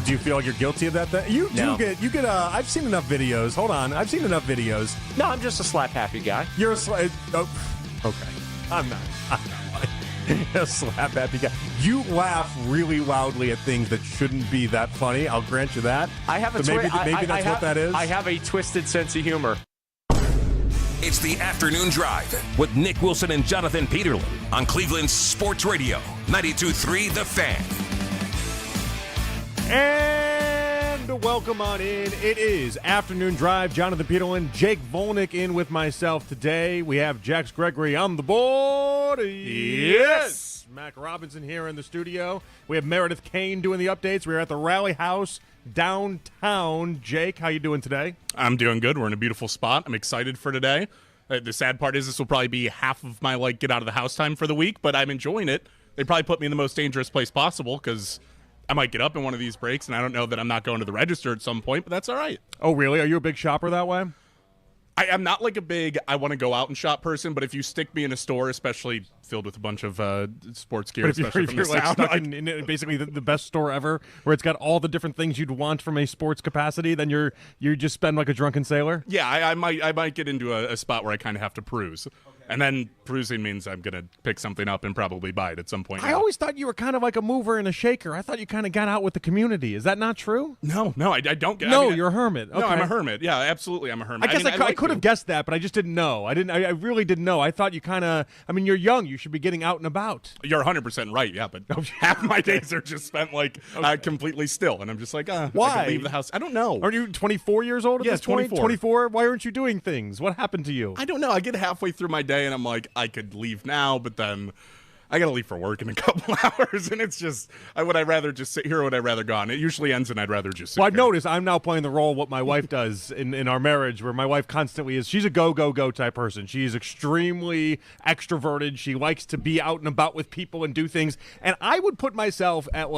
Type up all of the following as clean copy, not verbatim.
Do you feel like you're guilty of that? You No. do get. I've seen enough videos. Hold on, I've seen enough videos. No, I'm just a slap happy guy. You're a okay. I'm not a slap happy guy. You laugh really loudly at things that shouldn't be that funny. I'll grant you that. I have a maybe that's what that is. I have a twisted sense of humor. It's the Afternoon Drive with Nick Wilson and Jonathan Peterlin on Cleveland's Sports Radio, 92.3 The Fan. And welcome on in. It is Afternoon Drive. Jonathan Peterlin, Jake Volnick in with myself today. We have Jax Gregory on the board. Yes. Mac Robinson here in the studio. We have Meredith Kane doing the updates. We're at the Rally House downtown. Jake, how you doing today? I'm doing good. We're in a beautiful spot. I'm excited for today. The sad part is this will probably be half of my get out of the house time for the week, but I'm enjoying it. They probably put me in the most dangerous place possible because I might get up in one of these breaks, and I don't know that I'm not going to the register at some point, but that's all right. Oh, really? Are you a big shopper that way? I'm not like a big I want to go out and shop person, but if you stick me in a store, especially filled with a bunch of sports gear, but if especially you're from the South, stuck in basically the best store ever, where it's got all the different things you'd want from a sports capacity, then you just spend like a drunken sailor. Yeah, I might get into a spot where I kind of have to peruse. And then perusing means I'm going to pick something up and probably buy it at some point. I always thought you were kind of like a mover and a shaker. I thought you kind of got out with the community. Is that not true? No, I don't get. No, you're a hermit. Okay. No, I'm a hermit. Yeah, absolutely, I'm a hermit. I guess I could have guessed that, but I just didn't know. I really didn't know. I thought you kind of. I mean, you're young. You should be getting out and about. You're 100% right. Yeah, but half my days are just spent completely still, and I'm just like, why? I can leave the house? I don't know. Aren't you 24 years old at Yes, this point? 24. 24. Why aren't you doing things? What happened to you? I don't know. I get halfway through my day, and I'm like, I could leave now, but then I gotta leave for work in a couple hours, and it's just, would I rather just sit here or would I rather gone? It usually ends, and I'd rather just sit Well, I've here. noticed I'm now playing the role of what my wife does in our marriage, where my wife constantly is, she's a go type person. She's extremely extroverted. She likes to be out and about with people and do things, and I would put myself at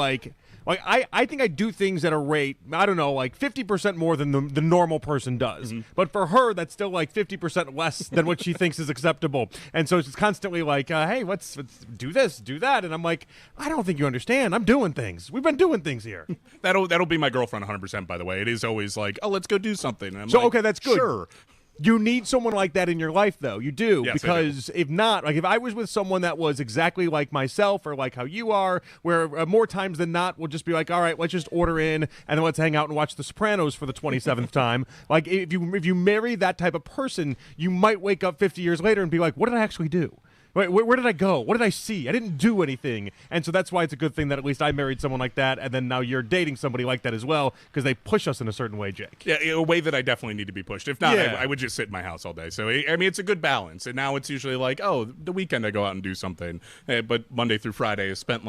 I think I do things at a rate, I don't know, 50% more than the normal person does. Mm-hmm. But for her, that's still 50% less than what she thinks is acceptable. And so it's constantly hey, let's do this, do that. And I'm like, I don't think you understand. I'm doing things. We've been doing things here. That'll be my girlfriend 100%, by the way. It is always let's go do something. And I'm So, like, okay, that's good. Sure. You need someone like that in your life, though. You do. Yes, because if not, if I was with someone that was exactly like myself or like how you are, where more times than not, we'll just be like, all right, let's just order in and then let's hang out and watch The Sopranos for the 27th time. If you marry that type of person, you might wake up 50 years later and be like, what did I actually do? Where did I go? What did I see? I didn't do anything. And so that's why it's a good thing that at least I married someone like that, and then now you're dating somebody like that as well, because they push us in a certain way, Jake. Yeah, a way that I definitely need to be pushed. If not, Yeah. I would just sit in my house all day. So, I mean, it's a good balance. And now it's usually the weekend I go out and do something. But Monday through Friday is spent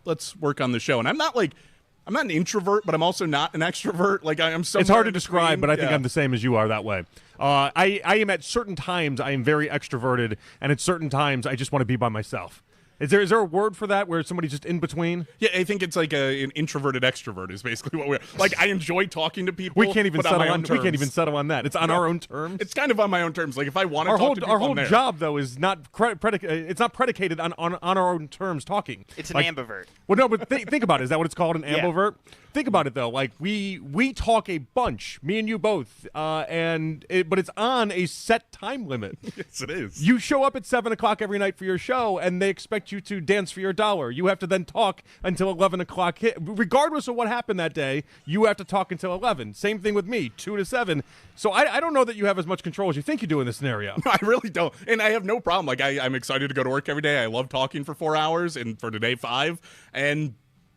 let's work on the show. And I'm not an introvert, but I'm also not an extrovert. I'm so. It's hard to describe, but I think I'm the same as you are that way. I am at certain times I am very extroverted, and at certain times I just want to be by myself. Is there a word for that where somebody's just in between? Yeah, I think it's an introverted extrovert is basically what we're I enjoy talking to people. We can't even but on my settle own on. We can't terms. even settle on that. It's on our own terms. It's kind of on my own terms. If I want to talk to people, our whole I'm there. job though is not it's not predicated on our own terms talking. It's an ambivert. Well, no, but think about it. Is that what it's called, an Yeah. ambivert? Think about it though. We talk a bunch, me and you both, but it's on a set time limit. Yes, it is. You show up at 7 o'clock every night for your show, and they expect you to dance for your dollar. You have to then talk until 11 o'clock hit. Regardless of what happened that day, you have to talk until 11. Same thing with me, 2 to 7. So I don't know that you have as much control as you think you do in this scenario. I really don't. And I have no problem. I'm excited to go to work every day. I love talking for 4 hours, and for today, 5.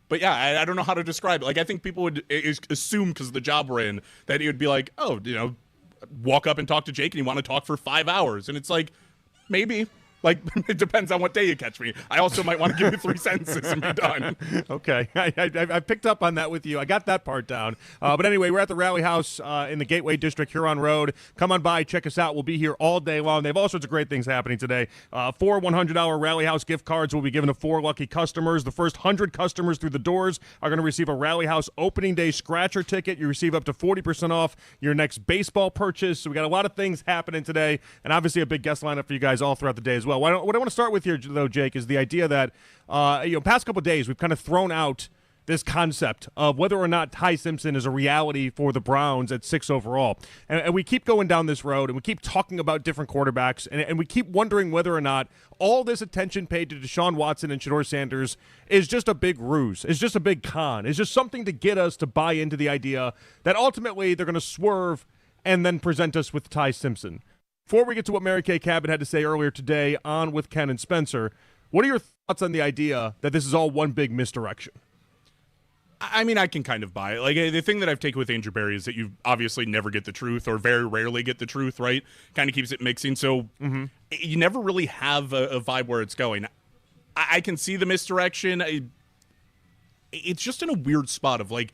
But yeah, I don't know how to describe it. I think people would assume because of the job we're in that it would be walk up and talk to Jake and you want to talk for 5 hours. And it's maybe. It depends on what day you catch me. I also might want to give you 3 sentences and be done. Okay. I picked up on that with you. I got that part down. But anyway, we're at the Rally House in the Gateway District, Huron Road. Come on by. Check us out. We'll be here all day long. They have all sorts of great things happening today. 4 $100 Rally House gift cards will be given to 4 lucky customers. The first 100 customers through the doors are going to receive a Rally House opening day scratcher ticket. You receive up to 40% off your next baseball purchase. So we got a lot of things happening today, and obviously a big guest lineup for you guys all throughout the day as well. What I want to start with here, though, Jake, is the idea that past couple of days we've kind of thrown out this concept of whether or not Ty Simpson is a reality for the Browns at 6 overall. And we keep going down this road, and we keep talking about different quarterbacks, and we keep wondering whether or not all this attention paid to Deshaun Watson and Shedeur Sanders is just a big ruse, is just a big con, is just something to get us to buy into the idea that ultimately they're going to swerve and then present us with Ty Simpson. Before we get to what Mary Kay Cabot had to say earlier today on with Ken and Spencer, what are your thoughts on the idea that this is all one big misdirection? I mean, I can kind of buy it. Like, the thing that I've taken with Andrew Berry is that you obviously never get the truth, or very rarely get the truth, right? Kind of keeps it mixing. So you never really have a vibe where it's going. I can see the misdirection. It's just in a weird spot of, like,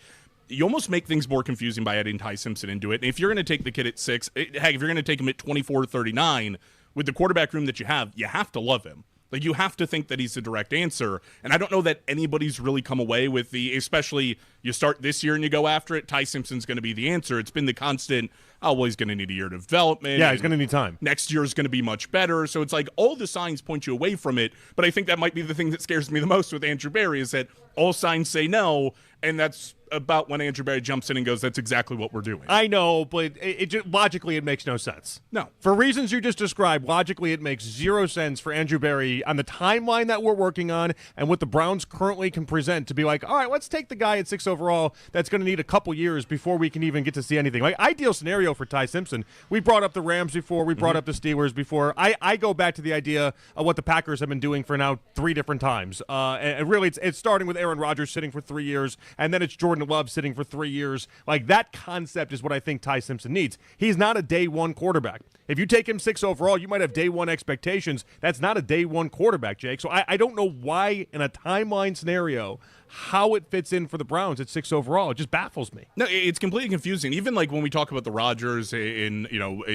you almost make things more confusing by adding Ty Simpson into it. And if you're going to take the kid at 6, heck, if you're going to take him at 24-39, with the quarterback room that you have to love him. Like, you have to think that he's the direct answer. And I don't know that anybody's really come away with especially you start this year and you go after it, Ty Simpson's going to be the answer. It's been the constant, he's going to need a year of development. Yeah, he's going to need time. Next year is going to be much better. So it's like all the signs point you away from it. But I think that might be the thing that scares me the most with Andrew Berry is that all signs say no. And that's about when Andrew Berry jumps in and goes, that's exactly what we're doing. I know, but logically it makes no sense. No. For reasons you just described, logically it makes zero sense for Andrew Berry on the timeline that we're working on and what the Browns currently can present to be like, all right, let's take the guy at 6 overall that's going to need a couple years before we can even get to see anything. Like, ideal scenario for Ty Simpson. We brought up the Rams before. We brought up the Steelers before. I go back to the idea of what the Packers have been doing for now 3 different times. And really, it's starting with Aaron Rodgers sitting for 3 years, and then it's Jordan Love sitting for 3 years. Like, that concept is what I think Ty Simpson needs. He's not a day one quarterback. If you take him 6 overall, you might have day one expectations. That's not a day one quarterback, Jake. So I don't know why in a timeline scenario how it fits in for the Browns at 6 overall. It just baffles me. No, it's completely confusing. Even like when we talk about the Rodgers and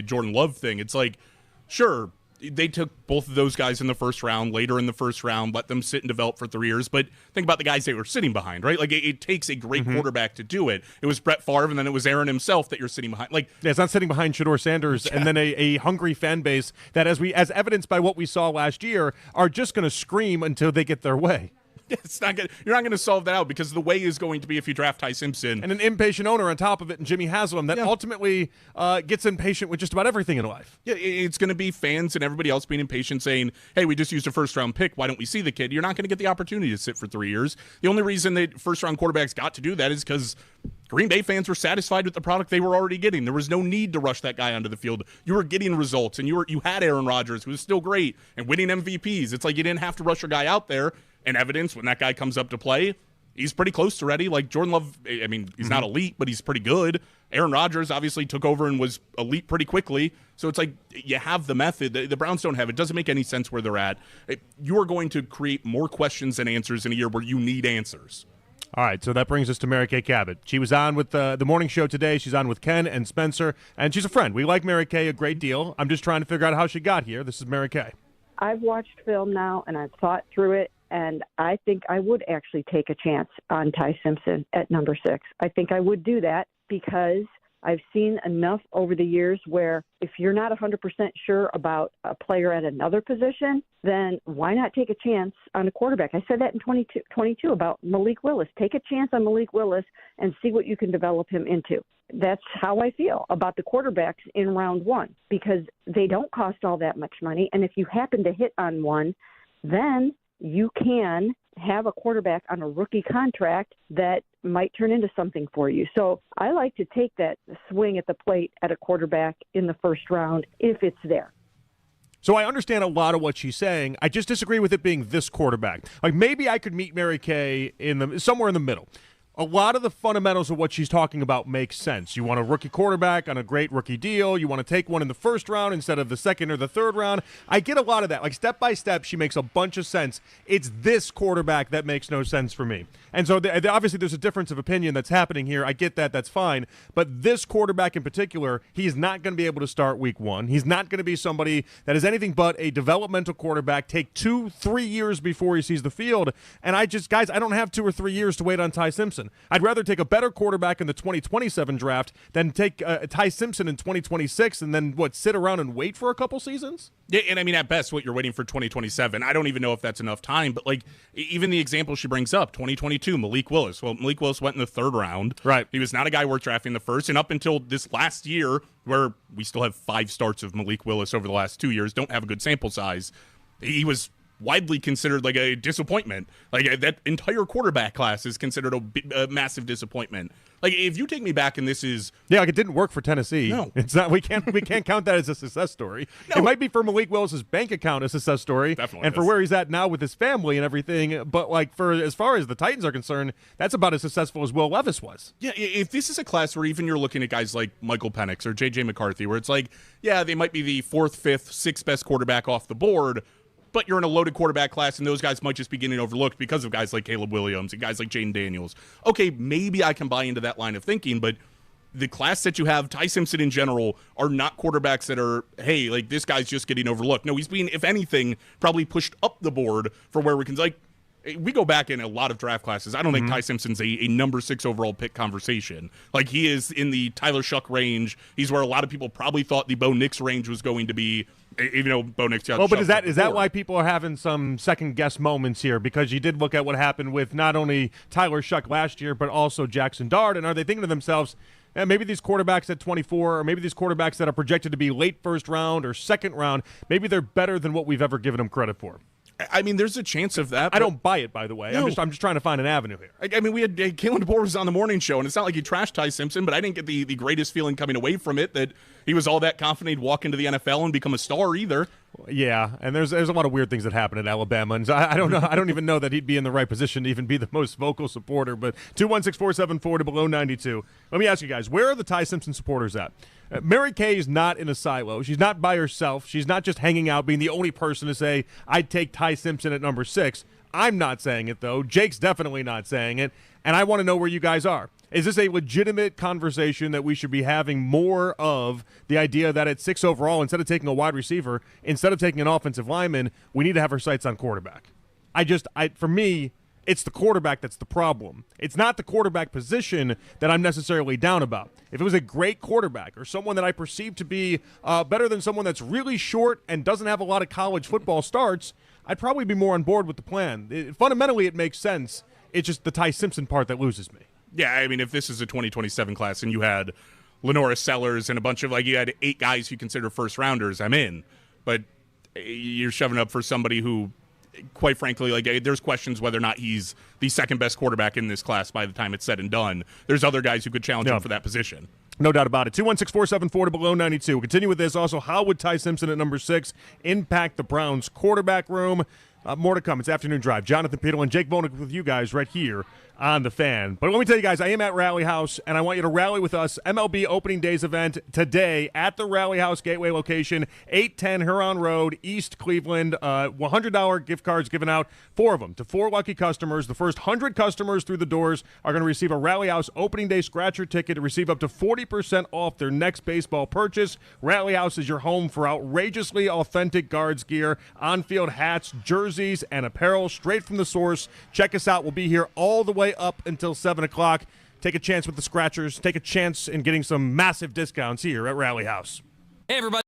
Jordan Love thing, it's like, sure, they took both of those guys in the first round, later in the first round, let them sit and develop for 3 years. But think about the guys they were sitting behind, right? Like, it takes a great quarterback to do it. It was Brett Favre, and then it was Aaron himself that you're sitting behind. Like, yeah, it's not sitting behind Shedeur Sanders and then a hungry fan base that, as evidenced by what we saw last year, are just going to scream until they get their way. It's not good. You're not going to solve that out because the way is going to be if you draft Ty Simpson. And an impatient owner on top of it, and Jimmy Haslam, that ultimately gets impatient with just about everything in life. Yeah, it's going to be fans and everybody else being impatient saying, hey, we just used a first-round pick. Why don't we see the kid? You're not going to get the opportunity to sit for 3 years. The only reason that first-round quarterbacks got to do that is because Green Bay fans were satisfied with the product they were already getting. There was no need to rush that guy onto the field. You were getting results, and you had Aaron Rodgers, who was still great, and winning MVPs. It's like you didn't have to rush a guy out there. And evidence, when that guy comes up to play, he's pretty close to ready. Like, Jordan Love, I mean, he's not elite, but he's pretty good. Aaron Rodgers obviously took over and was elite pretty quickly. So it's like you have the method. The Browns don't have it. It doesn't make any sense where they're at. You are going to create more questions than answers in a year where you need answers. All right, so that brings us to Mary Kay Cabot. She was on with the morning show today. She's on with Ken and Spencer, and she's a friend. We like Mary Kay a great deal. I'm just trying to figure out how she got here. This is Mary Kay. I've watched film now, and I've thought through it, and I think I would actually take a chance on Ty Simpson at number 6. I think I would do that because I've seen enough over the years where if you're not 100% sure about a player at another position, then why not take a chance on a quarterback? I said that in 22 about Malik Willis. Take a chance on Malik Willis and see what you can develop him into. That's how I feel about the quarterbacks in round 1 because they don't cost all that much money. And if you happen to hit on one, then you can have a quarterback on a rookie contract that might turn into something for you. So I like to take that swing at the plate at a quarterback in the first round if it's there. So I understand a lot of what she's saying. I just disagree with it being this quarterback. Like, maybe I could meet Mary Kay somewhere in the middle. A lot of the fundamentals of what she's talking about make sense. You want a rookie quarterback on a great rookie deal. You want to take one in the first round instead of the second or the third round. I get a lot of that. Like, step by step, she makes a bunch of sense. It's this quarterback that makes no sense for me. And so obviously there's a difference of opinion that's happening here. I get that. That's fine. But this quarterback in particular, he's not going to be able to start week 1. He's not going to be somebody that is anything but a developmental quarterback. Take 2-3 years before he sees the field. And I don't have 2 or 3 years to wait on Ty Simpson. 2027. I'd rather take a better quarterback in the 2027 draft than take Ty Simpson in 2026 and then, sit around and wait for a couple seasons? Yeah, and I mean, at best, what you're waiting for 2027, I don't even know if that's enough time, but even the example she brings up, 2022, Malik Willis. Well, Malik Willis went in the 3rd round. Right. He was not a guy worth drafting the 1st, and up until this last year, where we still have 5 starts of Malik Willis over the last 2 years, don't have a good sample size, he was widely considered like a disappointment. Like, that entire quarterback class is considered a massive disappointment. Like, if you take me back, and this is it didn't work for Tennessee. No, it's not. We can't count that as a success story. No. It might be for Malik Willis's bank account a success story, definitely, and for where he's at now with his family and everything. But for as far as the Titans are concerned, that's about as successful as Will Levis was. Yeah, if this is a class where even you're looking at guys like Michael Penix or J.J. McCarthy, where it's like, yeah, they might be the 4th, 5th, 6th best quarterback off the board, but you're in a loaded quarterback class, and those guys might just be getting overlooked because of guys like Caleb Williams and guys like Jaden Daniels. Okay, maybe I can buy into that line of thinking, but the class that you have, Ty Simpson in general, are not quarterbacks that are, hey, like, this guy's just getting overlooked. No, he's being, if anything, probably pushed up the board for where we can, like, we go back in a lot of draft classes. I don't think Ty Simpson's a number 6 overall pick conversation. Like, he is in the Tyler Shuck range. He's where a lot of people probably thought the Bo Nix range was going to be, even though Bo Nix got but is that why people are having some second-guess moments here? Because you did look at what happened with not only Tyler Shuck last year, but also Jackson Dart, and are they thinking to themselves, maybe these quarterbacks at 24, or maybe these quarterbacks that are projected to be late 1st round or 2nd round, maybe they're better than what we've ever given them credit for? I mean, there's a chance of that. I don't buy it, by the way. No. I'm just trying to find an avenue here. I mean, we had Kalen DeBoer was on the morning show, and it's not like he trashed Ty Simpson, but I didn't get the greatest feeling coming away from it that he was all that confident he'd walk into the NFL and become a star either. Yeah, and there's a lot of weird things that happen at Alabama, and I don't know. I don't even know that he'd be in the right position to even be the most vocal supporter. But 216-474 to below 92. Let me ask you guys, where are the Ty Simpson supporters at? Mary Kay is not in a silo. She's not by herself. She's not just hanging out, being the only person to say, I'd take Ty Simpson at number 6. I'm not saying it, though. Jake's definitely not saying it. And I want to know where you guys are. Is this a legitimate conversation that we should be having more of, the idea that at 6 overall, instead of taking a wide receiver, instead of taking an offensive lineman, we need to have our sights on quarterback? For me, it's the quarterback that's the problem. It's not the quarterback position that I'm necessarily down about. If it was a great quarterback or someone that I perceive to be better than someone that's really short and doesn't have a lot of college football starts, I'd probably be more on board with the plan. Fundamentally, it makes sense. It's just the Ty Simpson part that loses me. Yeah, I mean, if this is a 2027 class and you had Lenora Sellers and a bunch of, you had 8 guys you consider first-rounders, I'm in. But you're shoving up for somebody who, quite frankly, there's questions whether or not he's the 2nd-best quarterback in this class by the time it's said and done. There's other guys who could challenge him for that position. No doubt about it. 216-474 to below 92. We'll continue with this. Also, how would Ty Simpson at number 6 impact the Browns' quarterback room? More to come. It's Afternoon Drive. Jonathan Peterlin, Jake Vonek with you guys right here on The Fan. But let me tell you guys, I am at Rally House, and I want you to rally with us. MLB Opening Days event today at the Rally House Gateway location, 810 Huron Road, East Cleveland. $100 gift cards given out, 4 of them, to 4 lucky customers. The first 100 customers through the doors are going to receive a Rally House Opening Day scratcher ticket to receive up to 40% off their next baseball purchase. Rally House is your home for outrageously authentic Guards gear, on-field hats, jerseys, and apparel straight from the source. Check us out. We'll be here all the way up until 7 o'clock. Take a chance with the scratchers. Take a chance in getting some massive discounts here at Rally House. Hey, everybody.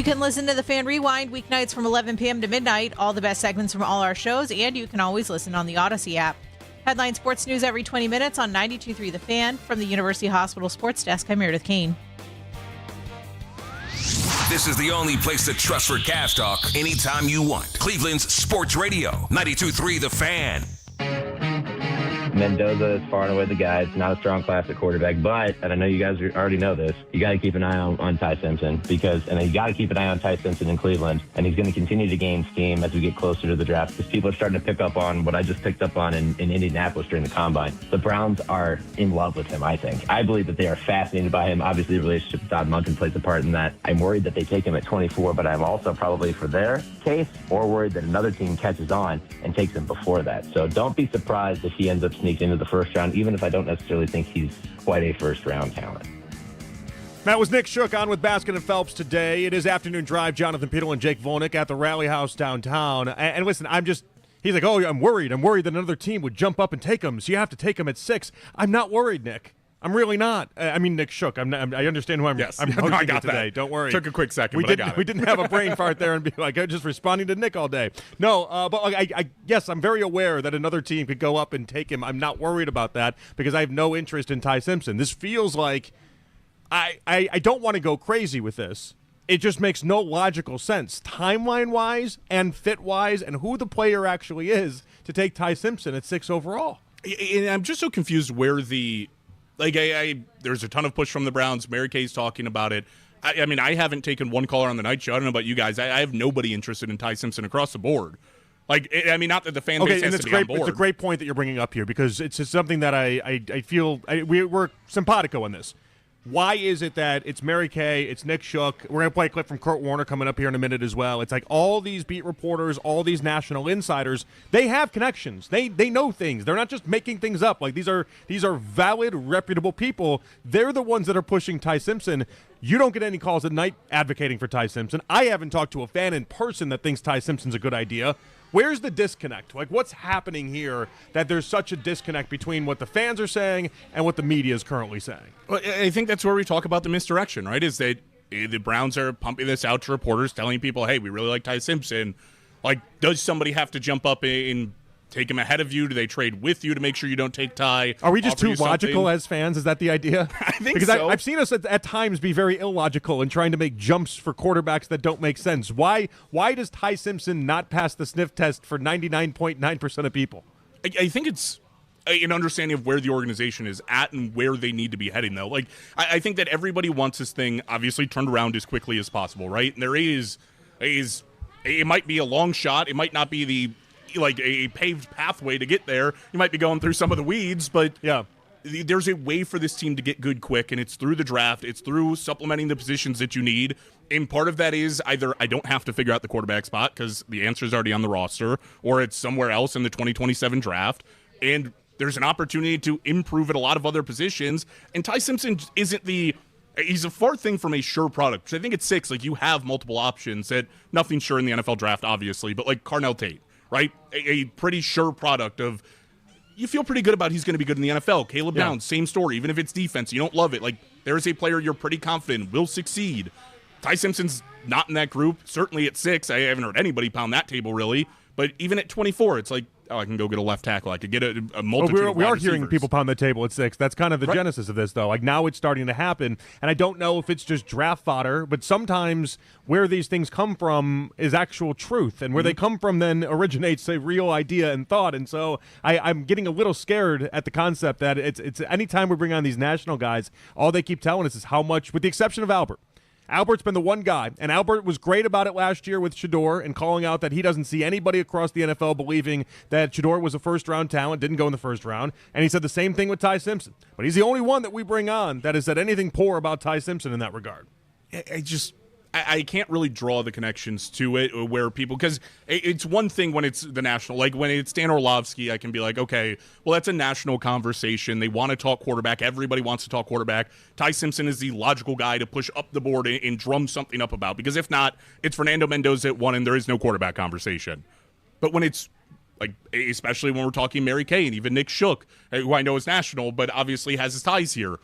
can listen to The Fan Rewind weeknights from 11 p.m. to midnight, all the best segments from all our shows, and you can always listen on the Odyssey app. Headline sports news every 20 minutes on 92.3 The Fan. From the University Hospital Sports Desk, I'm Meredith Kane. This is the only place to trust for Cavs talk anytime you want. Cleveland's Sports Radio, 92.3 The Fan. Mendoza is far and away the guy. It's not a strong class at quarterback, but, and I know you guys already know this, you got to keep an eye on Ty Simpson and you got to keep an eye on Ty Simpson in Cleveland, and he's going to continue to gain steam as we get closer to the draft because people are starting to pick up on what I just picked up on in Indianapolis during the Combine. The Browns are in love with him, I think. I believe that they are fascinated by him. Obviously, the relationship with Todd Monken plays a part in that. I'm worried that they take him at 24, but I'm also probably for their case more worried that another team catches on and takes him before that. So don't be surprised if he ends up sneaking into the first round, even if I don't necessarily think he's quite a first-round talent. That was Nick Shook on with Baskin and Phelps today. It is Afternoon Drive. Jonathan Peterlin and Jake Volnick at the Rally House downtown. And listen, he's like, oh, I'm worried. I'm worried that another team would jump up and take him, so you have to take him at 6. I'm not worried, Nick. I'm really not. I mean, Nick Shook. I understand who I'm. Yes. I'm I got today. that. Don't worry. Took a quick second, We but I got it. We didn't have a brain fart there and be like, just responding to Nick all day. No, but yes, I'm very aware that another team could go up and take him. I'm not worried about that because I have no interest in Ty Simpson. This feels like I don't want to go crazy with this. It just makes no logical sense, timeline-wise and fit-wise, and who the player actually is to take Ty Simpson at 6 overall. And I'm just so confused where the there's a ton of push from the Browns. Mary Kay's talking about it. I mean, I haven't taken one caller on the night show. I don't know about you guys. I have nobody interested in Ty Simpson across the board. I mean, not that the fan base has to be on board. It's a great point that you're bringing up here because it's just something that I feel we're simpatico on this. Why is it that it's Mary Kay, it's Nick Shook? We're going to play a clip from Kurt Warner coming up here in a minute as well. It's like all these beat reporters, all these national insiders, they have connections. They know things. They're not just making things up. Like these are valid, reputable people. They're the ones that are pushing Ty Simpson. You don't get any calls at night advocating for Ty Simpson. I haven't talked to a fan in person that thinks Ty Simpson's a good idea. Where's the disconnect? Like, what's happening here that there's such a disconnect between what the fans are saying and what the media is currently saying? Well, I think that's where we talk about the misdirection, right? Is that the Browns are pumping this out to reporters, telling people, hey, we really like Ty Simpson. Like, does somebody have to jump up and take him ahead of you? Do they trade with you to make sure you don't take Ty? Are we just too logical as fans? Is that the idea? I think because so. I've seen us at times be very illogical in trying to make jumps for quarterbacks that don't make sense. Why does Ty Simpson not pass the sniff test for 99.9% of people? I think it's an understanding of where the organization is at and where they need to be heading, though. Like, I think that everybody wants this thing obviously turned around as quickly as possible, right? And there is it might be a long shot. It might not be like a paved pathway to get there. You might be going through some of the weeds, but yeah, there's a way for this team to get good quick, and it's through the draft. It's through supplementing the positions that you need. And part of that is either I don't have to figure out the quarterback spot because the answer is already on the roster, or it's somewhere else in the 2027 draft. And there's an opportunity to improve at a lot of other positions. And Ty Simpson he's a far thing from a sure product, which I think at 6, like, you have multiple options that nothing's sure in the NFL draft, obviously, but like Carnell Tate, right? A pretty sure product of you feel pretty good about he's going to be good in the NFL. Caleb Downs, same story. Even if it's defense, you don't love it. Like, there's a player you're pretty confident will succeed. Ty Simpson's not in that group. Certainly at 6, I haven't heard anybody pound that table really. But even at 24, it's like, oh, I can go get a left tackle. I could get a multitude of we wide are hearing receivers. people pound the table at 6. That's kind of the genesis of this, though. Like, now it's starting to happen. And I don't know if it's just draft fodder, but sometimes where these things come from is actual truth. And where they come from then originates a real idea and thought. And so I'm getting a little scared at the concept that it's anytime we bring on these national guys, all they keep telling us is how much, with the exception of Albert. Albert's been the one guy, and Albert was great about it last year with Shador and calling out that he doesn't see anybody across the NFL believing that Shador was a first-round talent, didn't go in the first round, and he said the same thing with Ty Simpson. But he's the only one that we bring on that has said anything poor about Ty Simpson in that regard. I can't really draw the connections to it where people, because it's one thing when it's the national, like when it's Dan Orlovsky, I can be like, okay, well, that's a national conversation. They want to talk quarterback. Everybody wants to talk quarterback. Ty Simpson is the logical guy to push up the board and drum something up about, because if not, it's Fernando Mendoza at 1 and there is no quarterback conversation. But when it's like, especially when we're talking Mary Kay and even Nick Shook, who I know is national, but obviously has his ties here,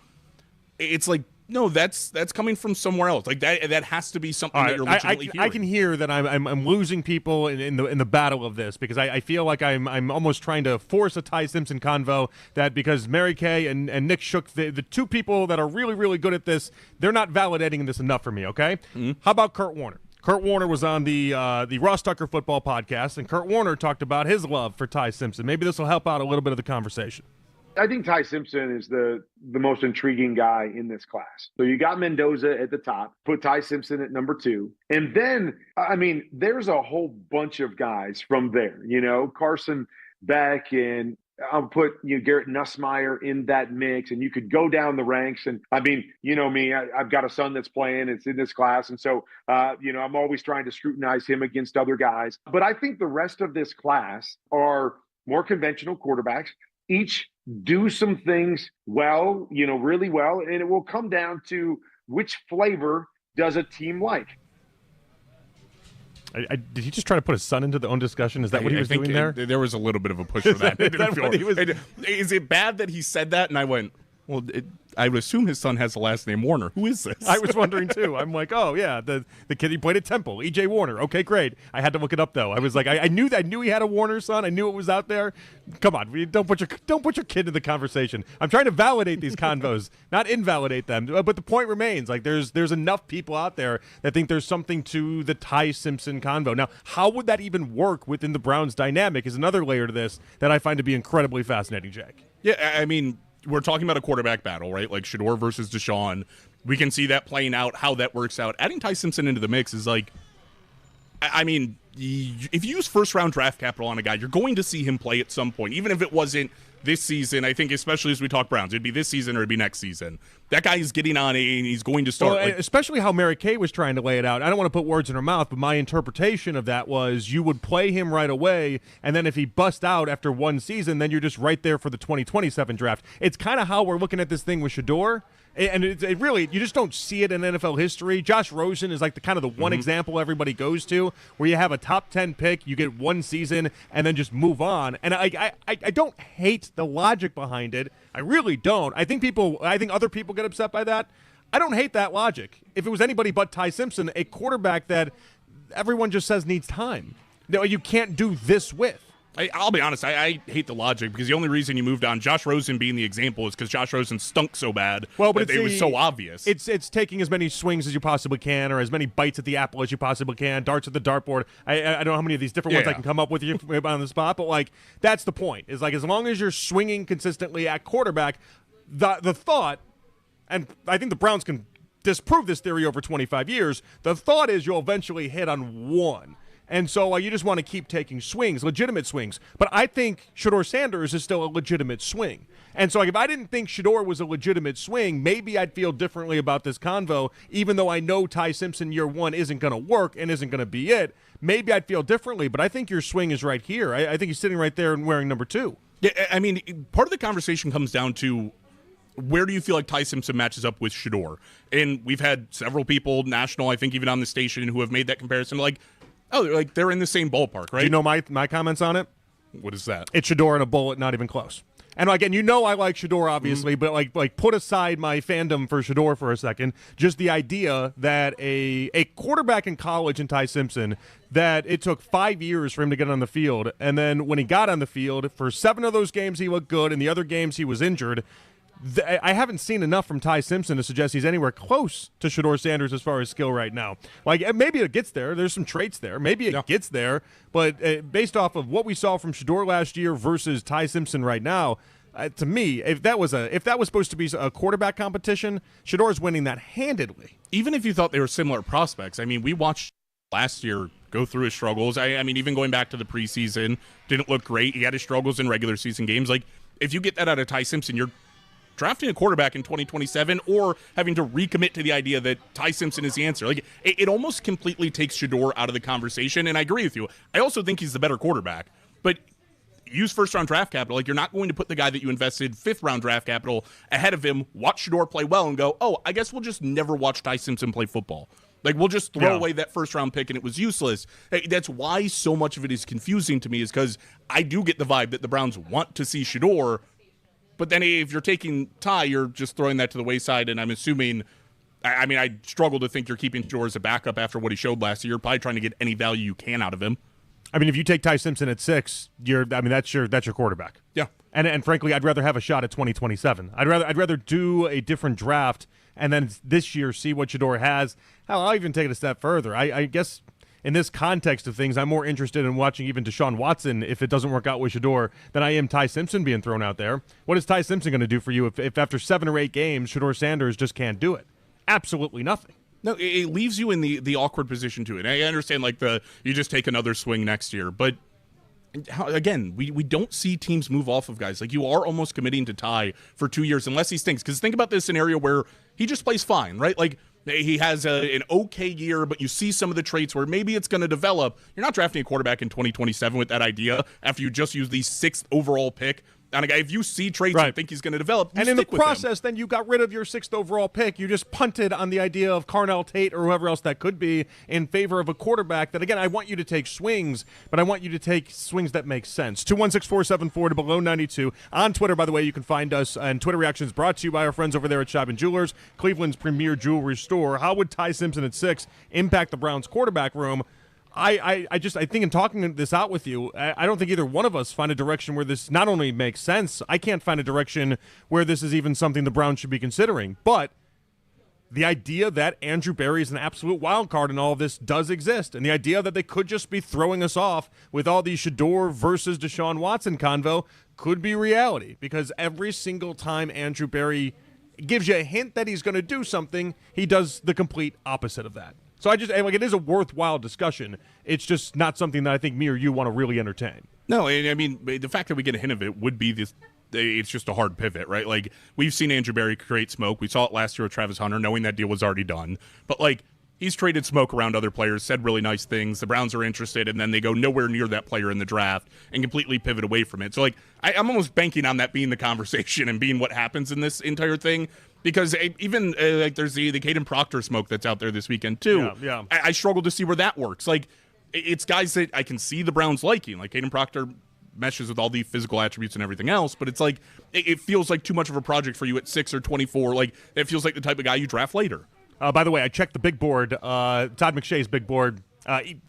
it's like, No, that's coming from somewhere else. Like that has to be something that you're legitimately hearing. I can hear that I'm losing people in the battle of this because I feel like I'm almost trying to force a Ty Simpson convo that because Mary Kay and Nick Shook, the two people that are really, really good at this, they're not validating this enough for me, okay? Mm-hmm. How about Kurt Warner? Kurt Warner was on the Ross Tucker football podcast, and Kurt Warner talked about his love for Ty Simpson. Maybe this will help out a little bit of the conversation. I think Ty Simpson is the most intriguing guy in this class. So you got Mendoza at the top, put Ty Simpson at number 2. And then, I mean, there's a whole bunch of guys from there, Carson Beck, and I'll put Garrett Nussmeier in that mix, and you could go down the ranks. And I mean, me, I've got a son that's playing, it's in this class. And so, I'm always trying to scrutinize him against other guys. But I think the rest of this class are more conventional quarterbacks. Each do some things well, really well, and it will come down to which flavor does a team like. Did he just try to put his son into the own discussion? Is that what he was doing there? There was a little bit of a push for that. Is it bad that he said that? And I went, well, I would assume his son has the last name Warner. Who is this? I was wondering too. I'm like, oh yeah, the kid he played at Temple, E.J. Warner. Okay, great. I had to look it up though. I was like, I knew he had a Warner son. I knew it was out there. Come on, don't put your kid in the conversation. I'm trying to validate these convos, not invalidate them. But the point remains, like there's enough people out there that think there's something to the Ty Simpson convo. Now, how would that even work within the Browns dynamic is another layer to this that I find to be incredibly fascinating, Jake. Yeah, I mean, we're talking about a quarterback battle, right? Like Shedeur versus Deshaun. We can see that playing out, how that works out. Adding Ty Simpson into the mix is like, I mean, if you use first-round draft capital on a guy, you're going to see him play at some point, even if it wasn't this season. I think especially as we talk Browns, it'd be this season or it'd be next season. That guy is getting on it, and he's going to start. Well, especially how Mary Kay was trying to lay it out. I don't want to put words in her mouth, but my interpretation of that was you would play him right away, and then if he busts out after one season, then you're just right there for the 2027 draft. It's kind of how we're looking at this thing with Shedeur. And it really, you just don't see it in NFL history. Josh Rosen is like the one example everybody goes to, where you have a top 10 pick, you get one season, and then just move on. And I don't hate the logic behind it. I really don't. I think other people get upset by that. I don't hate that logic. If it was anybody but Ty Simpson, a quarterback that everyone just says needs time, that you can't do this with. I'll be honest, I hate the logic because the only reason you moved on, Josh Rosen being the example, is because Josh Rosen stunk so bad that it was so obvious. It's taking as many swings as you possibly can, or as many bites at the apple as you possibly can, darts at the dartboard. I don't know how many of these different ones I can come up with you on the spot, but like that's the point. Is like as long as you're swinging consistently at quarterback, the thought, and I think the Browns can disprove this theory over 25 years, the thought is you'll eventually hit on one. And so you just want to keep taking swings, legitimate swings. But I think Shedeur Sanders is still a legitimate swing. And so if I didn't think Shedeur was a legitimate swing, maybe I'd feel differently about this convo, even though I know Ty Simpson year one isn't going to work and isn't going to be it. Maybe I'd feel differently, but I think your swing is right here. I think he's sitting right there and wearing number 2. Yeah, I mean, part of the conversation comes down to where do you feel like Ty Simpson matches up with Shedeur? And we've had several people, national, I think even on the station, who have made that comparison. Like, oh, they're in the same ballpark, right? Do you know my comments on it? What is that? It's Shedeur and a bullet, not even close. And again, I like Shedeur, obviously, but like put aside my fandom for Shedeur for a second. Just the idea that a quarterback in college in Ty Simpson, that it took 5 years for him to get on the field, and then when he got on the field, for 7 of those games he looked good, and the other games he was injured. I haven't seen enough from Ty Simpson to suggest he's anywhere close to Shedeur Sanders as far as skill right now. Like, maybe it gets there. There's some traits there. Maybe it gets there. But based off of what we saw from Shedeur last year versus Ty Simpson right now, to me, if that was supposed to be a quarterback competition, Shedeur's winning that handedly. Even if you thought they were similar prospects, I mean, we watched last year go through his struggles. I mean, even going back to the preseason, didn't look great. He had his struggles in regular season games. Like, if you get that out of Ty Simpson, you're drafting a quarterback in 2027 or having to recommit to the idea that Ty Simpson is the answer. Like, it almost completely takes Shedeur out of the conversation, and I agree with you. I also think he's the better quarterback, but use first-round draft capital. Like, you're not going to put the guy that you invested fifth-round draft capital ahead of him, watch Shedeur play well, and go, oh, I guess we'll just never watch Ty Simpson play football. Like, we'll just throw away that first-round pick, and it was useless. That's why so much of it is confusing to me, is because I do get the vibe that the Browns want to see Shedeur, But then if you're taking Ty, you're just throwing that to the wayside, and I'm assuming I struggle to think you're keeping Shedeur as a backup after what he showed last year. You're probably trying to get any value you can out of him. I mean, if you take Ty Simpson at 6, that's your quarterback. Yeah. And frankly, I'd rather have a shot at 2027. I'd rather do a different draft and then this year see what Shedeur has. Hell, I'll even take it a step further. I guess in this context of things, I'm more interested in watching even Deshaun Watson if it doesn't work out with Shedeur than I am Ty Simpson being thrown out there. What is Ty Simpson going to do for you if after 7 or 8 games, Shedeur Sanders just can't do it? Absolutely nothing. No, it leaves you in the awkward position to it. I understand you just take another swing next year, but again, we don't see teams move off of guys. Like, you are almost committing to Ty for 2 years unless he stinks. Because think about this scenario where he just plays fine, right? Like, he has an okay year, but you see some of the traits where maybe it's going to develop. You're not drafting a quarterback in 2027 with that idea after you just use the 6th overall pick on a guy. If you see traits you think he's going to develop, and in the process, then you got rid of your 6th overall pick. You just punted on the idea of Carnell Tate or whoever else that could be in favor of a quarterback that, again, I want you to take swings, but I want you to take swings that make sense. 216-474 to below 92. On Twitter, by the way, you can find us, and Twitter Reactions brought to you by our friends over there at Shop & Jewelers, Cleveland's premier jewelry store. How would Ty Simpson at 6 impact the Browns quarterback room? I think in talking this out with you, I don't think either one of us find a direction where this not only makes sense, I can't find a direction where this is even something the Browns should be considering. But the idea that Andrew Berry is an absolute wild card in all of this does exist. And the idea that they could just be throwing us off with all these Shedeur versus Deshaun Watson convo could be reality. Because every single time Andrew Berry gives you a hint that he's going to do something, he does the complete opposite of that. So it is a worthwhile discussion. It's just not something that I think me or you want to really entertain. No, I mean, the fact that we get a hint of it would be this. It's just a hard pivot, right? Like, we've seen Andrew Berry create smoke. We saw it last year with Travis Hunter, knowing that deal was already done. But, he's traded smoke around other players, said really nice things. The Browns are interested, and then they go nowhere near that player in the draft and completely pivot away from it. So, I'm almost banking on that being the conversation and being what happens in this entire thing. Because even there's the Caden Proctor smoke that's out there this weekend too. Yeah. I struggle to see where that works. It's guys that I can see the Browns liking. Like, Caden Proctor meshes with all the physical attributes and everything else, but it's it feels like too much of a project for you at 6 or 24. It feels like the type of guy you draft later. By the way, I checked the big board, Todd McShay's big board.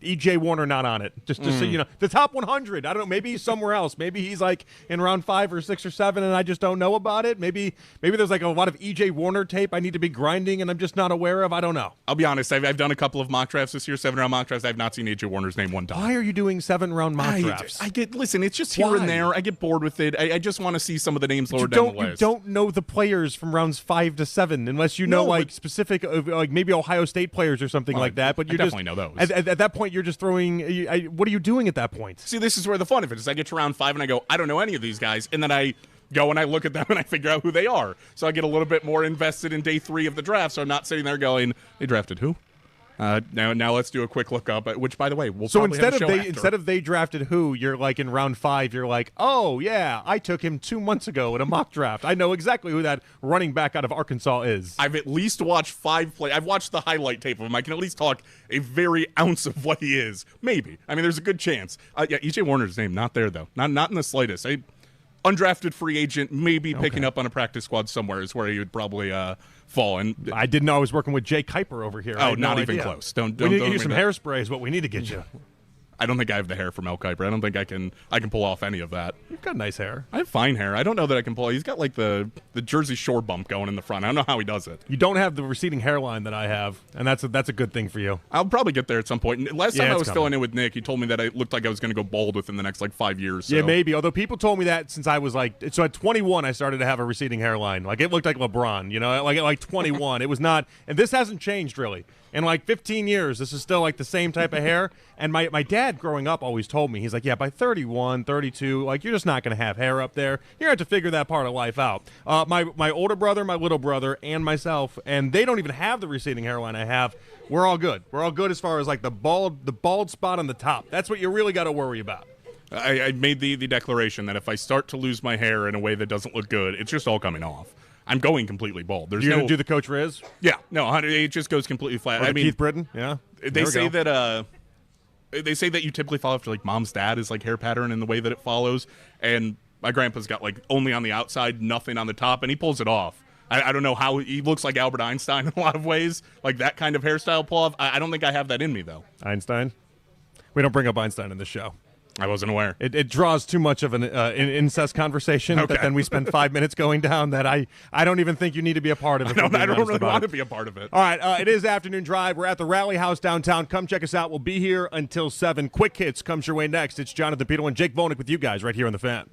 E.J. Warner not on it. Just so you know, the top 100. I don't know. Maybe he's somewhere else. Maybe he's in round 5 or 6 or 7, and I just don't know about it. Maybe there's a lot of E.J. Warner tape I need to be grinding, and I'm just not aware of. I don't know. I'll be honest. I've done a couple of mock drafts this year, 7-round mock drafts. I've not seen E.J. Warner's name one time. Why are you doing 7-round mock drafts? Listen, it's just here and there. I get bored with it. I just want to see some of the names lower down the list. You don't know the players from rounds 5 to 7 unless you know specific, maybe Ohio State players or something like that. But you definitely know those. At that point, you're just throwing. What are you doing at that point? See, this is where the fun of it is. I get to round 5 and I go, I don't know any of these guys, and then I go and I look at them and I figure out who they are. So I get a little bit more invested in day 3 of the draft. So I'm not sitting there going, they drafted who? Now let's do a quick look up. Which, by the way, we'll probably have a show after. Instead of they drafted who, you're in round 5. You're oh yeah, I took him 2 months ago in a mock draft. I know exactly who that running back out of Arkansas is. I've at least watched 5 plays. I've watched the highlight tape of him. I can at least talk a very ounce of what he is. Maybe. I mean, there's a good chance. E.J. Warner's name not there though. Not in the slightest. Undrafted free agent, maybe picking up on a practice squad somewhere is where he would probably fall. And I didn't know I was working with Jay Kuiper over here. Oh, not even close. Don't we need to get you some hairspray is what we need to get you. I don't think I have the hair from Mel Kiper. I don't think I can pull off any of that. You've got nice hair. I have fine hair. I don't know that I can pull. He's got the Jersey Shore bump going in the front. I don't know how he does it. You don't have the receding hairline that I have, and that's a good thing for you. I'll probably get there at some point. Last time I was filling in with Nick, he told me that I looked like I was going to go bald within the next 5 years. So. Yeah, maybe. Although people told me that since I was so at 21, I started to have a receding hairline. It looked like LeBron. At 21, it was not. And this hasn't changed really. In 15 years, this is still the same type of hair. And my dad growing up always told me, he's yeah, by 31, 32, you're just not going to have hair up there. You're going to have to figure that part of life out. My older brother, my little brother, and myself, and they don't even have the receding hairline I have. We're all good. We're all good as far as the bald spot on the top. That's what you really got to worry about. I made the declaration that if I start to lose my hair in a way that doesn't look good, it's just all coming off. I'm going completely bald. You're going to do the Coach Riz? Yeah. No, it just goes completely flat. Or Keith Britton? Yeah. They say that you typically follow after mom's dad is hair pattern in the way that it follows. And My grandpa's got like only on the outside, nothing on the top, and he pulls it off. I don't know how he looks like Albert Einstein in a lot of ways, like that kind of hairstyle pull off. I don't think I have that in me though. Einstein? We don't bring up Einstein in this show. I wasn't aware. It draws too much of an incest conversation that then we spend 5 minutes going down that I don't even think you need to be a part of it. I don't really want to be a part of it. All right, it is Afternoon Drive. We're at the Rally House downtown. Come check us out. We'll be here until 7. Quick Hits comes your way next. It's Jonathan Peterlin, Jake Volnick with you guys right here on The Fan.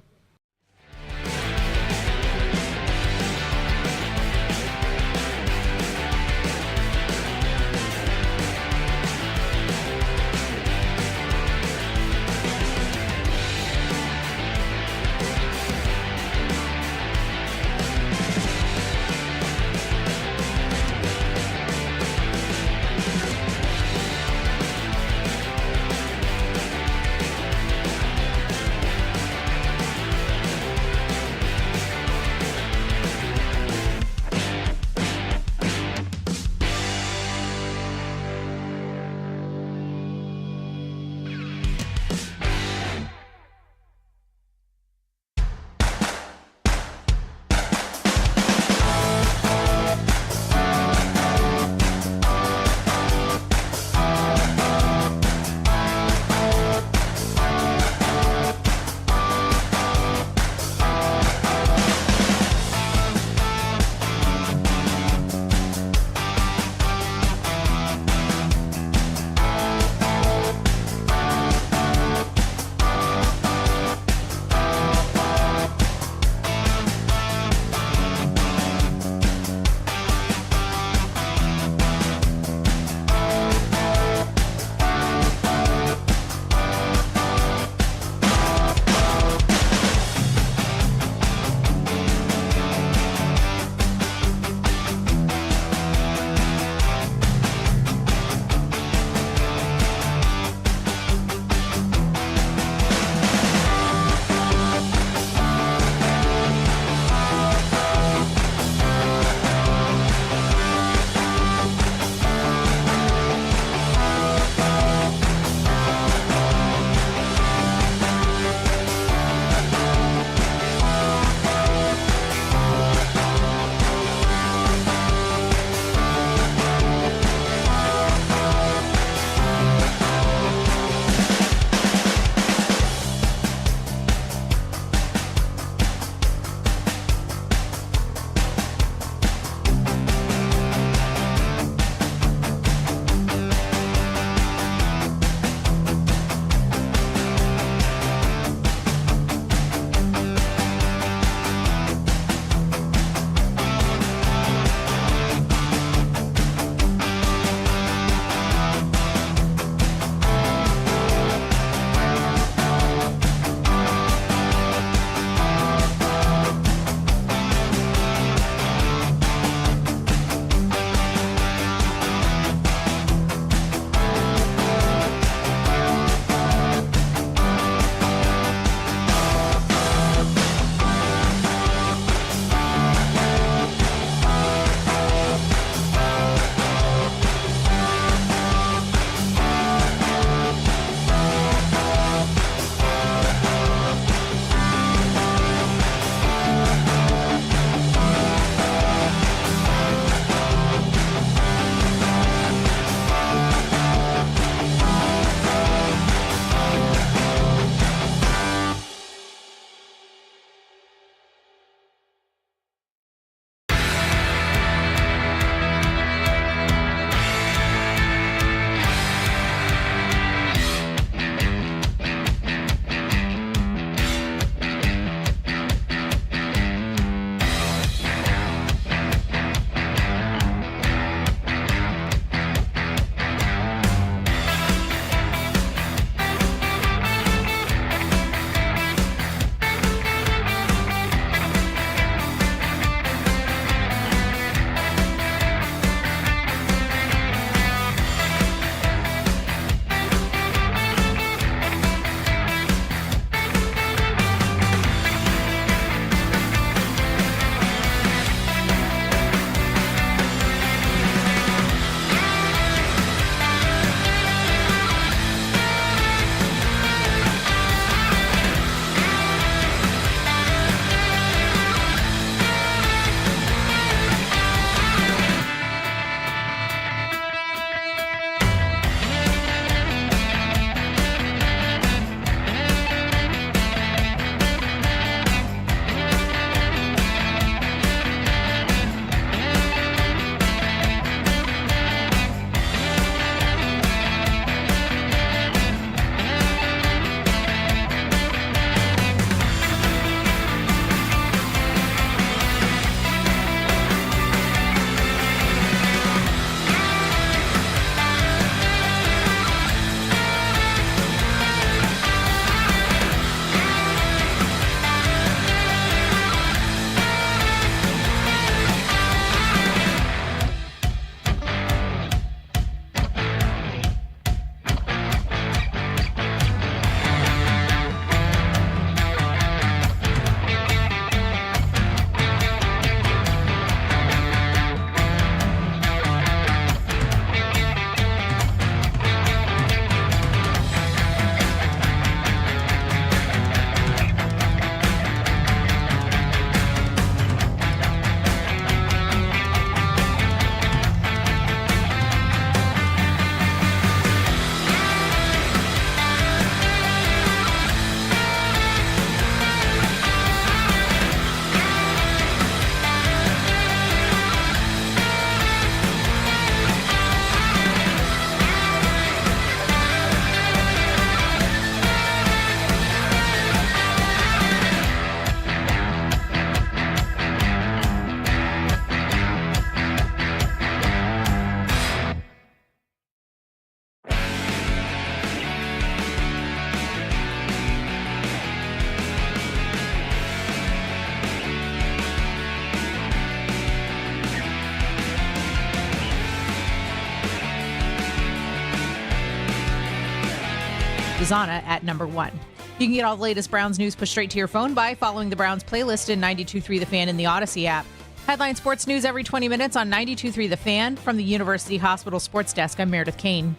Hosanna at number 1. You can get all the latest Browns news pushed straight to your phone by following the Browns playlist in 92.3 The Fan in the Odyssey app. Headline sports news every 20 minutes on 92.3 The Fan. From the University Hospital Sports Desk, I'm Meredith Kane.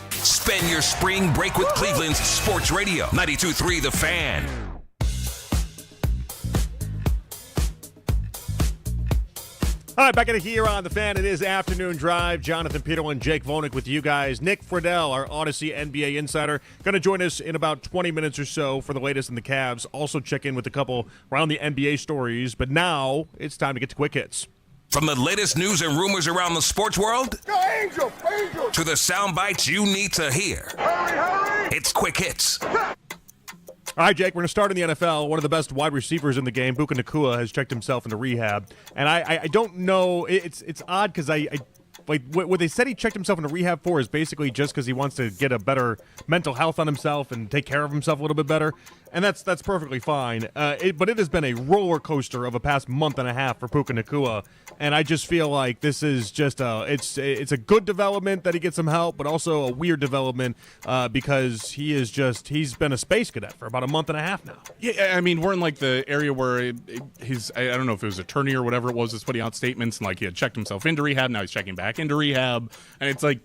Spend your spring break with Cleveland's Sports Radio. 92.3 The Fan. All right, back at it here on The Fan. It is Afternoon Drive. Jonathan Peterlin, Jake Volnick with you guys. Nick Friedel, our Odyssey NBA insider, going to join us in about 20 minutes or so for the latest in the Cavs. Also check in with a couple around the NBA stories. But now it's time to get to Quick Hits. From the latest news and rumors around the sports world Angel! to the sound bites you need to hear. Hurry! It's Quick Hits. All right, Jake, we're going to start in the NFL. One of the best wide receivers in the game, Puka Nacua, has checked himself into rehab. And I don't know. It's odd because I like what they said he checked himself into rehab for is basically just because he wants to get a better mental health on himself and take care of himself a little bit better. And that's perfectly fine. But it has been a roller coaster of a past month and a half for Puka Nacua. And I just feel like this is just it's a good development that he gets some help, but also a weird development because he's been a space cadet for about a month and a half now. Yeah, I mean, we're in like the area where I don't know if it was attorney or whatever it was, putting out statements and like he had checked himself into rehab. Now he's checking back into rehab. And it's like,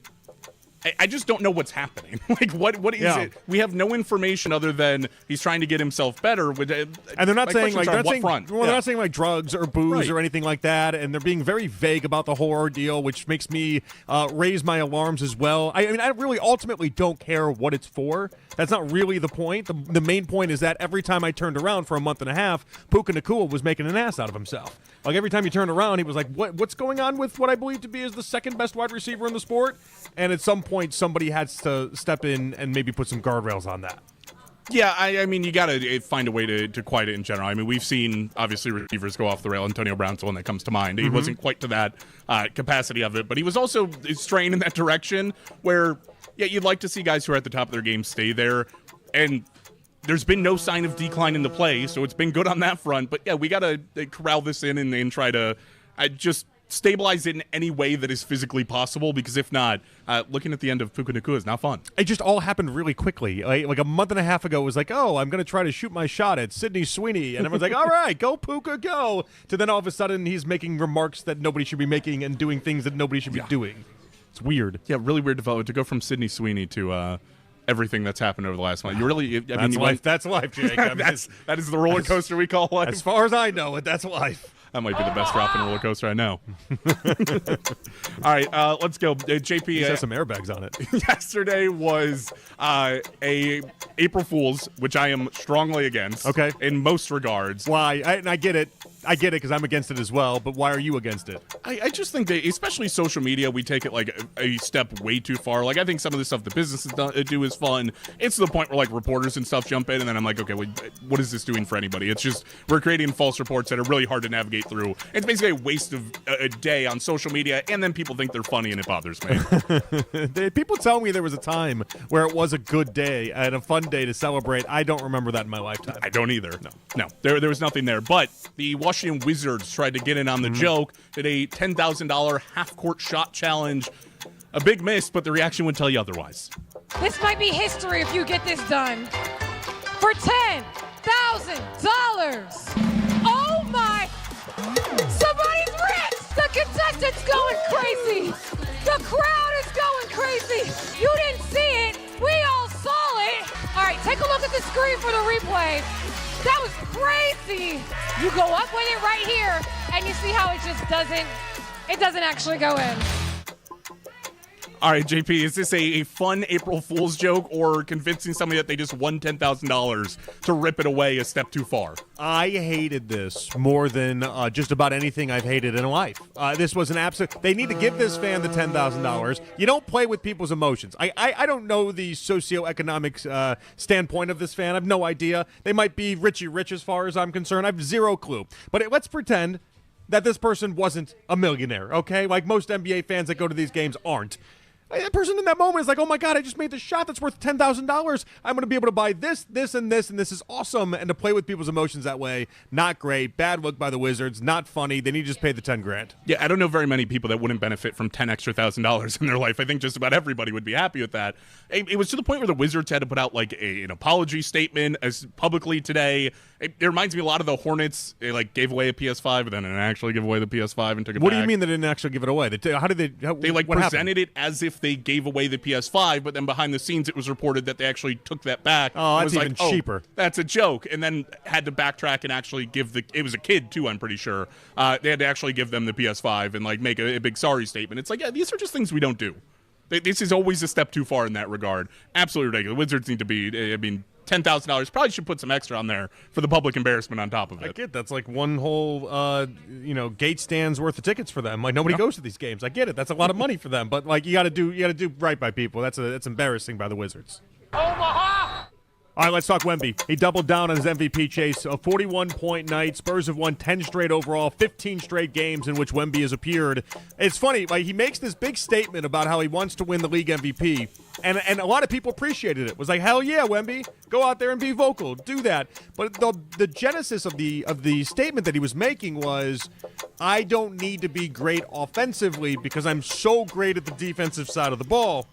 I just don't know what's happening. Like, what is it? We have no information other than he's trying to get himself better. And they're not saying like they're not saying like drugs or booze or anything like that. And they're being very vague about the whole ordeal, which makes me raise my alarms as well. I mean, I really ultimately don't care what it's for. That's not really the point. The main point is that every time I turned around for a month and a half, Puka Nacua was making an ass out of himself. Like every time he turned around, he was like, "What's going on with what I believe to be is the second best wide receiver in the sport?" And at some point, somebody has to step in and maybe put some guardrails on that. Yeah, I mean, you got to find a way to quiet it in general. I mean, we've seen, obviously, receivers go off the rail. Antonio Brown's the one that comes to mind. He wasn't quite to that capacity of it, but he was also straying in that direction where, yeah, you'd like to see guys who are at the top of their game stay there. And there's been no sign of decline in the play, so it's been good on that front. But, yeah, we got to corral this in and try to just stabilize it in any way that is physically possible, because if not, looking at the end of Puka Nacua is not fun. It just all happened really quickly. Like a month and a half ago, it was like, oh, I'm going to try to shoot my shot at Sidney Sweeney. And everyone's like, all right, go Puka, go. To then all of a sudden he's making remarks that nobody should be making and doing things that nobody should be doing. It's weird. Yeah, really weird development to go from Sidney Sweeney to everything that's happened over the last month. You really, that's life. That's life, Jake. I mean, that is the roller coaster we call life. As far as I know it, that's life. That might be the best drop in a roller coaster I know. All right, let's go. JP has some airbags on it. Yesterday was a April Fool's, which I am strongly against. Okay. In most regards. Why? I get it. I get it because I'm against it as well, but why are you against it? I just think that, especially social media, we take it like a step way too far. Like, I think some of the stuff the businesses do is fun. It's to the point where, like, reporters and stuff jump in, and then I'm like, okay, what is this doing for anybody? It's just, we're creating false reports that are really hard to navigate through. It's basically a waste of a day on social media, and then people think they're funny, and it bothers me. People tell me there was a time where it was a good day and a fun day to celebrate. I don't remember that in my lifetime. I don't either. No. There was nothing there. But the Washington Wizards tried to get in on the joke, did a $10,000 half-court shot challenge. A big miss, but the reaction would tell you otherwise. This might be history if you get this done. For $10,000. Oh my! Somebody's rich! The contestant's going crazy! The crowd is going crazy! You didn't see it! We all saw it! All right, take a look at the screen for the replay. That was crazy! You go up with it right here, and you see how it just doesn't actually go in. All right, JP, is this a fun April Fool's joke or convincing somebody that they just won $10,000 to rip it away a step too far? I hated this more than just about anything I've hated in life. This was an absolute... They need to give this fan the $10,000. You don't play with people's emotions. I don't know the socioeconomic standpoint of this fan. I have no idea. They might be Richie Rich as far as I'm concerned. I have zero clue. But let's pretend that this person wasn't a millionaire, okay? Like most NBA fans that go to these games aren't. That person in that moment is like, oh my God, I just made this shot that's worth $10,000. I'm going to be able to buy this, this, and this is awesome. And to play with people's emotions that way, not great. Bad look by the Wizards. Not funny. They need to just pay the $10,000. Yeah, I don't know very many people that wouldn't benefit from $10,000 extra in their life. I think just about everybody would be happy with that. It was to the point where the Wizards had to put out like an apology statement as publicly today. It reminds me a lot of the Hornets. They like gave away a PS5, but then didn't actually give away the PS5 and took it back. What do you mean they didn't actually give it away? How did they? They like presented it as if they gave away the PS5, but then behind the scenes it was reported that they actually took that back. Oh, that's was even like, cheaper. That's a joke, and then had to backtrack and actually give it was a kid too, I'm pretty sure. They had to actually give them the PS5 and like make a big sorry statement. It's like, yeah, these are just things we don't do. This is always a step too far in that regard. Absolutely ridiculous. Wizards need to be, I mean, $10,000 probably should put some extra on there for the public embarrassment on top of it. I get that's like one whole gate stands worth of tickets for them. Like nobody goes to these games. I get it. That's a lot of money for them. But like you got to do right by people. That's embarrassing by the Wizards. All right, let's talk Wemby. He doubled down on his MVP chase. A 41-point night. Spurs have won 10 straight overall, 15 straight games in which Wemby has appeared. It's funny, like he makes this big statement about how he wants to win the league MVP, and a lot of people appreciated it. It was like, hell yeah, Wemby, go out there and be vocal, do that. But the genesis of the statement that he was making was, I don't need to be great offensively because I'm so great at the defensive side of the ball.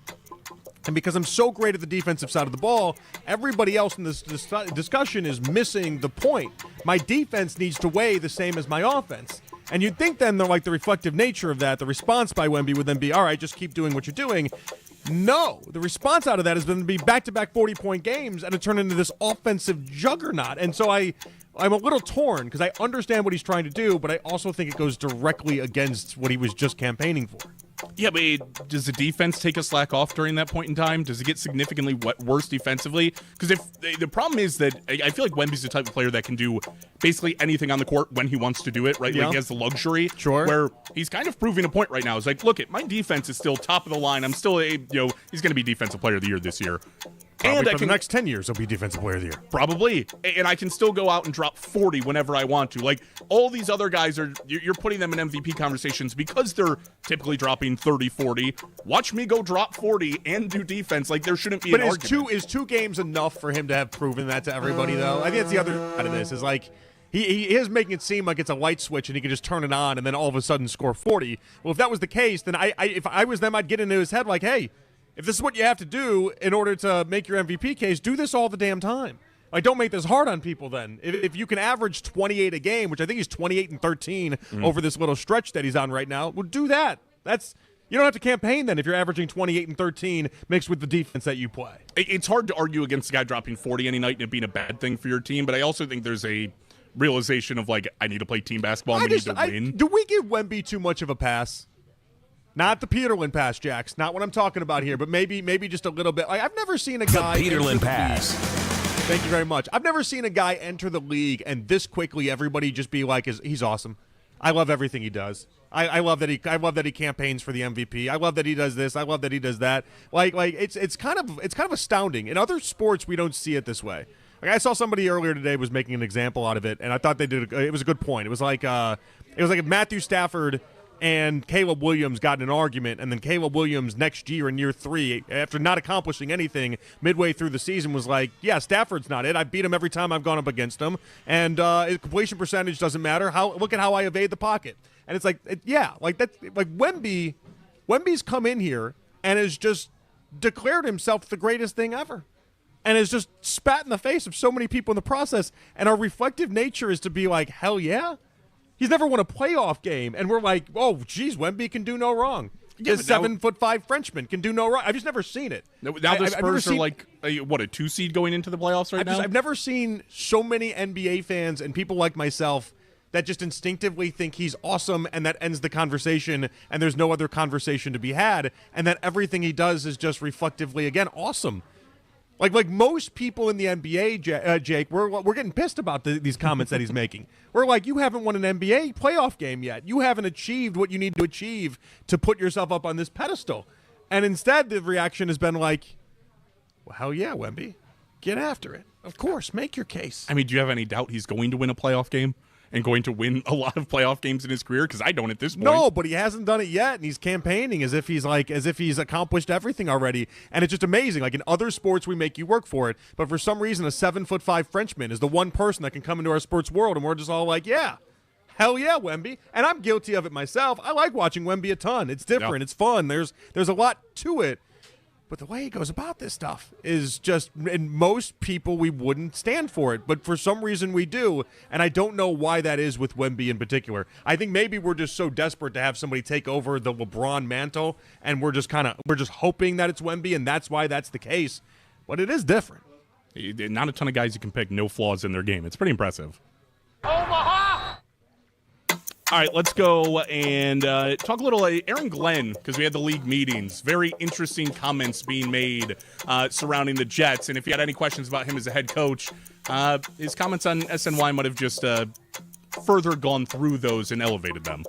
And because I'm so great at the defensive side of the ball, everybody else in this discussion is missing the point. My defense needs to weigh the same as my offense. And you'd think then they're like the reflective nature of that. The response by Wemby would then be, all right, just keep doing what you're doing. No, the response out of that has been to be back-to-back 40-point games and to turn into this offensive juggernaut. And so I'm a little torn because I understand what he's trying to do, but I also think it goes directly against what he was just campaigning for. Yeah, but does the defense take a slack off during that point in time? Does it get significantly worse defensively? Because if the problem is that I feel like Wemby's the type of player that can do basically anything on the court when he wants to do it, right? Yeah. Like he has the luxury. Sure. Where he's kind of proving a point right now. It's like, look, my defense is still top of the line. I'm still he's going to be Defensive Player of the Year this year. Probably and for the next 10 years, he'll be Defensive Player of the Year. Probably. And I can still go out and drop 40 whenever I want to. Like, all these other guys, you're putting them in MVP conversations because they're typically dropping 30, 40. Watch me go drop 40 and do defense. Like, there shouldn't be an argument. But is two games enough for him to have proven that to everybody, though? I think that's the other side of this, is like, he is making it seem like it's a light switch and he can just turn it on and then all of a sudden score 40. Well, if that was the case, then if I was them, I'd get into his head like, hey, if this is what you have to do in order to make your MVP case, do this all the damn time. Like, don't make this hard on people then. If you can average 28 a game, which I think he's 28 and 13 over this little stretch that he's on right now, well, do that. You don't have to campaign then if you're averaging 28 and 13 mixed with the defense that you play. It's hard to argue against a guy dropping 40 any night and it being a bad thing for your team, but I also think there's a realization of, like, I need to play team basketball and we need to win. Do we give Wemby too much of a pass? Not the Peterlin pass, Jax. Not what I'm talking about here, but maybe just a little bit. Like, I've never seen a guy. The Peterlin pass. Thank you very much. I've never seen a guy enter the league and this quickly everybody just be like, he's awesome. I love everything he does. I love that he campaigns for the MVP. I love that he does this. I love that he does that. Like it's kind of astounding. In other sports, we don't see it this way. Like, I saw somebody earlier today was making an example out of it, and I thought it was a good point. It was like if Matthew Stafford and Caleb Williams got in an argument, and then Caleb Williams next year in year 3, after not accomplishing anything midway through the season, was like, yeah, Stafford's not it. I beat him every time I've gone up against him, and completion percentage doesn't matter. Look at how I evade the pocket. And it's like, Wemby's come in here and has just declared himself the greatest thing ever. And has just spat in the face of so many people in the process. And our reflective nature is to be like, hell yeah. He's never won a playoff game, and we're like, oh, geez, Wemby can do no wrong. Yeah, this 7'5" Frenchman can do no wrong. I've just never seen it. Now the Spurs are like, a 2 seed going into the playoffs now? I've never seen so many NBA fans and people like myself that just instinctively think he's awesome, and that ends the conversation, and there's no other conversation to be had, and that everything he does is just reflectively, again, awesome. Like most people in the NBA, Jake, we're getting pissed about these comments that he's making. We're like, you haven't won an NBA playoff game yet. You haven't achieved what you need to achieve to put yourself up on this pedestal. And instead, the reaction has been like, well, hell yeah, Wemby. Get after it. Of course, make your case. I mean, do you have any doubt he's going to win a playoff game? and going to win a lot of playoff games in his career? Because I don't at this point. No, but he hasn't done it yet, and he's campaigning as if he's accomplished everything already. And it's just amazing. Like in other sports, we make you work for it, but for some reason, a 7'5" Frenchman is the one person that can come into our sports world, and we're just all like, yeah. Hell yeah, Wemby. And I'm guilty of it myself. I like watching Wemby a ton. It's different. It's fun. There's a lot to it. But the way he goes about this stuff is just, and most people, we wouldn't stand for it. But for some reason we do. And I don't know why that is with Wemby in particular. I think maybe we're just so desperate to have somebody take over the LeBron mantle. And we're just hoping that it's Wemby. And that's why that's the case. But it is different. Not a ton of guys you can pick no flaws in their game. It's pretty impressive. All right, let's go and talk a little Aaron Glenn, because we had the league meetings. Very interesting comments being made surrounding the Jets. And if you had any questions about him as a head coach, his comments on SNY might have just further gone through those and elevated them.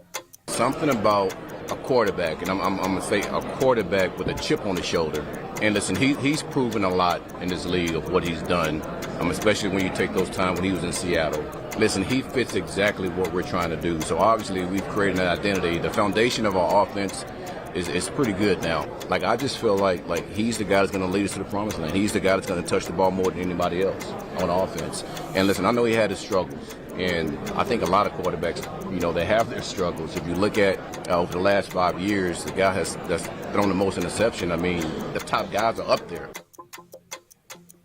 Something about a quarterback, and I'm going to say a quarterback with a chip on his shoulder. And listen, he's proven a lot in this league of what he's done, especially when you take those times when he was in Seattle. Listen, he fits exactly what we're trying to do. So obviously we've created an identity. The foundation of our offense is pretty good now. Like, I just feel like he's the guy that's going to lead us to the promised land. He's the guy that's going to touch the ball more than anybody else on offense. And listen, I know he had his struggles. And I think a lot of quarterbacks, they have their struggles. If you look at over the last 5 years, the guy that's thrown the most interception. I mean, the top guys are up there.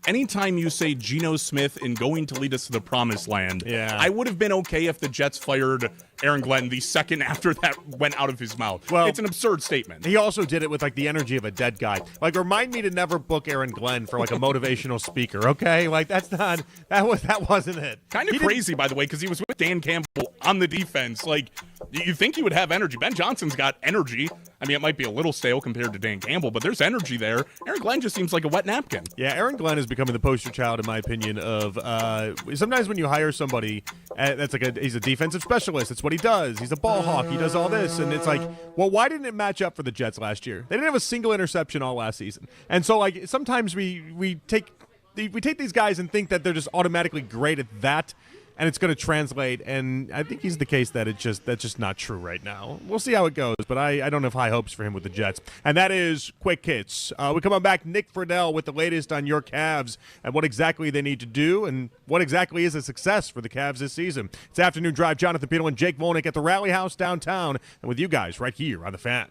Anytime you say Geno Smith and going to lead us to the promised land, I would have been okay if the Jets fired Aaron Glenn the second after that went out of his mouth. Well, it's an absurd statement. He also did it with the energy of a dead guy. Remind me to never book Aaron Glenn for a motivational speaker, okay? That wasn't it. Kind of crazy, by the way, because he was with Dan Campbell on the defense. You think he would have energy. Ben Johnson's got energy. I mean, it might be a little stale compared to Dan Campbell, but there's energy there. Aaron Glenn just seems like a wet napkin. Yeah, Aaron Glenn is becoming the poster child, in my opinion, of sometimes when you hire somebody that's he's a defensive specialist. It's what he does. He's a ball hawk. He does all this. And it's well, why didn't it match up for the Jets last year? They didn't have a single interception all last season. And so, sometimes we take these guys and think that they're just automatically great at that, and it's going to translate. And I think he's the case that that's just not true right now. We'll see how it goes, but I don't have high hopes for him with the Jets. And that is Quick Hits. We come on back, Nick Friedel with the latest on your Cavs and what exactly they need to do and what exactly is a success for the Cavs this season. It's Afternoon Drive. Jonathan Peterlin, Jake Volnick at the Rally House downtown, and with you guys right here on The Fan.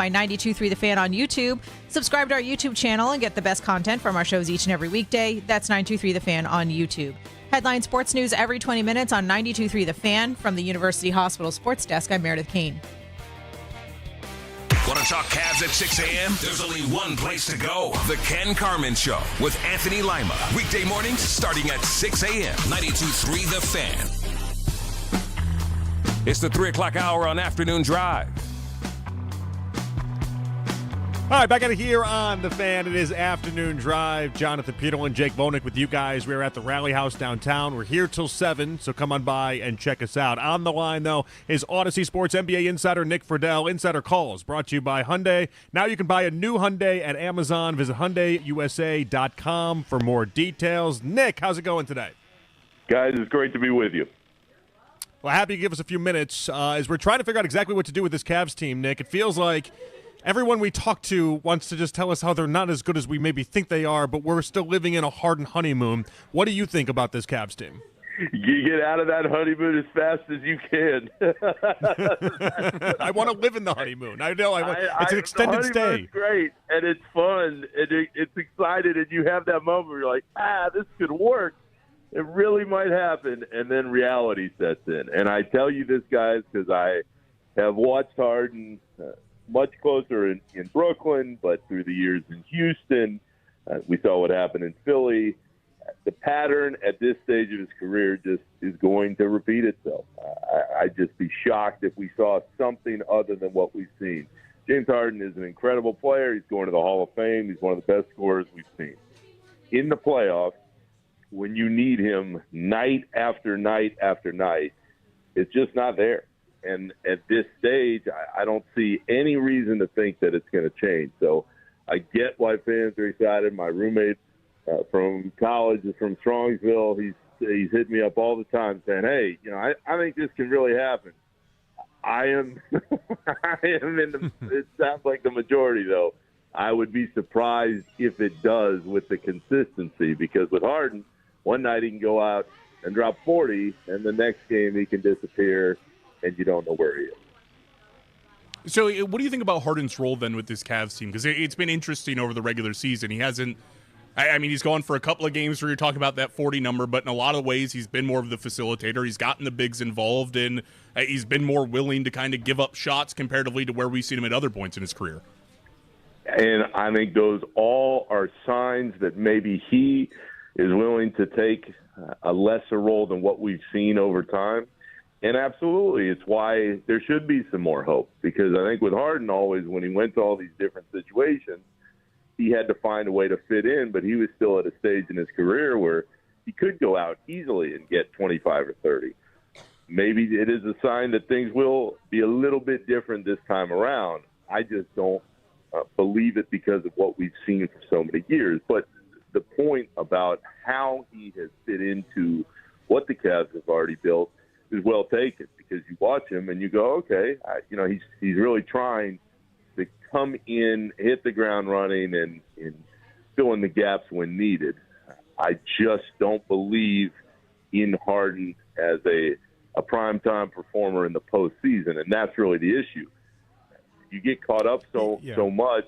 find 92.3 The Fan on YouTube. Subscribe to our YouTube channel and get the best content from our shows each and every weekday. That's 92.3 The Fan on YouTube. Headline sports news every 20 minutes on 92.3 The Fan. From the University Hospital Sports Desk, I'm Meredith Kane. Want to talk Cavs at 6 a.m.? There's only one place to go. The Ken Carman Show with Anthony Lima. Weekday mornings starting at 6 a.m. 92.3 The Fan. It's the 3 o'clock hour on Afternoon Drive. All right, back out of here on The Fan. It is Afternoon Drive. Jonathan Peterlin, Jake Volnick with you guys. We're at the Rally House downtown. We're here till 7, so come on by and check us out. On the line, though, is Odyssey Sports NBA insider Nick Friedel. Insider Calls brought to you by Hyundai. Now you can buy a new Hyundai at Amazon. Visit HyundaiUSA.com for more details. Nick, how's it going today? Guys, it's great to be with you. Well, happy to give us a few minutes. As we're trying to figure out exactly what to do with this Cavs team, Nick, it feels like everyone we talk to wants to just tell us how they're not as good as we maybe think they are, but we're still living in a Harden honeymoon. What do you think about this Cavs team? You get out of that honeymoon as fast as you can. I want to live in the honeymoon. I know. It's an extended stay. It's great, and it's fun, and it's exciting, and you have that moment where you're like, this could work. It really might happen, and then reality sets in. And I tell you this, guys, because I have watched Harden much closer in Brooklyn, but through the years in Houston, we saw what happened in Philly. The pattern at this stage of his career just is going to repeat itself. I'd just be shocked if we saw something other than what we've seen. James Harden is an incredible player. He's going to the Hall of Fame. He's one of the best scorers we've seen. In the playoffs, when you need him night after night after night, it's just not there. And at this stage, I don't see any reason to think that it's going to change. So I get why fans are excited. My roommate from college is from Strongsville. He's hit me up all the time saying, hey, I think this can really happen. I am it sounds like the majority, though. I would be surprised if it does with the consistency, because with Harden, one night he can go out and drop 40, and the next game he can disappear, and you don't know where he is. So what do you think about Harden's role then with this Cavs team? Because it's been interesting over the regular season. He hasn't – I mean, he's gone for a couple of games where you're talking about that 40 number, but in a lot of ways he's been more of the facilitator. He's gotten the bigs involved, and he's been more willing to kind of give up shots comparatively to where we've seen him at other points in his career. And I think those all are signs that maybe he is willing to take a lesser role than what we've seen over time. And absolutely, it's why there should be some more hope. Because I think with Harden always, when he went to all these different situations, he had to find a way to fit in, but he was still at a stage in his career where he could go out easily and get 25 or 30. Maybe it is a sign that things will be a little bit different this time around. I just don't believe it because of what we've seen for so many years. But the point about how he has fit into what the Cavs have already built is well taken, because you watch him and you go, okay, he's really trying to come in, hit the ground running, and fill in the gaps when needed. I just don't believe in Harden as a primetime performer in the postseason, and that's really the issue. You get caught up so much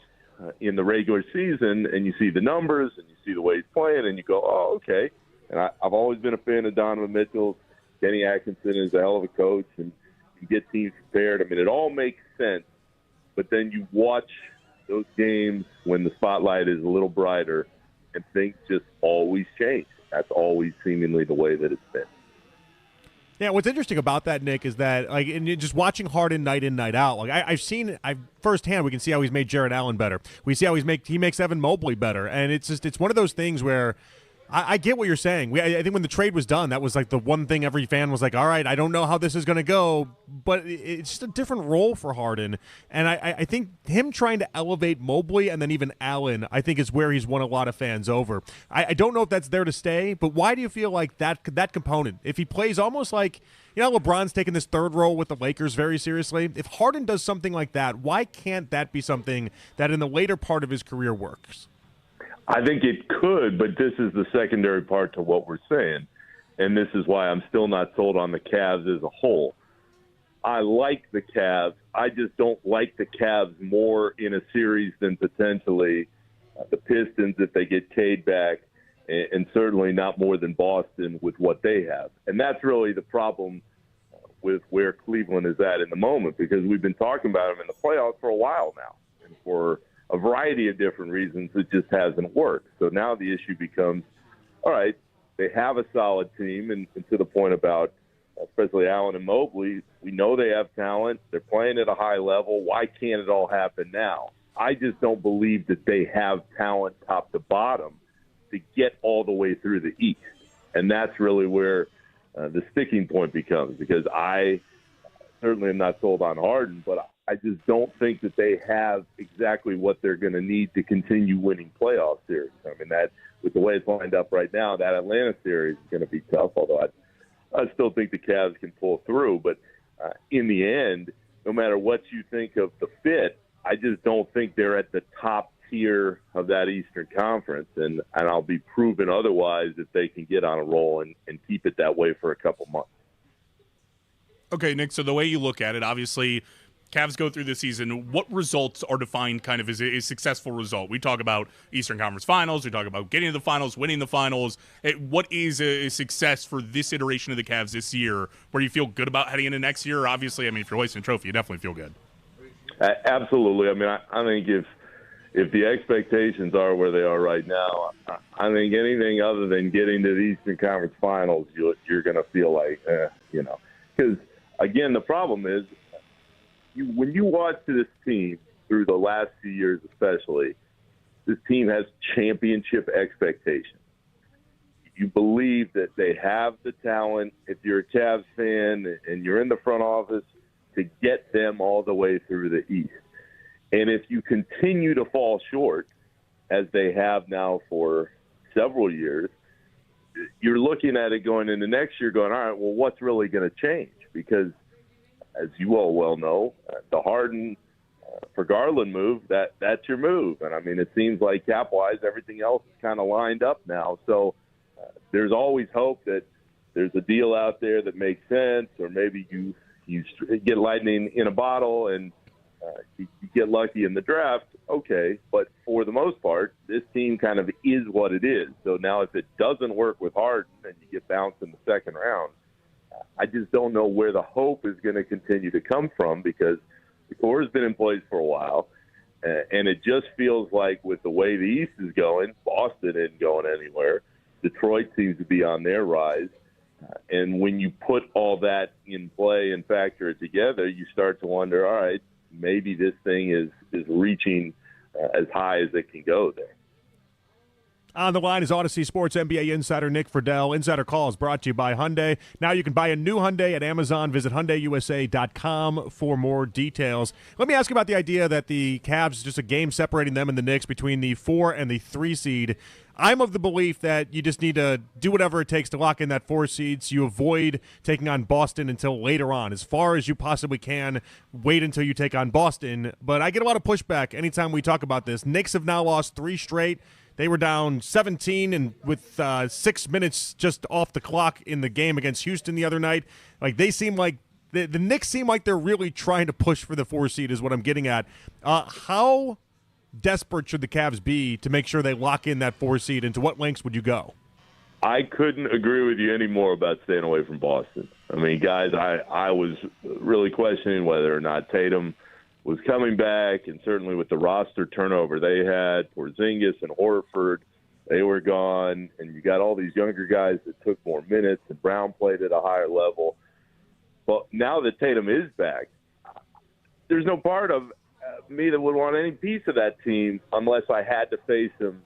in the regular season, and you see the numbers, and you see the way he's playing, and you go, oh, okay. And I've always been a fan of Donovan Mitchell. Kenny Atkinson is a hell of a coach, and you get teams prepared. I mean, it all makes sense. But then you watch those games when the spotlight is a little brighter, and things just always change. That's always seemingly the way that it's been. Yeah, what's interesting about that, Nick, is that just watching Harden night in, night out. I've seen firsthand. We can see how he's made Jarrett Allen better. We see how he makes Evan Mobley better, and it's one of those things where I get what you're saying. I think when the trade was done, that was like the one thing every fan was like, all right, I don't know how this is going to go, but it's just a different role for Harden. And I think him trying to elevate Mobley and then even Allen, I think is where he's won a lot of fans over. I don't know if that's there to stay, but why do you feel like that component, if he plays almost like, LeBron's taking this third role with the Lakers very seriously, if Harden does something like that, why can't that be something that in the later part of his career works? I think it could, but this is the secondary part to what we're saying, and this is why I'm still not sold on the Cavs as a whole. I like the Cavs. I just don't like the Cavs more in a series than potentially the Pistons if they get Cade back, and certainly not more than Boston with what they have. And that's really the problem with where Cleveland is at in the moment, because we've been talking about them in the playoffs for a while now. And for a variety of different reasons, it just hasn't worked. So now the issue becomes, all right, they have a solid team, and to the point about especially Allen and Mobley, we know they have talent. They're playing at a high level. Why can't it all happen now? I just don't believe that they have talent top to bottom to get all the way through the East. And that's really where the sticking point becomes, because I certainly am not sold on Harden, but I just don't think that they have exactly what they're going to need to continue winning playoff series. I mean, that with the way it's lined up right now, that Atlanta series is going to be tough, although I still think the Cavs can pull through. But in the end, no matter what you think of the fit, I just don't think they're at the top tier of that Eastern Conference. And I'll be proven otherwise if they can get on a roll and keep it that way for a couple months. Okay, Nick, so the way you look at it, obviously – Cavs go through the season. What results are defined kind of as a successful result? We talk about Eastern Conference Finals. We talk about getting to the finals, winning the finals. What is a success for this iteration of the Cavs this year where you feel good about heading into next year? Obviously, I mean, if you're hoisting a trophy, you definitely feel good. Absolutely. I mean, I think if the expectations are where they are right now, I think anything other than getting to the Eastern Conference Finals, you're going to feel like, because, again, the problem is, when you watch this team through the last few years especially, this team has championship expectations. You believe that they have the talent, if you're a Cavs fan and you're in the front office, to get them all the way through the East. And if you continue to fall short, as they have now for several years, you're looking at it going into next year going, all right, well, what's really going to change? Because as you all well know, the Harden for Garland move, that's your move. And, I mean, it seems like cap-wise everything else is kind of lined up now. So there's always hope that there's a deal out there that makes sense, or maybe you get lightning in a bottle and you get lucky in the draft. Okay, but for the most part, this team kind of is what it is. So now if it doesn't work with Harden and you get bounced in the second round, I just don't know where the hope is going to continue to come from, because the core has been in place for a while, and it just feels like with the way the East is going, Boston isn't going anywhere. Detroit seems to be on their rise. And when you put all that in play and factor it together, you start to wonder, all right, maybe this thing is reaching as high as it can go there. On the line is Odyssey Sports NBA insider Nick Friedel. Insider Call is brought to you by Hyundai. Now you can buy a new Hyundai at Amazon. Visit HyundaiUSA.com for more details. Let me ask you about the idea that the Cavs, just a game separating them and the Knicks between the 4 and the 3 seed. I'm of the belief that you just need to do whatever it takes to lock in that 4 seed so you avoid taking on Boston until later on. As far as you possibly can, wait until you take on Boston. But I get a lot of pushback anytime we talk about this. Knicks have now lost 3 straight. They were down 17 and with 6 minutes just off the clock in the game against Houston the other night. Like, they seem like the Knicks seem like they're really trying to push for the 4 seed is what I'm getting at. How desperate should the Cavs be to make sure they lock in that 4 seed, and to what lengths would you go? I couldn't agree with you any more about staying away from Boston. I mean, guys, I was really questioning whether or not Tatum was coming back, and certainly with the roster turnover they had, Porzingis and Horford, they were gone, and you got all these younger guys that took more minutes, and Brown played at a higher level. But now that Tatum is back, there's no part of me that would want any piece of that team unless I had to face them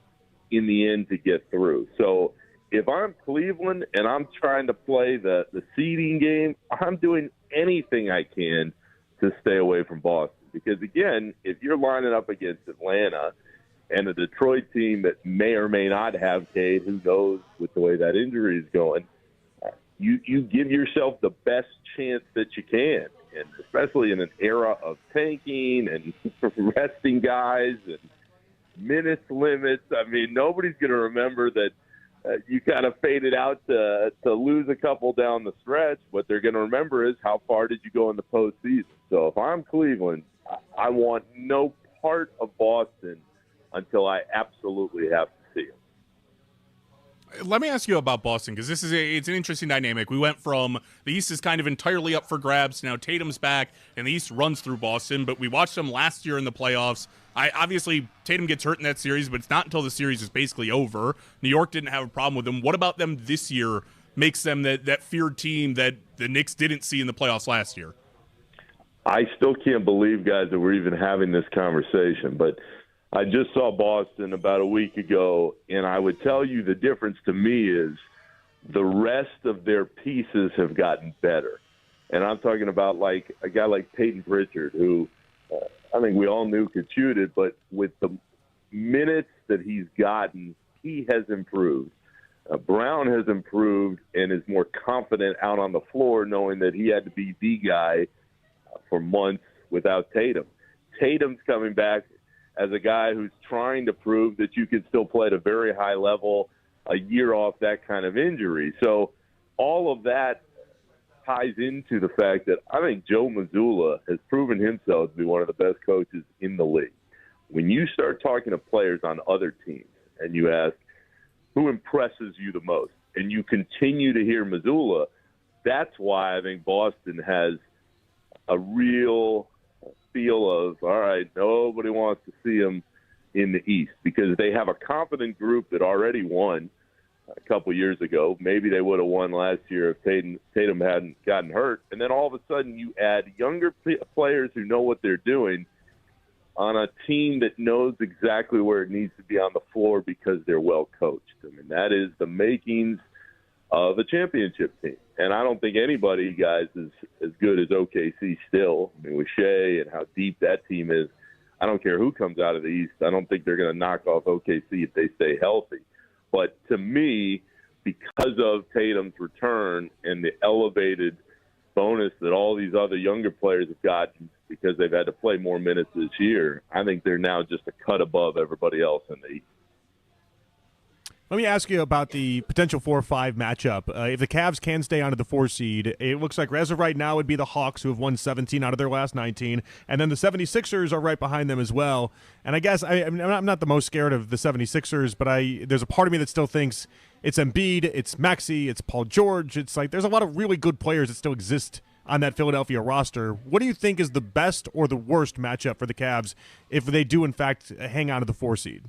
in the end to get through. So if I'm Cleveland and I'm trying to play the seeding game, I'm doing anything I can to stay away from Boston. Because, again, if you're lining up against Atlanta and a Detroit team that may or may not have Cade, who knows with the way that injury is going, you give yourself the best chance that you can. And especially in an era of tanking and resting guys and minutes limits. I mean, nobody's going to remember that you kind of faded out to lose a couple down the stretch. What they're going to remember is how far did you go in the postseason. So if I'm Cleveland, I want no part of Boston until I absolutely have to see him. Let me ask you about Boston, because it's an interesting dynamic. We went from the East is kind of entirely up for grabs to now Tatum's back, and the East runs through Boston. But we watched them last year in the playoffs. Obviously, Tatum gets hurt in that series, but it's not until the series is basically over. New York didn't have a problem with them. What about them this year makes them that feared team that the Knicks didn't see in the playoffs last year? I still can't believe, guys, that we're even having this conversation, but I just saw Boston about a week ago, and I would tell you the difference to me is the rest of their pieces have gotten better. And I'm talking about like a guy like Peyton Pritchard, who I think we all knew could shoot it, but with the minutes that he's gotten, he has improved. Brown has improved and is more confident out on the floor, knowing that he had to be the guy for months without Tatum. Tatum's coming back as a guy who's trying to prove that you can still play at a very high level a year off that kind of injury. So all of that ties into the fact that I think Joe Mazzulla has proven himself to be one of the best coaches in the league. When you start talking to players on other teams and you ask, who impresses you the most, and you continue to hear Mazzulla, that's why I think Boston has a real feel of, all right, nobody wants to see them in the East, because they have a confident group that already won a couple years ago. Maybe they would have won last year if Tatum hadn't gotten hurt. And then all of a sudden you add younger players who know what they're doing on a team that knows exactly where it needs to be on the floor because they're well coached. I mean, that is the makings of a championship team. And I don't think anybody, guys, is as good as OKC still. I mean, with Shea and how deep that team is, I don't care who comes out of the East. I don't think they're going to knock off OKC if they stay healthy. But to me, because of Tatum's return and the elevated bonus that all these other younger players have gotten because they've had to play more minutes this year, I think they're now just a cut above everybody else in the East. Let me ask you about the potential 4-5 matchup. If the Cavs can stay onto the 4 seed, it looks like as of right now it would be the Hawks, who have won 17 out of their last 19, and then the 76ers are right behind them as well. And I guess I'm not the most scared of the 76ers, but there's a part of me that still thinks it's Embiid, it's Maxey, it's Paul George. It's like there's a lot of really good players that still exist on that Philadelphia roster. What do you think is the best or the worst matchup for the Cavs if they do, in fact, hang on to the 4 seed?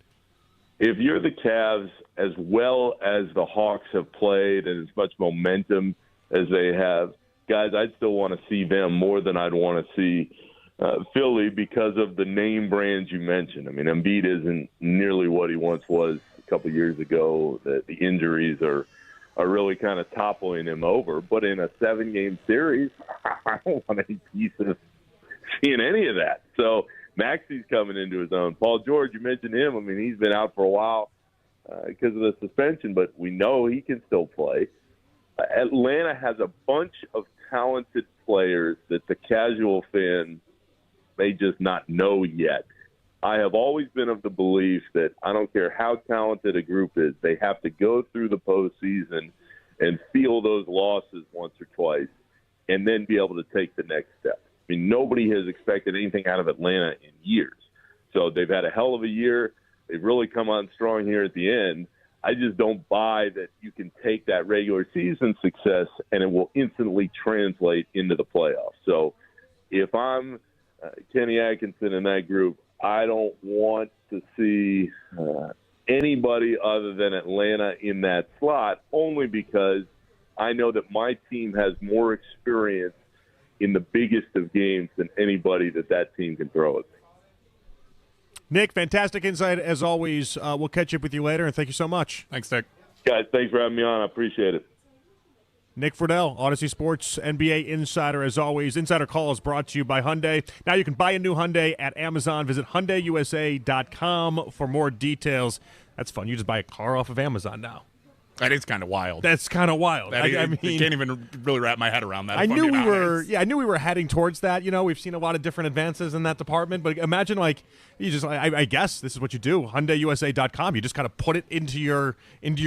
If you're the Cavs, as well as the Hawks have played and as much momentum as they have, guys, I'd still want to see them more than I'd want to see Philly because of the name brands you mentioned. I mean, Embiid isn't nearly what he once was a couple years ago. The injuries are really kind of toppling him over. But in a 7-game series, I don't want any piece of seeing any of that. So Maxey's coming into his own. Paul George, you mentioned him. I mean, he's been out for a while because of the suspension, but we know he can still play. Atlanta has a bunch of talented players that the casual fan may just not know yet. I have always been of the belief that I don't care how talented a group is, they have to go through the postseason and feel those losses once or twice and then be able to take the next step. I mean, nobody has expected anything out of Atlanta in years. So they've had a hell of a year. They've really come on strong here at the end. I just don't buy that you can take that regular season success and it will instantly translate into the playoffs. So if I'm Kenny Atkinson in that group, I don't want to see anybody other than Atlanta in that slot, only because I know that my team has more experience in the biggest of games than anybody that team can throw at me. Nick, fantastic insight as always. We'll catch up with you later, and thank you so much. Thanks, Nick. Guys, thanks for having me on. I appreciate it. Nick Friedel, Odyssey Sports NBA Insider, as always. Insider Call is brought to you by Hyundai. Now you can buy a new Hyundai at Amazon. Visit HyundaiUSA.com for more details. That's fun. You just buy a car off of Amazon now. That is kind of wild. That's kind of wild. I mean, I can't even really wrap my head around that. I knew we were heading towards that. You know, we've seen a lot of different advances in that department, but imagine like you just, I guess this is what you do. HyundaiUSA.com. You just kind of put it into your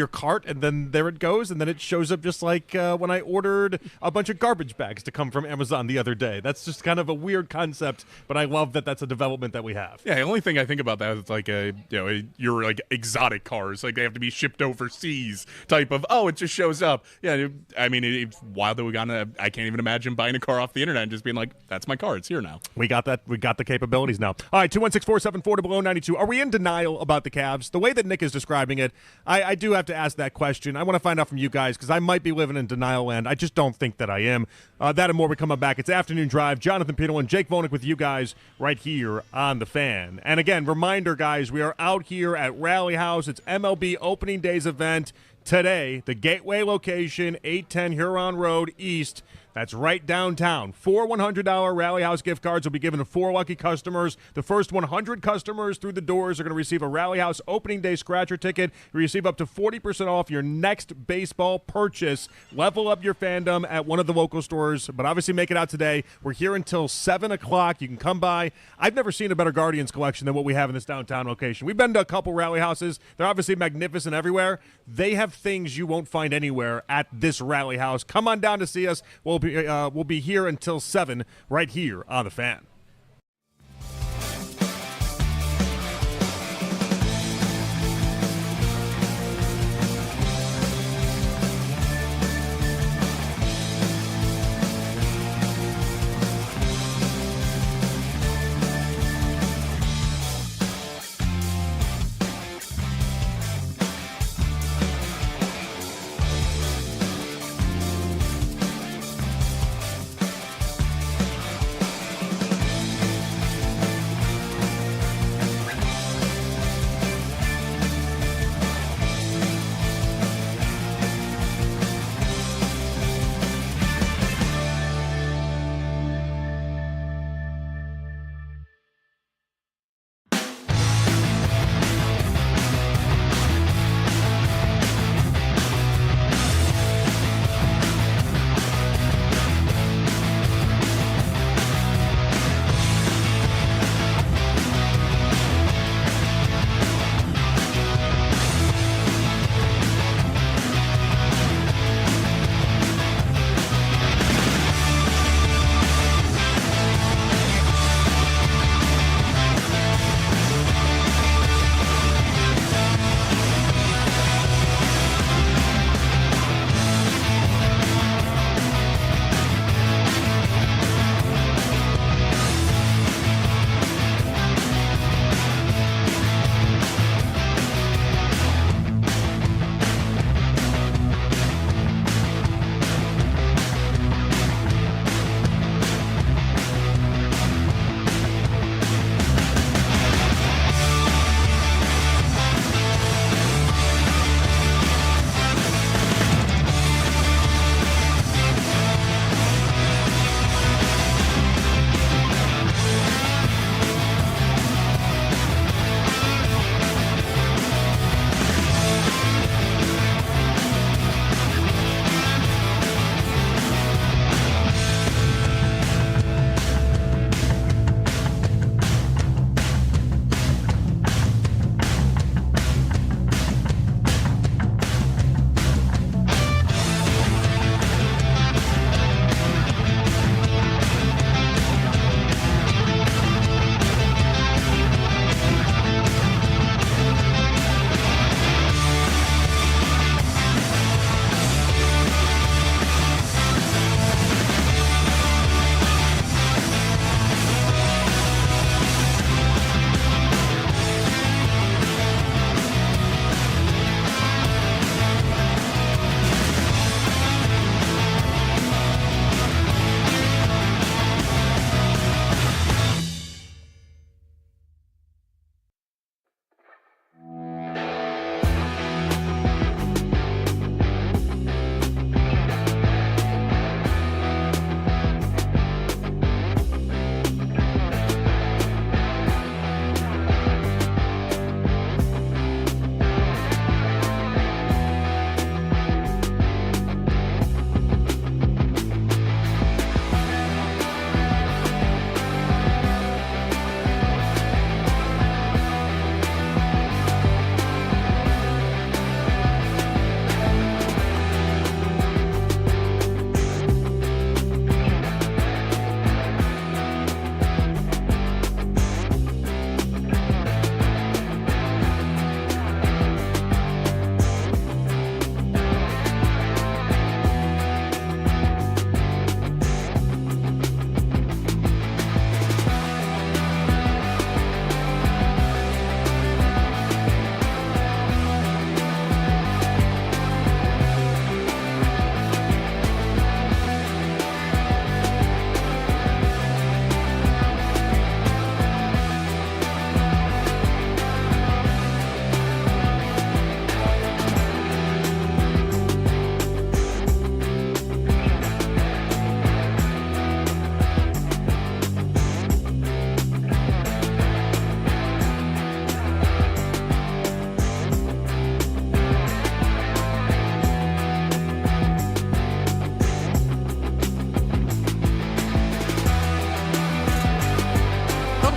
cart, and then there it goes, and then it shows up just like when I ordered a bunch of garbage bags to come from Amazon the other day. That's just kind of a weird concept, but I love that that's a development that we have. Yeah, the only thing I think about that is like your like exotic cars, like they have to be shipped overseas. Type of it just shows up. Yeah, I mean it's wild that I can't even imagine buying a car off the internet and just being like, that's my car, it's here now. We got that. We got the capabilities now. All right, 216-474-0092. Are we in denial about the Cavs? The way that Nick is describing it, I do have to ask that question. I want to find out from you guys because I might be living in denial land. I just don't think that I am. That and more, we come back. It's Afternoon Drive. Jonathan Peterlin, Jake Vonek with you guys right here on The Fan. And again, reminder, guys, we are out here at Rally House. It's MLB Opening Day's event. Today, the Gateway location, 810 Huron Road East. That's right downtown. 4 $100 Rally House gift cards will be given to 4 lucky customers. The first 100 customers through the doors are going to receive a Rally House opening day scratcher ticket. You receive up to 40% off your next baseball purchase. Level up your fandom at one of the local stores, but obviously make it out today. We're here until 7 o'clock. You can come by. I've never seen a better Guardians collection than what we have in this downtown location. We've been to a couple Rally Houses. They're obviously magnificent everywhere. They have things you won't find anywhere at this Rally House. Come on down to see us. We'll be here until 7 right here on The Fan.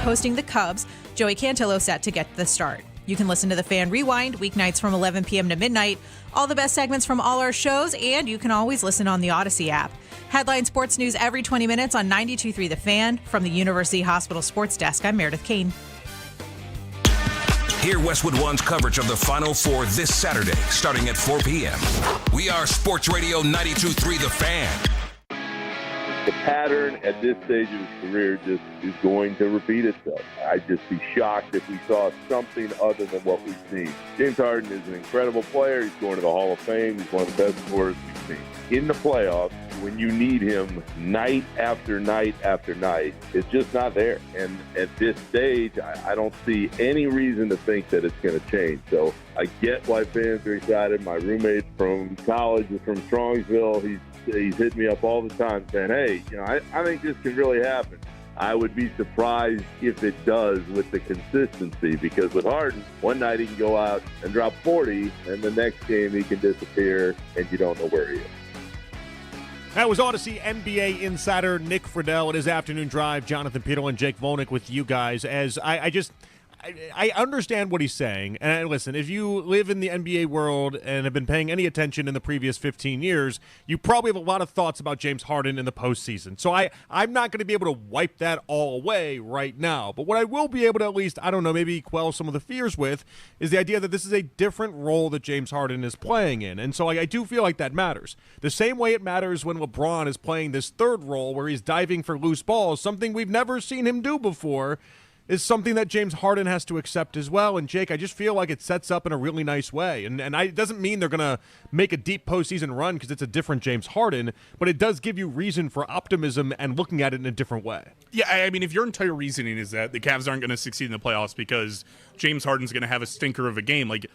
hosting the Cubs. Joey Cantillo set to get the start. You can listen to The Fan Rewind weeknights from 11 p.m. to midnight. All the best segments from all our shows, and you can always listen on the Odyssey app. Headline sports news every 20 minutes on 92.3 The Fan. From the University Hospital Sports Desk, I'm Meredith Kane. Hear Westwood One's coverage of the Final Four this Saturday, starting at 4 p.m. We are Sports Radio 92.3 The Fan. The pattern at this stage of his career just is going to repeat itself. I'd just be shocked if we saw something other than what we've seen. James Harden is an incredible player. He's going to the Hall of Fame. He's one of the best scorers we've seen. In the playoffs, when you need him night after night after night, it's just not there. And at this stage, I don't see any reason to think that it's going to change. So I get why fans are excited. My roommate from college is from Strongsville. He's hitting me up all the time saying, hey, I think this can really happen. I would be surprised if it does with the consistency, because with Harden, one night he can go out and drop 40, and the next game he can disappear, and you don't know where he is. That was Odyssey NBA insider Nick Friedel. It is Afternoon Drive. Jonathan Peterlin, Jake Volnick with you guys. As I understand what he's saying. And listen, if you live in the NBA world and have been paying any attention in the previous 15 years, you probably have a lot of thoughts about James Harden in the postseason. So I'm not going to be able to wipe that all away right now. But what I will be able to at least, maybe quell some of the fears with is the idea that this is a different role that James Harden is playing in. And so I do feel like that matters. The same way it matters when LeBron is playing this third role where he's diving for loose balls, something we've never seen him do before, is something that James Harden has to accept as well. And, Jake, I just feel like it sets up in a really nice way. And it doesn't mean they're going to make a deep postseason run because it's a different James Harden, but it does give you reason for optimism and looking at it in a different way. Yeah, I mean, if your entire reasoning is that the Cavs aren't going to succeed in the playoffs because James Harden's going to have a stinker of a game, like,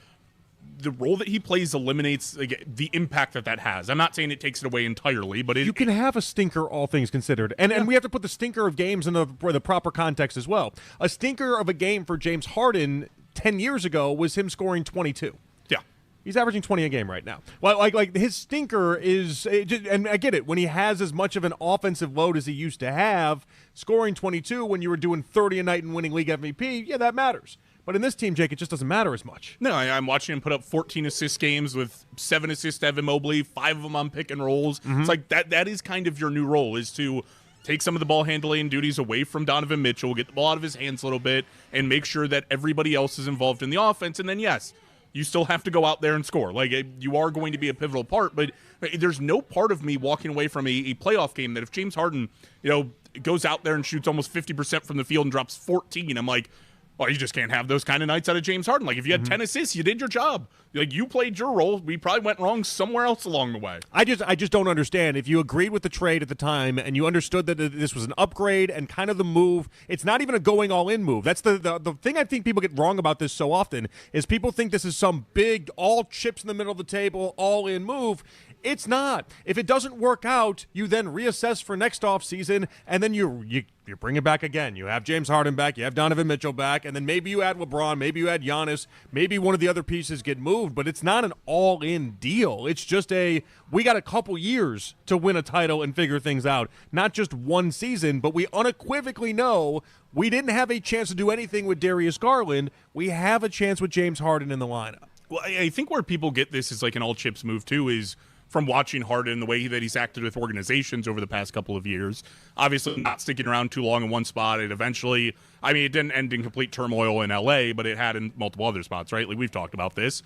the role that he plays eliminates the impact that has. I'm not saying it takes it away entirely, but you can have a stinker, all things considered. And we have to put the stinker of games in the proper context as well. A stinker of a game for James Harden 10 years ago was him scoring 22. Yeah. He's averaging 20 a game right now. Well, like his stinker is, and I get it, when he has as much of an offensive load as he used to have, scoring 22 when you were doing 30 a night and winning league MVP, yeah, that matters. But in this team, Jake, it just doesn't matter as much. No, I'm watching him put up 14 assist games with 7 assists to Evan Mobley, 5 of them on pick and rolls. Mm-hmm. It's like that is kind of your new role, is to take some of the ball handling duties away from Donovan Mitchell, get the ball out of his hands a little bit, and make sure that everybody else is involved in the offense. And then, yes, you still have to go out there and score. Like, you are going to be a pivotal part, but there's no part of me walking away from a playoff game that if James Harden, goes out there and shoots almost 50% from the field and drops 14, I'm like, well, you just can't have those kind of nights out of James Harden. Like, if you had 10 assists, you did your job. Like, you played your role. We probably went wrong somewhere else along the way. I just don't understand. If you agreed with the trade at the time and you understood that this was an upgrade and kind of the move, it's not even a going all-in move. That's the thing I think people get wrong about this so often is people think this is some big, all chips in the middle of the table, all-in move. It's not. If it doesn't work out, you then reassess for next offseason, and then you bring it back again. You have James Harden back, you have Donovan Mitchell back, and then maybe you add LeBron, maybe you add Giannis, maybe one of the other pieces get moved, but it's not an all-in deal. It's just we got a couple years to win a title and figure things out. Not just one season, but we unequivocally know we didn't have a chance to do anything with Darius Garland. We have a chance with James Harden in the lineup. Well, I think where people get this is like an all-chips move, too, is from watching Harden, the way that he's acted with organizations over the past couple of years. Obviously not sticking around too long in one spot. It eventually, it didn't end in complete turmoil in LA, but it had in multiple other spots, right? Like, we've talked about this.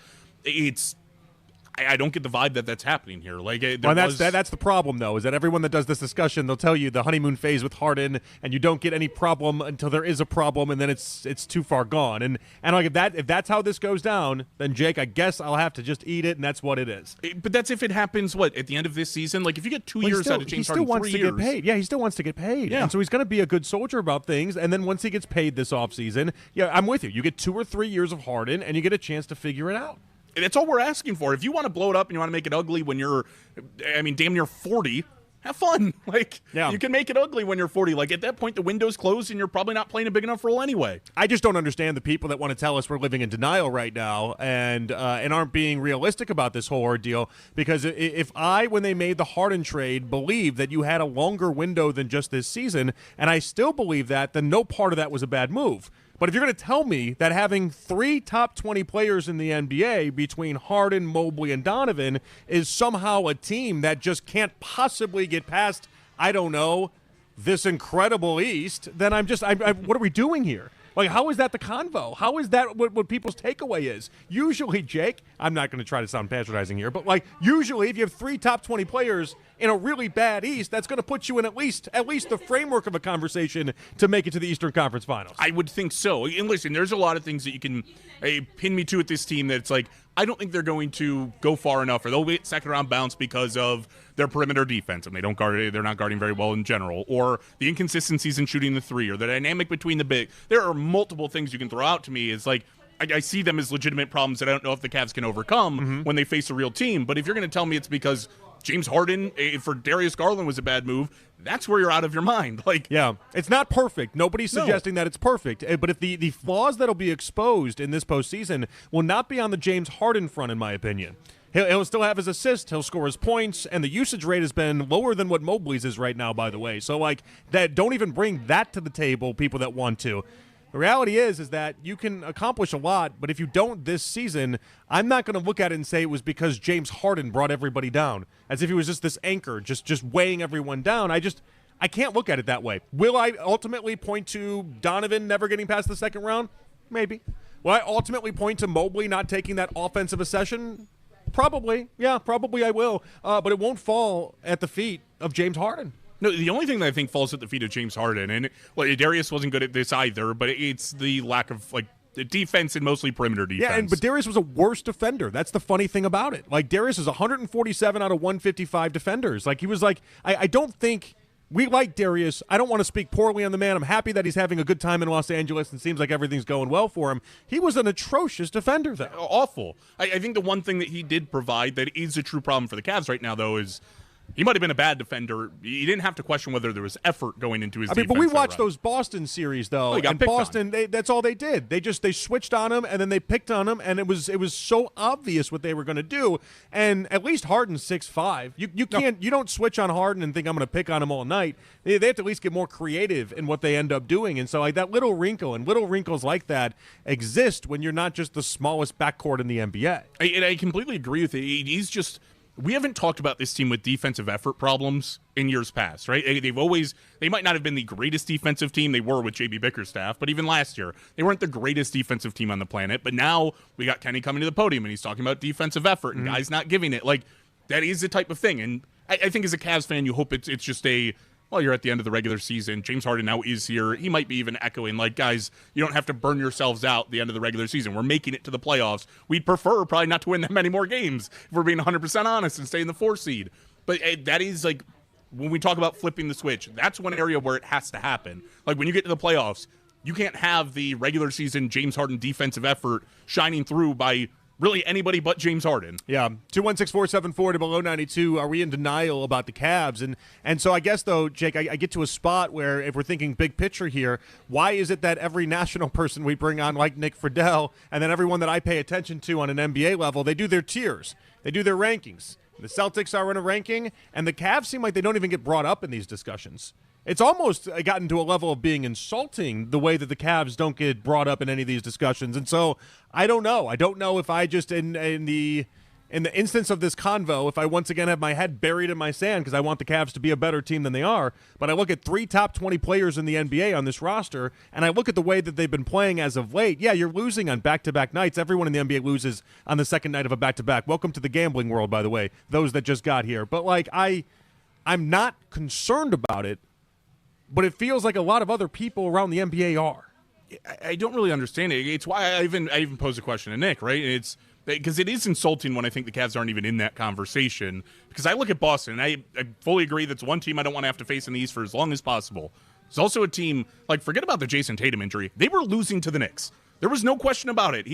I don't get the vibe that that's happening here. Like, that's the problem, though, is that everyone that does this discussion, they'll tell you the honeymoon phase with Harden, and you don't get any problem until there is a problem, and then it's too far gone. And like if that's how this goes down, then Jake, I guess I'll have to just eat it, and that's what it is. But that's if it happens. What, at the end of this season? Like, if you get 2 years out of James Harden, 3 years, he still wants to get paid. Yeah, he still wants to get paid. Yeah, and so he's going to be a good soldier about things. And then once he gets paid this offseason, yeah, I'm with you. You get 2 or 3 years of Harden, and you get a chance to figure it out. That's all we're asking for. If you want to blow it up and you want to make it ugly when you're, damn near 40, have fun. Like, Yeah. you can make it ugly when you're 40. Like, at that point, the window's closed and you're probably not playing a big enough role anyway. I just don't understand the people that want to tell us we're living in denial right now and aren't being realistic about this whole ordeal. Because if I, when they made the Harden trade, believed that you had a longer window than just this season, and I still believe that, then no part of that was a bad move. But if you're going to tell me that having 3 top 20 players in the NBA between Harden, Mobley, and Donovan is somehow a team that just can't possibly get past, I don't know, this incredible East, then what are we doing here? Like, how is that the convo? How is that what people's takeaway is? Usually, Jake, I'm not going to try to sound patronizing here, but like usually if you have 3 top 20 players in a really bad East, that's going to put you in at least the framework of a conversation to make it to the Eastern Conference Finals. I would think so. And listen, there's a lot of things that you can pin me to at this team that's like, I don't think they're going to go far enough, or they'll get second-round bounce because of their perimeter defense, and they're not guarding very well in general, or the inconsistencies in shooting the 3, or the dynamic between the big. There are multiple things you can throw out to me. It's like, I see them as legitimate problems that I don't know if the Cavs can overcome when they face a real team. But if you're going to tell me it's because James Harden for Darius Garland was a bad move, that's where you're out of your mind. Like, yeah, it's not perfect. Nobody's suggesting that it's perfect. But if the flaws that'll be exposed in this postseason will not be on the James Harden front, in my opinion. He'll still have his assists, he'll score his points, and the usage rate has been lower than what Mobley's is right now, by the way. So, like, that, don't even bring that to the table, people that want to. The reality is that you can accomplish a lot, but if you don't this season, I'm not going to look at it and say it was because James Harden brought everybody down, as if he was just this anchor, just weighing everyone down. I can't look at it that way. Will I ultimately point to Donovan never getting past the second round? Maybe. Will I ultimately point to Mobley not taking that offensive accession? Probably. Yeah, probably I will. But it won't fall at the feet of James Harden. No, the only thing that I think falls at the feet of James Harden, and Darius wasn't good at this either, but it's the lack of the defense and mostly perimeter defense. Yeah, but Darius was a worse defender. That's the funny thing about it. Like, Darius is 147 out of 155 defenders. Like, he was like, I don't think we like Darius. I don't want to speak poorly on the man. I'm happy that he's having a good time in Los Angeles and seems like everything's going well for him. He was an atrocious defender, though. Awful. I think the one thing that he did provide that is a true problem for the Cavs right now, though, is he might have been a bad defender. You didn't have to question whether there was effort going into his defense. But we watched those Boston series, though, and Boston, that's all they did. They switched on him, and then they picked on him, and it was so obvious what they were going to do. And at least Harden's 6'5". You don't switch on Harden and think I'm going to pick on him all night. They have to at least get more creative in what they end up doing. And so like that little wrinkle and little wrinkles like that exist when you're not just the smallest backcourt in the NBA. I completely agree with it. We haven't talked about this team with defensive effort problems in years past, right? They might not have been the greatest defensive team. They were with JB Bickerstaff, but even last year, they weren't the greatest defensive team on the planet. But now we got Kenny coming to the podium, and he's talking about defensive effort, and guys not giving it. Like, that is the type of thing. And I think as a Cavs fan, you hope it's just you're at the end of the regular season. James Harden now is here. He might be even echoing, like, guys, you don't have to burn yourselves out at the end of the regular season. We're making it to the playoffs. We'd prefer probably not to win that many more games, if we're being 100% honest, and stay in the 4 seed. But that is, like, when we talk about flipping the switch, that's one area where it has to happen. Like, when you get to the playoffs, you can't have the regular season James Harden defensive effort shining through by really anybody but James Harden. Yeah, 216-474 to below 92. Are we in denial about the Cavs? And so I guess, though, Jake, I get to a spot where if we're thinking big picture here, why is it that every national person we bring on, like Nick Friedel, and then everyone that I pay attention to on an NBA level, they do their tiers. They do their rankings. The Celtics are in a ranking, and the Cavs seem like they don't even get brought up in these discussions. It's almost gotten to a level of being insulting the way that the Cavs don't get brought up in any of these discussions. And so I don't know. I don't know if I just in the instance of this convo, if I once again have my head buried in my sand because I want the Cavs to be a better team than they are. But I look at 3 top 20 players in the NBA on this roster, and I look at the way that they've been playing as of late. Yeah, you're losing on back-to-back nights. Everyone in the NBA loses on the second night of a back-to-back. Welcome to the gambling world, by the way, those that just got here. But like I'm not concerned about it. But it feels like a lot of other people around the NBA are. I don't really understand it. It's why I even posed a question to Nick, right? It's because it is insulting when I think the Cavs aren't even in that conversation. Because I look at Boston, and I fully agree that's one team I don't want to have to face in the East for as long as possible. It's also a team, like, forget about the Jason Tatum injury. They were losing to the Knicks. There was no question about it.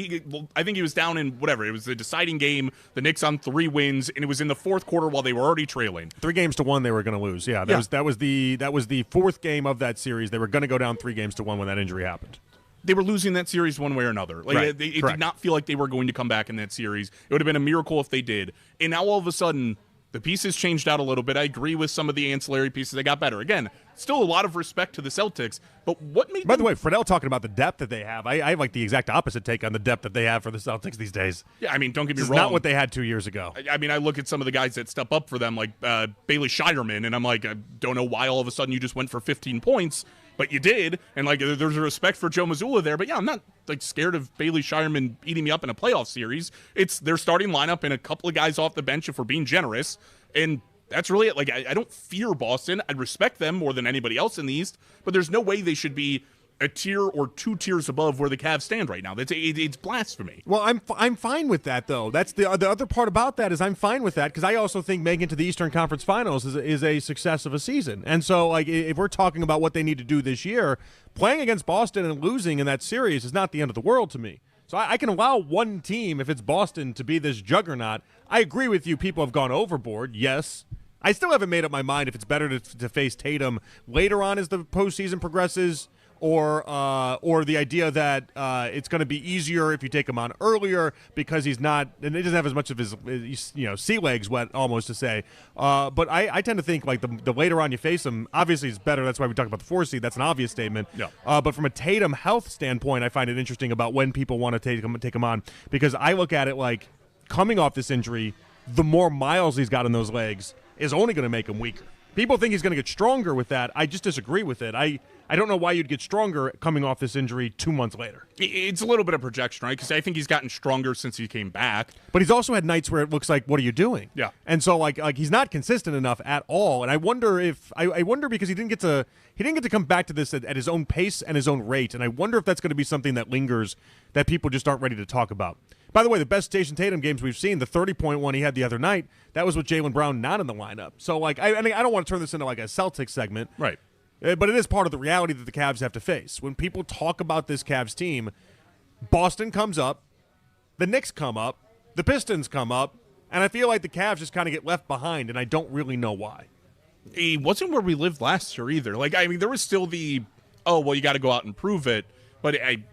I think he was down in whatever. It was the deciding game. The Knicks on 3 wins, and it was in the fourth quarter while they were already trailing. 3-1 they were going to lose. Yeah, that was the fourth game of that series. They were going to go down 3-1 when that injury happened. They were losing that series one way or another. Like, right. it did not feel like they were going to come back in that series. It would have been a miracle if they did. And now all of a sudden, the pieces changed out a little bit. I agree with some of the ancillary pieces. They got better. Again, still a lot of respect to the Celtics. But what made By the way, Friedel talking about the depth that they have. I have like the exact opposite take on the depth that they have for the Celtics these days. Yeah, I mean, don't get me It's wrong. not what they had 2 years ago. I mean, I look at some of the guys that step up for them, like Bailey Shiderman, and I'm like, I don't know why all of a sudden you just went for 15 points, but you did. And like, there's a respect for Joe Mazzulla there. But yeah, I'm not like scared of Bailey Shiderman eating me up in a playoff series. It's their starting lineup and a couple of guys off the bench if we're being generous. And that's really it. Like, I don't fear Boston. I respect them more than anybody else in the East, but there's no way they should be a tier or 2 tiers above where the Cavs stand right now. It's blasphemy. Well, I'm fine with that, though. That's the other part about that is I'm fine with that because I also think making it to the Eastern Conference Finals is a success of a season. And so, like, if we're talking about what they need to do this year, playing against Boston and losing in that series is not the end of the world to me. So I can allow one team, if it's Boston, to be this juggernaut. I agree with you. People have gone overboard, yes. I still haven't made up my mind if it's better to face Tatum later on as the postseason progresses, or the idea that it's going to be easier if you take him on earlier because he's not, and he doesn't have as much of his sea legs wet, almost to say. But I tend to think like the later on you face him, obviously it's better. That's why we talk about the 4 seed. That's an obvious statement. Yeah. But from a Tatum health standpoint, I find it interesting about when people want to take him on because I look at it like coming off this injury, the more miles he's got in those legs is only going to make him weaker. People think he's going to get stronger with that. I just disagree with it. I don't know why you'd get stronger coming off this injury 2 months later. It's a little bit of projection, right? Because I think he's gotten stronger since he came back. But he's also had nights where it looks like, what are you doing? Yeah. And so like he's not consistent enough at all. And I wonder if I wonder because he didn't get to come back to this at his own pace and his own rate. And I wonder if that's going to be something that lingers that people just aren't ready to talk about. By the way, the best Jason Tatum games we've seen, the 30-point one he had the other night, that was with Jaylen Brown not in the lineup. So, like, I don't want to turn this into like a Celtics segment. Right. But it is part of the reality that the Cavs have to face. When people talk about this Cavs team, Boston comes up, the Knicks come up, the Pistons come up, and I feel like the Cavs just kind of get left behind, and I don't really know why. He wasn't where we lived last year either. Like, I mean, there was still you got to go out and prove it. But I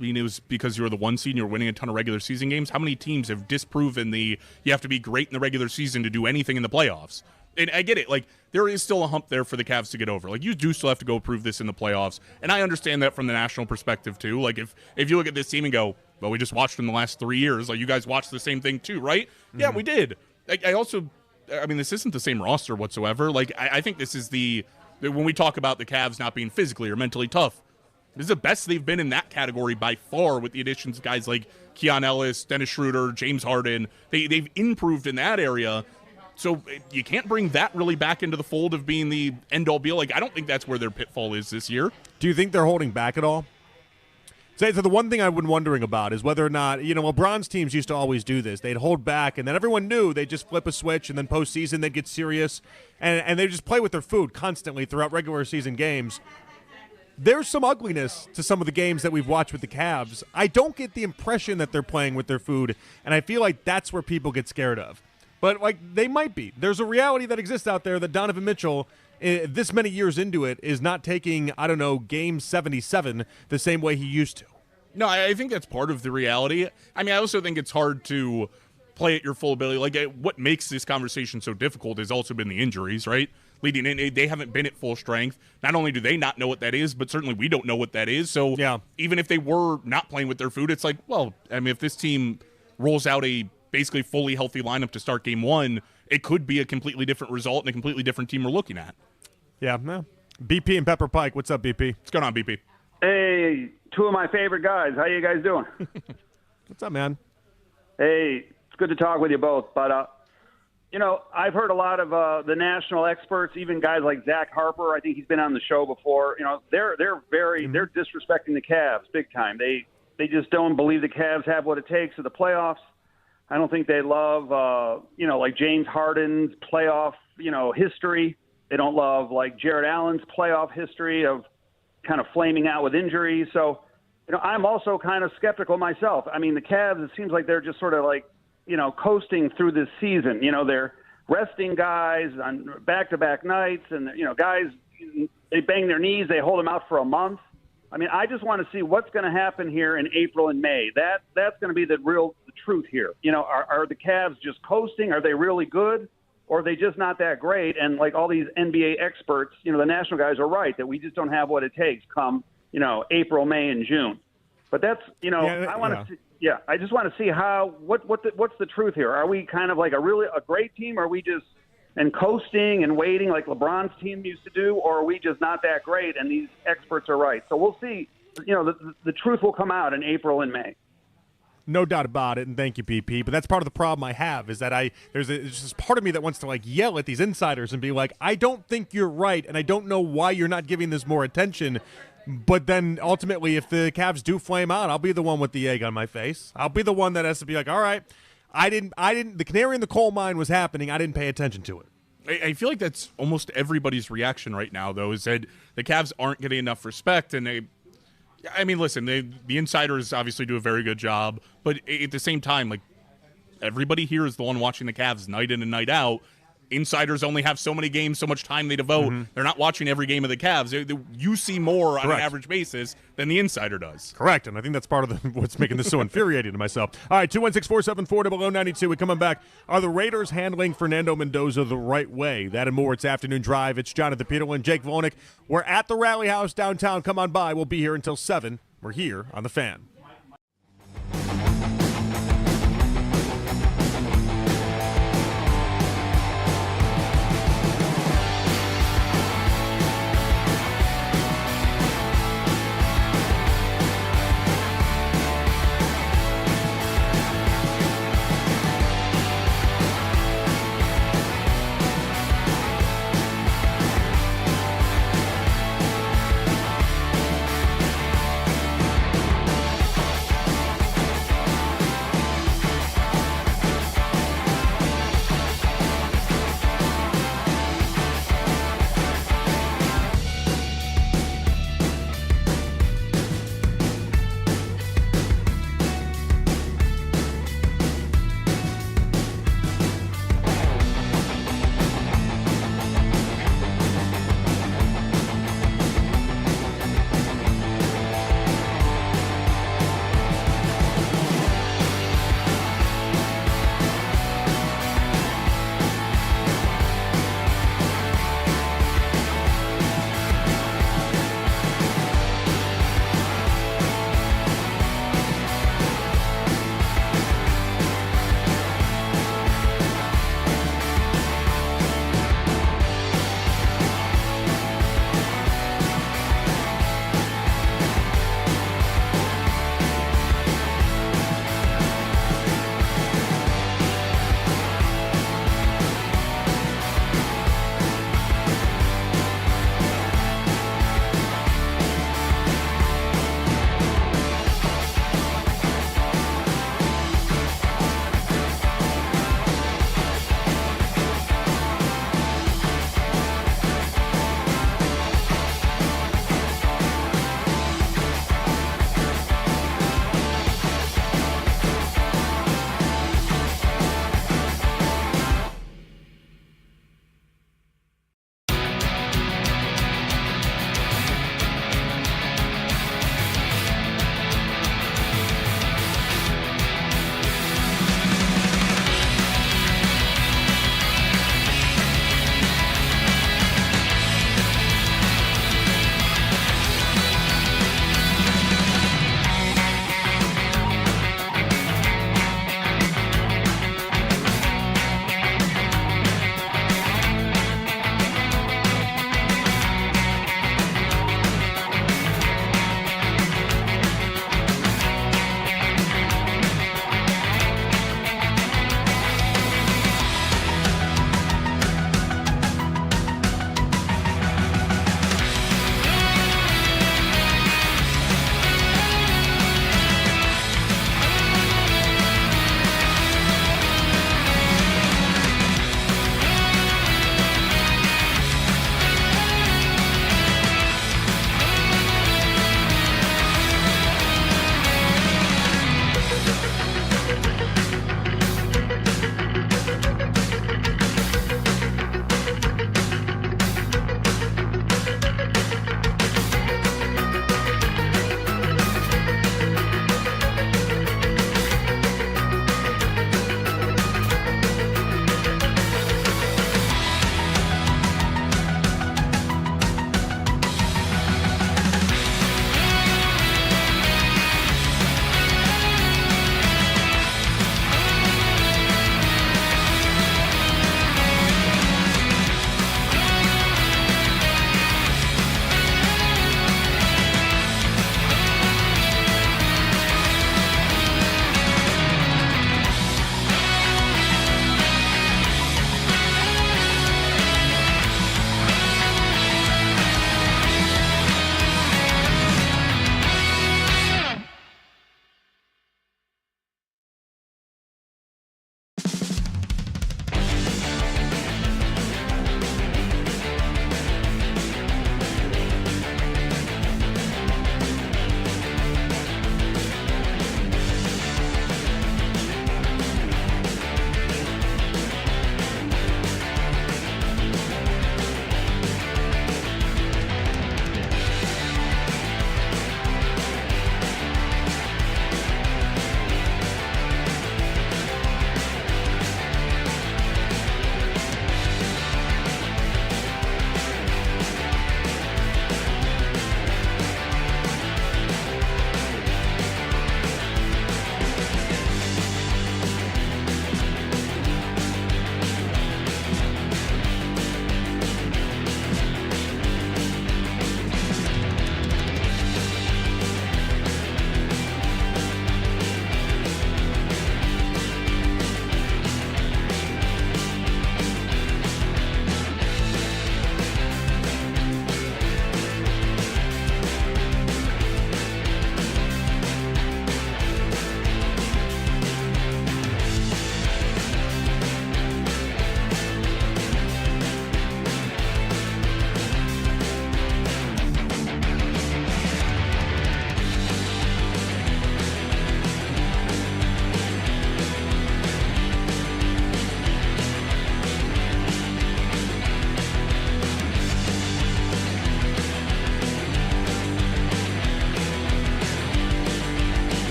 mean, it was because you were the 1 seed and you were winning a ton of regular season games. How many teams have disproven you have to be great in the regular season to do anything in the playoffs? And I get it. Like, there is still a hump there for the Cavs to get over. Like, you do still have to go prove this in the playoffs. And I understand that from the national perspective, too. Like, if you look at this team and go, well, we just watched them the last 3 years. Like, you guys watched the same thing, too, right? Mm-hmm. Yeah, we did. I mean, this isn't the same roster whatsoever. Like, I think this is when we talk about the Cavs not being physically or mentally tough, this is the best they've been in that category by far with the additions of guys like Keon Ellis, Dennis Schroeder, James Harden. They've improved in that area. So you can't bring that really back into the fold of being the end-all be-all. Like, I don't think that's where their pitfall is this year. Do you think they're holding back at all? So the one thing I've been wondering about is whether or not, LeBron's teams used to always do this. They'd hold back, and then everyone knew they'd just flip a switch, and then postseason they'd get serious, and they'd just play with their food constantly throughout regular season games. There's some ugliness to some of the games that we've watched with the Cavs. I don't get the impression that they're playing with their food, and I feel like that's where people get scared of. But, like, they might be. There's a reality that exists out there that Donovan Mitchell, this many years into it, is not taking, game 77 the same way he used to. No, I think that's part of the reality. I mean, I also think it's hard to play at your full ability. Like, what makes this conversation so difficult has also been the injuries, right? Leading in, they haven't been at full strength. Not only do they not know what that is, but certainly we don't know what that is. So yeah. Even if they were not playing with their food, it's like, well, I mean, if this team rolls out a basically fully healthy lineup to start game 1, it could be a completely different result and a completely different team we're looking at. Yeah, no. BP and Pepper Pike. What's up, BP? What's going on, BP? Hey, 2 of my favorite guys. How you guys doing? What's up, man? Hey, it's good to talk with you both. But, I've heard a lot of the national experts, even guys like Zach Harper. I think he's been on the show before. They're disrespecting the Cavs big time. They just don't believe the Cavs have what it takes for the playoffs. I don't think they love, like James Harden's playoff, history. They don't love like Jared Allen's playoff history of kind of flaming out with injuries. So, I'm also kind of skeptical myself. I mean, the Cavs, it seems like they're just sort of like, coasting through this season. They're resting guys on back-to-back nights, and, guys, they bang their knees, they hold them out for a month. I mean, I just want to see what's going to happen here in April and May. That's going to be the truth here. Are the Cavs just coasting? Are they really good? Or are they just not that great? And like all these NBA experts, the national guys are right that we just don't have what it takes come, April, May, and June. But that's, I want to see. Yeah, I just want to see what's the truth here? Are we kind of like a great team? Or are we just coasting and waiting like LeBron's team used to do? Or are we just not that great and these experts are right? So we'll see. The truth will come out in April and May. No doubt about it, and thank you, PP. But that's part of the problem I have is that there's this part of me that wants to yell at these insiders and be like, I don't think you're right, and I don't know why you're not giving this more attention. But then ultimately, if the Cavs do flame out, I'll be the one with the egg on my face. I'll be the one that has to be like, all right, I didn't. The canary in the coal mine was happening. I didn't pay attention to it. I feel like that's almost everybody's reaction right now, though, is that the Cavs aren't getting enough respect, and listen, the insiders obviously do a very good job, but at the same time, everybody here is the one watching the Cavs night in and night out. Insiders only have so many games, so much time they devote. Mm-hmm. They're not watching every game of the Cavs. You see more on an average basis than the insider does. Correct, and I think that's part of what's making this so infuriating to myself. All right, 216-474-0092. We're coming back. Are the Raiders handling Fernando Mendoza the right way? That and more. It's Afternoon Drive. It's Jonathan Peterlin, Jake Volnick. We're at the Rally House downtown. Come on by. We'll be here until 7. We're here on The Fan.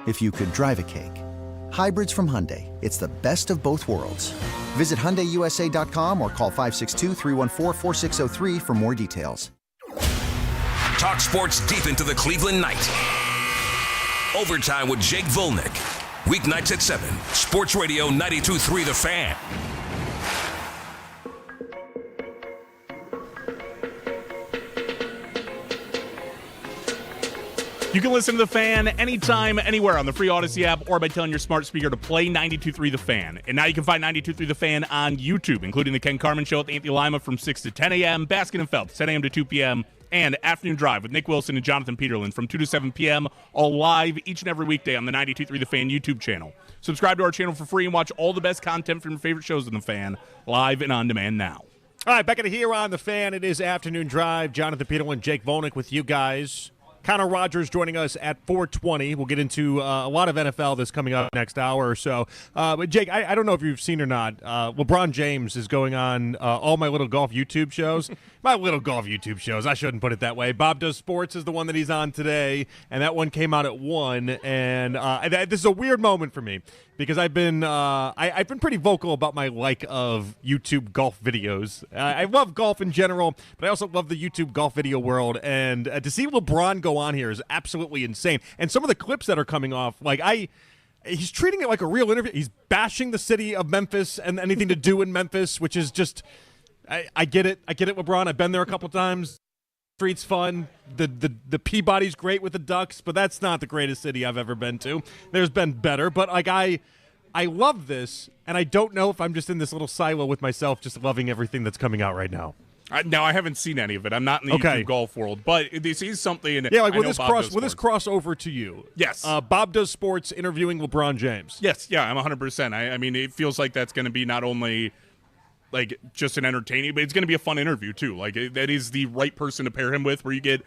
if you could drive a cake. Hybrids from Hyundai. It's the best of both worlds. Visit HyundaiUSA.com or call 562-314-4603 for more details. Talk sports deep into the Cleveland night. Overtime with Jake Volnick. Weeknights at 7. Sports Radio 92.3 The Fan. You can listen to The Fan anytime, anywhere on the free Odyssey app or by telling your smart speaker to play 92.3 The Fan. And now you can find 92.3 The Fan on YouTube, including The Ken Carmen Show with Anthony Lima from 6 to 10 a.m., Baskin and Phelps, 10 a.m. to 2 p.m., and Afternoon Drive with Nick Wilson and Jonathan Peterlin from 2 to 7 p.m., all live each and every weekday on the 92.3 The Fan YouTube channel. Subscribe to our channel for free and watch all the best content from your favorite shows on The Fan, live and on demand now. All right, back at it here on The Fan. It is Afternoon Drive. Jonathan Peterlin, Jake Volnick with you guys. Connor Rogers joining us at 4:20. We'll get into a lot of NFL that's coming up next hour or so. But, Jake, I don't know if you've seen or not. LeBron James is going on all my little golf YouTube shows. My little golf YouTube shows. I shouldn't put it that way. Bob Does Sports is the one that he's on today, and that one came out at 1. And this is a weird moment for me because I've been pretty vocal about my like of YouTube golf videos. I love golf in general, but I also love the YouTube golf video world. And to see LeBron go on here is absolutely insane. And some of the clips that are coming off, he's treating it like a real interview. He's bashing the city of Memphis and anything to do in Memphis, which is just, I get it. I get it, LeBron. I've been there a couple times. Street's fun. The Peabody's great with the Ducks, but that's not the greatest city I've ever been to. There's been better, but I love this, and I don't know if I'm just in this little silo with myself, just loving everything that's coming out right now. No, I haven't seen any of it. I'm not in the YouTube golf world, but this is something. Yeah, will this cross over to you? Yes. Bob Does Sports interviewing LeBron James. Yes, yeah, I'm 100%. I mean, it feels like that's going to be not only just an entertaining, but it's going to be a fun interview too. That is the right person to pair him with, where you get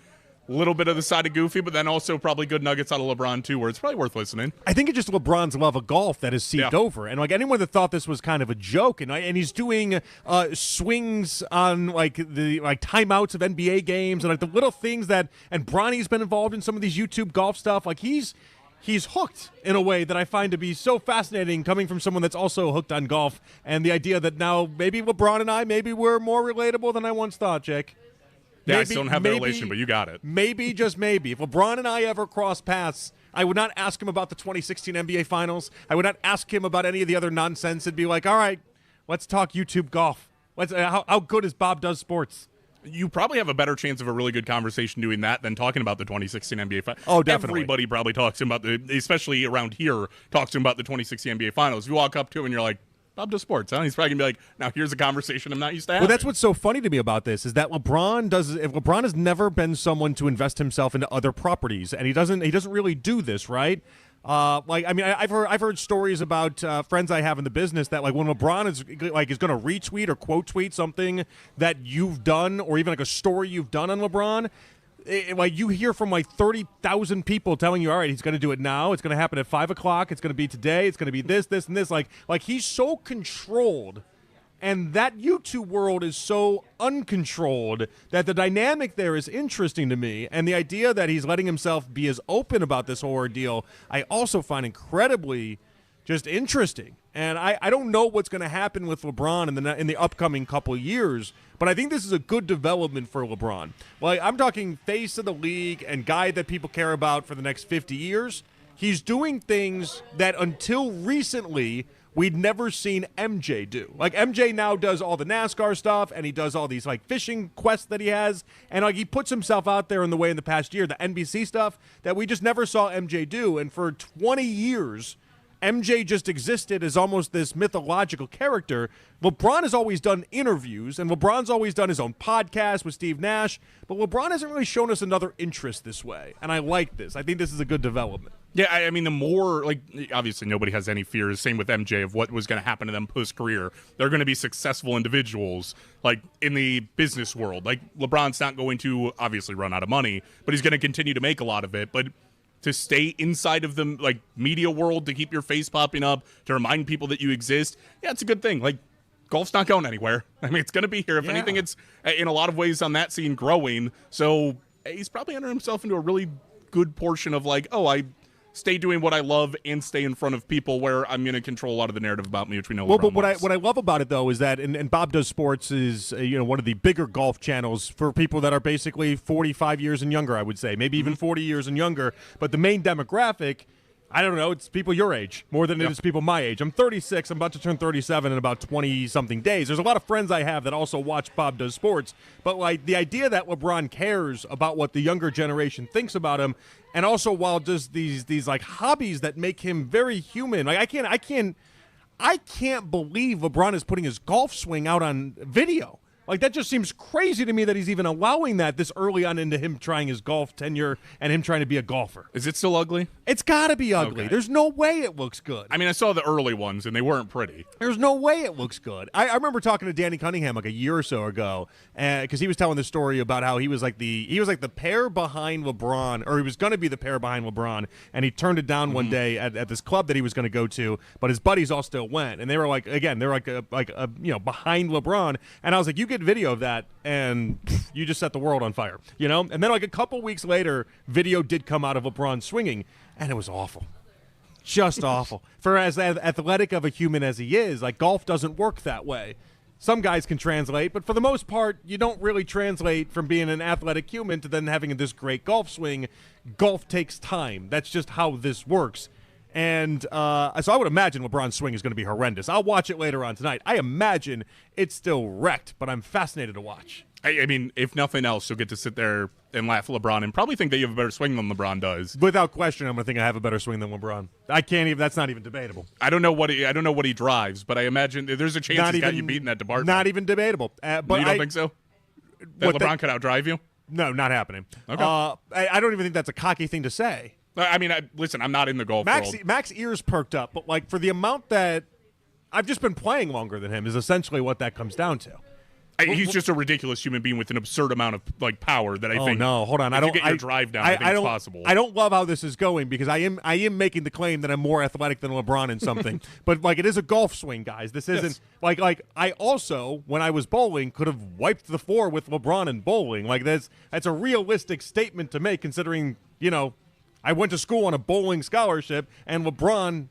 a little bit of the side of Goofy, but then also probably good nuggets out of LeBron too, where it's probably worth listening. I think it's just LeBron's love of golf that has seeped over, and anyone that thought this was kind of a joke, and he's doing swings on the timeouts of NBA games and the little things that, and Bronny's been involved in some of these YouTube golf stuff. He's hooked in a way that I find to be so fascinating, coming from someone that's also hooked on golf, and the idea that now maybe LeBron and I, maybe we're more relatable than I once thought, Jake. Yeah, I still don't have that relation, but you got it. Maybe, just maybe, if LeBron and I ever cross paths, I would not ask him about the 2016 NBA Finals. I would not ask him about any of the other nonsense. It'd be like, all right, let's talk YouTube golf. How good is Bob Does Sports? You probably have a better chance of a really good conversation doing that than talking about the 2016 NBA Finals. Oh, definitely. Everybody probably talks about especially around here, talks to him about the 2016 NBA Finals. If you walk up to him and you're like, Bob Does Sports, huh? He's probably going to be like, now here's a conversation I'm not used to having. Well, that's what's so funny to me about this is that LeBron has never been someone to invest himself into other properties, and he doesn't really do this, right? I've heard stories about friends I have in the business that when LeBron is going to retweet or quote tweet something that you've done, or even a story you've done on LeBron, you hear from 30,000 people telling you, all right, he's going to do it now. It's going to happen at 5 o'clock. It's going to be today. It's going to be this, and this. He's so controlled, and that YouTube world is so uncontrolled that the dynamic there is interesting to me. And the idea that he's letting himself be as open about this whole ordeal, I also find incredibly just interesting. And I don't know what's going to happen with LeBron in the upcoming couple of years, but I think this is a good development for LeBron. I'm talking face of the league and guy that people care about for the next 50 years. He's doing things that until recently we'd never seen MJ do. MJ now does all the NASCAR stuff, and he does all these fishing quests that he has, and he puts himself out there in the way in the past year, the NBC stuff that we just never saw MJ do. And for 20 years, MJ just existed as almost this mythological character. LeBron has always done interviews, and LeBron's always done his own podcast with Steve Nash, but LeBron hasn't really shown us another interest this way, and I like this. I think this is a good development. Yeah, I mean, the more, obviously nobody has any fears, same with MJ, of what was going to happen to them post-career. They're going to be successful individuals, in the business world. LeBron's not going to, obviously, run out of money, but he's going to continue to make a lot of it, but to stay inside of the media world, to keep your face popping up, to remind people that you exist, yeah, it's a good thing. Golf's not going anywhere. I mean, it's going to be here. If anything, it's in a lot of ways on that scene growing. So he's probably entering himself into a really good portion of I stay doing what I love and stay in front of people where I'm going to control a lot of the narrative about me, which we know. Well, but what I love about it though is that, and Bob Does Sports is one of the bigger golf channels for people that are basically 45 years and younger. I would say maybe even 40 years and younger. But the main demographic, I don't know, it's people your age more than it is people my age. I'm 36. I'm about to turn 37 in about 20-something days. There's a lot of friends I have that also watch Bob Does Sports. But, like, the idea that LeBron cares about what the younger generation thinks about him, and also while does these like, hobbies that make him very human. Like, I can't believe LeBron is putting his golf swing out on video. Like, that just seems crazy to me that he's even allowing that this early on into him trying his golf tenure and him trying to be a golfer. Is it still ugly? It's got to be ugly. Okay. There's no way it looks good. I mean, I saw the early ones, and they weren't pretty. There's no way it looks good. I remember talking to Danny Cunningham like a year or so ago, because he was telling the story about how he was like the pair behind LeBron, or he was going to be the pair behind LeBron, and he turned it down one day at this club that he was going to go to, but his buddies all still went, and they were like, again, they're like behind LeBron, and I was like, you get video of that, and you just set the world on fire, And then like a couple weeks later, video did come out of LeBron swinging, and it was awful. Just awful. For as athletic of a human as he is, like, golf doesn't work that way. Some guys can translate, but for the most part, you don't really translate from being an athletic human to then having this great golf swing. Golf takes time. That's just how this works. And so I would imagine LeBron's swing is going to be horrendous. I'll watch it later on tonight. I imagine it's still wrecked, but I'm fascinated to watch. I mean, if nothing else, you'll get to sit there and laugh at LeBron and probably think that you have a better swing than LeBron does. Without question, I'm going to think I have a better swing than LeBron. I can't even. That's not even debatable. I don't know what he drives, but I imagine there's a chance he's got you beat in that department. Not even debatable. But you don't think so? That LeBron could outdrive you? No, not happening. Okay. I don't even think that's a cocky thing to say. I mean, listen, I'm not in the golf world. Mac's ears perked up, but like for the amount that I've just been playing longer than him is essentially what that comes down to. He's just a ridiculous human being with an absurd amount of like power that I think. Oh no, hold on! I don't get your drive down. I think it's possible. I don't love how this is going because I am making the claim that I'm more athletic than LeBron in something. But like, it is a golf swing, guys. This isn't like I also, when I was bowling, could have wiped the floor with LeBron in bowling. Like that's a realistic statement to make, considering I went to school on a bowling scholarship and LeBron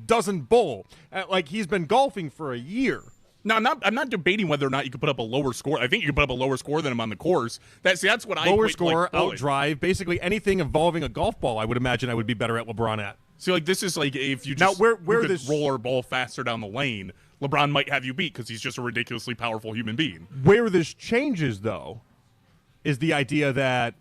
doesn't bowl. Like, he's been golfing for a year. No, I'm not debating whether or not you could put up a lower score. I think you could put up a lower score than him on the course. That's what I lower equate, score, like, out drive, basically anything involving a golf ball. I would imagine I would be better at LeBron at. So like, this is like if you just where could roll or ball faster down the lane, LeBron might have you beat because he's just a ridiculously powerful human being. Where this changes though is the idea that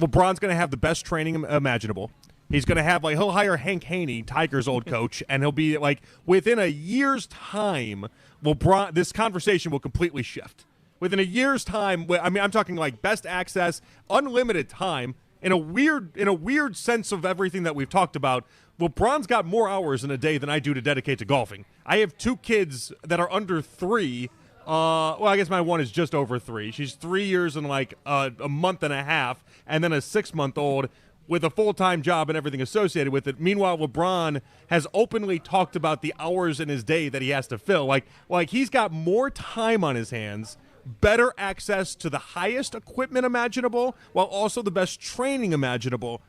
LeBron's going to have the best training imaginable. He's going to have, like, he'll hire Hank Haney, Tiger's old coach, and he'll be, like, within a year's time, LeBron, this conversation will completely shift. Within a year's time, I mean, I'm talking, like, best access, unlimited time, in a weird sense of everything that we've talked about. LeBron's got more hours in a day than I do to dedicate to golfing. I have two kids that are under 3. Well, I guess my one is just over 3. She's 3 years and, like, a month and a half, and then a 6-month-old with a full-time job and everything associated with it. Meanwhile, LeBron has openly talked about the hours in his day that he has to fill. Like he's got more time on his hands, better access to the highest equipment imaginable, while also the best training imaginable.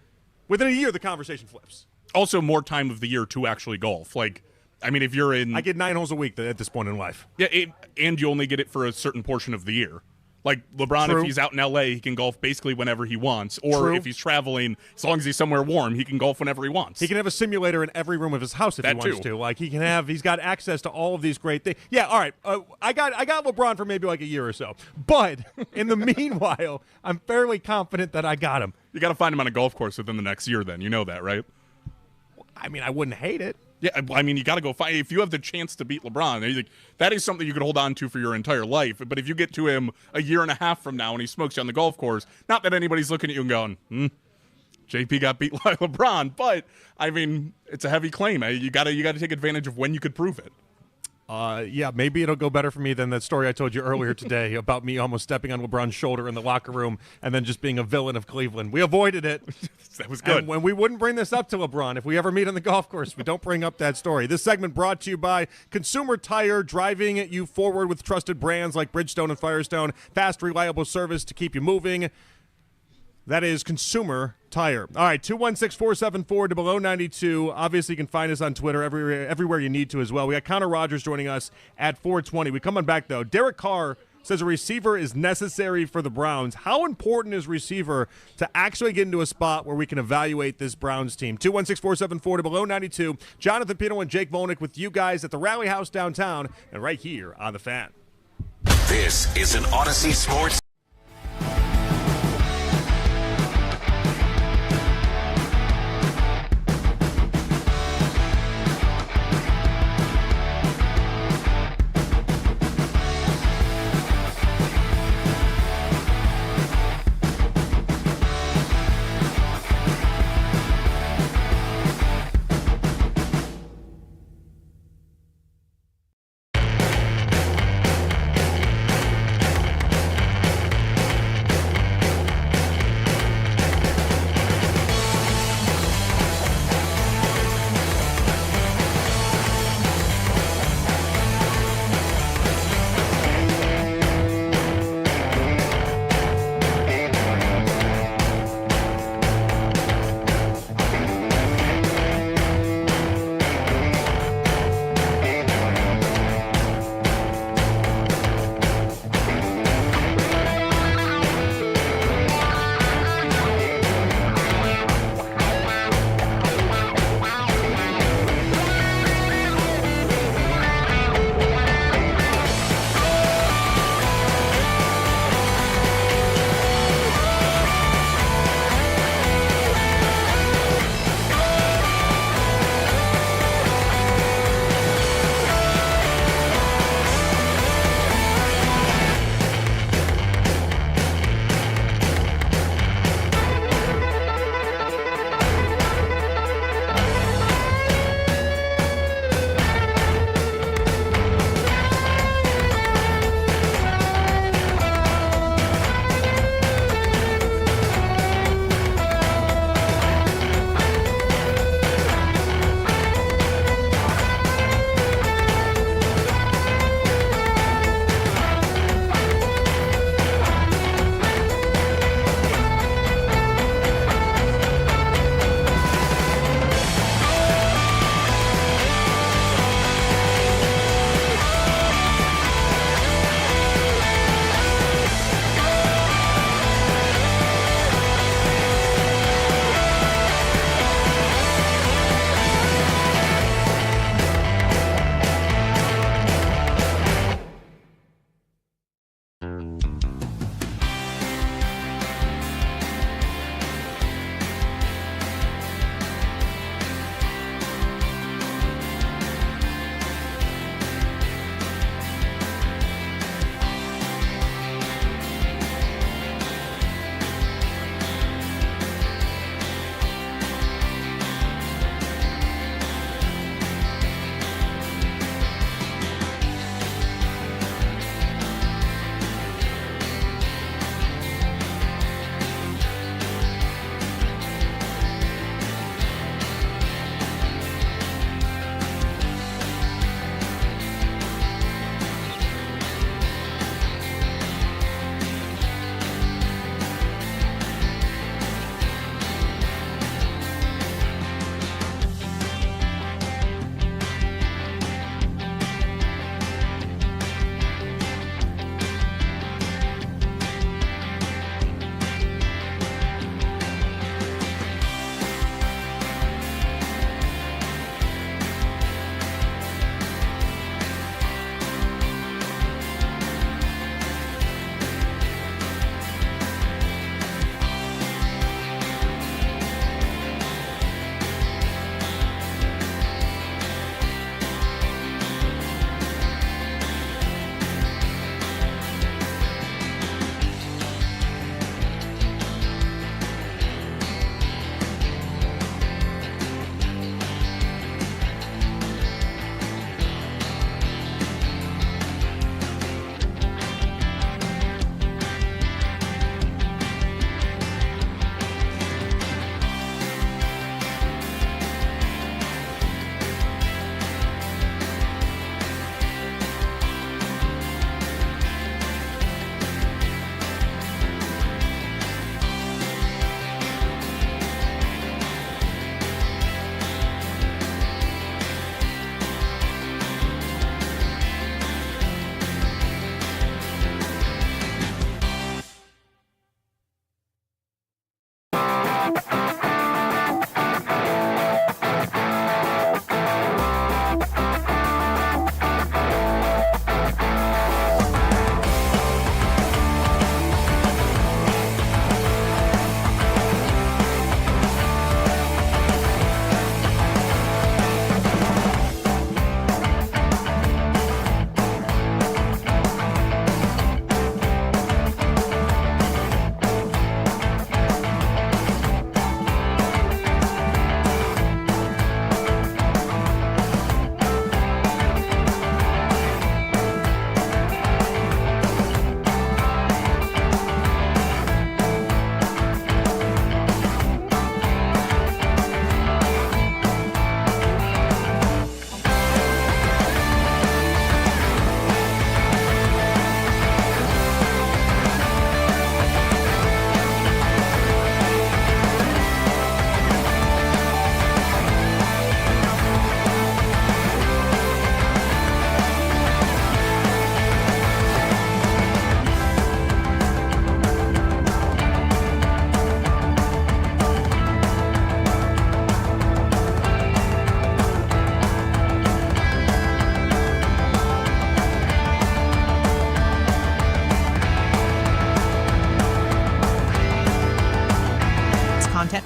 Within a year, the conversation flips. Also, more time of the year to actually golf. Like, I mean, if you're in... I get 9 holes a week at this point in life. Yeah, and you only get it for a certain portion of the year. Like, LeBron, True. If he's out in L.A., he can golf basically whenever he wants. Or True. If he's traveling, as long as he's somewhere warm, he can golf whenever he wants. He can have a simulator in every room of his house if he wants to. Like, he's got access to all of these great things. Yeah, all right. I got LeBron for maybe like a year or so. But in the meanwhile, I'm fairly confident that I got him. You got to find him on a golf course within the next year then. You know that, right? I mean, I wouldn't hate it. Yeah, I mean, you got to go find. If you have the chance to beat LeBron, that is something you could hold on to for your entire life. But if you get to him a year and a half from now and he smokes you on the golf course, not that anybody's looking at you and going, JP got beat by LeBron, but I mean, it's a heavy claim. You got to take advantage of when you could prove it. Yeah, maybe it'll go better for me than that story I told you earlier today about me almost stepping on LeBron's shoulder in the locker room and then just being a villain of Cleveland. We avoided it. That was good. And when we wouldn't bring this up to LeBron, if we ever meet on the golf course, we don't bring up that story. This segment brought to you by Consumer Tire, driving you forward with trusted brands like Bridgestone and Firestone. Fast, reliable service to keep you moving. That is Consumer Tire. All right, 216-474-0092. Obviously, you can find us on Twitter everywhere you need to as well. We got Connor Rogers joining us at 420. We come on back, though. Derek Carr says a receiver is necessary for the Browns. How important is receiver to actually get into a spot where we can evaluate this Browns team? 216-474-0092. Jonathan Peterlin and Jake Volnick with you guys at the Rally House downtown and right here on The Fan. This is an Odyssey Sports.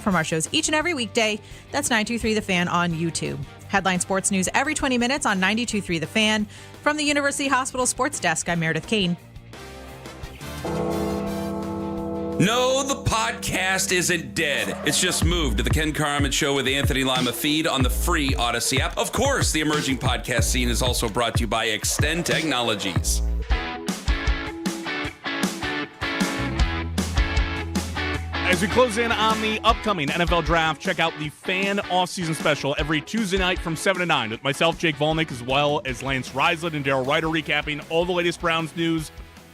from our shows each and every weekday. That's 92.3 The Fan on YouTube. Headline sports news every 20 minutes on 92.3 The Fan. From the University Hospital Sports Desk, I'm Meredith Kane. No, the podcast isn't dead. It's just moved to the Ken Carmen Show with Anthony Lima feed on the free Odyssey app. Of course, the emerging podcast scene is also brought to you by Extend Technologies. As we close in on the upcoming NFL Draft, check out the Fan Offseason Special every Tuesday night from 7 to 9 with myself, Jake Volnick, as well as Lance Rislett and Daryl Ryder recapping all the latest Browns news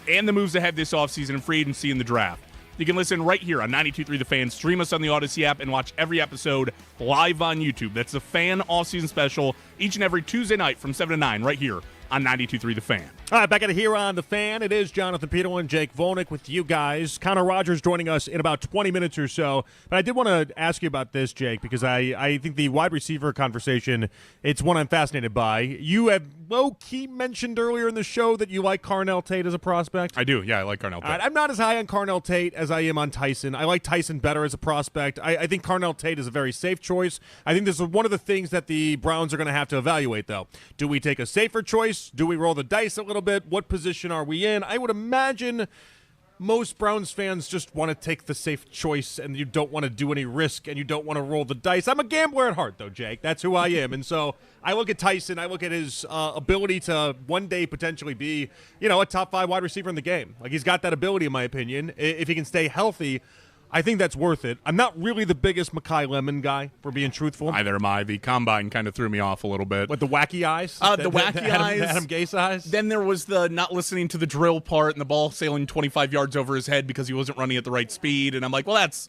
and the moves ahead this offseason in free agency and the draft. You can listen right here on 92.3 The Fan, stream us on the Odyssey app, and watch every episode live on YouTube. That's the Fan Offseason Special each and every Tuesday night from 7 to 9 right here on 92.3 The Fan. All right, back at it here on The Fan. It is Jonathan Peterlin, Jake Volnick with you guys. Connor Rogers joining us in about 20 minutes or so. But I did want to ask you about this, Jake, because I think the wide receiver conversation, it's one I'm fascinated by. You have low-key mentioned earlier in the show that you like Carnell Tate as a prospect. I do, yeah, I like Carnell Tate. I'm not as high on Carnell Tate as I am on Tyson. I like Tyson better as a prospect. I think Carnell Tate is a very safe choice. I think this is one of the things that the Browns are going to have to evaluate, though. Do we take a safer choice? Do we roll the dice a little bit? What position are we in? I would imagine most Browns fans just want to take the safe choice, and you don't want to do any risk, and you don't want to roll the dice. I'm a gambler at heart, though, Jake. That's who I am. And so I look at Tyson. I look at his ability to one day potentially be, a top 5 wide receiver in the game. Like, he's got that ability, in my opinion. If he can stay healthy, I think that's worth it. I'm not really the biggest Mekhi Lemon guy, for being truthful. Neither am I. The combine kind of threw me off a little bit. What, the wacky eyes? The wacky eyes. Adam Gase eyes? Then there was the not listening to the drill part and the ball sailing 25 yards over his head because he wasn't running at the right speed. And I'm like, well, it's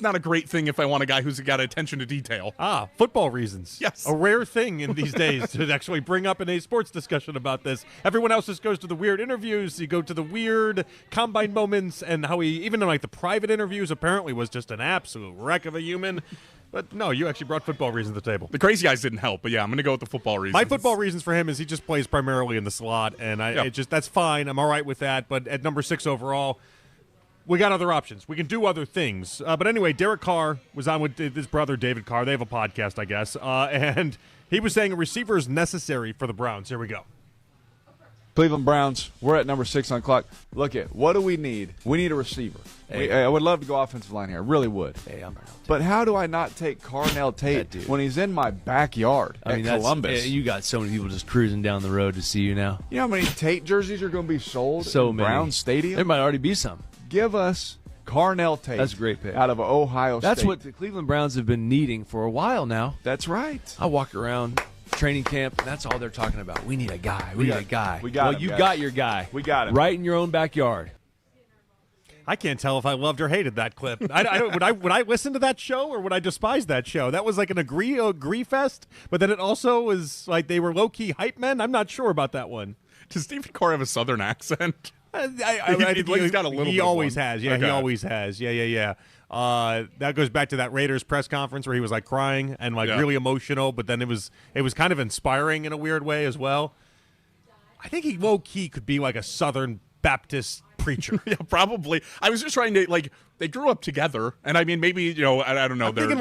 not a great thing if I want a guy who's got attention to detail. Football reasons. Yes. A rare thing in these days to actually bring up in a sports discussion about this. Everyone else just goes to the weird interviews. You go to the weird combine moments, and how he, even in the private interviews, apparently was just an absolute wreck of a human. But no, you actually brought football reasons to the table. The crazy eyes didn't help, but yeah, I'm going to go with the football reasons. My football reasons for him is he just plays primarily in the slot, and that's fine. I'm all right with that. But at number 6 overall, we got other options. We can do other things. But anyway, Derek Carr was on with his brother, David Carr. They have a podcast, I guess. And he was saying a receiver is necessary for the Browns. Here we go. Cleveland Browns, we're at number 6 on clock. Look what do we need? We need a receiver. I would love to go offensive line here. I really would. But how do I not take Carnell Tate when he's in my backyard at Columbus? You got so many people just cruising down the road to see you now. You know how many Tate jerseys are going to be sold in Brown Stadium? There might already be some. Give us Carnell Tate. That's a great pick. Out of Ohio State. That's what the Cleveland Browns have been needing for a while now. That's right. I walk around training camp, and that's all they're talking about. We need a guy. We need a guy. We got him, you guys. got your guy. We got him. Right in your own backyard. I can't tell if I loved or hated that clip. Would I listen to that show, or would I despise that show? That was like an agree fest, but then it also was like they were low-key hype men. I'm not sure about that one. Does Stephen Carr have a Southern accent? I think he's got a little. He always has. Yeah, okay. He always has. Yeah. That goes back to that Raiders press conference where he was like crying and really emotional, but then it was kind of inspiring in a weird way as well. I think he low key could be like a Southern Baptist preacher. Yeah, probably. I was just trying to they grew up together, and I mean maybe I don't know. I'm thinking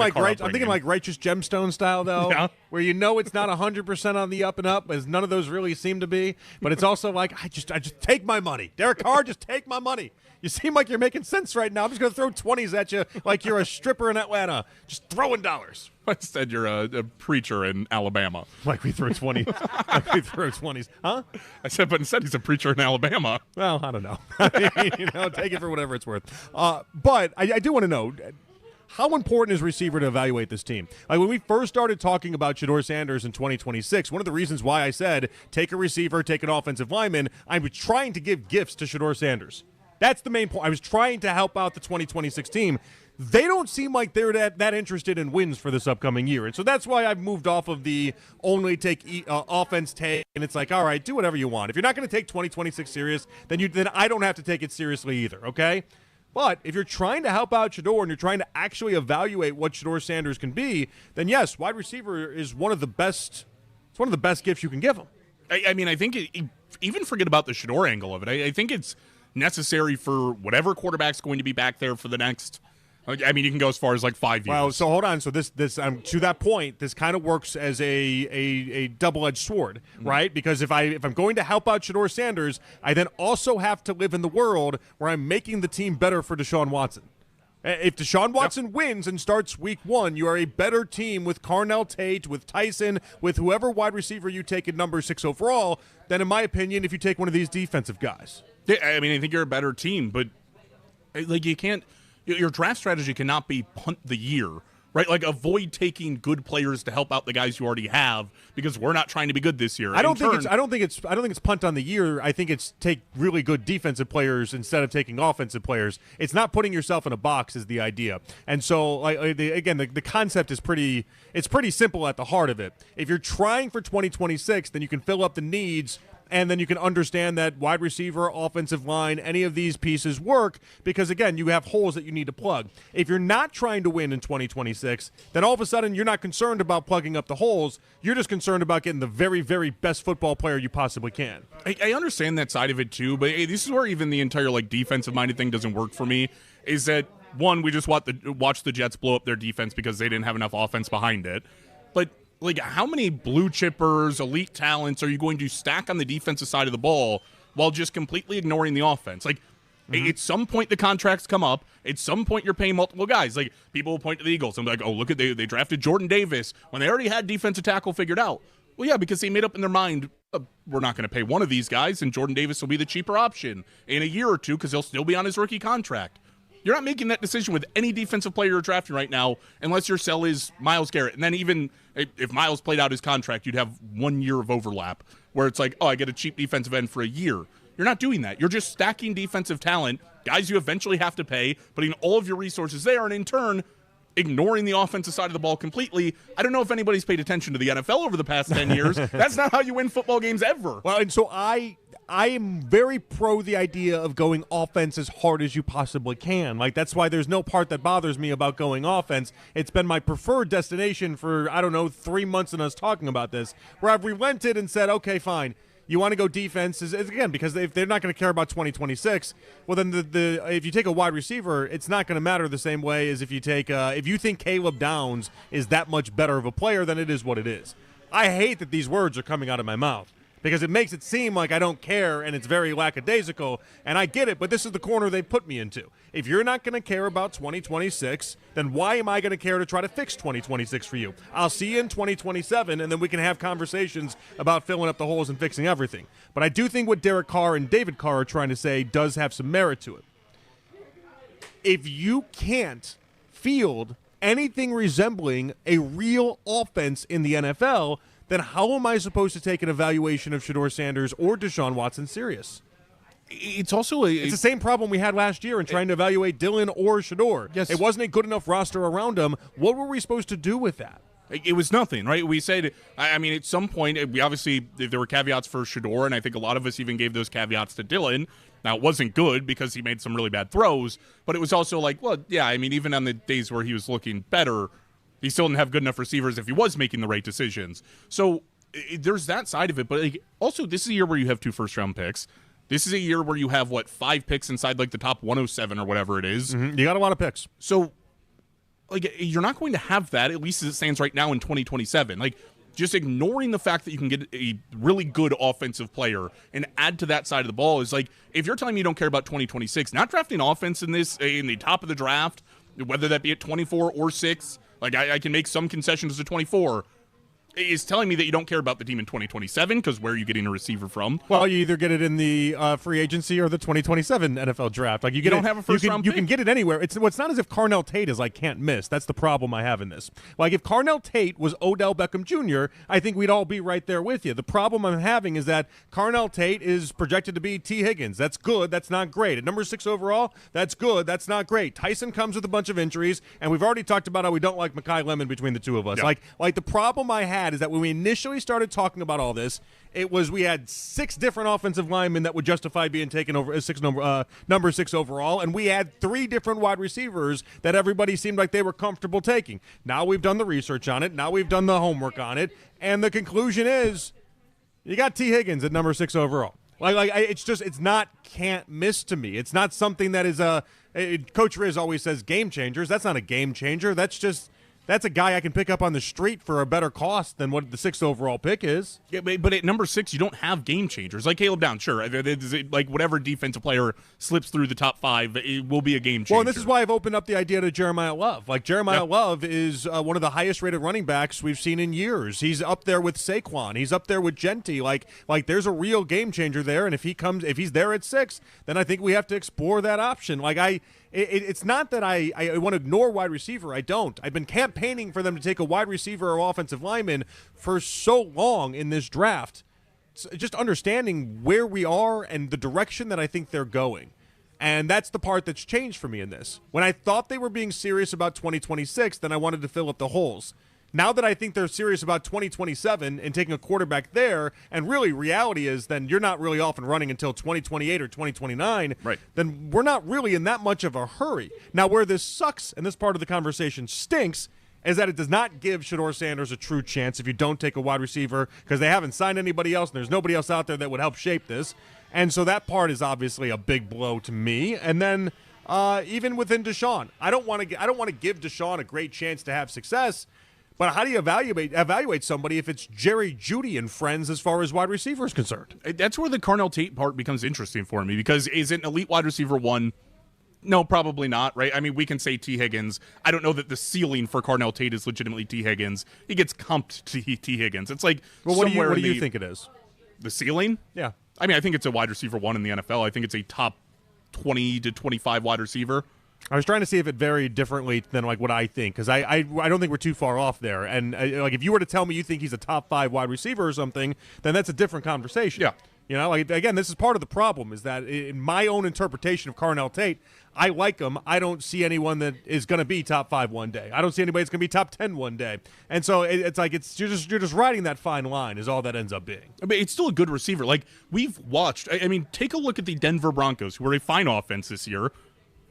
like Righteous Gemstone style though, where it's not 100% on the up and up, as none of those really seem to be. But it's also like I just take my money, Derek Carr, just take my money. You seem like you're making sense right now. I'm just going to throw 20s at you like you're a stripper in Atlanta, just throwing dollars. Instead, you're a preacher in Alabama. Like we throw 20s. Like we throw 20s. Huh? I said, but instead he's a preacher in Alabama. Well, I don't know. Take it for whatever it's worth. But I do want to know, how important is receiver to evaluate this team? Like when we first started talking about Shedeur Sanders in 2026, one of the reasons why I said take a receiver, take an offensive lineman, I was trying to give gifts to Shedeur Sanders. That's the main point. I was trying to help out the 2026 team. They don't seem like they're that interested in wins for this upcoming year. And so that's why I've moved off of the only take offense take. And it's like, all right, do whatever you want. If you're not going to take 2026 serious, then I don't have to take it seriously either, okay? But if you're trying to help out Shedeur and you're trying to actually evaluate what Shedeur Sanders can be, then yes, wide receiver is one of the best. It's one of the best gifts you can give him. I mean, I think even forget about the Shedeur angle of it. I think it's necessary for whatever quarterback's going to be back there for the next I mean, you can go as far as like 5 years. Well, so hold on. So this to that point, this kind of works as a double-edged sword, right? Because if I'm going to help out Shedeur Sanders, I then also have to live in the world where I'm making the team better for Deshaun Watson. If Deshaun Watson wins and starts week 1, you are a better team with Carnell Tate, with Tyson, with whoever wide receiver you take at number 6 overall, than, in my opinion, if you take one of these defensive guys. Yeah, I mean, I think you're a better team, but like you can't. Your draft strategy cannot be punt the year, right? Like avoid taking good players to help out the guys you already have because we're not trying to be good this year. I don't think it's punt on the year. I think it's take really good defensive players instead of taking offensive players. It's not putting yourself in a box is the idea. And so the concept is pretty simple at the heart of it. If you're trying for 2026, then you can fill up the needs. And then you can understand that wide receiver, offensive line, any of these pieces work because, again, you have holes that you need to plug. If you're not trying to win in 2026, then all of a sudden you're not concerned about plugging up the holes. You're just concerned about getting the very, very best football player you possibly can. I understand that side of it, too, but this is where even the entire defensive-minded thing doesn't work for me, is that, one, we just watch the Jets blow up their defense because they didn't have enough offense behind it. But how many blue chippers, elite talents are you going to stack on the defensive side of the ball while just completely ignoring the offense? At some point the contracts come up. At some point you're paying multiple guys. People will point to the Eagles and be like, oh, look at they drafted Jordan Davis when they already had defensive tackle figured out. Well, yeah, because they made up in their mind, we're not going to pay one of these guys, and Jordan Davis will be the cheaper option in a year or two because he'll still be on his rookie contract. You're not making that decision with any defensive player you're drafting right now unless your sell is Myles Garrett. And then even if Myles played out his contract, you'd have 1 year of overlap where it's like, oh, I get a cheap defensive end for a year. You're not doing that. You're just stacking defensive talent, guys you eventually have to pay, putting all of your resources there, and in turn, ignoring the offensive side of the ball completely. I don't know if anybody's paid attention to the NFL over the past 10 years. That's not how you win football games ever. Well, and so I am very pro the idea of going offense as hard as you possibly can. That's why there's no part that bothers me about going offense. It's been my preferred destination for, 3 months in us talking about this, where I've relented and said, okay, fine. You want to go defense, again, because if they're not going to care about 2026, well, then if you take a wide receiver, it's not going to matter the same way as if you take if you think Caleb Downs is that much better of a player, then it is what it is. I hate that these words are coming out of my mouth because it makes it seem like I don't care and it's very lackadaisical, and I get it, but this is the corner they put me into. If you're not going to care about 2026, then why am I going to care to try to fix 2026 for you? I'll see you in 2027, and then we can have conversations about filling up the holes and fixing everything. But I do think what Derek Carr and David Carr are trying to say does have some merit to it. If you can't field anything resembling a real offense in the NFL, then how am I supposed to take an evaluation of Shedeur Sanders or Deshaun Watson serious? It's also it's the same problem we had last year in trying to evaluate Dillon or Shedeur. Yes. It wasn't a good enough roster around them. What were we supposed to do with that? It was nothing, right? We said, I mean, at some point, we obviously, there were caveats for Shedeur, and I think a lot of us even gave those caveats to Dillon. Now, it wasn't good because he made some really bad throws, but it was also like, well, yeah, I mean, even on the days where he was looking better, he still didn't have good enough receivers if he was making the right decisions. So there's that side of it, but also this is a year where you have 2 first-round picks. This is a year where you have, 5 picks inside the top 107 or whatever it is. Mm-hmm. You got a lot of picks. So, you're not going to have that, at least as it stands right now in 2027. Just ignoring the fact that you can get a really good offensive player and add to that side of the ball is if you're telling me you don't care about 2026, not drafting offense in the top of the draft, whether that be at 24 or 6, I can make some concessions to 24, is telling me that you don't care about the team in 2027 because where are you getting a receiver from? Well, you either get it in the free agency or the 2027 NFL draft. You don't have a first-round pick. You can get it anywhere. It's not as if Carnell Tate is can't miss. That's the problem I have in this. If Carnell Tate was Odell Beckham Jr., I think we'd all be right there with you. The problem I'm having is that Carnell Tate is projected to be T. Higgins. That's good. That's not great. At number 6 overall, that's good. That's not great. Tyson comes with a bunch of injuries, and we've already talked about how we don't like Mekhi Lemon between the two of us. Yeah. The problem I had is that when we initially started talking about all this, we had 6 different offensive linemen that would justify being taken over as number 6 overall, and we had 3 different wide receivers that everybody seemed like they were comfortable taking. Now we've done the research on it. Now we've done the homework on it, and the conclusion is you got T. Higgins at number 6 overall. It's not can't miss to me. It's not something that is Coach Riz always says game changers. That's not a game changer. That's a guy I can pick up on the street for a better cost than what the 6th overall pick is. Yeah, but at number 6, you don't have game changers. Like Caleb Downs, sure. Like whatever defensive player slips through the top 5, it will be a game changer. Well, and this is why I've opened up the idea to Jeremiah Love. Like, Jeremiah Love is one of the highest-rated running backs we've seen in years. He's up there with Saquon. He's up there with Genty. Like there's a real game changer there, and if he's there at 6, then I think we have to explore that option. It's not that I want to ignore wide receiver. I don't. I've been campaigning for them to take a wide receiver or offensive lineman for so long in this draft. It's just understanding where we are and the direction that I think they're going. And that's the part that's changed for me in this. When I thought they were being serious about 2026, then I wanted to fill up the holes. Now that I think they're serious about 2027 and taking a quarterback there, and really reality is then you're not really off and running until 2028 or 2029, right? Then we're not really in that much of a hurry. Now, where this sucks, and this part of the conversation stinks, is that it does not give Shedeur Sanders a true chance if you don't take a wide receiver because they haven't signed anybody else and there's nobody else out there that would help shape this. And so that part is obviously a big blow to me. And then even within Deshaun, I don't want to give Deshaun a great chance to have success. But how do you evaluate somebody if it's Jerry Jeudy and friends as far as wide receiver is concerned? That's where the Carnell Tate part becomes interesting for me because is it an elite wide receiver 1? No, probably not, right? I mean, we can say T. Higgins. I don't know that the ceiling for Carnell Tate is legitimately T. Higgins. He gets comped to T. Higgins. It's like what do you think it is? The ceiling? Yeah. I mean, I think it's a wide receiver 1 in the NFL. I think it's a top 20 to 25 wide receiver. I was trying to see if it varied differently than like what I think because I don't think we're too far off there. And like if you were to tell me you think he's a top 5 wide receiver or something, then that's a different conversation. Yeah. You know, like again, this is part of the problem is that in my own interpretation of Carnell Tate, I like him. I don't see anyone that is going to be top 5 one day. I don't see anybody that's going to be top 10 one day. And so it's like you're just riding that fine line is all that ends up being. I mean, it's still a good receiver. Like we've watched. I mean, take a look at the Denver Broncos, who are a fine offense this year.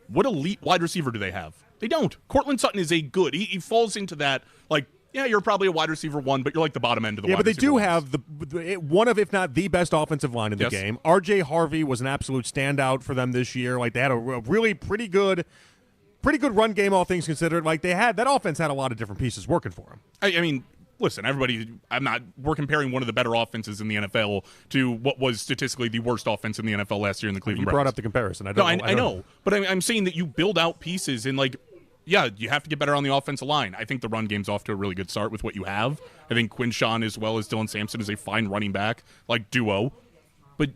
What elite wide receiver do they have? They don't. Cortland Sutton is a good. He falls into that, like, yeah, you're probably a wide receiver 1, but you're like the bottom end of the wide receiver. Yeah, but they do have one of, if not the best offensive line in the game. R.J. Harvey was an absolute standout for them this year. Like, they had a really pretty good run game, all things considered. Like, that offense had a lot of different pieces working for them. I mean, listen, we're comparing one of the better offenses in the NFL to what was statistically the worst offense in the NFL last year in the Cleveland Browns. You brought up the comparison. I know. But I'm saying that you build out pieces and, like, yeah, you have to get better on the offensive line. I think the run game's off to a really good start with what you have. I think Quinshawn as well as Dylan Sampson is a fine running back, like duo. But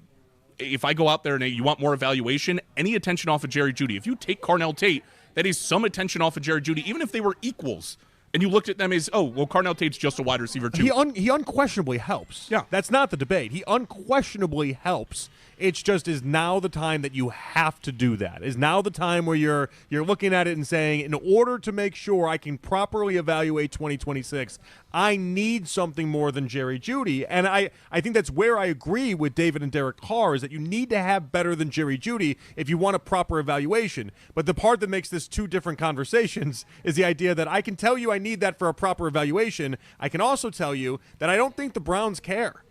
if I go out there and you want more evaluation, any attention off of Jerry Jeudy. If you take Carnell Tate, that is some attention off of Jerry Jeudy, even if they were equals. And you looked at them as, Carnell Tate's just a wide receiver too. He unquestionably helps. Yeah. That's not the debate. He unquestionably helps. It's just is now the time that you have to do that. Is now the time where you're looking at it and saying, in order to make sure I can properly evaluate 2026, I need something more than Jerry Jeudy. And I think that's where I agree with David and Derek Carr is that you need to have better than Jerry Jeudy if you want a proper evaluation. But the part that makes this two different conversations is the idea that I can tell you I need that for a proper evaluation. I can also tell you that I don't think the Browns care.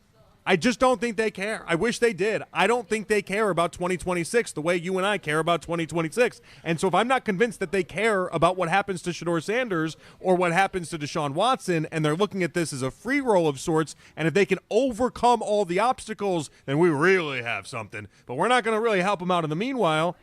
I just don't think they care. I wish they did. I don't think they care about 2026 the way you and I care about 2026. And so if I'm not convinced that they care about what happens to Shedeur Sanders or what happens to Deshaun Watson, and they're looking at this as a free roll of sorts, and if they can overcome all the obstacles, then we really have something. But we're not going to really help them out in the meanwhile.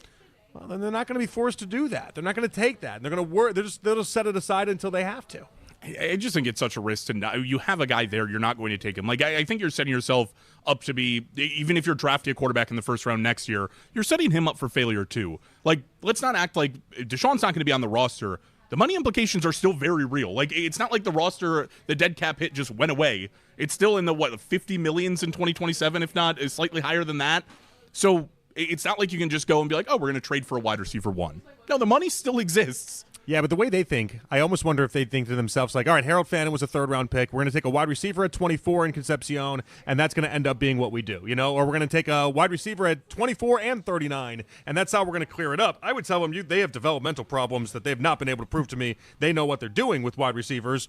Well, then they're not going to be forced to do that. They're not going to take that. They're going to work. They'll just set it aside until they have to. I just think it's such a risk to not. You have a guy there, you're not going to take him. Like I think you're setting yourself up to be, even if you're drafting a quarterback in the first round next year, you're setting him up for failure too. Like let's not act like Deshaun's not going to be on the roster. The money implications are still very real. Like it's not like the roster, the dead cap hit just went away. It's still in the 50 millions in 2027, if not slightly higher than that. So it's not like you can just go and be like, oh, we're going to trade for a wide receiver 1. No, the money still exists. Yeah, but the way they think, I almost wonder if they think to themselves, like, all right, Harold Fannin was a third-round pick. We're going to take a wide receiver at 24 in Concepcion, and that's going to end up being what we do, you know? Or we're going to take a wide receiver at 24 and 39, and that's how we're going to clear it up. I would tell them they have developmental problems that they've not been able to prove to me. They know what they're doing with wide receivers.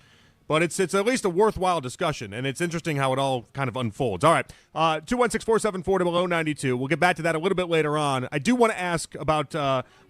but it's at least a worthwhile discussion, and it's interesting how it all kind of unfolds. All right, 216-474-0092. We'll get back to that a little bit later on. I do want to ask about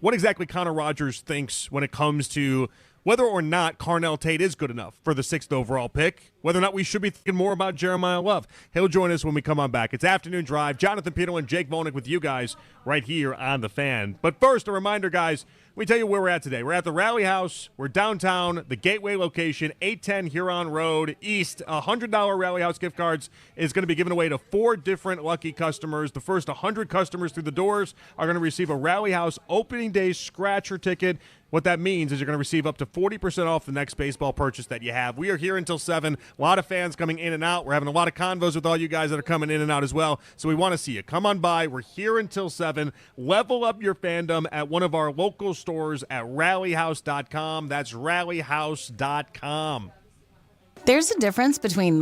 what exactly Connor Rogers thinks when it comes to whether or not Carnell Tate is good enough for the 6th overall pick, whether or not we should be thinking more about Jeremiah Love. He'll join us when we come on back. It's Afternoon Drive. Jonathan Peterlin, Jake Volnick with you guys right here on The Fan. But first, a reminder, guys, let me tell you where we're at today. We're at the Rally House. We're downtown, the Gateway location, 810 Huron Road East. $100 Rally House gift cards is going to be given away to 4 different lucky customers. The first 100 customers through the doors are going to receive a Rally House opening day scratcher ticket. What that means is you're going to receive up to 40% off the next baseball purchase that you have. We are here until 7. A lot of fans coming in and out. We're having a lot of convos with all you guys that are coming in and out as well. So we want to see you. Come on by. We're here until 7. Level up your fandom at one of our local stores at rallyhouse.com. That's rallyhouse.com. There's a difference between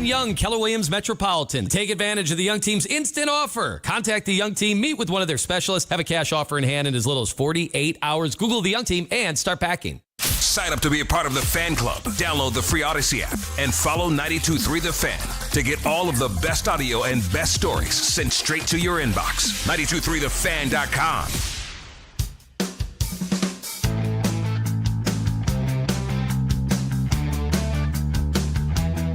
and Young, Keller Williams Metropolitan. Take advantage of the Young team's instant offer. Contact the Young team, meet with one of their specialists, have a cash offer in hand in as little as 48 hours. Google the Young team and start packing. Sign up to be a part of the fan club. Download the free Odyssey app and follow 92.3 The Fan to get all of the best audio and best stories sent straight to your inbox. 92.3thefan.com.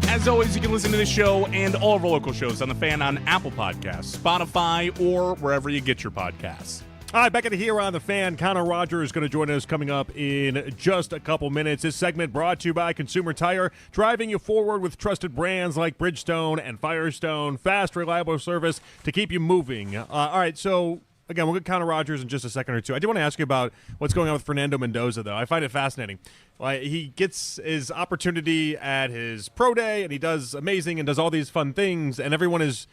As always, you can listen to this show and all of our local shows on The Fan on Apple Podcasts, Spotify, or wherever you get your podcasts. All right, back at here on The Fan. Connor Rogers is going to join us coming up in just a couple minutes. This segment brought to you by Consumer Tire, driving you forward with trusted brands like Bridgestone and Firestone. Fast, reliable service to keep you moving. All right, so again, we'll get Connor Rogers in just a second or two. I do want to ask you about what's going on with Fernando Mendoza, though. I find it fascinating. He gets his opportunity at his pro day, and he does amazing and does all these fun things, and everyone is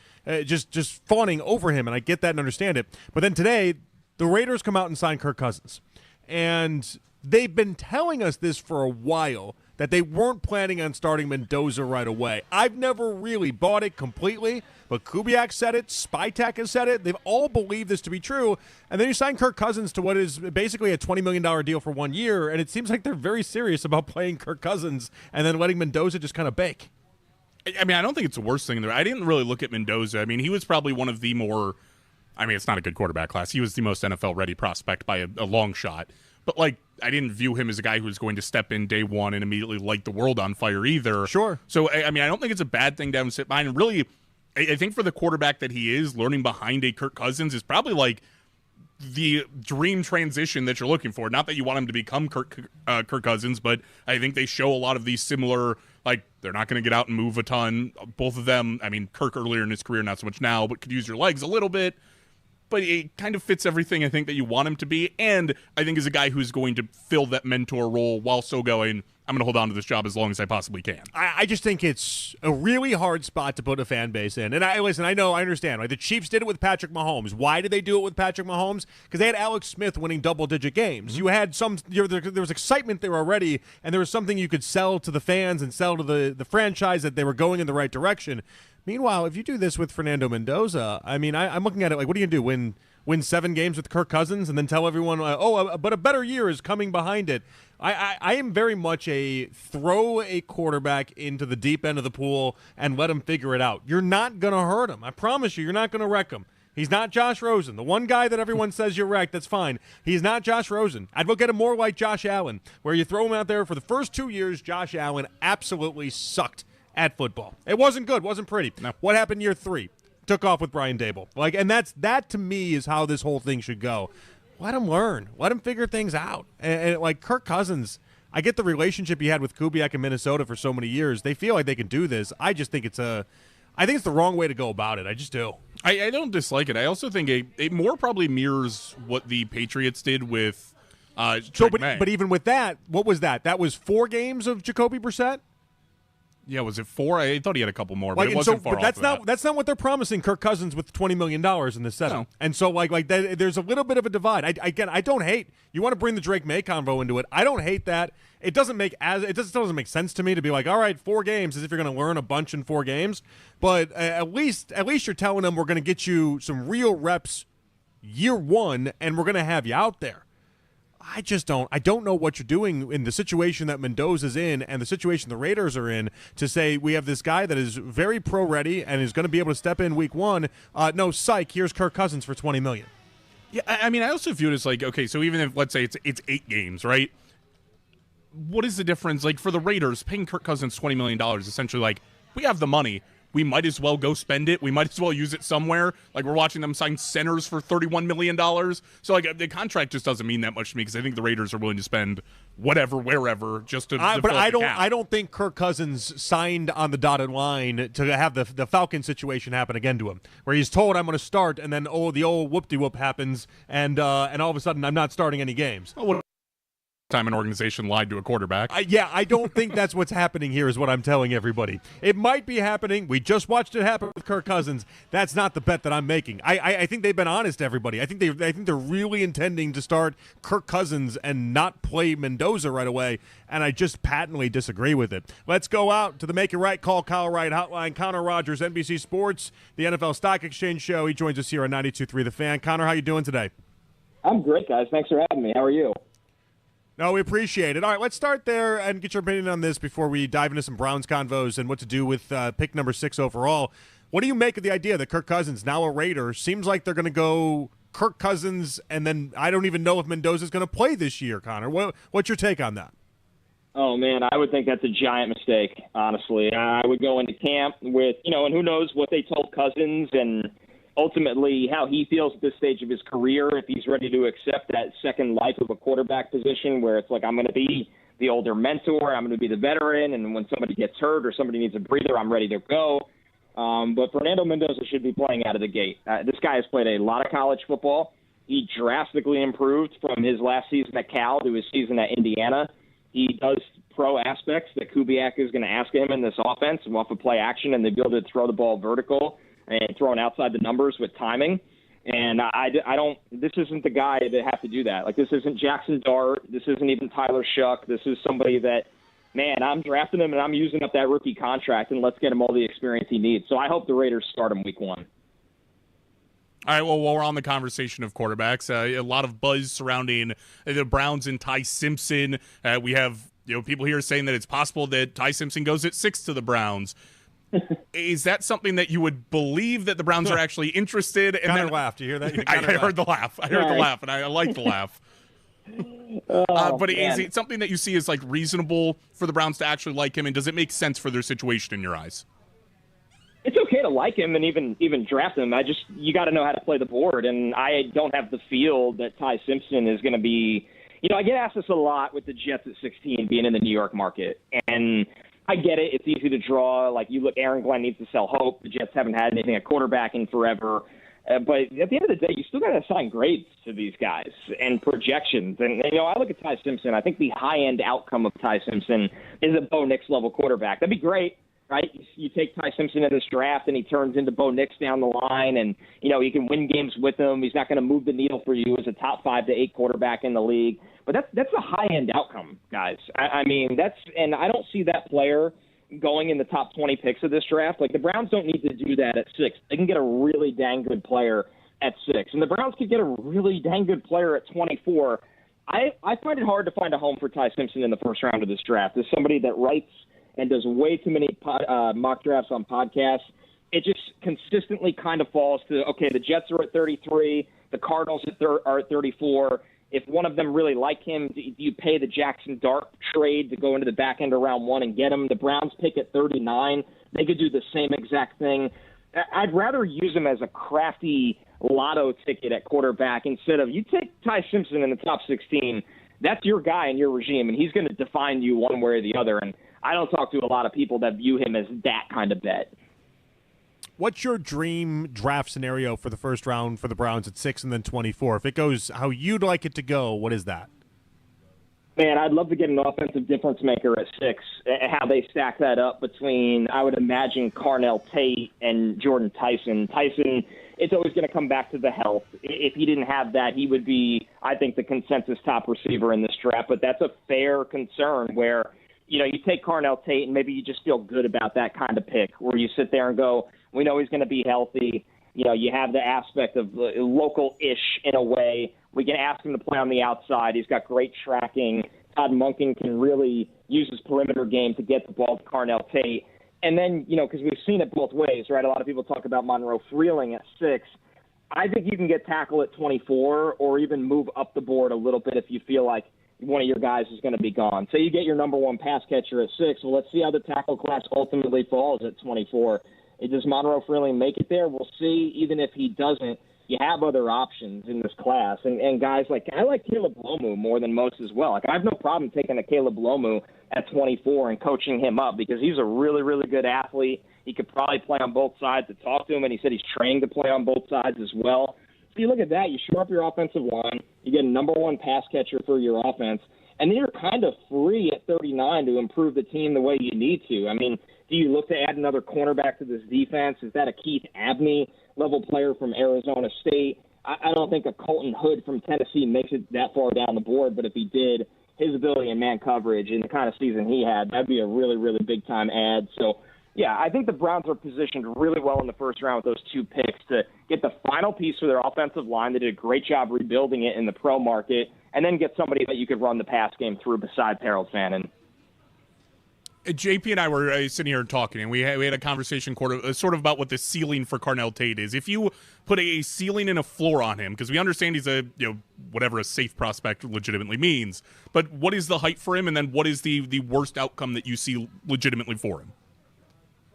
just fawning over him, and I get that and understand it. But then today, the Raiders come out and sign Kirk Cousins, and they've been telling us this for a while, that they weren't planning on starting Mendoza right away. I've never really bought it completely, but Kubiak said it, Spytek has said it. They've all believed this to be true. And then you sign Kirk Cousins to what is basically a $20 million deal for 1 year, and it seems like they're very serious about playing Kirk Cousins and then letting Mendoza just kind of bake. I mean, I don't think it's the worst thing there. I didn't really look at Mendoza. I mean, he was probably one of the more, I mean, it's not a good quarterback class. He was the most NFL-ready prospect by a long shot. But, I didn't view him as a guy who was going to step in day one and immediately light the world on fire either. Sure. So, I mean, I don't think it's a bad thing to have him sit behind. And really, I think for the quarterback that he is, learning behind a Kirk Cousins is probably, the dream transition that you're looking for. Not that you want him to become Kirk Cousins, but I think they show a lot of these similar, they're not going to get out and move a ton. Both of them, I mean, Kirk earlier in his career, not so much now, but could use your legs a little bit. But it kind of fits everything I think that you want him to be, and I think is a guy who's going to fill that mentor role while still going, I'm going to hold on to this job as long as I possibly can. I just think it's a really hard spot to put a fan base in. And I understand. The Chiefs did it with Patrick Mahomes. Why did they do it with Patrick Mahomes? Because they had Alex Smith winning double-digit games. You had there was excitement there already, and there was something you could sell to the fans and sell to the franchise that they were going in the right direction. Meanwhile, if you do this with Fernando Mendoza, I mean, I'm looking at it what are you going to do? Win 7 games with Kirk Cousins and then tell everyone, but a better year is coming behind it. I am very much a throw a quarterback into the deep end of the pool and let him figure it out. You're not going to hurt him. I promise you're not going to wreck him. He's not Josh Rosen. The one guy that everyone says you're wrecked, that's fine. He's not Josh Rosen. I'd look at him more like Josh Allen, where you throw him out there for the first 2 years, Josh Allen absolutely sucked at football. It wasn't good, wasn't pretty. No. What happened year 3? Took off with Brian Dable. And that to me is how this whole thing should go. Let him learn. Let him figure things out. And Kirk Cousins, I get the relationship he had with Kubiak in Minnesota for so many years. They feel like they can do this. I just think it's the wrong way to go about it. I just do. I don't dislike it. I also think it more probably mirrors what the Patriots did with but even with that, what was that? That was 4 games of Jacoby Brissett? Yeah, was it 4? I thought he had a couple more, but it wasn't far off that. That's not what they're promising Kirk Cousins with $20 million in this setup. No. And so, there's a little bit of a divide. I don't hate. You want to bring the Drake May convo into it. I don't hate that. It doesn't make make sense to me to be all right, 4 games, as if you're going to learn a bunch in 4 games. But at least you're telling them we're going to get you some real reps year 1, and we're going to have you out there. I don't know what you're doing in the situation that Mendoza's in and the situation the Raiders are in to say we have this guy that is very pro-ready and is going to be able to step in week 1. No, psych, here's Kirk Cousins for $20 million. Yeah, I mean, I also view it as okay, so even if, let's say, it's 8 games, right? What is the difference? For the Raiders, paying Kirk Cousins $20 million, essentially, we have the money. We might as well go spend it. We might as well use it somewhere. We're watching them sign centers for $31 million. So, the contract just doesn't mean that much to me because I think the Raiders are willing to spend whatever, wherever, just to but I don't think Kirk Cousins signed on the dotted line to have the Falcon situation happen again to him, where he's told I'm going to start, and then the old whoop-de-whoop happens, and all of a sudden I'm not starting any games. Oh, time an organization lied to a quarterback. I don't think that's what's happening here is what I'm telling everybody. It might be happening. We just watched it happen with Kirk Cousins. That's not the bet that I'm making. I think they've been honest to everybody. I think they're really intending to start Kirk Cousins and not play Mendoza right away, and I just patently disagree with it. Let's go out to the Make It Right Call Kyle Wright hotline. Connor Rogers, NBC Sports, the NFL Stock Exchange Show. He joins us here on 92.3 The Fan. Connor, how you doing today? I'm great, guys. Thanks for having me. How are you? No, we appreciate it. All right, let's start there and get your opinion on this before we dive into some Browns convos and what to do with pick number 6 overall. What do you make of the idea that Kirk Cousins, now a Raider, seems like they're going to go Kirk Cousins, and then I don't even know if Mendoza's going to play this year, Connor. What's your take on that? Oh, man, I would think that's a giant mistake, honestly. I would go into camp with, and who knows what they told Cousins and ultimately how he feels at this stage of his career, if he's ready to accept that second life of a quarterback position where it's like, I'm going to be the older mentor, I'm going to be the veteran, and when somebody gets hurt or somebody needs a breather, I'm ready to go. But Fernando Mendoza should be playing out of the gate. This guy has played a lot of college football. He drastically improved from his last season at Cal to his season at Indiana. He does pro aspects that Kubiak is going to ask him in this offense off of play action and the ability to throw the ball vertical and throwing outside the numbers with timing. And I don't – this isn't the guy that have to do that. Like, this isn't Jackson Dart. This isn't even Tyler Shuck. This is somebody that, man, I'm drafting him and I'm using up that rookie contract, and let's get him all the experience he needs. So I hope the Raiders start him week 1. All right, well, while we're on the conversation of quarterbacks, a lot of buzz surrounding the Browns and Ty Simpson. We have people here saying that it's possible that Ty Simpson goes at 6 to the Browns. Is that something that you would believe that the Browns are actually interested? And Connor laughed. You hear that? I heard the laugh. I heard the laugh, and I like the laugh. But is it something that you see as like reasonable for the Browns to actually like him, and does it make sense for their situation in your eyes? It's okay to like him and even draft him. You got to know how to play the board, and I don't have the feel that Ty Simpson is going to be. I get asked this a lot with the Jets at 16 being in the New York market, and I get it. It's easy to draw. Like, you look, Aaron Glenn needs to sell hope. The Jets haven't had anything at quarterback in forever. But at the end of the day, you still got to assign grades to these guys and projections. And, I look at Ty Simpson. I think the high-end outcome of Ty Simpson is a Bo Nix level quarterback. That'd be great, right? You take Ty Simpson in this draft, and he turns into Bo Nix down the line, and, you can win games with him. He's not going to move the needle for you as a top 5 to 8 quarterback in the league. But that's a high-end outcome, guys. I mean, and I don't see that player going in the top 20 picks of this draft. Like, the Browns don't need to do that at 6. They can get a really dang good player at 6. And the Browns could get a really dang good player at 24. I find it hard to find a home for Ty Simpson in the first round of this draft. As somebody that writes and does way too many mock drafts on podcasts, it just consistently kind of falls to, okay, the Jets are at 33, the Cardinals are at 34. If one of them really like him, do you pay the Jackson Dart trade to go into the back end of round 1 and get him? The Browns pick at 39. They could do the same exact thing. I'd rather use him as a crafty lotto ticket at quarterback instead of, you take Ty Simpson in the top 16. That's your guy in your regime, and he's going to define you one way or the other. And I don't talk to a lot of people that view him as that kind of bet. What's your dream draft scenario for the first round for the Browns at 6 and then 24? If it goes how you'd like it to go, what is that? Man, I'd love to get an offensive difference maker at 6. How they stack that up between, I would imagine, Carnell Tate and Jordan Tyson. Tyson, it's always going to come back to the health. If he didn't have that, he would be, I think, the consensus top receiver in this draft. But that's a fair concern where, you take Carnell Tate and maybe you just feel good about that kind of pick where you sit there and go, we know he's going to be healthy. You have the aspect of local-ish in a way. We can ask him to play on the outside. He's got great tracking. Todd Monken can really use his perimeter game to get the ball to Carnell Tate. And then, because we've seen it both ways, right? A lot of people talk about Monroe Freeling at 6. I think you can get tackle at 24 or even move up the board a little bit if you feel like one of your guys is going to be gone. So you get your number 1 pass catcher at 6. Well, let's see how the tackle class ultimately falls at 24. Does Monroe Freeling make it there? We'll see. Even if he doesn't, you have other options in this class. And guys I like Caleb Lomu more than most as well. Like, I have no problem taking a Caleb Lomu at 24 and coaching him up because he's a really, really good athlete. He could probably play on both sides. To talk to him, and he said he's trained to play on both sides as well. So you look at that, you shore up your offensive line, you get a number 1 pass catcher for your offense, And then you're kind of free at 39 to improve the team the way you need to. I mean, do you look to add another cornerback to this defense? Is that a Keith Abney-level player from Arizona State? I don't think a Colton Hood from Tennessee makes it that far down the board, but if he did, his ability in man coverage and the kind of season he had, that'd be a really, really big-time add. So, yeah, I think the Browns are positioned really well in the first round with those 2 picks to get the final piece for their offensive line. They did a great job rebuilding it in the pro market, and then get somebody that you could run the pass game through beside Harold Fannin. JP and I were sitting here talking, and we had a conversation sort of about what the ceiling for Carnell Tate is. If you put a ceiling and a floor on him, because we understand he's a, whatever a safe prospect legitimately means, but what is the height for him, and then what is the worst outcome that you see legitimately for him?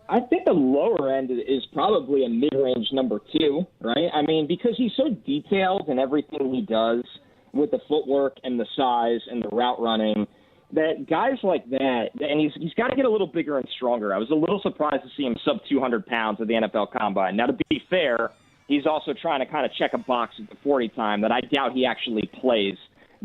I think the lower end is probably a mid-range number 2, right? I mean, because he's so detailed in everything he does with the footwork and the size and the route running, that guys like that, and he's got to get a little bigger and stronger. I was a little surprised to see him sub 200 pounds at the NFL Combine. Now, to be fair, he's also trying to kind of check a box at the 40 time that I doubt he actually plays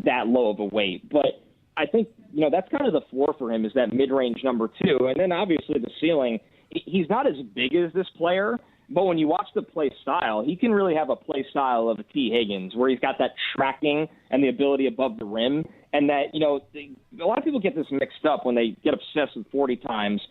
that low of a weight. But I think, that's kind of the floor for him is that mid-range number 2. And then obviously the ceiling, he's not as big as this player, but when you watch the play style, he can really have a play style of a T. Higgins where he's got that tracking and the ability above the rim. And that, a lot of people get this mixed up when they get obsessed with 40 times.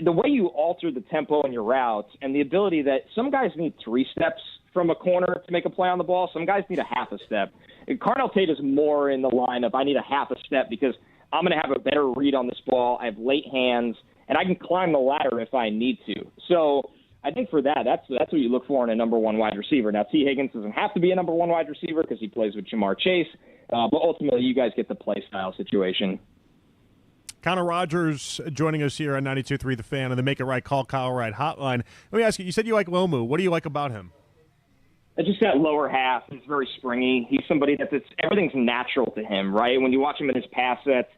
The way you alter the tempo in your routes and the ability that some guys need 3 steps from a corner to make a play on the ball. Some guys need a half a step. And Carnell Tate is more in the line of I need a half a step because I'm going to have a better read on this ball. I have late hands, and I can climb the ladder if I need to. So I think for that's what you look for in a number 1 wide receiver. Now, T. Higgins doesn't have to be a number 1 wide receiver because he plays with Jamar Chase. But ultimately, you guys get the play style situation. Connor Rogers joining us here on 92.3 The Fan and the Make It Right Call Kyle Wright hotline. Let me ask you said you like Lomu. What do you like about him? Just that lower half. He's very springy. He's somebody everything's natural to him, right? When you watch him in his pass sets,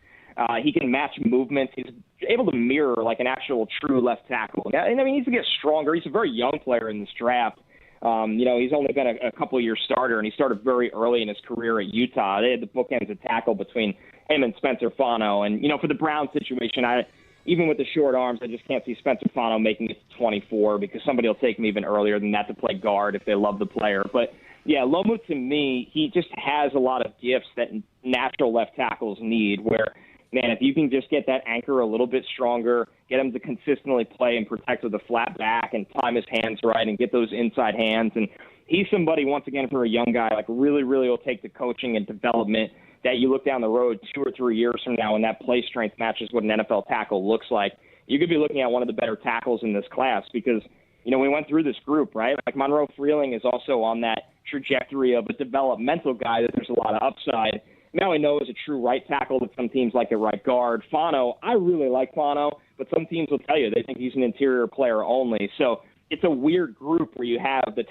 he can match movements. He's able to mirror like an actual true left tackle. And I mean, he needs to get stronger. He's a very young player in this draft. He's only been a couple year starter, and he started very early in his career at Utah. They had the bookends of tackle between him and Spencer Fano. And, for the Browns situation, even with the short arms, I just can't see Spencer Fano making it to 24 because somebody will take him even earlier than that to play guard if they love the player. But, yeah, Lomu, to me, he just has a lot of gifts that natural left tackles need where, man, if you can just get that anchor a little bit stronger, get him to consistently play and protect with a flat back and time his hands right and get those inside hands. And he's somebody, once again, for a young guy, like really, really will take the coaching and development that you look down the road 2 or 3 years from now and that play strength matches what an NFL tackle looks like. You could be looking at one of the better tackles in this class because, we went through this group, right? Like Monroe Freeling is also on that trajectory of a developmental guy that there's a lot of upside. Now I know is a true right tackle that some teams like a right guard. Fano, I really like Fano, but some teams will tell you they think he's an interior player only. So it's a weird group where you have the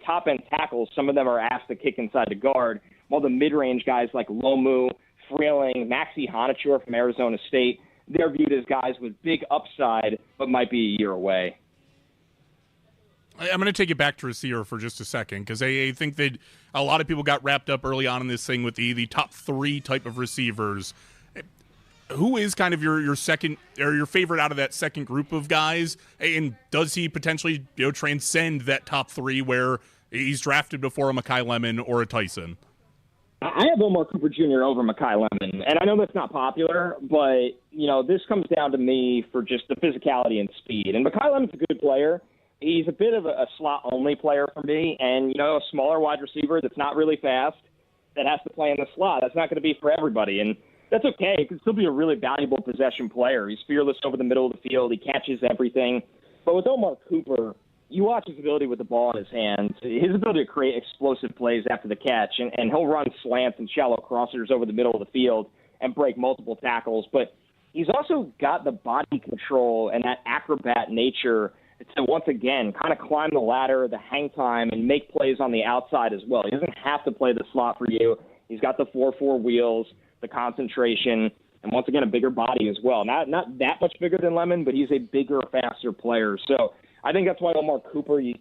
top end tackles. Some of them are asked to kick inside the guard, while the mid-range guys like Lomu, Freeling, Maxi Honachur from Arizona State, they're viewed as guys with big upside but might be a year away. I'm going to take it back to receiver for just a second because I think that a lot of people got wrapped up early on in this thing with the top 3 type of receivers. Who is kind of your second or your favorite out of that second group of guys? And does he potentially transcend that top 3 where he's drafted before a Mekhi Lemon or a Tyson? I have Omar Cooper Jr. over Mekhi Lemon, and I know that's not popular, but this comes down to me for just the physicality and speed. And Mekhi Lemon's a good player. He's a bit of a slot-only player for me, and, a smaller wide receiver that's not really fast that has to play in the slot. That's not going to be for everybody, and that's okay. He can still be a really valuable possession player. He's fearless over the middle of the field. He catches everything. But with Omar Cooper, you watch his ability with the ball in his hands, his ability to create explosive plays after the catch, and he'll run slants and shallow crossers over the middle of the field and break multiple tackles. But he's also got the body control and that acrobat nature to, once again, kind of climb the ladder, the hang time, and make plays on the outside as well. He doesn't have to play the slot for you. He's got the 4-4 wheels, the concentration, and once again, a bigger body as well. Not that much bigger than Lemon, but he's a bigger, faster player. So I think that's why Omar Cooper, you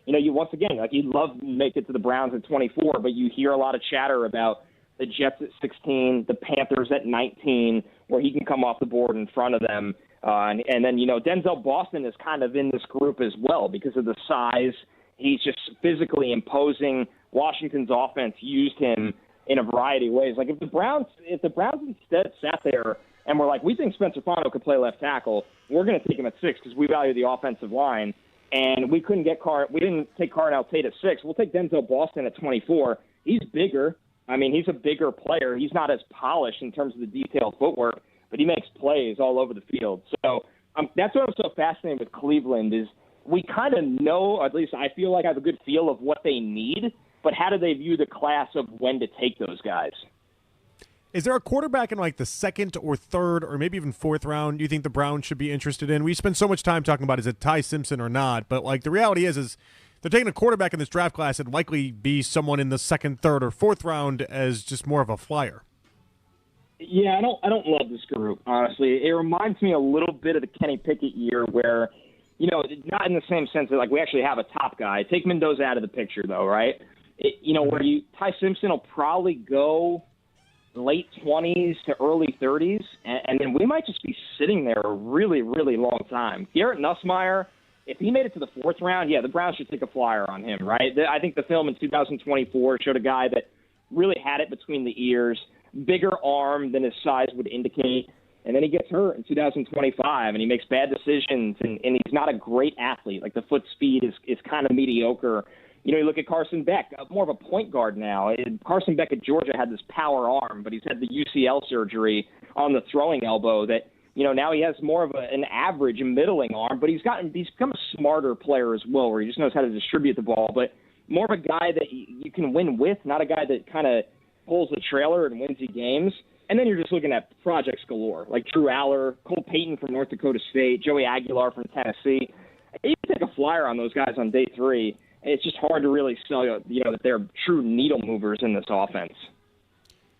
once again, like you'd love to make it to the Browns at 24, but you hear a lot of chatter about the Jets at 16, the Panthers at 19, where he can come off the board in front of them. And then, Denzel Boston is kind of in this group as well because of the size. He's just physically imposing. Washington's offense used him in a variety of ways. Like if the Browns instead sat there and were like, we think Spencer Fano could play left tackle, we're going to take him at 6 because we value the offensive line. And we couldn't we didn't take Carnell Tate at 6. We'll take Denzel Boston at 24. He's bigger. I mean, he's a bigger player. He's not as polished in terms of the detailed footwork, but he makes plays all over the field. So that's what I'm so fascinated with Cleveland is we kind of know, at least I feel like I have a good feel of what they need, but how do they view the class of when to take those guys? Is there a quarterback in like the second or third or maybe even fourth round you think the Browns should be interested in? We spend so much time talking about is it Ty Simpson or not, but like the reality is they're taking a quarterback in this draft class and likely be someone in the second, third, or fourth round as just more of a flyer. Yeah, I don't love this group, honestly. It reminds me a little bit of the Kenny Pickett year where, not in the same sense that like we actually have a top guy. Take Mendoza out of the picture though, right? Ty Simpson will probably go late 20s to early 30s, and then we might just be sitting there a really, really long time. Garrett Nussmeier, if he made it to the fourth round, the Browns should take a flyer on him, right? I think the film in 2024 showed a guy that really had it between the ears, bigger arm than his size would indicate, and then he gets hurt in 2025, and he makes bad decisions, and he's not a great athlete. Like the foot speed is kind of mediocre. You look at Carson Beck, more of a point guard now. Carson Beck at Georgia had this power arm, but he's had the UCL surgery on the throwing elbow that, now he has more of an average and middling arm, but he's become a smarter player as well, where he just knows how to distribute the ball, but more of a guy that you can win with, not a guy that kind of pulls the trailer and wins you games. And then you're just looking at projects galore, like Drew Aller, Cole Payton from North Dakota State, Joey Aguilar from Tennessee. You can take a flyer on those guys on day 3. It's just hard to really sell that they're true needle movers in this offense.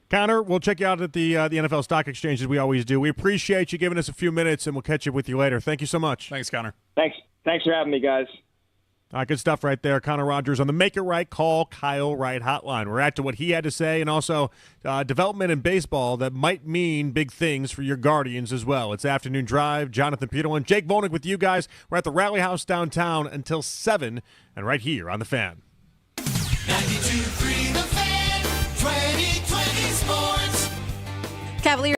Connor, we'll check you out at the NFL Stock Exchange as we always do. We appreciate you giving us a few minutes, and we'll catch up with you later. Thank you so much. Thanks, Connor. Thanks for having me, guys. All right, good stuff right there. Connor Rogers on the Make It Right Call Kyle Wright hotline. We're at to what he had to say and also development in baseball that might mean big things for your Guardians as well. It's Afternoon Drive. Jonathan Peterlin, Jake Volnick with you guys. We're at the Rally House downtown until 7 and right here on The Fan. 92.3 The Fan, 2020 Sports. Cavalier.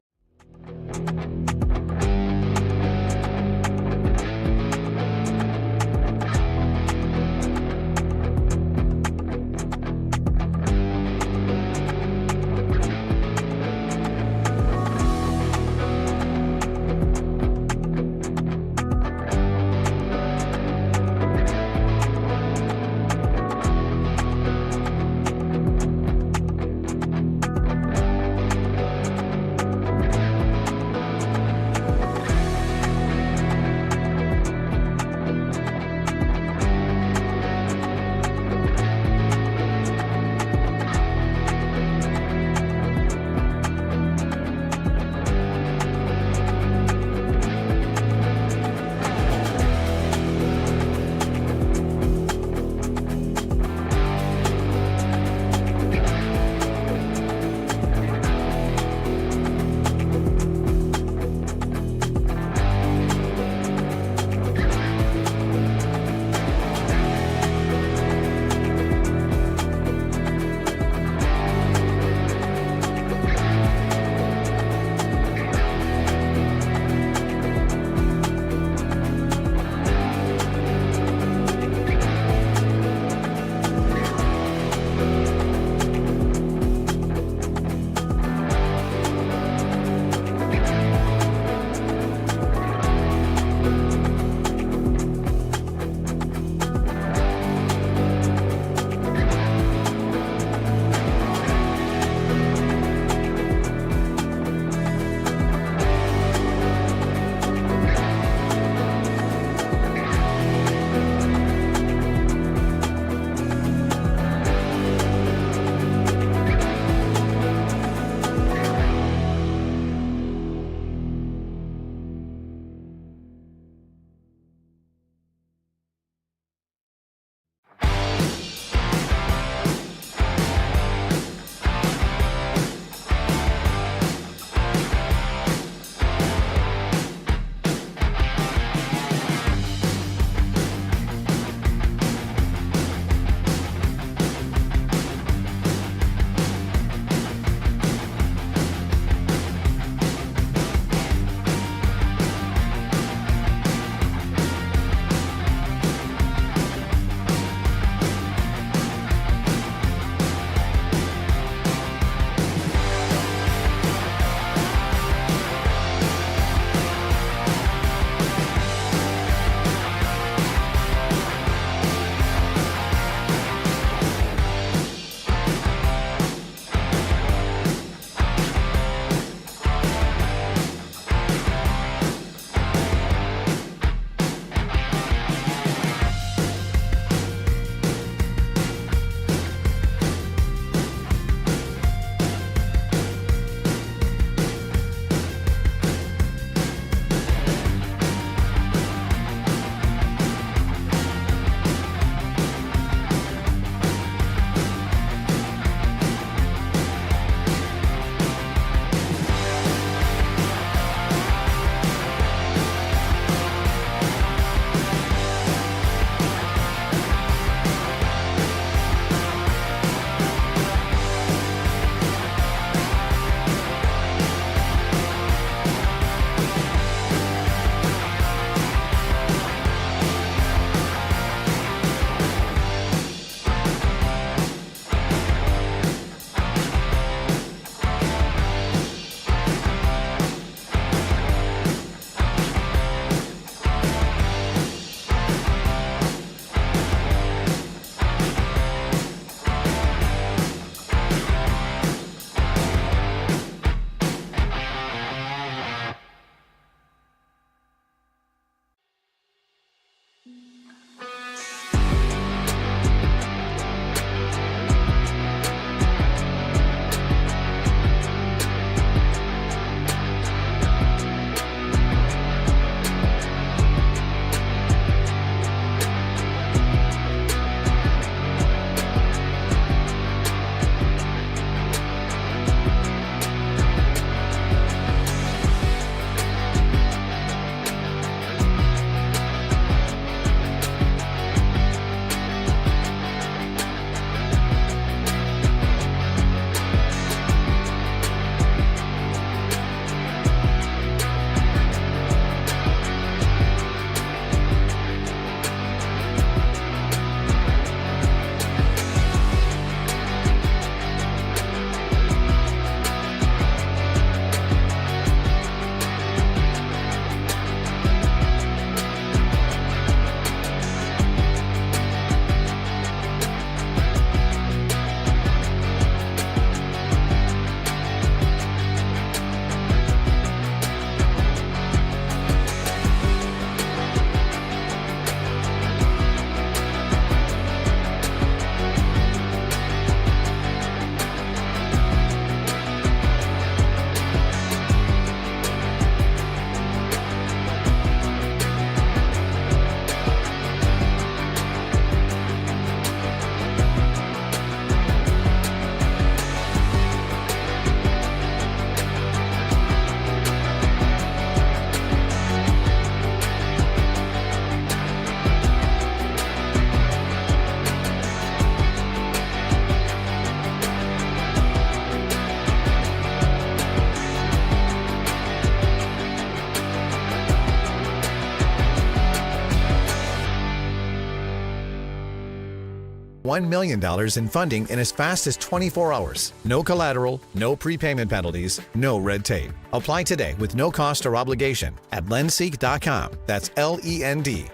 $1 million in funding in as fast as 24 hours. No collateral, no prepayment penalties, no red tape. Apply today with no cost or obligation at lendseek.com. That's LENDSEEK.com.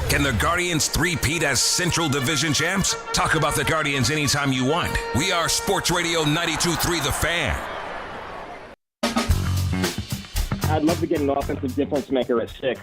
Can the Guardians three-peat as Central Division champs? Talk about the Guardians anytime you want. We are Sports Radio 92.3 The Fan. I'd love to get an offensive difference maker at 6.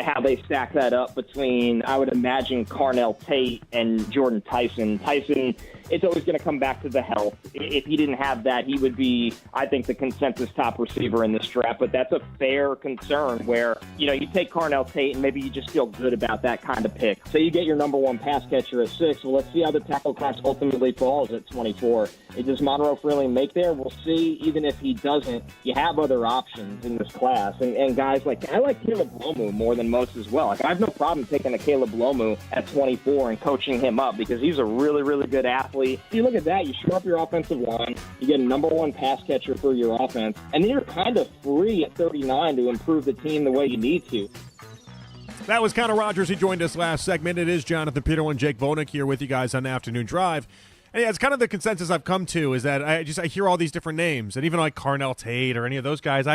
How they stack that up between, I would imagine, Carnell Tate and Jordan Tyson. Tyson, it's always going to come back to the health. If he didn't have that, he would be, I think, the consensus top receiver in this draft. But that's a fair concern where, you take Carnell Tate and maybe you just feel good about that kind of pick. So you get your number 1 pass catcher at 6. Well, let's see how the tackle class ultimately falls at 24. Does Monroe really make there? We'll see. Even if he doesn't, you have other options in this class. And guys I like Caleb Lomu more than most as well. I have no problem taking a Caleb Lomu at 24 and coaching him up because he's a really, really good athlete. If you look at that, you shore up your offensive line, you get a number 1 pass catcher for your offense, and then you're kind of free at 39 to improve the team the way you need to. That was Connor Rogers. He joined us last segment. It is Jonathan Peterlin, Jake Vonek here with you guys on Afternoon Drive. And yeah, it's kind of the consensus I've come to is that I hear all these different names, and even like Carnell Tate or any of those guys,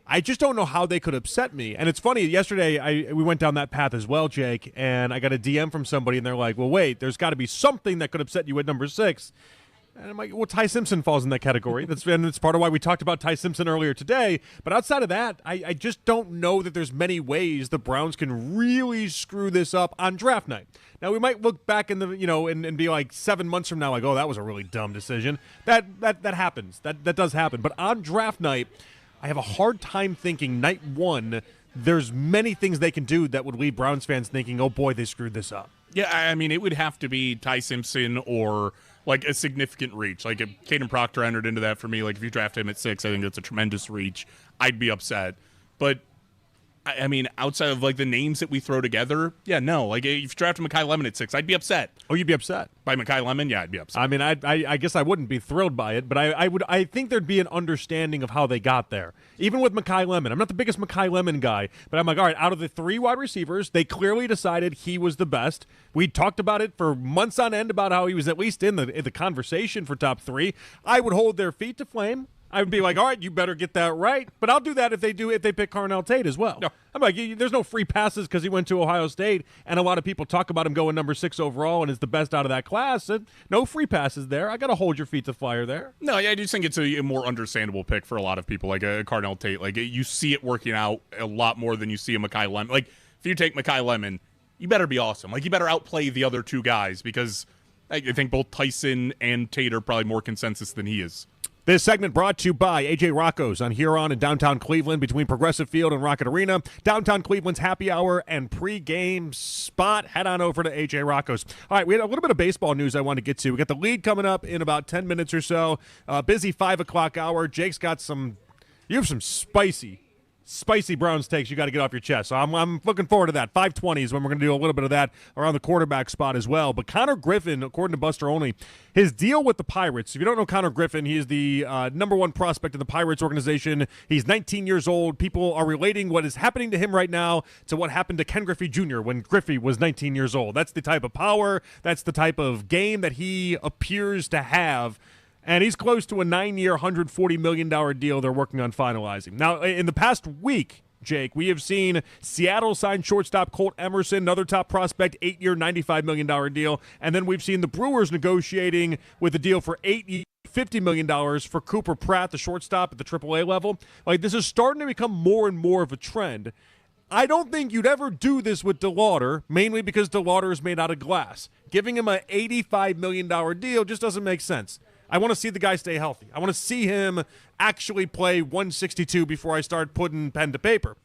I just don't know how they could upset me. And it's funny, yesterday we went down that path as well, Jake, and I got a DM from somebody, and they're like, well, wait, there's got to be something that could upset you at number 6. And I'm like, well, Ty Simpson falls in that category. That's part of why we talked about Ty Simpson earlier today. But outside of that, I just don't know that there's many ways the Browns can really screw this up on draft night. Now, we might look back in the and be like 7 months from now, like, oh, that was a really dumb decision. That happens. That does happen. But on draft night, I have a hard time thinking night 1, there's many things they can do that would leave Browns fans thinking, oh, boy, they screwed this up. Yeah, I mean, it would have to be Ty Simpson or like a significant reach. Like if Caden Proctor entered into that for me, like if you draft him at 6, I think that's a tremendous reach. I'd be upset. But I mean, outside of like the names that we throw together, yeah, no. Like if you drafted Mekhi Lemon at 6, I'd be upset. Oh, you'd be upset by Mekhi Lemon? Yeah, I'd be upset. I mean, I guess I wouldn't be thrilled by it, but I think there'd be an understanding of how they got there. Even with Mekhi Lemon, I'm not the biggest Mekhi Lemon guy, but I'm like, all right, out of the 3 wide receivers, they clearly decided he was the best. We talked about it for months on end about how he was at least in the conversation for top 3. I would hold their feet to flame. I would be like, all right, you better get that right. But I'll do that if they pick Carnell Tate as well. No. I'm like, there's no free passes because he went to Ohio State, and a lot of people talk about him going number 6 overall and is the best out of that class. And no free passes there. I got to hold your feet to fire there. No, yeah, I do think it's a more understandable pick for a lot of people, like a Carnell Tate. Like you see it working out a lot more than you see a Mekhi Lemon. Like if you take Mekhi Lemon, you better be awesome. Like you better outplay the other 2 guys because I think both Tyson and Tate are probably more consensus than he is. This segment brought to you by AJ Rocco's on Huron in downtown Cleveland between Progressive Field and Rocket Arena. Downtown Cleveland's happy hour and pregame spot. Head on over to AJ Rocco's. All right, we had a little bit of baseball news I want to get to. We got the league coming up in about 10 minutes or so. Busy 5 o'clock hour. Jake's got you have some spicy Browns takes you got to get off your chest. So I'm looking forward to that. 5:20 is when we're going to do a little bit of that around the quarterback spot as well. But Connor Griffin, according to Buster Olney, his deal with the Pirates, if you don't know Connor Griffin, he is the number 1 prospect in the Pirates organization. He's 19 years old. People are relating what is happening to him right now to what happened to Ken Griffey Jr. when Griffey was 19 years old. That's the type of power, that's the type of game that he appears to have. And he's close to a 9-year, $140 million deal they're working on finalizing. Now, in the past week, Jake, we have seen Seattle sign shortstop Colt Emerson, another top prospect, 8-year, $95 million deal. And then we've seen the Brewers negotiating with a deal for 8 years, $50 million for Cooper Pratt, the shortstop at the AAA level. Like, this is starting to become more and more of a trend. I don't think you'd ever do this with DeLauder, mainly because DeLauder is made out of glass. Giving him an $85 million deal just doesn't make sense. I want to see the guy stay healthy. I want to see him actually play 162 before I start putting pen to paper.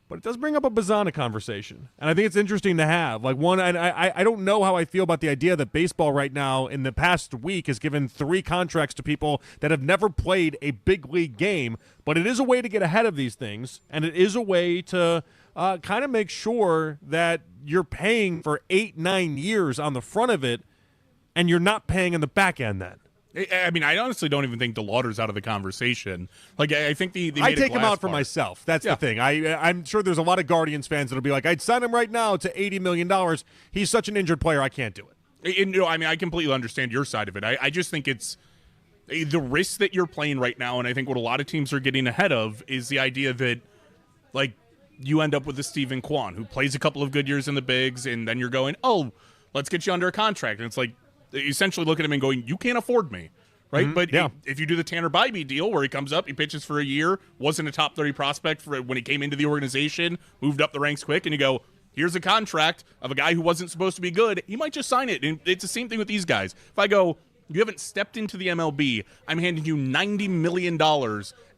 But it does bring up a Bazana conversation, and I think it's interesting to have. Like I don't know how I feel about the idea that baseball right now in the past week has given 3 contracts to people that have never played a big league game, but it is a way to get ahead of these things, and it is a way to kind of make sure that you're paying for 8-9 years on the front of it, and you're not paying on the back end then. I mean, I honestly don't even think DeLauder's out of the conversation. Like, I think I take him out for myself. That's the thing. I'm sure there's a lot of Guardians fans that'll be like, I'd sign him right now to $80 million. He's such an injured player, I can't do it. And, I mean, I completely understand your side of it. I just think it's the risk that you're playing right now, and I think what a lot of teams are getting ahead of is the idea that, like, you end up with a Stephen Kwan who plays a couple of good years in the bigs, and then you're going, oh, let's get you under a contract. And it's like, essentially look at him and going, you can't afford me, right? Mm-hmm. But if you do the Tanner Bybee deal where he comes up, he pitches for a year, wasn't a top 30 prospect for when he came into the organization, moved up the ranks quick, and you go, here's a contract of a guy who wasn't supposed to be good, he might just sign it. And it's the same thing with these guys. If I go, you haven't stepped into the MLB, I'm handing you $90 million,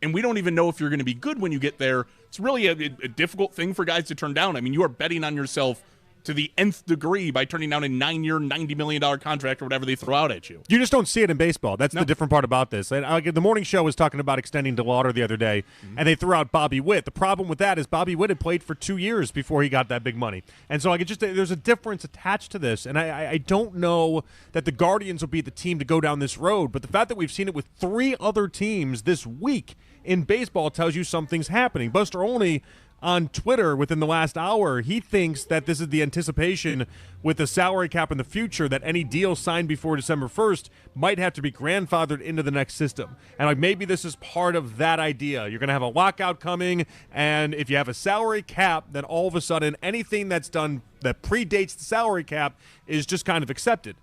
and we don't even know if you're going to be good when you get there. It's really a difficult thing for guys to turn down. I mean, you are betting on yourself to the nth degree by turning down a 9-year, $90 million contract or whatever they throw out at you. You just don't see it in baseball. That's the different part about this. And the morning show was talking about extending DeLauder the other day, and they threw out Bobby Witt. The problem with that is Bobby Witt had played for 2 years before he got that big money. And so there's a difference attached to this, and I don't know that the Guardians will be the team to go down this road, but the fact that we've seen it with 3 other teams this week in baseball tells you something's happening. Buster Olney on Twitter within the last hour, he thinks that this is the anticipation with the salary cap in the future that any deal signed before December 1st might have to be grandfathered into the next system. And like maybe this is part of that idea. You're going to have a lockout coming, and if you have a salary cap, then all of a sudden anything that's done that predates the salary cap is just kind of accepted.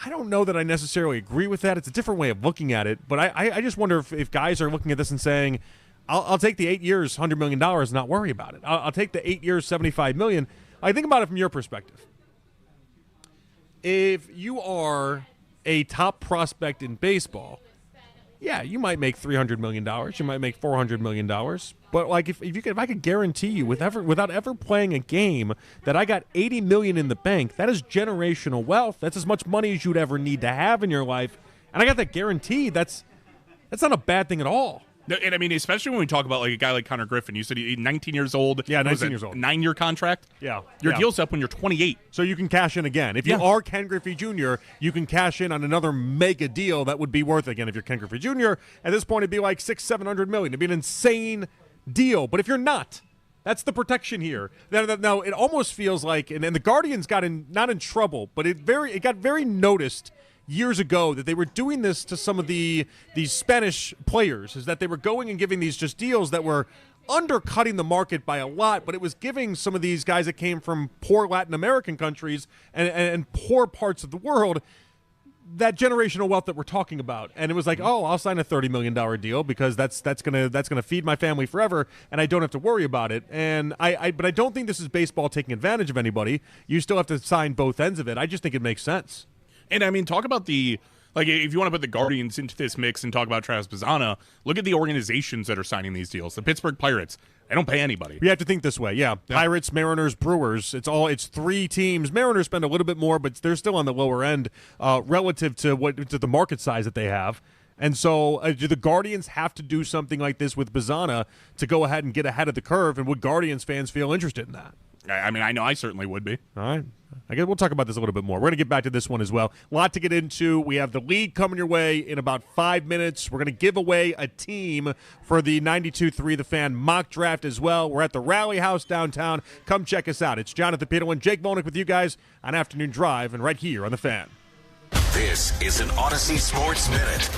I don't know that I necessarily agree with that. It's a different way of looking at it, but I just wonder if guys are looking at this and saying, I'll take the 8 years, $100 million, and not worry about it. I'll take the 8 years, $75 million. I think about it from your perspective. If you are a top prospect in baseball, yeah, you might make $300 million. You might make $400 million. But like if I could guarantee you without ever playing a game that I got $80 million in the bank, that is generational wealth. That's as much money as you'd ever need to have in your life. And I got that guaranteed. That's not a bad thing at all. And I mean, especially when we talk about like a guy like Connor Griffin, you said he's 19 years old. Yeah, 19 years old. 9-year contract. Yeah. Your deal's up when you're 28. So you can cash in again. If you are Ken Griffey Jr., you can cash in on another mega deal that would be worth, again, if you're Ken Griffey Jr., at this point it'd be like $600-700 million. It'd be an insane deal. But if you're not, that's the protection here. Now it almost feels like, and the Guardians got not in trouble, but it got very noticed years ago that they were doing this to some of these Spanish players, is that they were going and giving these just deals that were undercutting the market by a lot, but it was giving some of these guys that came from poor Latin American countries and poor parts of the world that generational wealth that we're talking about. And it was like, oh, I'll sign a $30 million deal because that's gonna feed my family forever, and I don't have to worry about it. And but I don't think this is baseball taking advantage of anybody. You still have to sign both ends of it. I just think it makes sense. And I mean, talk about if you want to put the Guardians into this mix and talk about Travis Bazzana, look at the organizations that are signing these deals. The Pittsburgh Pirates, they don't pay anybody. You have to think this way, yeah. Pirates, Mariners, Brewers, it's 3 teams. Mariners spend a little bit more, but they're still on the lower end relative to the market size that they have. And so do the Guardians have to do something like this with Bazzana to go ahead and get ahead of the curve? And would Guardians fans feel interested in that? I mean, I know I certainly would be. All right. I guess we'll talk about this a little bit more. We're going to get back to this one as well. A lot to get into. We have the league coming your way in about 5 minutes. We're going to give away a team for the 92.3 The Fan mock draft as well. We're at the Rally House downtown. Come check us out. It's Jonathan Peterlin, Jake Volnick with you guys on Afternoon Drive and right here on The Fan. This is an Odyssey Sports Minute.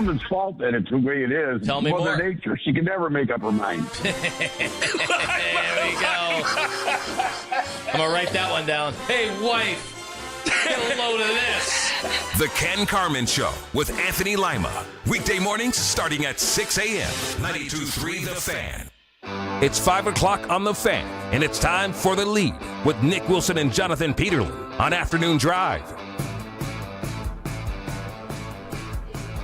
woman's fault that it's the way it is. Tell me Mother more. Nature, she can never make up her mind. There we go. I'm going to write that one down. Hey, wife, get a load of this. The Ken Carman Show with Anthony Lima. Weekday mornings starting at 6 a.m. 92.3 The Fan. It's 5 o'clock on The Fan, and it's time for The Lead with Nick Wilson and Jonathan Peterlin on Afternoon Drive.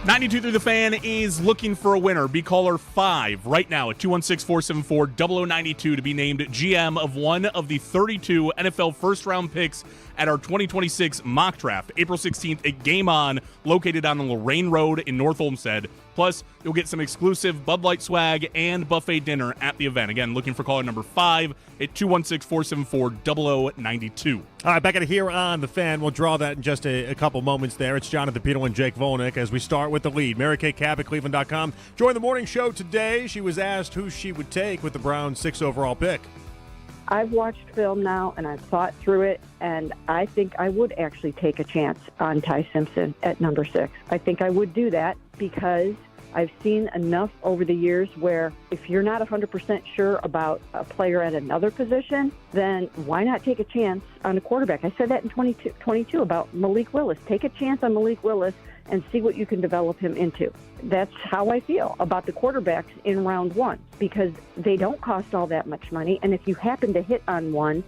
92.3 The Fan is looking for a winner. Be caller 5 right now at 216-474-0092 to be named GM of one of the 32 NFL first-round picks at our 2026 mock draft. April 16th at Game On, located on Lorraine Road in North Olmsted. Plus, you'll get some exclusive Bud Light swag and buffet dinner at the event. Again, looking for caller number 5 at 216-474-0092. All right, back at here on The Fan. We'll draw that in just a couple moments there. It's Jonathan Peterlin and Jake Volnick as we start with The Lead. Mary Kay Cabot, Cleveland.com. Joined the morning show today. She was asked who she would take with the Browns' 6th overall pick. I've watched film now, and I've thought through it, and I think I would actually take a chance on Ty Simpson at number 6. I think I would do that because I've seen enough over the years where if you're not 100% sure about a player at another position, then why not take a chance on a quarterback? I said that in 22 about Malik Willis. Take a chance on Malik Willis and see what you can develop him into. That's how I feel about the quarterbacks in round 1 because they don't cost all that much money. And if you happen to hit on one,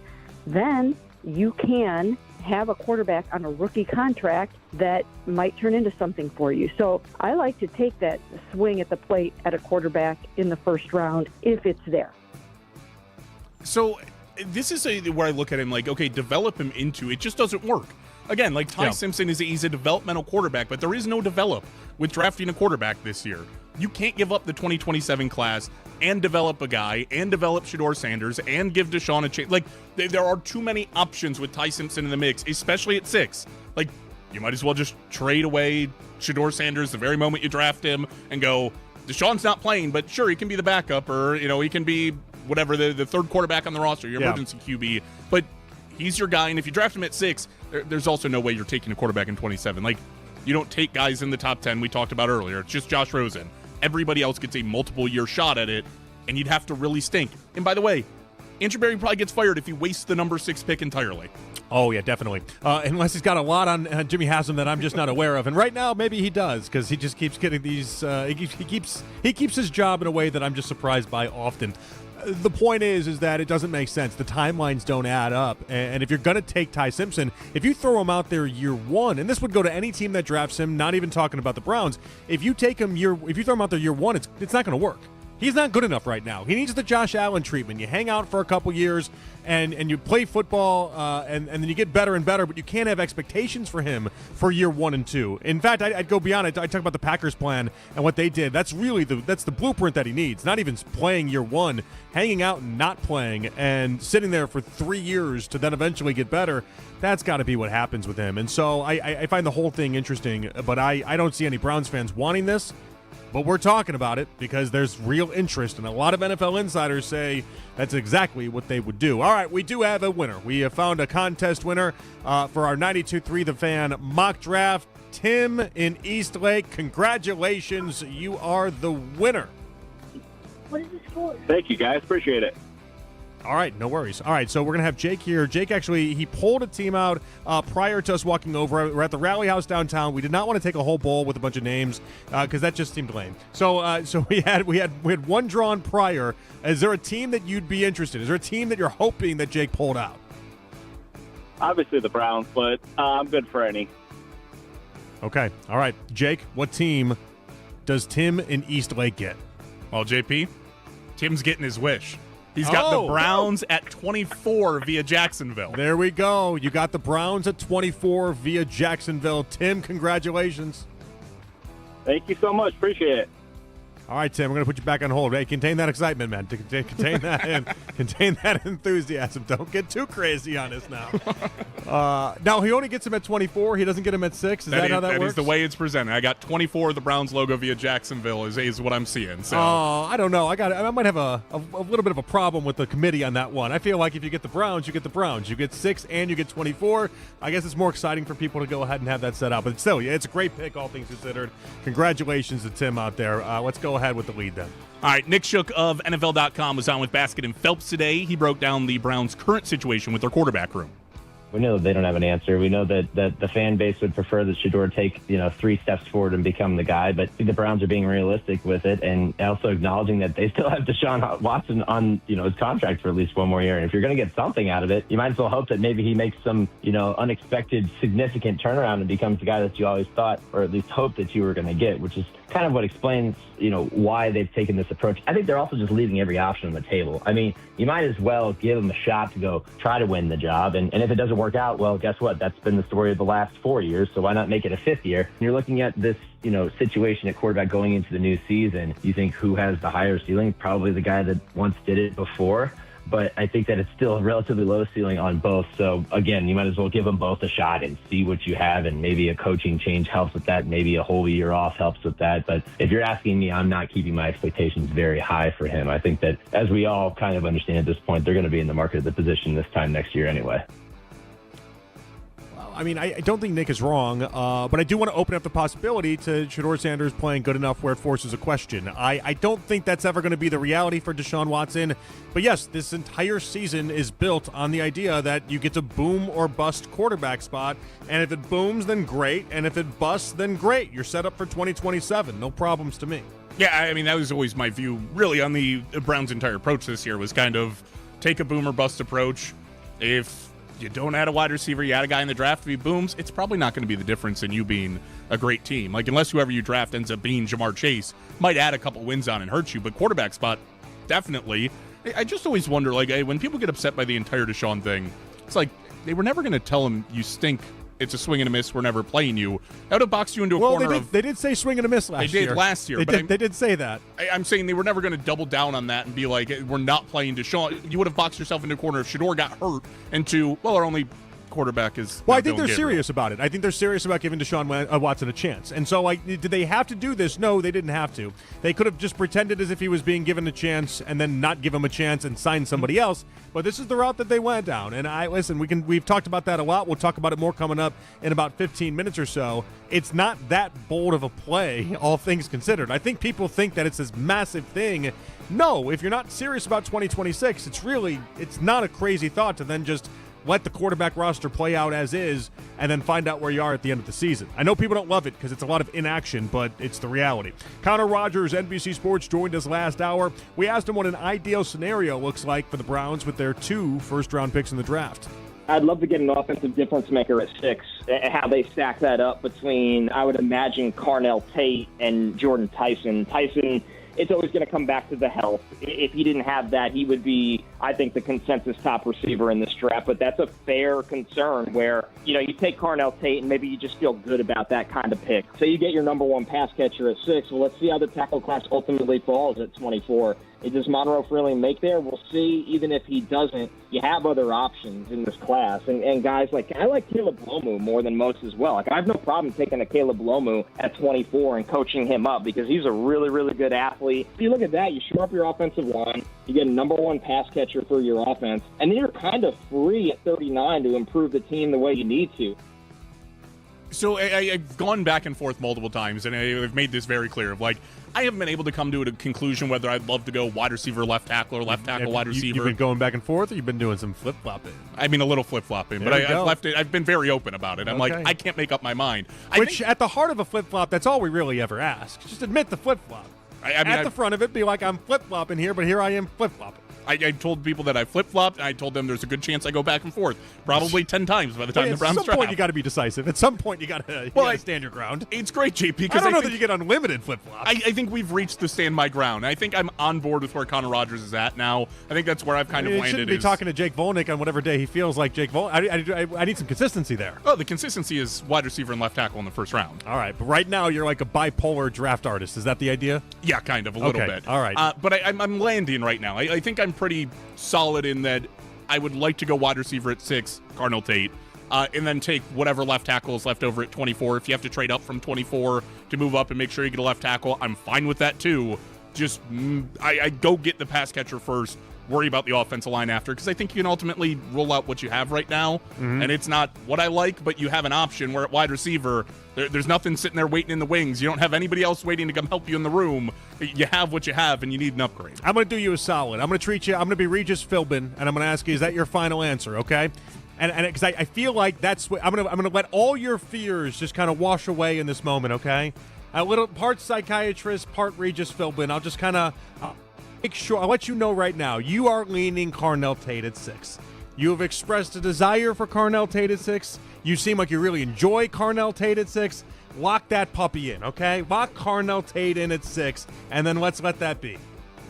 then you can have a quarterback on a rookie contract that might turn into something for you. So I like to take that swing at the plate at a quarterback in the first round if it's there. So this is where I look at him like, okay, develop him into it. Just doesn't work. Again, like Ty Simpson he's a developmental quarterback, but there is no develop with drafting a quarterback this year. You can't give up the 2027 class and develop a guy and develop Shedeur Sanders and give Deshaun a chance. Like, there are too many options with Ty Simpson in the mix, especially at 6. Like, you might as well just trade away Shedeur Sanders the very moment you draft him and go, Deshaun's not playing, but sure, he can be the backup or, he can be whatever, the third quarterback on the roster, your emergency QB. But he's your guy, and if you draft him at 6, there's also no way you're taking a quarterback in 27. Like, you don't take guys in the top 10 we talked about earlier. It's just Josh Rosen. Everybody else gets a multiple-year shot at it, and you'd have to really stink. And by the way, Andrew Berry probably gets fired if he wastes the number 6 pick entirely. Oh, yeah, definitely. Unless he's got a lot on Jimmy Haslam that I'm just not aware of. And right now, maybe he does because he just keeps getting these he keeps his job in a way that I'm just surprised by often. The point is that it doesn't make sense. The timelines don't add up. And if you're going to take Ty Simpson, if you throw him out there year 1, and this would go to any team that drafts him, not even talking about the Browns, if you throw him out there year 1, it's not going to work. He's not good enough right now. He needs the Josh Allen treatment. You hang out for a couple years and you play football and then you get better and better, but you can't have expectations for him for year 1 and 2. In fact, I'd go beyond it. I talk about the Packers plan and what they did. That's really that's the blueprint that he needs. Not even playing year 1, hanging out and not playing and sitting there for 3 years to then eventually get better. That's got to be what happens with him. And so I find the whole thing interesting, but I don't see any Browns fans wanting this. But we're talking about it because there's real interest, and a lot of NFL insiders say that's exactly what they would do. All right, we do have a winner. We have found a contest winner for our 92.3 The Fan mock draft. Tim in Eastlake, congratulations. You are the winner. What is this for? Thank you, guys. Appreciate it. All right, no worries. All right, so we're going to have Jake here. Jake actually, he pulled a team out prior to us walking over. We're at the Rally House downtown. We did not want to take a whole bowl with a bunch of names because that just seemed lame. So we had one drawn prior. Is there a team that you'd be interested in? Is there a team that you're hoping that Jake pulled out? Obviously the Browns, but I'm good for any. Okay. All right, Jake, what team does Tim in Eastlake get? Well, JP, Tim's getting his wish. He's got the Browns at 24 via Jacksonville. There we go. You got the Browns at 24 via Jacksonville. Tim, congratulations. Thank you so much. Appreciate it. All right, Tim, we're going to put you back on hold. Hey, contain that excitement, man. Contain that and contain that enthusiasm. Don't get too crazy on us now. Now, he only gets him at 24. He doesn't get him at 6. Is that how that works? That is the way it's presented. I got 24 of the Browns logo via Jacksonville is what I'm seeing. So. I don't know. I might have a little bit of a problem with the committee on that one. I feel like if you get the Browns, you get the Browns. You get 6 and you get 24. I guess it's more exciting for people to go ahead and have that set up. But still, yeah, it's a great pick, all things considered. Congratulations to Tim out there. Let's go ahead with the lead then. All right, Nick Shook of NFL.com was on with Basket and Phelps today. He broke down the Browns' current situation with their quarterback room. We know that they don't have an answer. We know that the fan base would prefer that Shedeur take 3 steps forward and become the guy. But the Browns are being realistic with it, and also acknowledging that they still have Deshaun Watson on his contract for at least one more year. And if you're going to get something out of it, you might as well hope that maybe he makes some unexpected, significant turnaround and becomes the guy that you always thought, or at least hoped that you were going to get, which is kind of what explains why they've taken this approach. I think they're also just leaving every option on the table. I mean, you might as well give them a shot to go try to win the job. And if it doesn't work out, well, guess what? That's been the story of the last 4 years. So why not make it a 5th year? And you're looking at this, situation at quarterback going into the new season. You think who has the higher ceiling? Probably the guy that once did it before. But I think that it's still a relatively low ceiling on both. So, again, you might as well give them both a shot and see what you have. And maybe a coaching change helps with that. Maybe a whole year off helps with that. But if you're asking me, I'm not keeping my expectations very high for him. I think that, as we all kind of understand at this point, they're going to be in the market of the position this time next year anyway. I mean, I don't think Nick is wrong, but I do want to open up the possibility to Shedeur Sanders playing good enough where it forces a question. I don't think that's ever going to be the reality for Deshaun Watson, but yes, this entire season is built on the idea that you get to boom or bust quarterback spot, and if it booms, then great, and if it busts, then great. You're set up for 2027. No problems to me. Yeah, I mean, that was always my view, really, on the Browns' entire approach this year was kind of take a boom or bust approach. If you don't add a wide receiver, you add a guy in the draft, if he booms, it's probably not going to be the difference in you being a great team. Like, unless whoever you draft ends up being Jamar Chase, might add a couple wins on and hurt you, but quarterback spot, definitely. I just always wonder, like, when people get upset by the entire Deshaun thing, it's like, they were never going to tell him, you stink, it's a swing and a miss, we're never playing you. That would have boxed you into a corner they did say swing and a miss last year. They did last year. They did say that. I'm saying they were never going to double down on that and be like, we're not playing Deshaun. You would have boxed yourself into a corner if Shedeur got hurt into, well, our only quarterback is. Well, I think they're serious about it. I think they're serious about giving Deshaun Watson a chance. And so, like, did they have to do this? No, they didn't have to. They could have just pretended as if he was being given a chance and then not give him a chance and sign somebody else. But this is the route that they went down. And we've talked about that a lot. We'll talk about it more coming up in about 15 minutes or so. It's not that bold of a play, all things considered. I think people think that it's this massive thing. No, if you're not serious about 2026, it's not a crazy thought to then just let the quarterback roster play out as is and then find out where you are at the end of the season. I know people don't love it because it's a lot of inaction, but it's the reality. Connor Rogers, NBC Sports, joined us last hour. We asked him what an ideal scenario looks like for the Browns with their 2 first-round picks in the draft. I'd love to get an offensive difference maker at 6, how they stack that up between, I would imagine, Carnell Tate and Jordan Tyson. Tyson, it's always going to come back to the health. If he didn't have that, he would be, I think, the consensus top receiver in this draft. But that's a fair concern where, you take Carnell Tate and maybe you just feel good about that kind of pick. So you get your number 1 pass catcher at 6. Well, let's see how the tackle class ultimately falls at 24. Does Monroe really make there? We'll see. Even if he doesn't, you have other options in this class. And guys I like Caleb Lomu more than most as well. I have no problem taking a Caleb Lomu at 24 and coaching him up because he's a really, really good athlete. If you look at that, you shore up your offensive line, you get a number 1 pass catcher for your offense, and then you're kind of free at 39 to improve the team the way you need to. So I've gone back and forth multiple times, and I've made this very clear. I haven't been able to come to a conclusion whether I'd love to go wide receiver, left tackle, or left tackle, wide receiver. You've been going back and forth, or you've been doing some flip-flopping? I mean, a little flip-flopping, but I've left it. I've been very open about it. I'm like, I can't make up my mind. At the heart of a flip-flop, that's all we really ever ask. Just admit the flip-flop. At the front of it, be like, I'm flip-flopping here, but here I am flip-flopping. I told people that I flip-flopped, and I told them there's a good chance I go back and forth, probably 10 times by the time the Browns At some point, you got to be decisive. At some point, you got to stand your ground. It's great, JP, I because don't know that you get unlimited flip-flops. I think we've reached the stand my ground. I think I'm on board with where Connor Rodgers is at now. I think that's where I've kind of landed. You shouldn't be talking to Jake Volnick on whatever day he feels like Jake Volnick. I need some consistency there. Oh, the consistency is wide receiver and left tackle in the first round. All right, but right now you're like a bipolar draft artist. Is that the idea? Yeah, kind of, a little bit. All right. But I'm landing right now. I think I'm pretty solid in that I would like to go wide receiver at 6, Carnell Tate, and then take whatever left tackle is left over at 24. If you have to trade up from 24 to move up and make sure you get a left tackle, I'm fine with that too. Just I go get the pass catcher first, worry about the offensive line after, because I think you can ultimately roll out what you have right now, and it's not what I like, but you have an option where at wide receiver, there's nothing sitting there waiting in the wings. You don't have anybody else waiting to come help you in the room. You have what you have, and you need an upgrade. I'm going to do you a solid. I'm going to treat you. I'm going to be Regis Philbin, and I'm going to ask you, is that your final answer? Okay. And because I feel like that's what I'm gonna let all your fears just kind of wash away in this moment, okay? A little part psychiatrist, part Regis Philbin. I'll just kind of make sure. I'll let you know right now. You are leaning Carnell Tate at 6. You have expressed a desire for Carnell Tate at 6. You seem like you really enjoy Carnell Tate at 6. Lock that puppy in, okay? Lock Carnell Tate in at 6, and then let's let that be.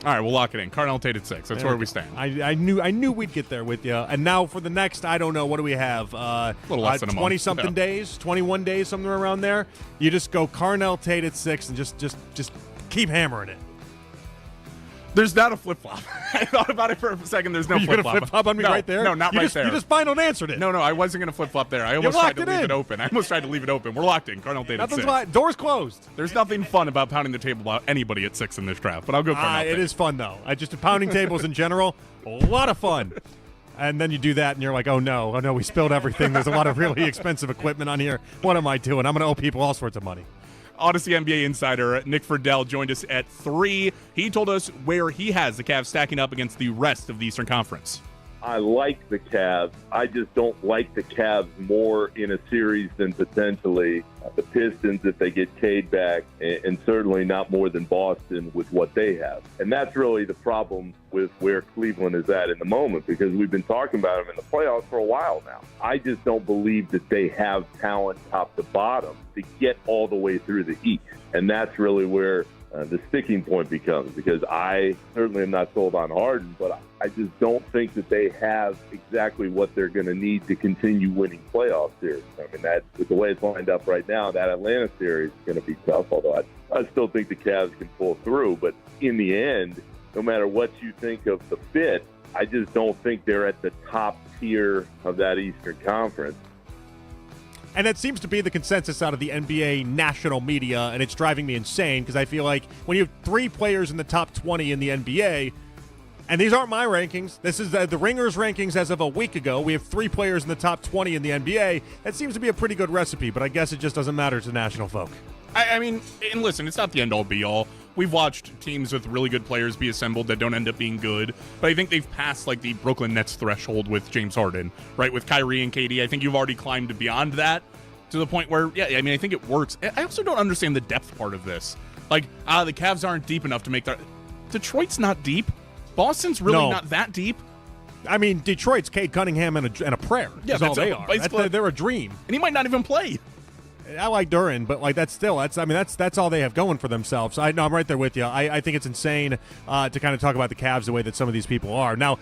All right, we'll lock it in. Carnell Tate at 6. That's where we stand. I knew we'd get there with you. And now for the next, I don't know, what do we have? A little less than a month. 20-something days, 21 days, something around there. You just go Carnell Tate at 6 and just keep hammering it. There's not a flip-flop. I thought about it for a second. There's no flip-flop. You going to flip-flop on me right there? No, not right there. You just final answered it. No, I wasn't going to flip-flop there. I almost tried to leave it open. We're locked in. Carnell Tate at 6. Doors closed. There's nothing fun about pounding the table about anybody at 6 in this draft, but I'll go Carnell Tate. It is fun, though. Just pounding tables in general, a lot of fun. And then you do that, and you're like, oh, no, we spilled everything. There's a lot of really expensive equipment on here. What am I doing? I'm going to owe people all sorts of money. Odyssey NBA insider Nick Friedel joined us at 3. He told us where he has the Cavs stacking up against the rest of the Eastern Conference. I like the Cavs. I just don't like the Cavs more in a series than potentially the Pistons if they get Cade back, and certainly not more than Boston with what they have. And that's really the problem with where Cleveland is at in the moment, because we've been talking about them in the playoffs for a while now. I just don't believe that they have talent top to bottom to get all the way through the East. And that's really where the sticking point becomes, because I certainly am not sold on Harden, but I just don't think that they have exactly what they're going to need to continue winning playoff series. I mean, with the way it's lined up right now, that Atlanta series is going to be tough, although I still think the Cavs can pull through. But in the end, no matter what you think of the fit, I just don't think they're at the top tier of that Eastern Conference. And that seems to be the consensus out of the NBA national media, and it's driving me insane because I feel like when you have 3 players in the top 20 in the NBA, and these aren't my rankings, this is the Ringers rankings as of a week ago, we have 3 players in the top 20 in the NBA. That seems to be a pretty good recipe, but I guess it just doesn't matter to national folk. I mean, and listen, it's not the end-all be-all. We've watched teams with really good players be assembled that don't end up being good, but I think they've passed like the Brooklyn Nets threshold with James Harden, right? With Kyrie and KD, I think you've already climbed beyond that to the point where, yeah, I mean, I think it works. I also don't understand the depth part of this. Like, the Cavs aren't deep enough to make that. Detroit's not deep. Boston's really not that deep. I mean, Detroit's Cade Cunningham and a prayer. Yeah, that's all they are. They're a dream. And he might not even play. I like Duran, but like that's all they have going for themselves. I'm right there with you. I think it's insane to kind of talk about the Cavs the way that some of these people are. Now,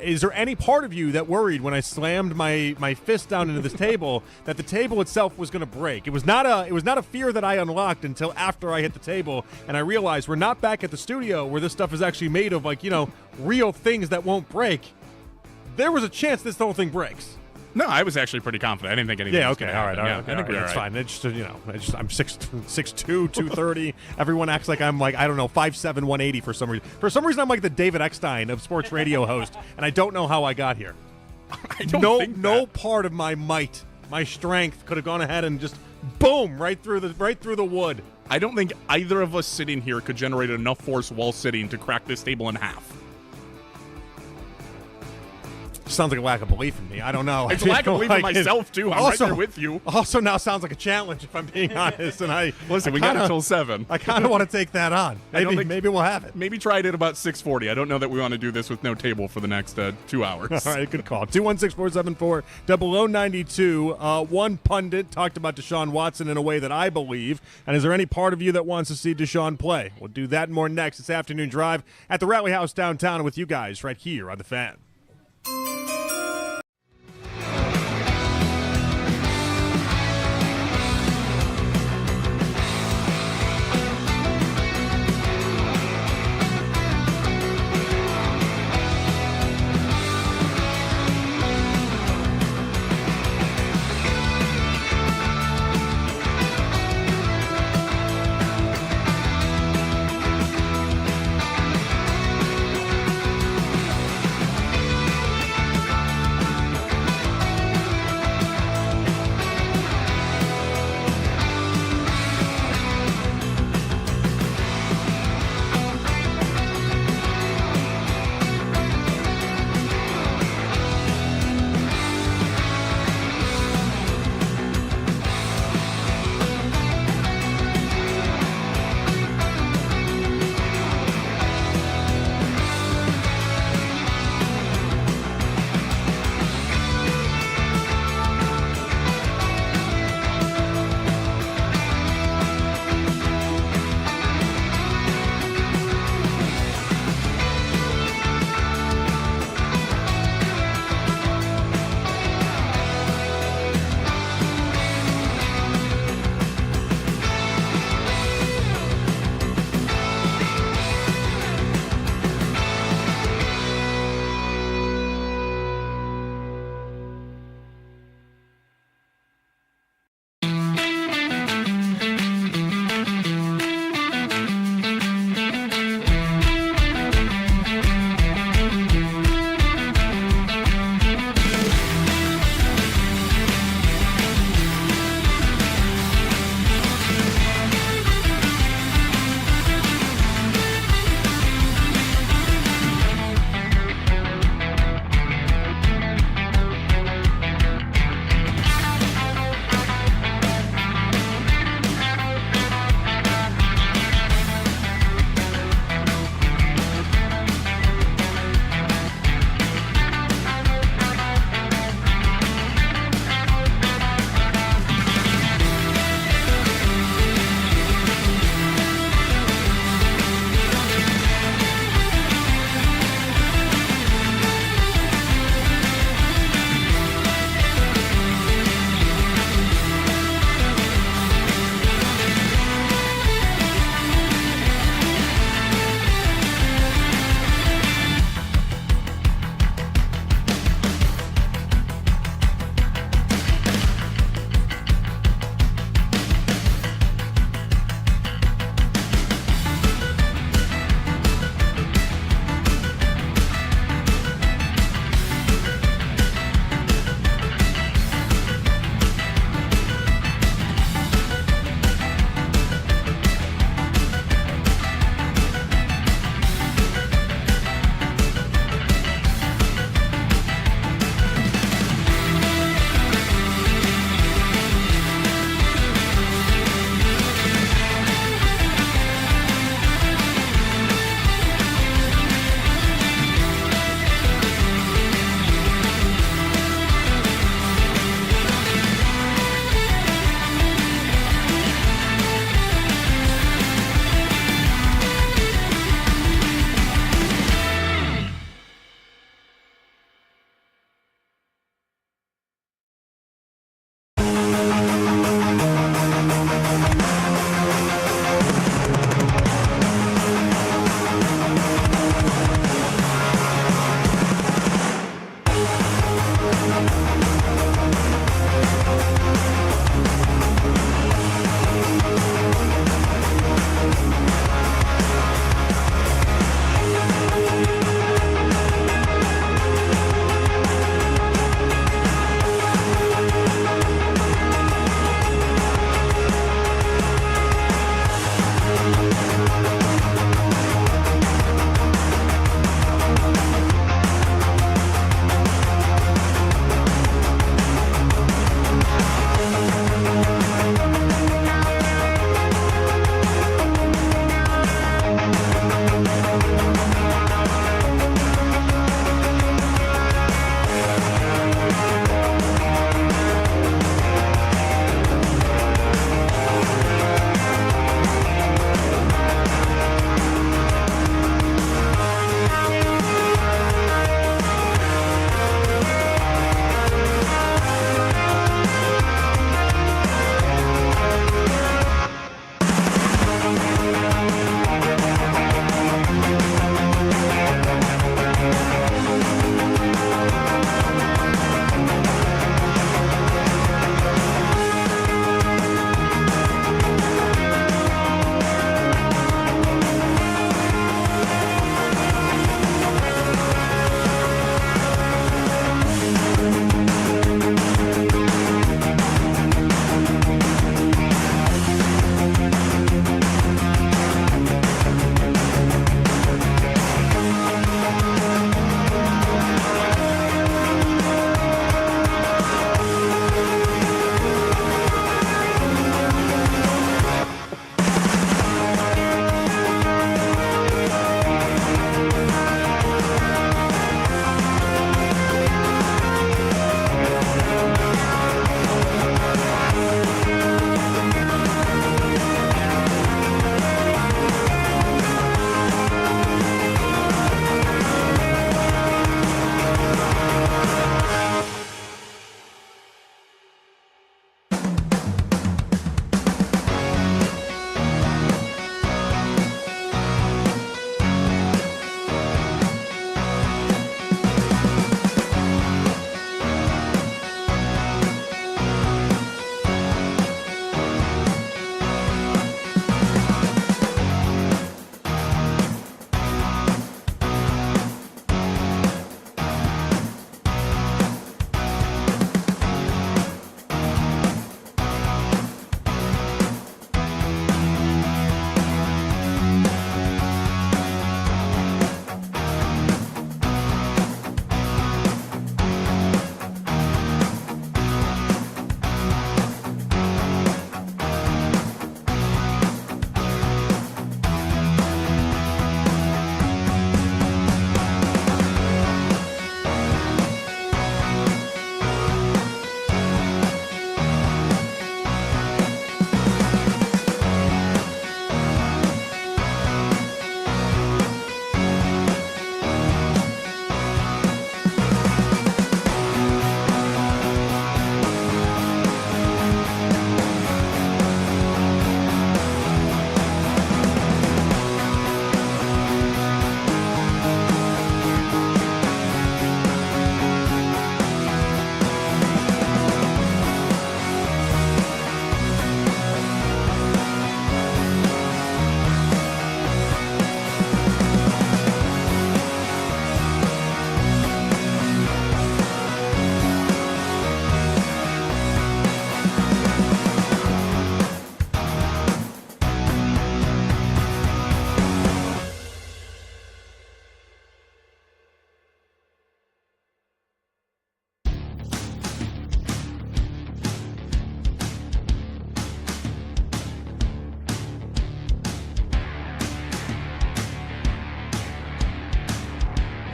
is there any part of you that worried when I slammed my fist down into this table that the table itself was going to break? It was not a fear that I unlocked until after I hit the table and I realized we're not back at the studio where this stuff is actually made of real things that won't break. There was a chance this whole thing breaks. No, I was actually pretty confident. I didn't think anything was going to happen. I think we're fine. It's just, I'm 6'2", 230. Everyone acts like I'm 5'7", 180 for some reason. For some reason, I'm like the David Eckstein of sports radio host, and I don't know how I got here. No part of my might, my strength could have gone ahead and just boom right through the wood. I don't think either of us sitting here could generate enough force while sitting to crack this table in half. Sounds like a lack of belief in me. I don't know. It's a lack of belief in myself, too. I'm right there with you. Also now sounds like a challenge, if I'm being honest. And Listen, we got until 7. I kind of want to take that on. Maybe we'll have it. Maybe try it at about 6:40. I don't know that we want to do this with no table for the next 2 hours. All right, good call. 216-474-0092. One pundit talked about Deshaun Watson in a way that I believe. And is there any part of you that wants to see Deshaun play? We'll do that and more next. This afternoon drive at the Rally House downtown with you guys right here on The Fan.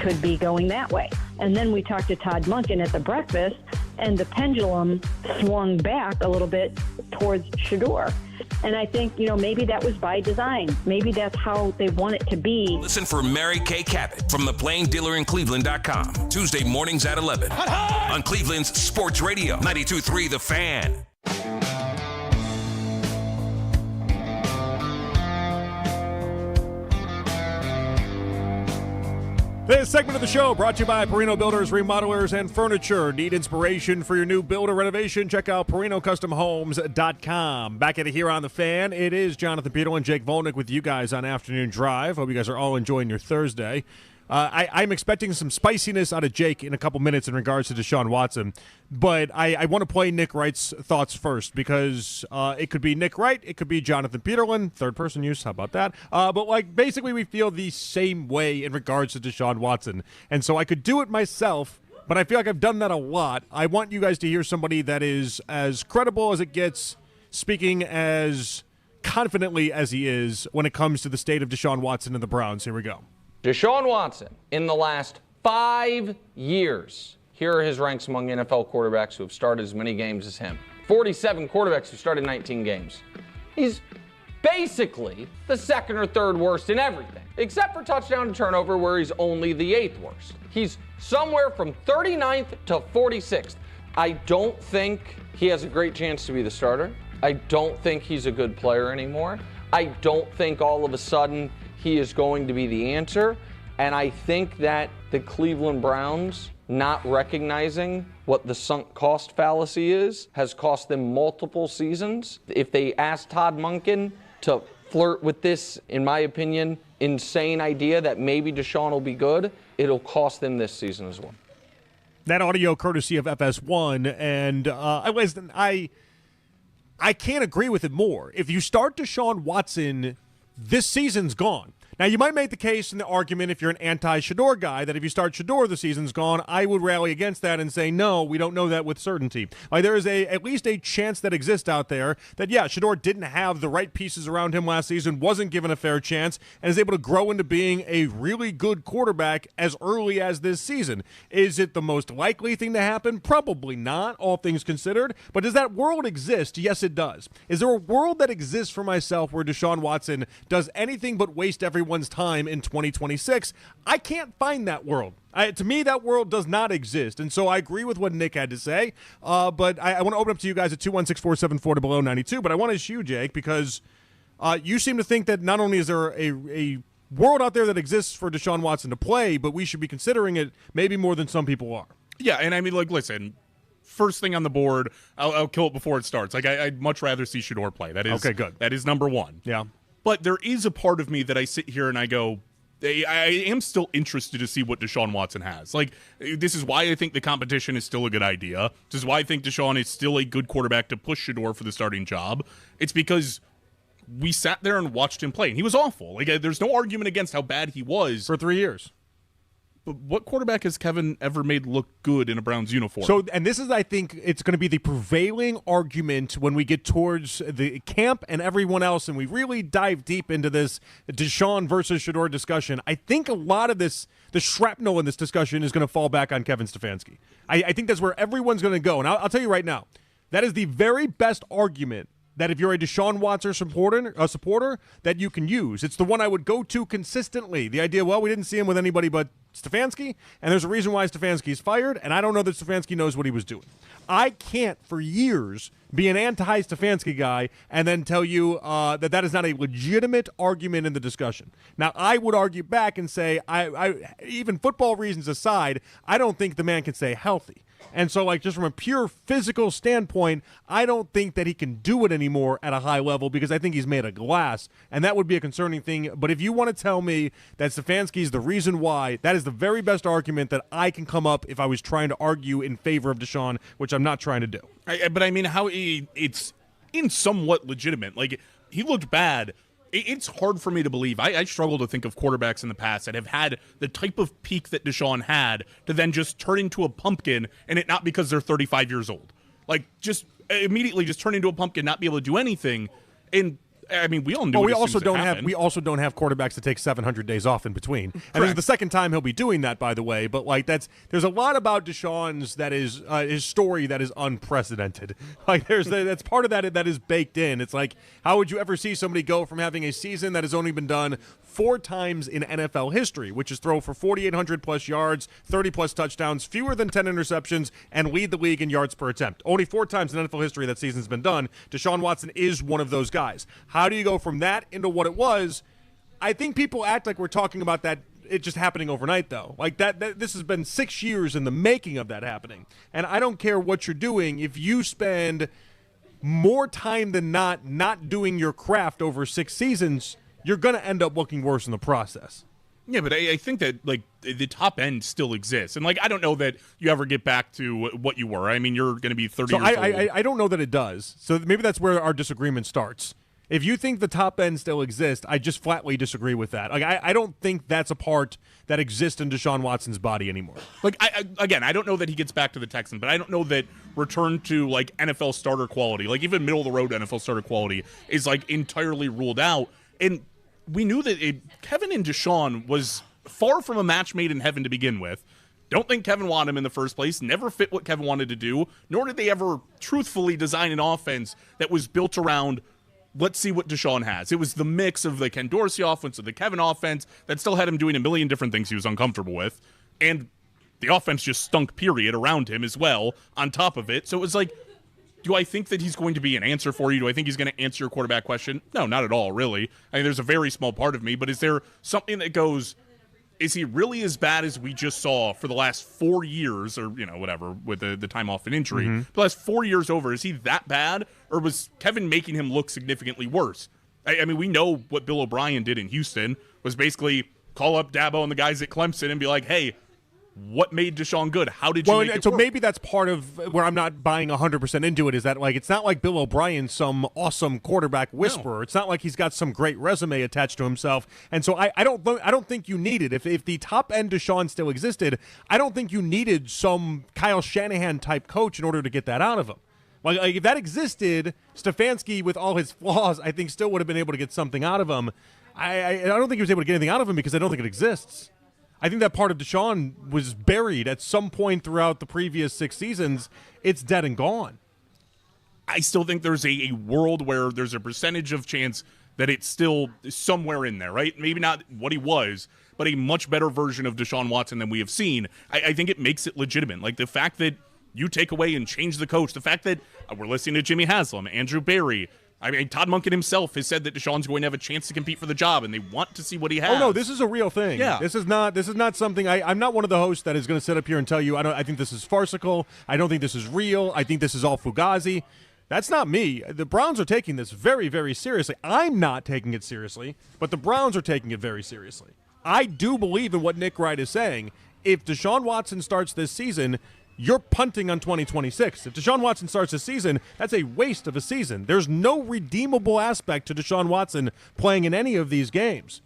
could be going that way. And then we talked to Todd Monken at the breakfast, and the pendulum swung back a little bit towards Shedeur. And I think, maybe that was by design. Maybe that's how they want it to be. Listen for Mary Kay Cabot from the Plain Dealer in Cleveland.com. Tuesday mornings at 11 on Cleveland's Sports Radio, 92.3 The Fan. This segment of the show brought to you by Perino Builders, Remodelers, and Furniture. Need inspiration for your new build or renovation? Check out PerinoCustomHomes.com. Back at it here on The Fan. It is Jonathan Peterlin and Jake Volnick with you guys on Afternoon Drive. Hope you guys are all enjoying your Thursday. I'm expecting some spiciness out of Jake in a couple minutes in regards to Deshaun Watson, but I want to play Nick Wright's thoughts first because it could be Nick Wright, it could be Jonathan Peterlin, third-person use, how about that? But basically we feel the same way in regards to Deshaun Watson, and so I could do it myself, but I feel like I've done that a lot. I want you guys to hear somebody that is as credible as it gets, speaking as confidently as he is when it comes to the state of Deshaun Watson and the Browns. Here we go. Deshaun Watson, in the last 5 years, here are his ranks among NFL quarterbacks who have started as many games as him. 47 quarterbacks who started 19 games. He's basically the second or third worst in everything, except for touchdown to turnover, where he's only the 8th worst. He's somewhere from 39th to 46th. I don't think he has a great chance to be the starter. I don't think he's a good player anymore. I don't think all of a sudden he is going to be the answer. And I think that the Cleveland Browns not recognizing what the sunk cost fallacy is has cost them multiple seasons. If they ask Todd Monken to flirt with this, in my opinion, insane idea that maybe Deshaun will be good, it'll cost them this season as well. That audio courtesy of FS1, and I can't agree with it more. If you start Deshaun Watson, this season's gone. Now, you might make the case in the argument, if you're an anti-Shedeur guy, that if you start Shedeur, the season's gone. I would rally against that and say, no, we don't know that with certainty. There is at least a chance that exists out there that, yeah, Shedeur didn't have the right pieces around him last season, wasn't given a fair chance, and is able to grow into being a really good quarterback as early as this season. Is it the most likely thing to happen? Probably not, all things considered. But does that world exist? Yes, it does. Is there a world that exists for myself where Deshaun Watson does anything but waste everyone's time in 2026? I can't find that world. To me, that world does not exist. And so I agree with what Nick had to say. But I want to open up to you guys at 216-474-0092. But I want to issue you, Jake, because you seem to think that not only is there a world out there that exists for Deshaun Watson to play, but we should be considering it maybe more than some people are. Yeah, and I mean, listen, first thing on the board, I'll kill it before it starts. I'd much rather see Shedeur play. That is okay, good. That is number one. Yeah. But there is a part of me that I sit here and I go, I am still interested to see what Deshaun Watson has. This is why I think the competition is still a good idea. This is why I think Deshaun is still a good quarterback to push Shedeur for the starting job. It's because we sat there and watched him play, and he was awful. There's no argument against how bad he was. For 3 years. But what quarterback has Kevin ever made look good in a Browns uniform? So, and this is, I think, it's going to be the prevailing argument when we get towards the camp and everyone else, and we really dive deep into this Deshaun versus Shedeur discussion. I think a lot of this, the shrapnel in this discussion, is going to fall back on Kevin Stefanski. I think that's where everyone's going to go. And I'll tell you right now, that is the very best argument that if you're a Deshaun Watson supporter, that you can use. It's the one I would go to consistently. The idea, well, we didn't see him with anybody but Stefanski, and there's a reason why Stefanski's fired, and I don't know that Stefanski knows what he was doing. I can't, for years, be an anti-Stefanski guy and then tell you that is not a legitimate argument in the discussion. Now, I would argue back and say, I even football reasons aside, I don't think the man can stay healthy. And so, just from a pure physical standpoint, I don't think that he can do it anymore at a high level because I think he's made of glass, and that would be a concerning thing. But if you want to tell me that Stefanski is the reason why, that is the very best argument that I can come up if I was trying to argue in favor of Deshaun, which I'm not trying to do. But I mean, how it's in somewhat legitimate. He looked bad. It's hard for me to believe. I struggle to think of quarterbacks in the past that have had the type of peak that Deshaun had to then just turn into a pumpkin, and it not because they're 35 years old. Just immediately just turn into a pumpkin, not be able to do anything. And I mean, we all knew. Well, we also don't have quarterbacks that take 700 days off in between. And this is the second time he'll be doing that, by the way. But like there's a lot about Deshaun's that is his story that is unprecedented. Like that's part of that is baked in. It's like, how would you ever see somebody go from having a season that has only been done 4 times in NFL history, which is throw for 4,800 plus yards, 30 plus touchdowns, fewer than 10 interceptions, and lead the league in yards per attempt. Only 4 times in NFL history that season's been done. Deshaun Watson is one of those guys. How do you go from that into what it was? I think people act like we're talking about that it just happening overnight, though. Like that this has been 6 years in the making of that happening. And I don't care what you're doing. If you spend more time than not doing your craft over 6 seasons, you're going to end up looking worse in the process. Yeah, but I think that, like, the top end still exists. And, like, I don't know that you ever get back to what you were. I mean, you're going to be 30 years old. I don't know that it does. So maybe that's where our disagreement starts. If you think the top end still exists, I just flatly disagree with that. Like, I don't think that's a part that exists in Deshaun Watson's body anymore. Like, I don't know that he gets back to the Texans, but I don't know that return to, like, NFL starter quality, like, even middle-of-the-road NFL starter quality is, like, entirely ruled out. And we knew that Kevin and Deshaun was far from a match made in heaven to begin with. Don't think Kevin wanted him in the first place. Never fit what Kevin wanted to do. Nor did they ever truthfully design an offense that was built around, let's see what Deshaun has. It was the mix of the Ken Dorsey offense and the Kevin offense that still had him doing a million different things he was uncomfortable with. And the offense just stunk, period, around him as well on top of it. So it was like, do I think that he's going to be an answer for you? Do I think he's going to answer your quarterback question? No, not at all, really. I mean, there's a very small part of me, but is there something that goes, is he really as bad as we just saw for the last 4 years, or, you know, whatever, with the time off and injury, the last 4 years over, is he that bad, or was Kevin making him look significantly worse? I mean, we know what Bill O'Brien did in Houston, was basically call up Dabo and the guys at Clemson and be like, hey, what made Deshaun good? How did you make it work? Maybe that's part of where I'm not buying 100% into it, is that, like, it's not like Bill O'Brien's some awesome quarterback whisperer. No. It's not like he's got some great resume attached to himself. And so I don't think you needed, if the top end Deshaun still existed, I don't think you needed some Kyle Shanahan type coach in order to get that out of him. Like if that existed, Stefanski, with all his flaws, I think still would have been able to get something out of him. I don't think he was able to get anything out of him because I don't think it exists. I think that part of Deshaun was buried at some point throughout the previous 6 seasons. It's dead and gone. I still think there's a world where there's a percentage of chance that it's still somewhere in there, right? Maybe not what he was, but a much better version of Deshaun Watson than we have seen. I think it makes it legitimate. Like the fact that you take away and change the coach, the fact that we're listening to Jimmy Haslam, Andrew Berry, I mean, Todd Monken himself has said that Deshaun's going to have a chance to compete for the job, and they want to see what he has. Oh no, this is a real thing. Yeah, this is not something. I'm not one of the hosts that is going to sit up here and tell you. I think this is farcical. I don't think this is real. I think this is all fugazi. That's not me. The Browns are taking this very, very seriously. I'm not taking it seriously, but the Browns are taking it very seriously. I do believe in what Nick Wright is saying. If Deshaun Watson starts this season, you're punting on 2026. If Deshaun Watson starts this season, that's a waste of a season. There's no redeemable aspect to Deshaun Watson playing in any of these games.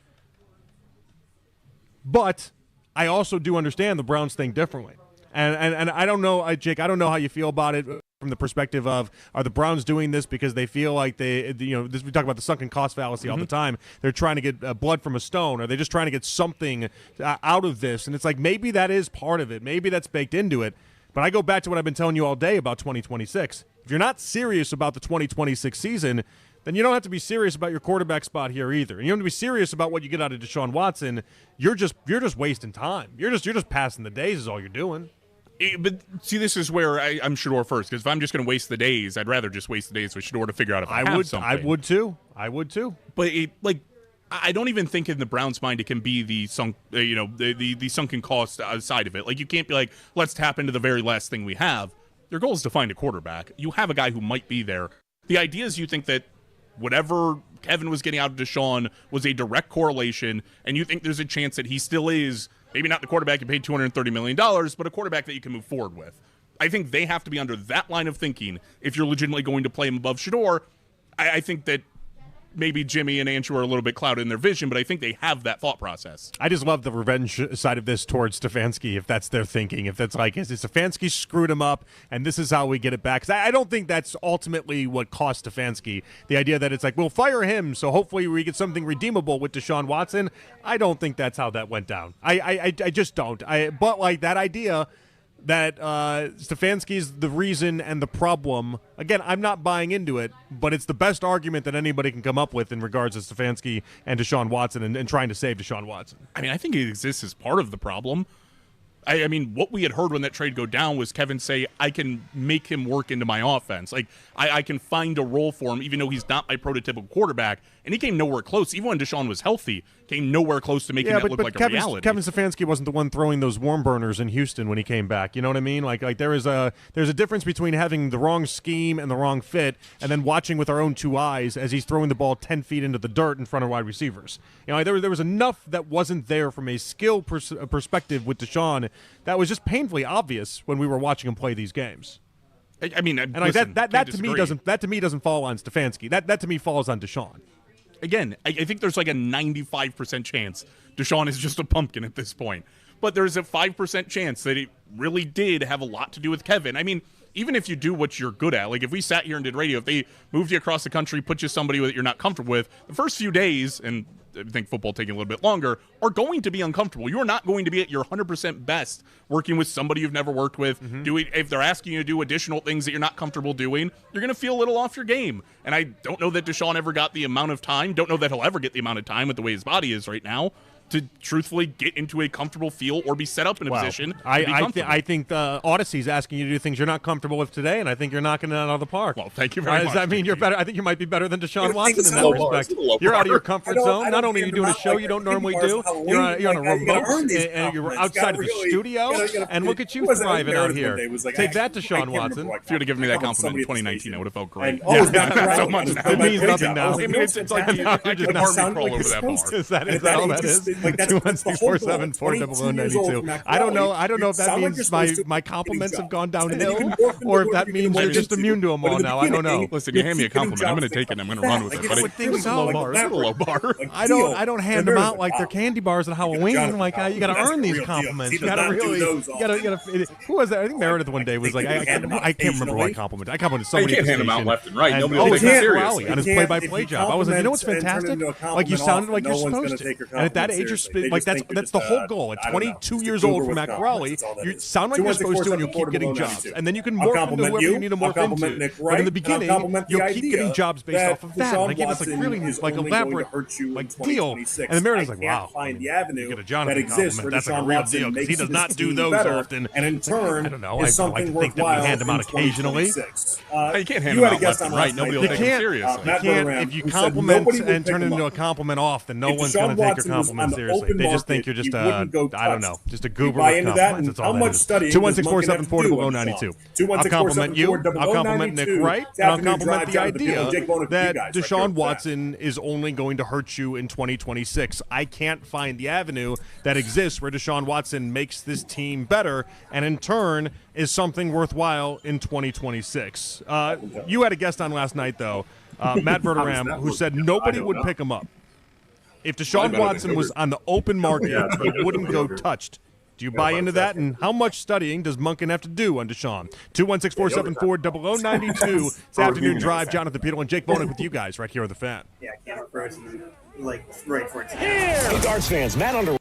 But I also do understand the Browns think differently. And I don't know, Jake, I don't know how you feel about it from the perspective of, are the Browns doing this because they feel like we talk about the sunken cost fallacy all the time. They're trying to get blood from a stone. Are they just trying to get something out of this? And it's like, maybe that is part of it. Maybe that's baked into it. But I go back to what I've been telling you all day about 2026. If you're not serious about the 2026 season, then you don't have to be serious about your quarterback spot here either. And you don't have to be serious about what you get out of Deshaun Watson. You're just wasting time. You're just passing the days is all you're doing. But see, this is where I'm Shador first, because if I'm just going to waste the days, I'd rather just waste the days with Shador to figure out if I have something. I would too. But I don't even think in the Browns' mind it can be the the sunken cost side of it. Like, you can't be like, let's tap into the very last thing we have. Their goal is to find a quarterback. You have a guy who might be there. The idea is you think that whatever Kevin was getting out of Deshaun was a direct correlation, and you think there's a chance that he still is, maybe not the quarterback you paid $230 million, but a quarterback that you can move forward with. I think they have to be under that line of thinking if you're legitimately going to play him above Shador. I think that maybe Jimmy and Andrew are a little bit clouded in their vision, but I think they have that thought process. I just love the revenge side of this towards Stefanski, if that's their thinking. If that's like, is Stefanski screwed him up, and this is how we get it back? Because I don't think that's ultimately what cost Stefanski. The idea that it's like, we'll fire him, so hopefully we get something redeemable with Deshaun Watson. I don't think that's how that went down. I just don't. But like that idea that Stefanski's the reason and the problem. Again, I'm not buying into it, but it's the best argument that anybody can come up with in regards to Stefanski and Deshaun Watson and trying to save Deshaun Watson. I mean, I think it exists as part of the problem. I mean, what we had heard when that trade go down was Kevin say, I can make him work into my offense. Like, I can find a role for him, even though he's not my prototypical quarterback. And he came nowhere close. Even when Deshaun was healthy, came nowhere close to making that look like a reality. Kevin Stefanski wasn't the one throwing those worm burners in Houston when he came back. You know what I mean? Like there's a difference between having the wrong scheme and the wrong fit, and then watching with our own two eyes as he's throwing the ball 10 feet into the dirt in front of wide receivers. You know, there was enough that wasn't there from a skill perspective with Deshaun that was just painfully obvious when we were watching him play these games. I mean, and like that to me doesn't fall on Stefanski. That to me falls on Deshaun. Again, I think there's like a 95% chance Deshaun is just a pumpkin at this point. But there's a 5% chance that it really did have a lot to do with Kevin. I mean, even if you do what you're good at, like if we sat here and did radio, if they moved you across the country, put you somebody that you're not comfortable with, the first few days, and I think football taking a little bit longer, are going to be uncomfortable. You are not going to be at your 100% best working with somebody you've never worked with. If they're asking you to do additional things that you're not comfortable doing, you're going to feel a little off your game. And I don't know that Deshaun ever got the amount of time, don't know that he'll ever get the amount of time with the way his body is right now to truthfully get into a comfortable feel or be set up in a position to be comfortable. I think the Odyssey's asking you to do things you're not comfortable with today, and I think you're knocking it out of the park. Well, thank you very much. Does that mean you're better? I think you might be better than Deshaun Watson in that respect. You're out of your comfort zone. Not only are you doing a show you don't normally do, you're on a remote, and you're outside of the studio, and look at you thriving out here. Take that, Deshaun Watson. If you would have given me that compliment in 2019, I would have felt great. So much now. It means nothing now. It's like I could army crawl over that bar. Is that all that is? 474-0092. I don't know if that means my compliments have gone downhill, or if that means you're just immune to them all now. I don't know. Listen, you hand me a compliment, I'm going to take it and I'm going to run with it. But it's a low bar. I don't hand them out like they're candy bars at Halloween. Like you got to earn these compliments. You got to really. Who was that? I think Meredith one day was like, I can't remember what I complimented. I complimented somebody. You can't hand them out left and right. Nobody will take it seriously. On his play-by-play job, I was like, you know what's fantastic? Like you sounded like you're supposed to. And at that age, you're like that's the whole goal. At 22 years old from Matt Crowley, you sound like you're supposed to, and you'll keep getting jobs. And then you can morph into whoever you need to morph into. But in the beginning, you'll keep getting jobs based off of that. And I get this like really like elaborate like deal. And then Meredith's like, wow, you get a Jonathan compliment. That's like a real deal because he does not do those often. And in turn, I don't know. I like to think that we hand them out occasionally. You can't hand them out left and right. Nobody will take them seriously. You can't. If you compliment and turn it into a compliment off, then no one's going to take your compliment seriously. They just think you're just I don't know, just a goober with compliments. That's all that is. 216-474-0092. I'll compliment you. I'll compliment Nick Wright. And I'll compliment the idea that Deshaun Watson is only going to hurt you in 2026. I can't find the avenue that exists where Deshaun Watson makes this team better and in turn is something worthwhile in 2026. You had a guest on last night, though, Matt Verderam, who said nobody would pick him up. If Deshaun Watson was on the open market, he wouldn't go touched. Do you buy into that? And how much studying does Monken have to do on Deshaun? 216-474-0092. It's Afternoon Drive. Jonathan Peterlin, Jake Vonek with you guys right here on The Fan. Yeah, I can't first, like, right for it. Hey, Darts fans, Matt Under.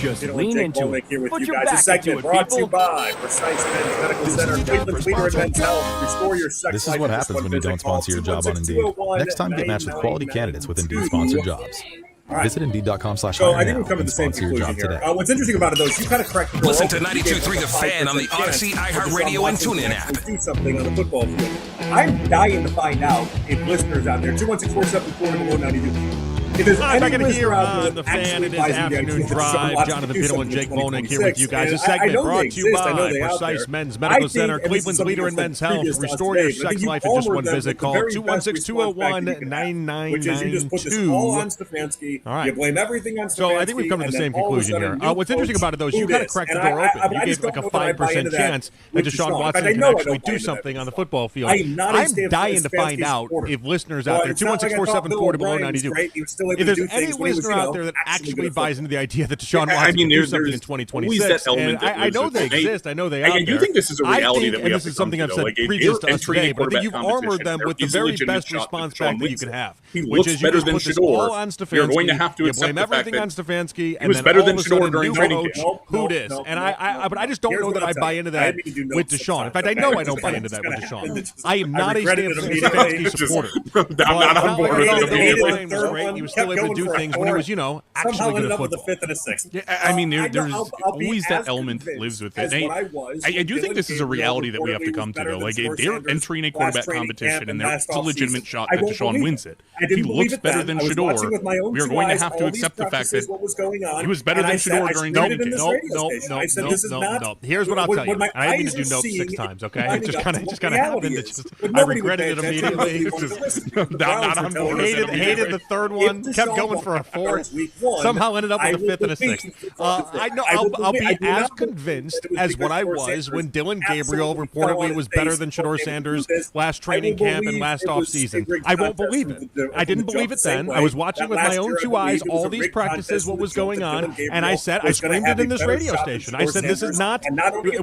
Just Peterlin, lean Jake into Volnick it. here with Put you your guys. back This segment into it, brought to you people. by Precise Men's Medical Center, Cleveland's leader in men's health. Restore your sex This is life what with happens one when you visit. don't sponsor your job on Indeed. Next time, get matched with quality candidates with Indeed sponsored jobs. Visit Indeed.com/hire So I think now we're coming and to the same sponsor your job conclusion here. today. What's interesting about it, though, is you kind of correct the Listen to 92.3 The Fan on the Odyssey, iHeartRadio, and TuneIn app. Do something on the football field. I'm dying to find out if listeners out there, 216-474-92. If there's Back any in here listener out there on the that Fan, actually it is buys into the afternoon idea that drive. someone wants Jonathan to do Peterlin, something Jake in Volnick here with you guys. This And I segment know brought they to you exist. I know by they out Precise there. Men's I Medical think, Center, and this is Cleveland's something leader in that's men's health. previous to us Restore your today, but I sex think life you in just armored one them visit. with the Call very best response back that you can have, which is you just put this all on 216-201-9992. Stefanski. All right. You blame everything on Stefanski. So I think we've come to the same conclusion here. What's interesting about it, though, is you kind of cracked the door open. You gave like a 5% chance that Deshaun Watson can actually do something on the football field. I'm dying to find out if listeners out there, 216-474-92. If there's any listener out there that actually buys into the idea that Deshaun Watson can do something in 2026, and I know they exist. I know they are. I do think this is a reality that we have this to is something come I've to, said though. previous to us entering today, a but I think you've quarterback armored them competition, with the there is a very legitimate best shot that response Deshaun back that you wins can it. have, He which looks is you better just than put this Shador. all on Stefanski. You're going to have to you accept blame the fact everything that on Stefanski, he and was then better all than of a Shador sudden during new training coach, camp. who dis? And but I just don't know that I buy into that with Deshaun. In fact, I know I don't buy into that with Deshaun. I am not a Stefanski supporter. I'm not on board with it. Brian was great, and he was still able to do things when he was, actually good at football. Yeah, I mean, there's always that element that lives with it. I do think this is a reality that we have to come to, though. Like, they're entering a quarterback competition, and there's a legitimate shot that Deshaun wins it. If he looks better than Shador, we are going to have to accept the fact that he was better than Shador during training camp. No. Here's what I'll tell you. I didn't mean to do nope 6 times, okay? It just kind of happened. I regretted it immediately. Not on board. Hated the third one. Kept going for a fourth. Somehow ended up with a fifth and a sixth. I know I'll be as convinced as what I was when Dylan Gabriel reportedly was better than Shador Sanders last training camp and last offseason. I won't believe it. I didn't believe it then. I was watching with my own 2 eyes all these practices, what was going on, and I screamed it in this radio station. I said, this is not,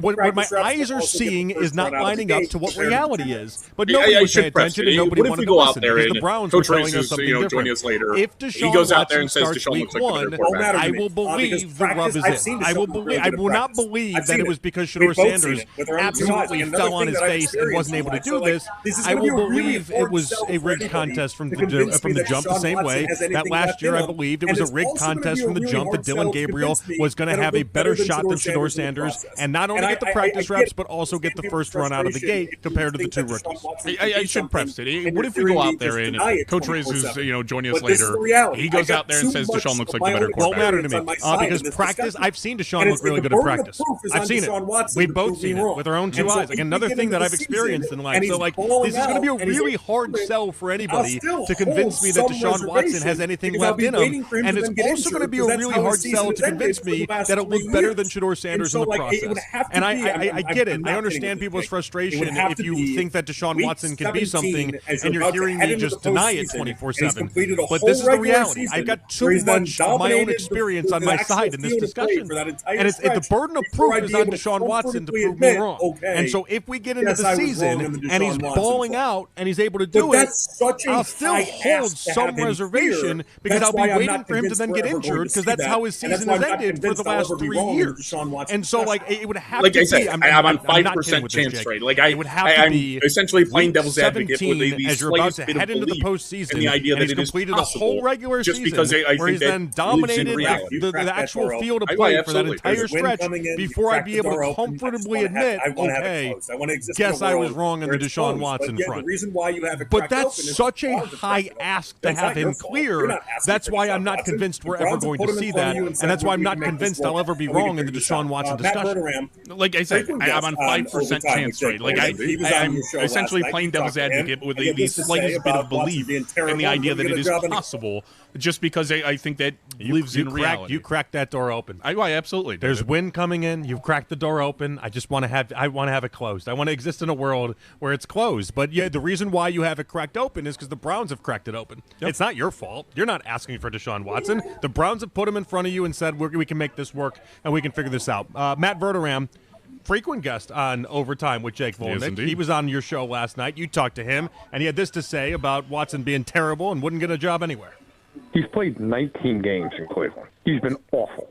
what my eyes are seeing is not lining up to what reality is. But nobody would pay attention and nobody wanted to listen because the Browns were telling us something different. If Deshaun Watson starts week 1, I will believe the rub is in. I will not believe that it was because Shador Sanders absolutely fell on his face and wasn't able to do this. I will believe it was a rigged contest from the jump, the same way that last year I believed it was a rigged contest from the jump that Dylan Gabriel was going to have a better shot than Shador Sanders and not only get the practice reps but also get the first run out of the gate compared to the 2 rookies. I should preface it. What if we go out there and Coach Reyes, who's joining us later, he goes out there and says Deshaun looks like the better quarterback? Won't matter to me because practice. I've seen Deshaun look really good at practice. I've seen it. We've both seen it with our own 2 eyes. Like another thing that I've experienced in life. So this is going to be a really hard sell for anybody to convince me that Deshaun Watson has anything left in him, and it's also going to be a really hard sell to convince me that it looked better than Shador Sanders in the process. And I get it. I understand people's frustration if you think that Deshaun Watson can be something, and you're hearing me just deny it 24/7. But this is the reality. I've got too much of my own experience on my side in this discussion, and the burden of proof is on Deshaun Watson to prove me wrong. And so if we get into the season and he's balling out and he's able to do it, I'll still hold some reservation because I'll be waiting for him to then get injured because that's how his season has ended for the last 3 years. And so it would have to be. Like I said, I'm on 5% chance trade. Like I'm essentially playing devil's advocate with as you're about to head into the postseason, and the idea that it is completed a whole regular just season because I where think he's then dominated the actual field of play for that entire stretch before I'd be able to comfortably admit, okay, guess I was wrong on the Deshaun Watson front. But that's such a high ask to have him clear. That's why I'm not convinced we're ever going to see that, and that's why I'm not convinced I'll ever be wrong in the Deshaun Watson discussion. Like I said, I'm on 5% chance rate. Like I'm essentially playing devil's advocate with the slightest bit of belief in the idea that it is possible, just because I think that lives in reality. You cracked that door open. I absolutely did. There's wind coming in. You've cracked the door open. I just want to have it closed. I want to exist in a world where it's closed. But yeah, the reason why you have it cracked open is because the Browns have cracked it open. Yep. It's not your fault. You're not asking for Deshaun Watson. The Browns have put him in front of you and said we can make this work and we can figure this out. Matt Verderam, frequent guest on Overtime with Jake Volnick. He was on your show last night. You talked to him, and he had this to say about Watson being terrible and wouldn't get a job anywhere. He's played 19 games in Cleveland. He's been awful.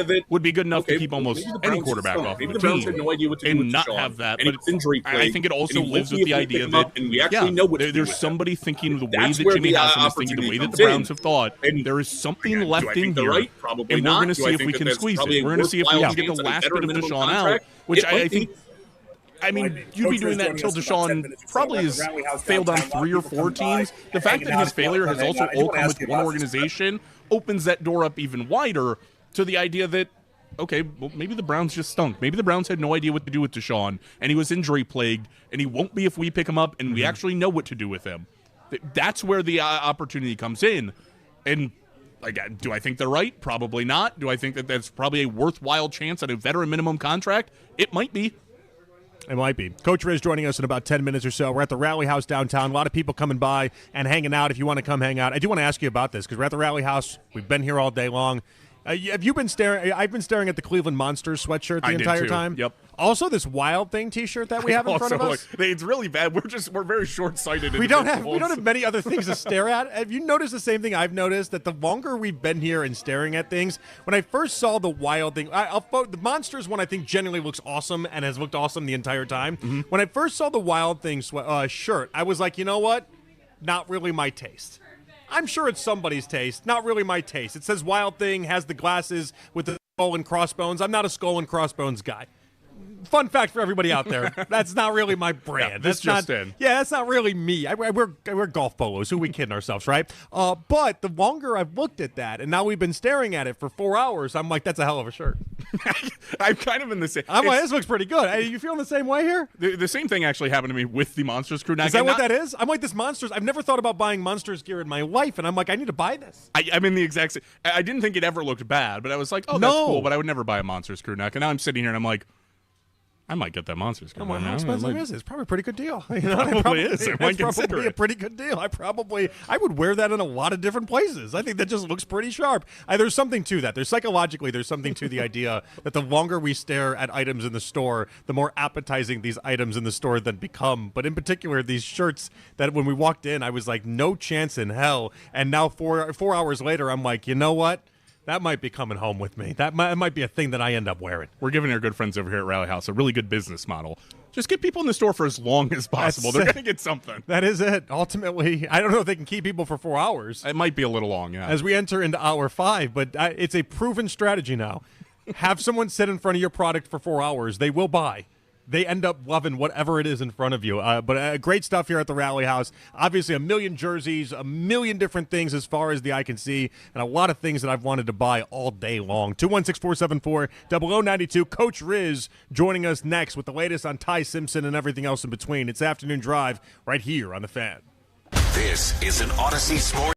idea that would be good enough to keep almost any quarterback off of the team and not have that. But I think it also lives with the idea that there's somebody thinking the way that Jimmy Haslam is thinking, the way that the Browns have thought. There is something left in here, and we're going to see if we can squeeze it. We're going to see if we can get the last bit of Deshaun out, which I think. I mean, you'd be doing that until Deshaun probably has failed on 3 or 4 teams. The fact that his failure has also all come with one organization opens that door up even wider to the idea that, okay, well, maybe the Browns just stunk. Maybe the Browns had no idea what to do with Deshaun, and he was injury-plagued, and he won't be if we pick him up, and we actually know what to do with him. That's where the opportunity comes in. And do I think they're right? Probably not. Do I think that that's probably a worthwhile chance at a veteran minimum contract? It might be. It might be. Coach Riz joining us in about 10 minutes or so. We're at the Rally House downtown. A lot of people coming by and hanging out if you want to come hang out. I do want to ask you about this because we're at the Rally House. We've been here all day long. Have you been staring? I've been staring at the Cleveland Monsters sweatshirt the entire time. Yep. Also, this Wild Thing T-shirt that we have in front of us. It's really bad. We're very short-sighted. We don't have many other things to stare at. Have you noticed the same thing I've noticed? That the longer we've been here and staring at things, when I first saw the Wild Thing, the Monsters one I think generally looks awesome and has looked awesome the entire time. Mm-hmm. When I first saw the Wild Thing shirt, I was like, you know what? Not really my taste. I'm sure it's somebody's taste. Not really my taste. It says Wild Thing, has the glasses with the skull and crossbones. I'm not a skull and crossbones guy. fun fact for everybody out there, that's not really my brand. This that's just not, in. Yeah, that's not really me. I wear golf polos. Who are we kidding ourselves, right? But the longer I've looked at that, and now we've been staring at it for 4 hours, I'm like, that's a hell of a shirt. I'm kind of in the same. I'm like, this looks pretty good. Are you feeling the same way here? The same thing actually happened to me with the Monsters crew neck. Is that what that is? I'm like, this Monsters. I've never thought about buying Monsters gear in my life, and I'm like, I need to buy this. I'm in the exact same. I didn't think it ever looked bad, but I was like, oh, that's cool, but I would never buy a Monsters crew neck. And now I'm sitting here and I'm like, I might get that Monsters crew neck. How expensive is it? It's probably a pretty good deal. You know, probably is. I might it's consider probably it. a pretty good deal. I would wear that in a lot of different places. I think that just looks pretty sharp. There's something to that. There's something to the idea that the longer we stare at items in the store, the more appetizing these items in the store then become. But in particular, these shirts that when we walked in, I was like, no chance in hell. And now 4 hours later, I'm like, you know what? That might be coming home with me. That might be a thing that I end up wearing. We're giving our good friends over here at Rally House a really good business model. Just get people in the store for as long as possible. They're going to get something. That is it. Ultimately, I don't know if they can keep people for 4 hours. It might be a little long, yeah. As we enter into hour 5, but it's a proven strategy now. Have someone sit in front of your product for 4 hours. They will buy. They end up loving whatever it is in front of you. But great stuff here at the Rally House. Obviously, a million jerseys, a million different things as far as the eye can see, and a lot of things that I've wanted to buy all day long. 216-474-0092. Coach Riz joining us next with the latest on Ty Simpson and everything else in between. It's Afternoon Drive right here on The Fan. This is an Odyssey Sports.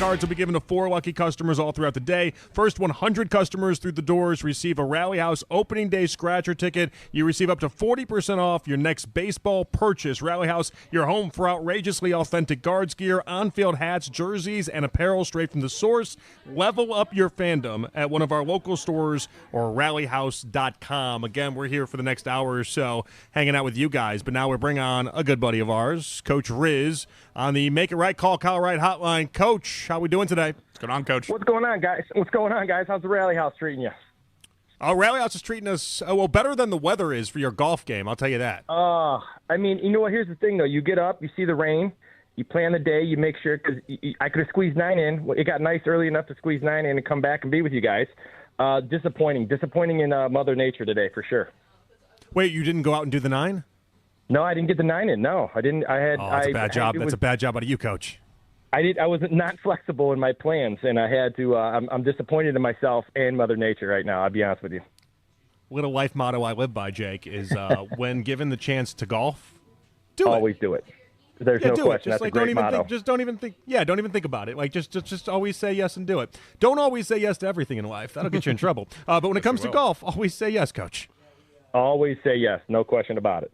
cards will be given to 4 lucky customers all throughout the day. First 100 customers through the doors receive a Rally House opening day scratcher ticket. You receive up to 40% off your next baseball purchase. Rally House, your home for outrageously authentic Guards gear, on-field hats, jerseys, and apparel straight from the source. Level up your fandom at one of our local stores or rallyhouse.com. Again, we're here for the next hour or so hanging out with you guys, but now we bring on a good buddy of ours, Coach Riz, on the Make It Right Call Kyle Wright hotline. Coach, how we doing today? What's going on, Coach? What's going on, guys? How's the Rally House treating you? Rally House is treating us, well, better than the weather is for your golf game, I'll tell you that. I mean, you know what? Here's the thing, though. You get up, you see the rain, you plan the day, you make sure, because I could have squeezed 9 in. It got nice early enough to squeeze 9 in and come back and be with you guys. Disappointing in Mother Nature today, for sure. Wait, you didn't go out and do the 9? No, I didn't get the 9 in. No, I didn't. That's a bad job. That's a bad job out of you, Coach. I was not flexible in my plans, and I had to. I'm disappointed in myself and Mother Nature right now. I'll be honest with you. Little life motto I live by, Jake, is when given the chance to golf, always do it. There's no question. That's a great motto. Don't even think. Yeah, don't even think about it. Like just always say yes and do it. Don't always say yes to everything in life. That'll get you in trouble. But when it comes to golf, always say yes, Coach. Always say yes. No question about it.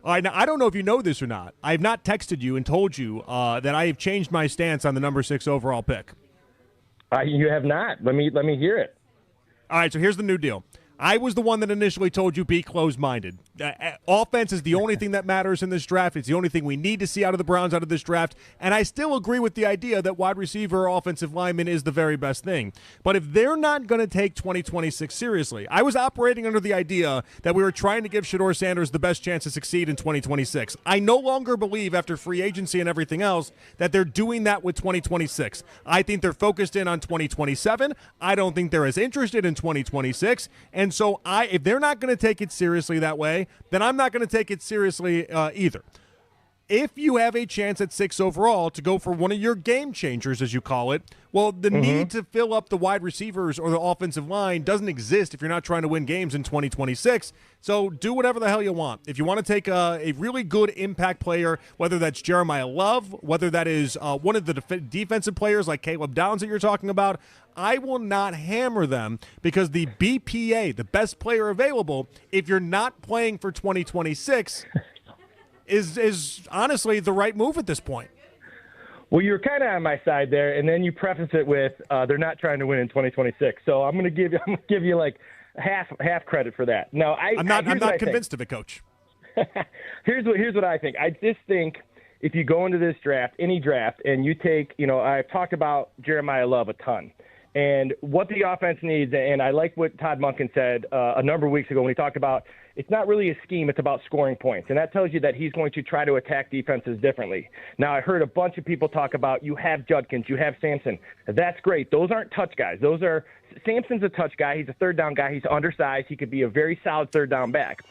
All right, now, I don't know if you know this or not. I have not texted you and told you that I have changed my stance on the number 6 overall pick. You have not. Let me hear it. All right, so here's the new deal. I was the one that initially told you be closed-minded. Offense is the only thing that matters in this draft. It's the only thing we need to see out of the Browns out of this draft. And I still agree with the idea that wide receiver or offensive lineman is the very best thing. But if they're not going to take 2026 seriously, I was operating under the idea that we were trying to give Shedeur Sanders the best chance to succeed in 2026. I no longer believe, after free agency and everything else, that they're doing that with 2026. I think they're focused in on 2027. I don't think they're as interested in 2026. And so if they're not going to take it seriously that way, then I'm not going to take it seriously either. If you have a chance at 6 overall to go for one of your game changers, as you call it, well, the need to fill up the wide receivers or the offensive line doesn't exist if you're not trying to win games in 2026. So do whatever the hell you want. If you want to take a really good impact player, whether that's Jeremiah Love, whether that is one of the defensive players like Caleb Downs that you're talking about, I will not hammer them because the BPA, the best player available, if you're not playing for 2026, is honestly the right move at this point. Well, you're kind of on my side there, and then you preface it with they're not trying to win in 2026. So I'm going to give you like half credit for that. No, I'm not convinced of it, Coach. Here's what I think. I just think if you go into this draft, any draft, and you take, I've talked about Jeremiah Love a ton. And what the offense needs, and I like what Todd Monken said a number of weeks ago when he talked about it's not really a scheme, it's about scoring points. And that tells you that he's going to try to attack defenses differently. Now, I heard a bunch of people talk about you have Judkins, you have Sampson. That's great. Those aren't touch guys. Sampson's a touch guy. He's a third down guy. He's undersized. He could be a very solid third down back.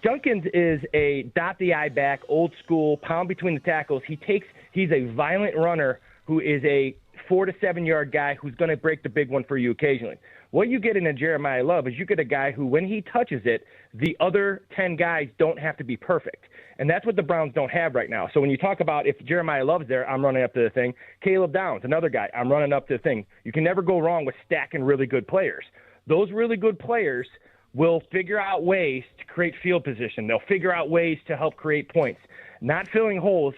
Judkins is a dot the I back, old school, pound between the tackles. He's a violent runner who is a 4 to 7 yard guy who's going to break the big one for you occasionally. What you get in a Jeremiah Love is you get a guy who, when he touches it, the other 10 guys don't have to be perfect. And that's what the Browns don't have right now. So when you talk about if Jeremiah Love's there, I'm running up to the thing. Caleb Downs, another guy, I'm running up to the thing. You can never go wrong with stacking really good players. Those really good players will figure out ways to create field position. They'll figure out ways to help create points. Not filling holes,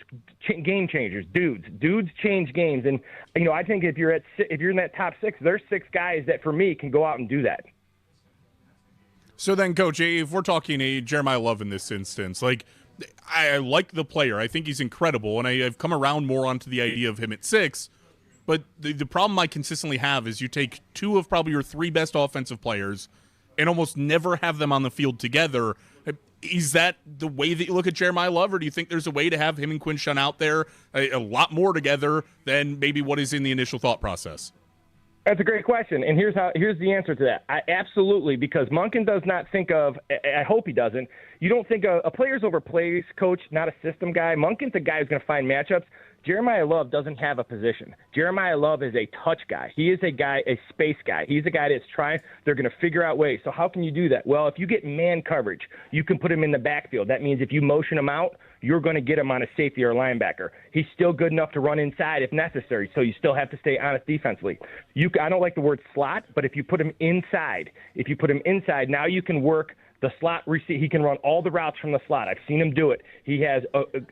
game changers, dudes. Dudes change games, and I think if you're in that top 6, there's 6 guys that for me can go out and do that. So then, Coach, if we're talking a Jeremiah Love in this instance, like I like the player, I think he's incredible, and I've come around more onto the idea of him at 6. But the problem I consistently have is you take 2 of probably your 3 best offensive players and almost never have them on the field together. Is that the way that you look at Jeremiah Love, or do you think there's a way to have him and Quinshon out there a lot more together than maybe what is in the initial thought process? That's a great question, and here's the answer to that. Absolutely, because Monken does not think of – I hope he doesn't. You don't think a players over plays coach, not a system guy. Monken's a guy who's going to find matchups. Jeremiah Love doesn't have a position. Jeremiah Love is a touch guy. He is a guy, a space guy. He's a guy that's trying – they're going to figure out ways. So how can you do that? Well, if you get man coverage, you can put him in the backfield. That means if you motion him out, you're going to get him on a safety or linebacker. He's still good enough to run inside if necessary, so you still have to stay honest defensively. I don't like the word slot, but if you put him inside, now you can work the slot receiver. He can run all the routes from the slot. I've seen him do it. He has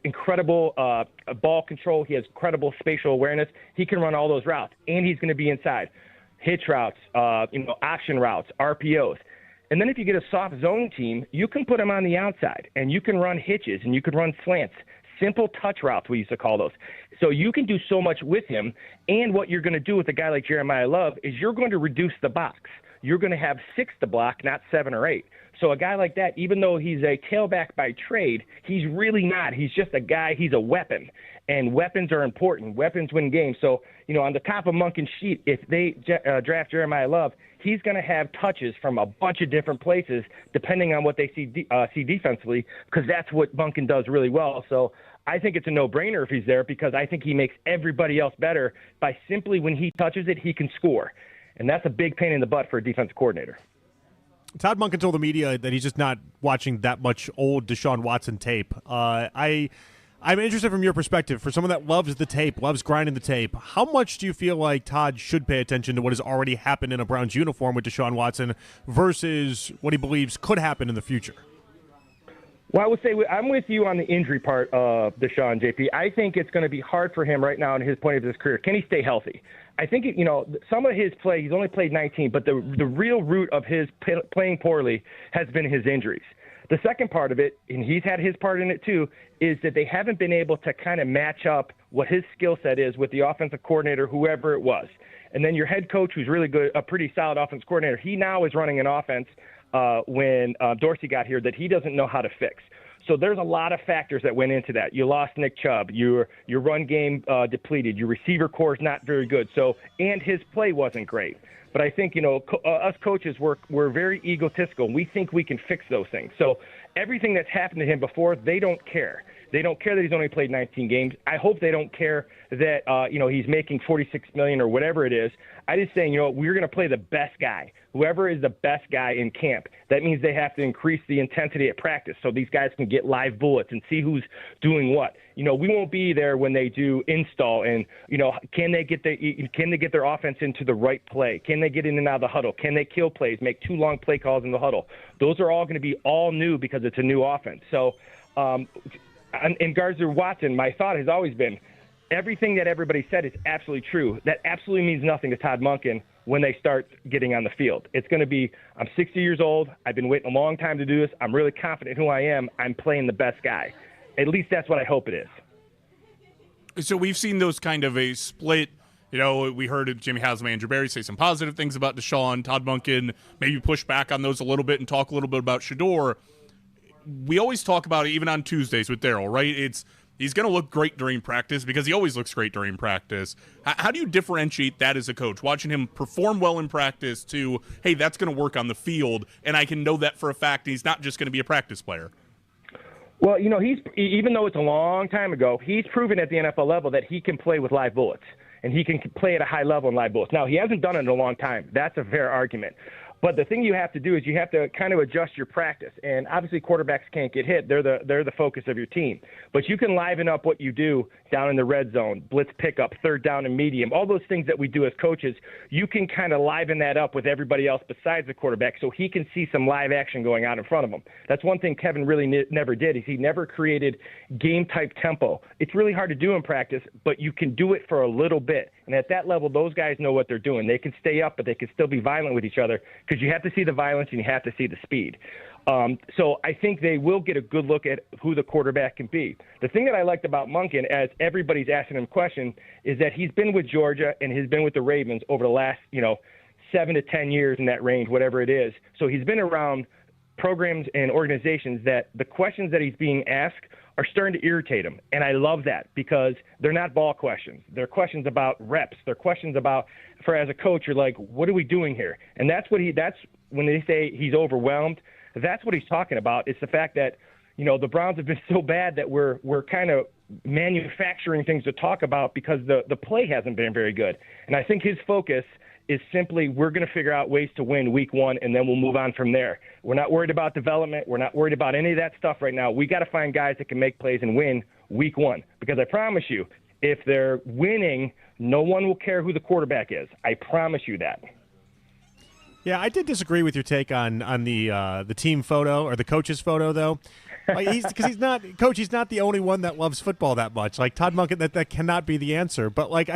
incredible ball control. He has incredible spatial awareness. He can run all those routes, and he's going to be inside. Hitch routes, option routes, RPOs. And then if you get a soft zone team, you can put him on the outside, and you can run hitches, and you can run slants. Simple touch routes, we used to call those. So you can do so much with him, and what you're going to do with a guy like Jeremiah Love is you're going to reduce the box. You're going to have 6 to block, not 7 or 8. So a guy like that, even though he's a tailback by trade, he's really not. He's just a guy. He's a weapon, and weapons are important. Weapons win games. So, on the top of Monken's sheet, if they draft Jeremiah Love, he's going to have touches from a bunch of different places depending on what they see defensively, because that's what Monken does really well. So I think it's a no-brainer if he's there, because I think he makes everybody else better by simply when he touches it, he can score. And that's a big pain in the butt for a defensive coordinator. Todd Monken told the media that he's just not watching that much old Deshaun Watson tape. I'm interested from your perspective, for someone that loves the tape, loves grinding the tape, how much do you feel like Todd should pay attention to what has already happened in a Browns uniform with Deshaun Watson versus what he believes could happen in the future? Well, I would say I'm with you on the injury part of Deshaun, JP. I think it's going to be hard for him right now in his point of his career. Can he stay healthy? I think, some of his play, he's only played 19, but the real root of his playing poorly has been his injuries. The second part of it, and he's had his part in it too, is that they haven't been able to kind of match up what his skill set is with the offensive coordinator, whoever it was. And then your head coach, who's really good, a pretty solid offensive coordinator, he now is running an offense when Dorsey got here that he doesn't know how to fix. So there's a lot of factors that went into that. You lost Nick Chubb. Your run game depleted. Your receiver core is not very good. And his play wasn't great. But I think, us coaches, we're very egotistical. We think we can fix those things. So everything that's happened to him before, they don't care. They don't care that he's only played 19 games. I hope they don't care that, he's making $46 million or whatever it is. I just saying, we're going to play the best guy. Whoever is the best guy in camp. That means they have to increase the intensity at practice so these guys can get live bullets and see who's doing what. We won't be there when they do install and, can they get their offense into the right play? Can they get in and out of the huddle? Can they kill plays, make 2 long play calls in the huddle? Those are all going to be all new because it's a new offense. So, in regards to Watson, my thought has always been everything that everybody said is absolutely true. That absolutely means nothing to Todd Monken when they start getting on the field. It's going to be, I'm 60 years old. I've been waiting a long time to do this. I'm really confident in who I am. I'm playing the best guy. At least that's what I hope it is. So we've seen those kind of a split. We heard Jimmy Haslam and Andrew Berry say some positive things about Deshaun. Todd Monken maybe push back on those a little bit and talk a little bit about Shedeur. We always talk about it, even on Tuesdays with Daryl, right? He's going to look great during practice because he always looks great during practice. How do you differentiate that as a coach, watching him perform well in practice to, hey, that's going to work on the field, and I can know that for a fact, and he's not just going to be a practice player? Well, he's, even though it's a long time ago, he's proven at the NFL level that he can play with live bullets, and he can play at a high level in live bullets. Now, he hasn't done it in a long time. That's a fair argument. But the thing you have to do is you have to kind of adjust your practice. And obviously quarterbacks can't get hit. They're the focus of your team. But you can liven up what you do down in the red zone, blitz pickup, third down and medium, all those things that we do as coaches. You can kind of liven that up with everybody else besides the quarterback so he can see some live action going on in front of him. That's one thing Kevin really never did is he never created game-type tempo. It's really hard to do in practice, but you can do it for a little bit. And at that level, those guys know what they're doing. They can stay up, but they can still be violent with each other because you have to see the violence and you have to see the speed. So I think they will get a good look at who the quarterback can be. The thing that I liked about Monken, as everybody's asking him questions, is that he's been with Georgia and he's been with the Ravens over the last, 7 to 10 years in that range, whatever it is. So he's been around programs and organizations that the questions that he's being asked are starting to irritate him. And I love that because they're not ball questions. They're questions about reps. They're questions about, as a coach, you're like, what are we doing here? And that's when they say he's overwhelmed, that's what he's talking about. It's the fact that, the Browns have been so bad that we're kind of manufacturing things to talk about because the play hasn't been very good. And I think his focus is simply we're going to figure out ways to win week one, and then we'll move on from there. We're not worried about development. We're not worried about any of that stuff right now. We got to find guys that can make plays and win week one, because I promise you, if they're winning, no one will care who the quarterback is. I promise you that. Yeah, I did disagree with your take on the team photo or the coach's photo, though. Because he's not the only one that loves football that much. Like Todd Monken, that cannot be the answer. But like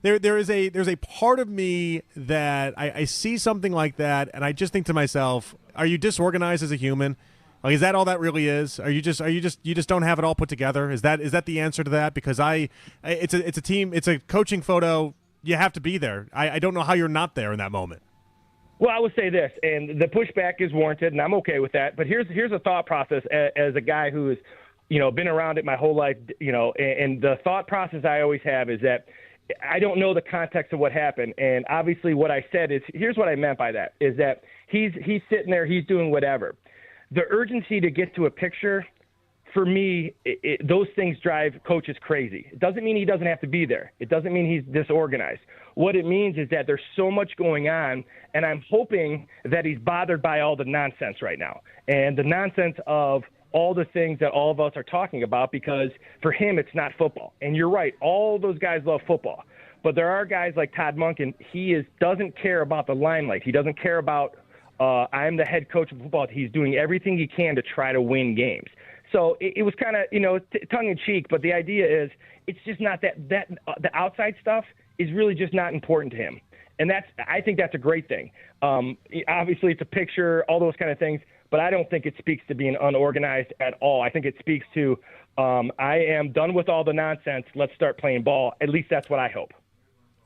there's a part of me that I see something like that, and I just think to myself, are you disorganized as a human? Like, is that all that really is? You just don't have it all put together? Is that the answer to that? Because it's a coaching photo. You have to be there. I don't know how you're not there in that moment. Well, I would say this, and the pushback is warranted, and I'm okay with that. But here's a thought process as a guy who has, been around it my whole life, and the thought process I always have is that I don't know the context of what happened. And obviously what I said is, here's what I meant by that, is that he's sitting there, he's doing whatever. The urgency to get to a picture, for me, those things drive coaches crazy. It doesn't mean he doesn't have to be there. It doesn't mean he's disorganized. What it means is that there's so much going on, and I'm hoping that he's bothered by all the nonsense right now, and the nonsense of all the things that all of us are talking about, because for him it's not football. And you're right, all those guys love football. But there are guys like Todd Monken, doesn't care about the limelight. He doesn't care about I'm the head coach of football. He's doing everything he can to try to win games. So it was kind of, tongue-in-cheek, but the idea is it's just not that the outside stuff is really just not important to him. And I think that's a great thing. Obviously, it's a picture, all those kind of things, but I don't think it speaks to being unorganized at all. I think it speaks to I am done with all the nonsense. Let's start playing ball. At least that's what I hope.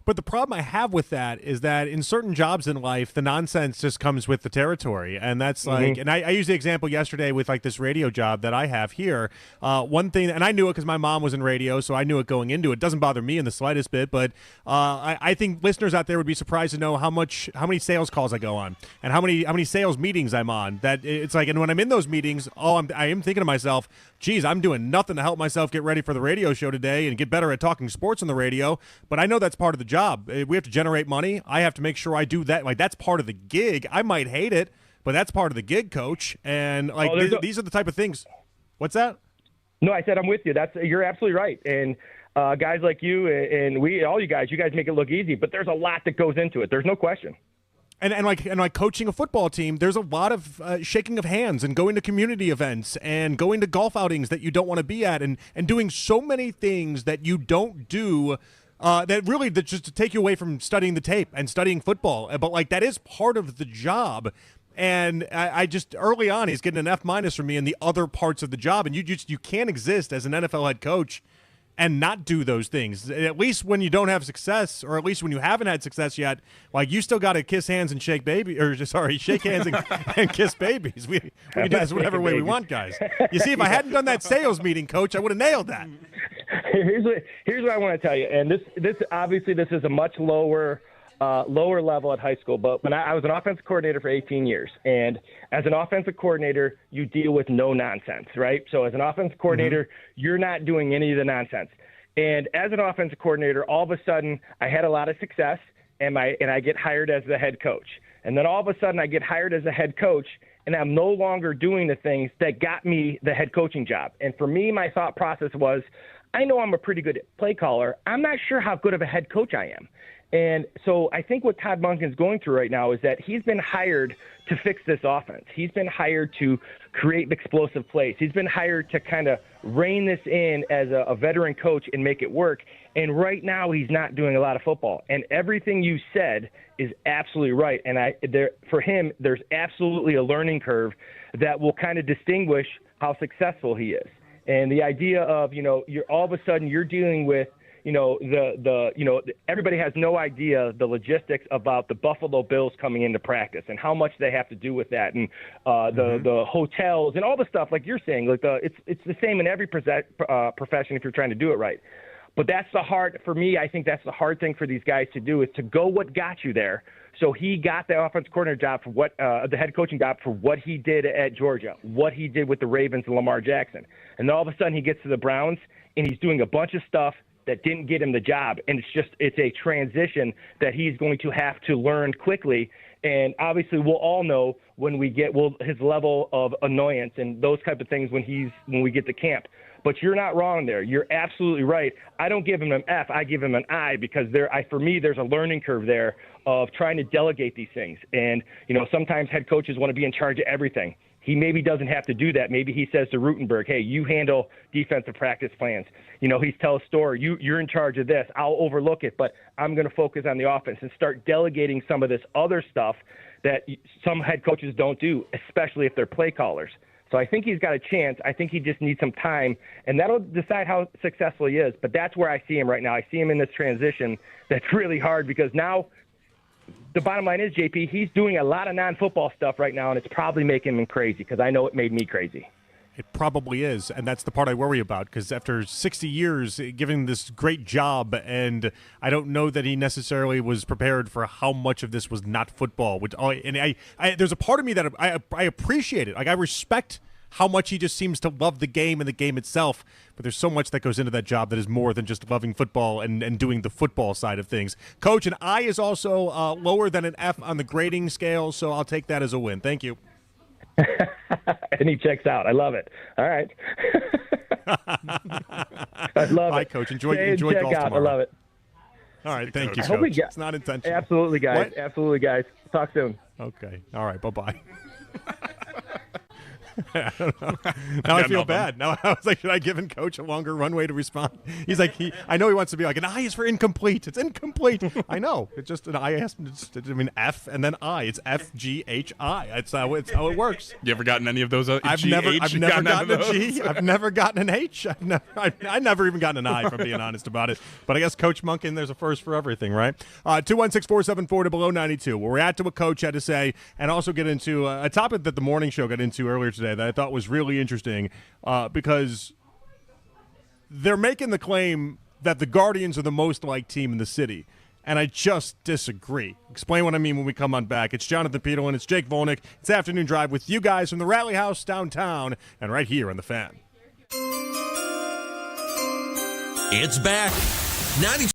But the problem I have with that is that in certain jobs in life, the nonsense just comes with the territory. And that's like, and I used the example yesterday with like this radio job that I have here. One thing, and I knew it because my mom was in radio, so I knew it going into it. It doesn't bother me in the slightest bit, but I think listeners out there would be surprised to know how many sales calls I go on and how many sales meetings I'm on. That it's like, and when I'm in those meetings, I am thinking to myself, geez, I'm doing nothing to help myself get ready for the radio show today and get better at talking sports on the radio. But I know that's part of the job. We have to generate money. I have to make sure I do that. Like, that's part of the gig. I might hate it, but that's part of the gig, Coach. And like these are the type of things. What's that? No, I said I'm with you. You're absolutely right. And guys like you and all you guys make it look easy, but there's a lot that goes into it. There's no question. And like coaching a football team, there's a lot of shaking of hands and going to community events and going to golf outings that you don't want to be at and doing so many things that you don't do. That just to take you away from studying the tape and studying football. But like that is part of the job. And I just early on he's getting an F- from me in the other parts of the job. And you can't exist as an NFL head coach and not do those things. At least when you don't have success, or at least when you haven't had success yet, like you still got to kiss hands and shake shake hands and kiss babies. We can do this whatever way we want, guys. You see, if I hadn't done that sales meeting, Coach, I would have nailed that. Here's what I want to tell you, and this obviously this is a much lower level at high school, but when I was an offensive coordinator for 18 years, and as an offensive coordinator, you deal with no nonsense, right? So as an offensive coordinator, you're not doing any of the nonsense. And as an offensive coordinator, all of a sudden, I had a lot of success, and I get hired as the head coach. And then all of a sudden, I get hired as a head coach, and I'm no longer doing the things that got me the head coaching job. And for me, my thought process was, I know I'm a pretty good play caller. I'm not sure how good of a head coach I am. And so I think what Todd Monken's going through right now is that he's been hired to fix this offense. He's been hired to create explosive plays. He's been hired to kind of rein this in as a veteran coach and make it work. And right now he's not doing a lot of football. And everything you said is absolutely right. And for him, there's absolutely a learning curve that will kind of distinguish how successful he is. And the idea of, you're all of a sudden you're dealing with, everybody has no idea the logistics about the Buffalo Bills coming into practice and how much they have to do with that, and the hotels and all the stuff like you're saying. Like it's the same in every profession if you're trying to do it right. But for me, I think that's the hard thing for these guys to do, is to go what got you there. So he got the offensive coordinator job for the head coaching job for what he did at Georgia, what he did with the Ravens and Lamar Jackson. And then all of a sudden he gets to the Browns and he's doing a bunch of stuff that didn't get him the job. And it's a transition that he's going to have to learn quickly. And obviously we'll all know when we get his level of annoyance and those type of things when we get to camp. But you're not wrong there. You're absolutely right. I don't give him an F. I give him an I because for me, there's a learning curve there of trying to delegate these things. And, sometimes head coaches want to be in charge of everything. He maybe doesn't have to do that. Maybe he says to Rutenberg, hey, you handle defensive practice plans. He's tell a story. You're in charge of this. I'll overlook it, but I'm going to focus on the offense and start delegating some of this other stuff that some head coaches don't do, especially if they're play callers. So I think he's got a chance. I think he just needs some time, and that'll decide how successful he is. But that's where I see him right now. I see him in this transition that's really hard because now the bottom line is, JP, he's doing a lot of non-football stuff right now, and it's probably making him crazy because I know it made me crazy. It probably is, and that's the part I worry about because after 60 years giving this great job, and I don't know that he necessarily was prepared for how much of this was not football. There's a part of me that I appreciate it. Like, I respect how much he just seems to love the game and the game itself, but there's so much that goes into that job that is more than just loving football and doing the football side of things. Coach, an I is also lower than an F on the grading scale, so I'll take that as a win. Thank you. And he checks out. I love it. All right. I love Bye, it. Coach. Enjoy golf tomorrow. I love it. All right. Thank you, I hope Coach. It's not intentional. Absolutely, guys. What? Absolutely, guys. Talk soon. Okay. All right. Bye-bye. I don't know. Now I feel bad. Now I was like, should I give Coach a longer runway to respond? He's like, I know he wants to be like, an I is for incomplete. It's incomplete. I know. It's just an I asked him to F and then I. It's FGHI. It's how it works. You ever gotten any of those? I've never gotten a G. I've never gotten an H. I've never even gotten an I, if I'm being honest about it. But I guess Coach Monken, there's a first for everything, right? 216-474 to below 92. We'll react to what Coach had to say and also get into a topic that the morning show got into earlier today that I thought was really interesting because they're making the claim that the Guardians are the most liked team in the city, and I just disagree. Explain what I mean when we come on back. It's Jonathan Peterlin, it's Jake Volnick. It's Afternoon Drive with you guys from the Rally House downtown and right here on The Fan. It's back. 92.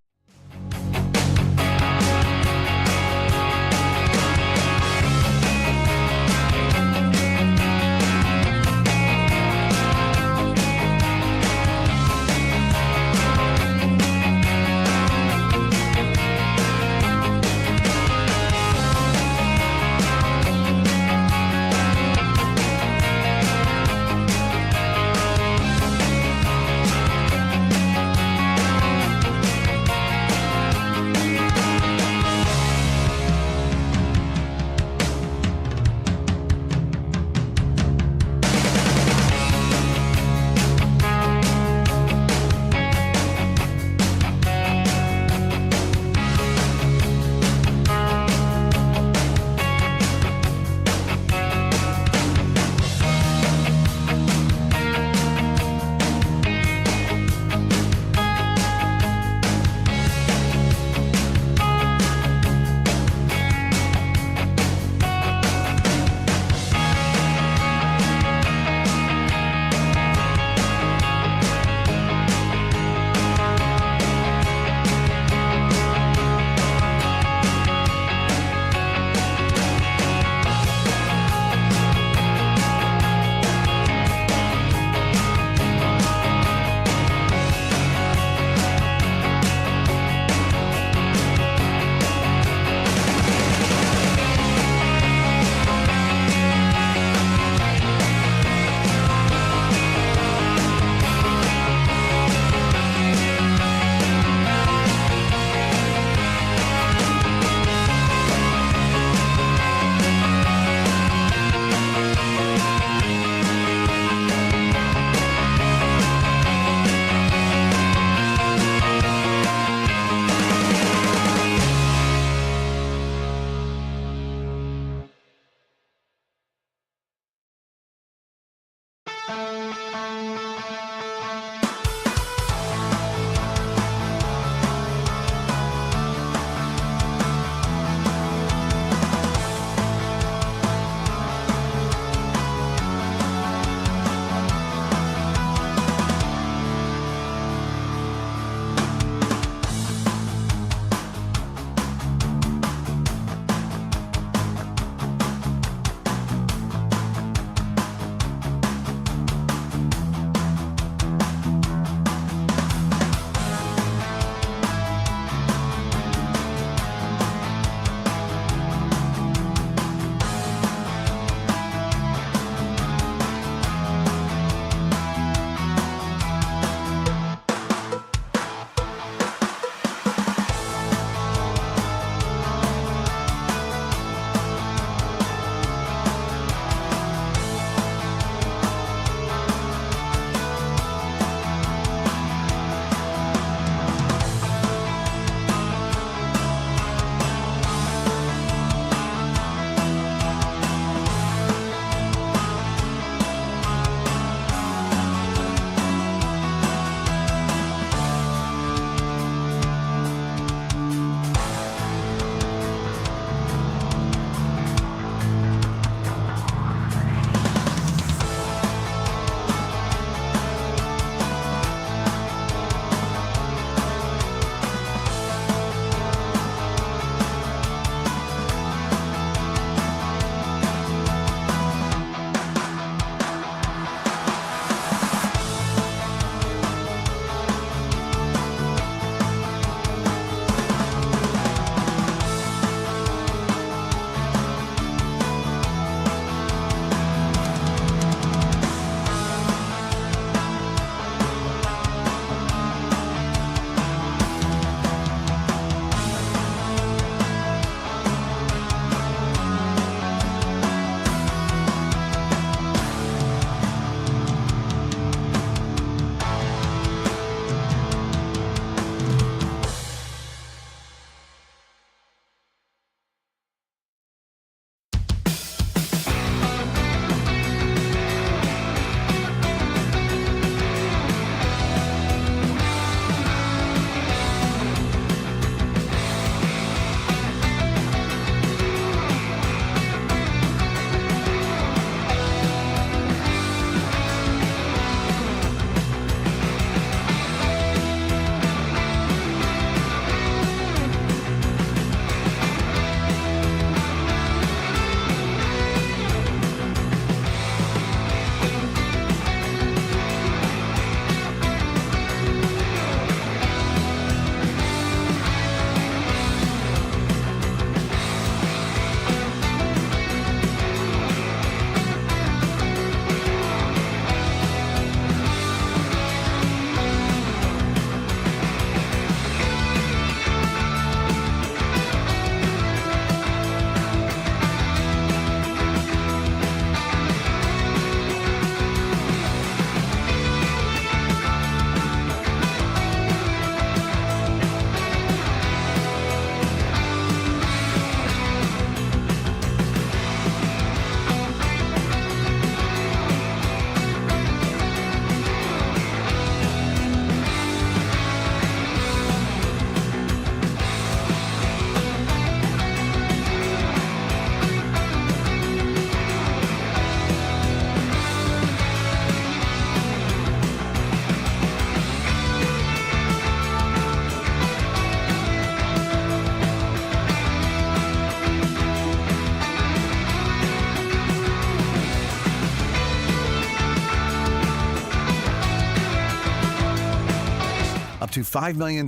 Up to $5 million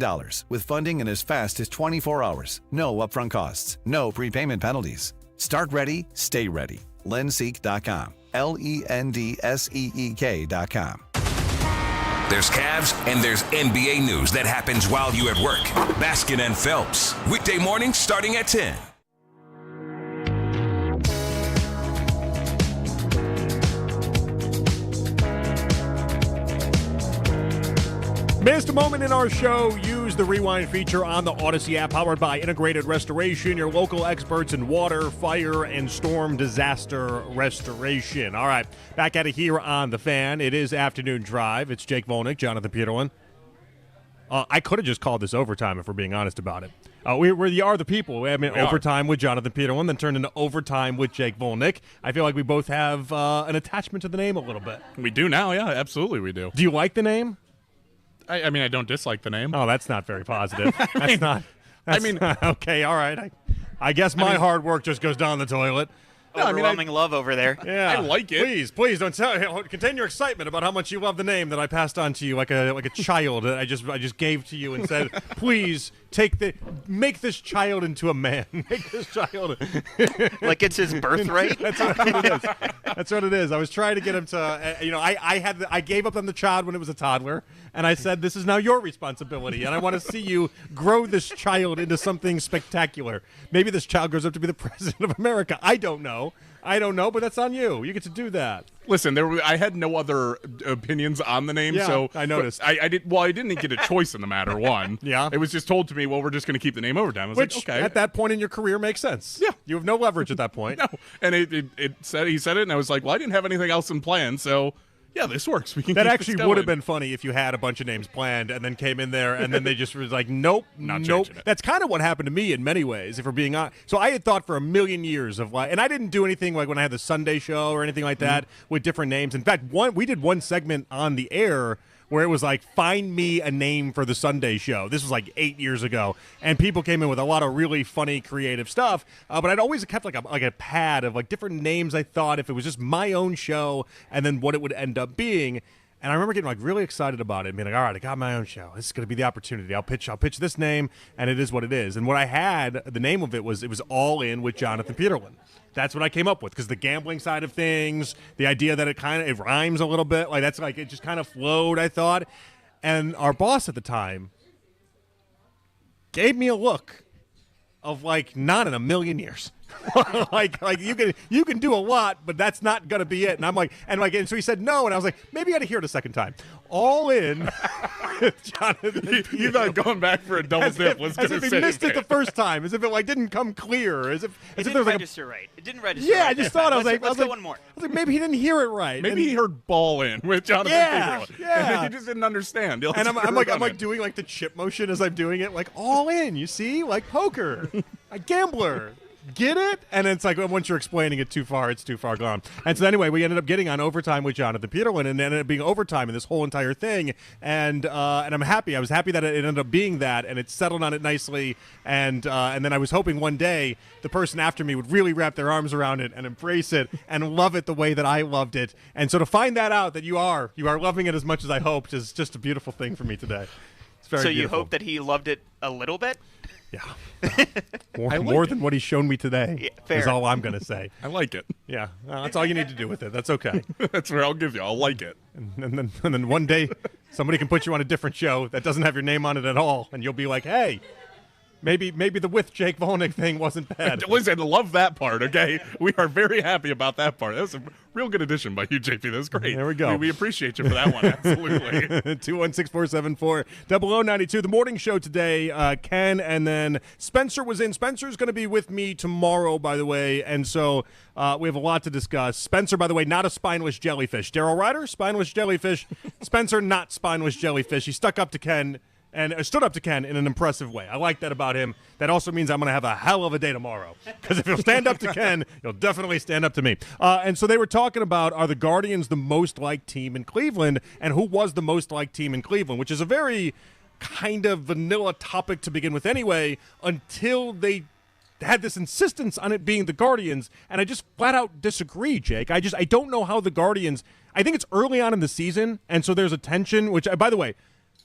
with funding in as fast as 24 hours. No upfront costs, no prepayment penalties. Start ready, stay ready. Lenseek.com. LENDSEEK.com. There's Cavs and there's NBA news that happens while you at work. Baskin and Phelps, weekday mornings starting at 10. Missed a moment in our show? Use the rewind feature on the Odyssey app, powered by Integrated Restoration, your local experts in water, fire, and storm disaster restoration. All right, back at it here on The Fan. It is Afternoon Drive. It's Jake Volnick, Jonathan Peterlin. I could have just called this overtime if we're being honest about it. We are the people. We have overtime with Jonathan Peterlin, then turned into overtime with Jake Volnick. I feel like we both have an attachment to the name a little bit. We do now, yeah, absolutely we do. Do you like the name? I mean, I don't dislike the name. Oh, that's not very positive. Okay, all right. I guess my hard work just goes down the toilet. Overwhelming love over there. Yeah, I like it. Please don't contain your excitement about how much you love the name that I passed on to you like a child that I just gave to you and said, please make this child into a man. Make this child like it's his birthright. That's what it is. That's what it is. I was trying to get him to, I gave up on the child when it was a toddler, and I said, this is now your responsibility, and I want to see you grow this child into something spectacular. Maybe this child grows up to be the president of America. I don't know, but that's on you. You get to do that. Listen, I had no other opinions on the name, so I noticed. I didn't get a choice in the matter. One, yeah, it was just told to me, well, we're just going to keep the name overtime. I was Which, like, okay, at that point in your career, makes sense. Yeah, you have no leverage at that point. No, and he said it, and I was like, well, I didn't have anything else in plan, so. Yeah, this works. We can. That actually would have been funny if you had a bunch of names planned and then came in there and then they just was like, nope. That's kind of what happened to me in many ways, if we're being honest. So I had thought for a million years of and I didn't do anything like when I had the Sunday show or anything like that with different names. In fact, we did one segment on the air where it was like, find me a name for the Sunday show. This was like 8 years ago, and people came in with a lot of really funny, creative stuff. But I'd always kept like a pad of like different names I thought if it was just my own show, and then what it would end up being. And I remember getting like really excited about it and being like, all right, I got my own show. This is going to be the opportunity. I'll pitch this name, and it is what it is. And what I had, the name of it was All In with Jonathan Peterlin. That's what I came up with, because the gambling side of things, the idea that it rhymes a little bit, like that's like it just kind of flowed, I thought. And our boss at the time gave me a look of like, not in a million years. like you can do a lot, but that's not gonna be it. And I'm like, and so he said no, and I was like, maybe I got to hear it a second time. All In with Jonathan. You thought going back for a double dip was going to say, as if he missed it the first time, as if it like didn't come clear, as if it didn't register right. It didn't register. Yeah, right. I just thought let's go one more. I was like, maybe he didn't hear it right. Maybe he heard Ball In with Jonathan Peterlin. Yeah, he just didn't understand. And I'm like doing like the chip motion as I'm doing it, like all in. You see, like poker, a gambler. Get it? And it's like once you're explaining it too far, it's too far gone. And so anyway, we ended up getting on overtime with Jonathan Peterlin, and it ended up being overtime in this whole entire thing. And I'm happy. I was happy that it ended up being that, and it settled on it nicely. And then I was hoping one day the person after me would really wrap their arms around it and embrace it and love it the way that I loved it. And so to find that out, that you are loving it as much as I hoped, is just a beautiful thing for me today. It's very beautiful. You hope that he loved it a little bit? Yeah. More than what he's shown me today is all I'm going to say. I like it. Yeah. That's all you need to do with it. That's okay. That's where I'll give you. I'll like it. And then one day somebody can put you on a different show that doesn't have your name on it at all, and you'll be like, hey, maybe the with Jake Volnick thing wasn't bad. Listen, love that part, okay? We are very happy about that part. That was a real good addition by you, JP. That was great. There we go. We appreciate you for that one, absolutely. 216-474-0092. The morning show today, Ken, and then Spencer was in. Spencer's going to be with me tomorrow, by the way, and so we have a lot to discuss. Spencer, by the way, not a spineless jellyfish. Daryl Ryder, spineless jellyfish. Spencer, not spineless jellyfish. He stuck up to Ken. And stood up to Ken in an impressive way. I like that about him. That also means I'm going to have a hell of a day tomorrow. Because if you'll stand up to Ken, you'll definitely stand up to me. And so they were talking about, are the Guardians the most liked team in Cleveland? And who was the most liked team in Cleveland? Which is a very kind of vanilla topic to begin with anyway, until they had this insistence on it being the Guardians. And I just flat out disagree, Jake. I don't know how the Guardians, I think it's early on in the season. And so there's a tension, which, by the way,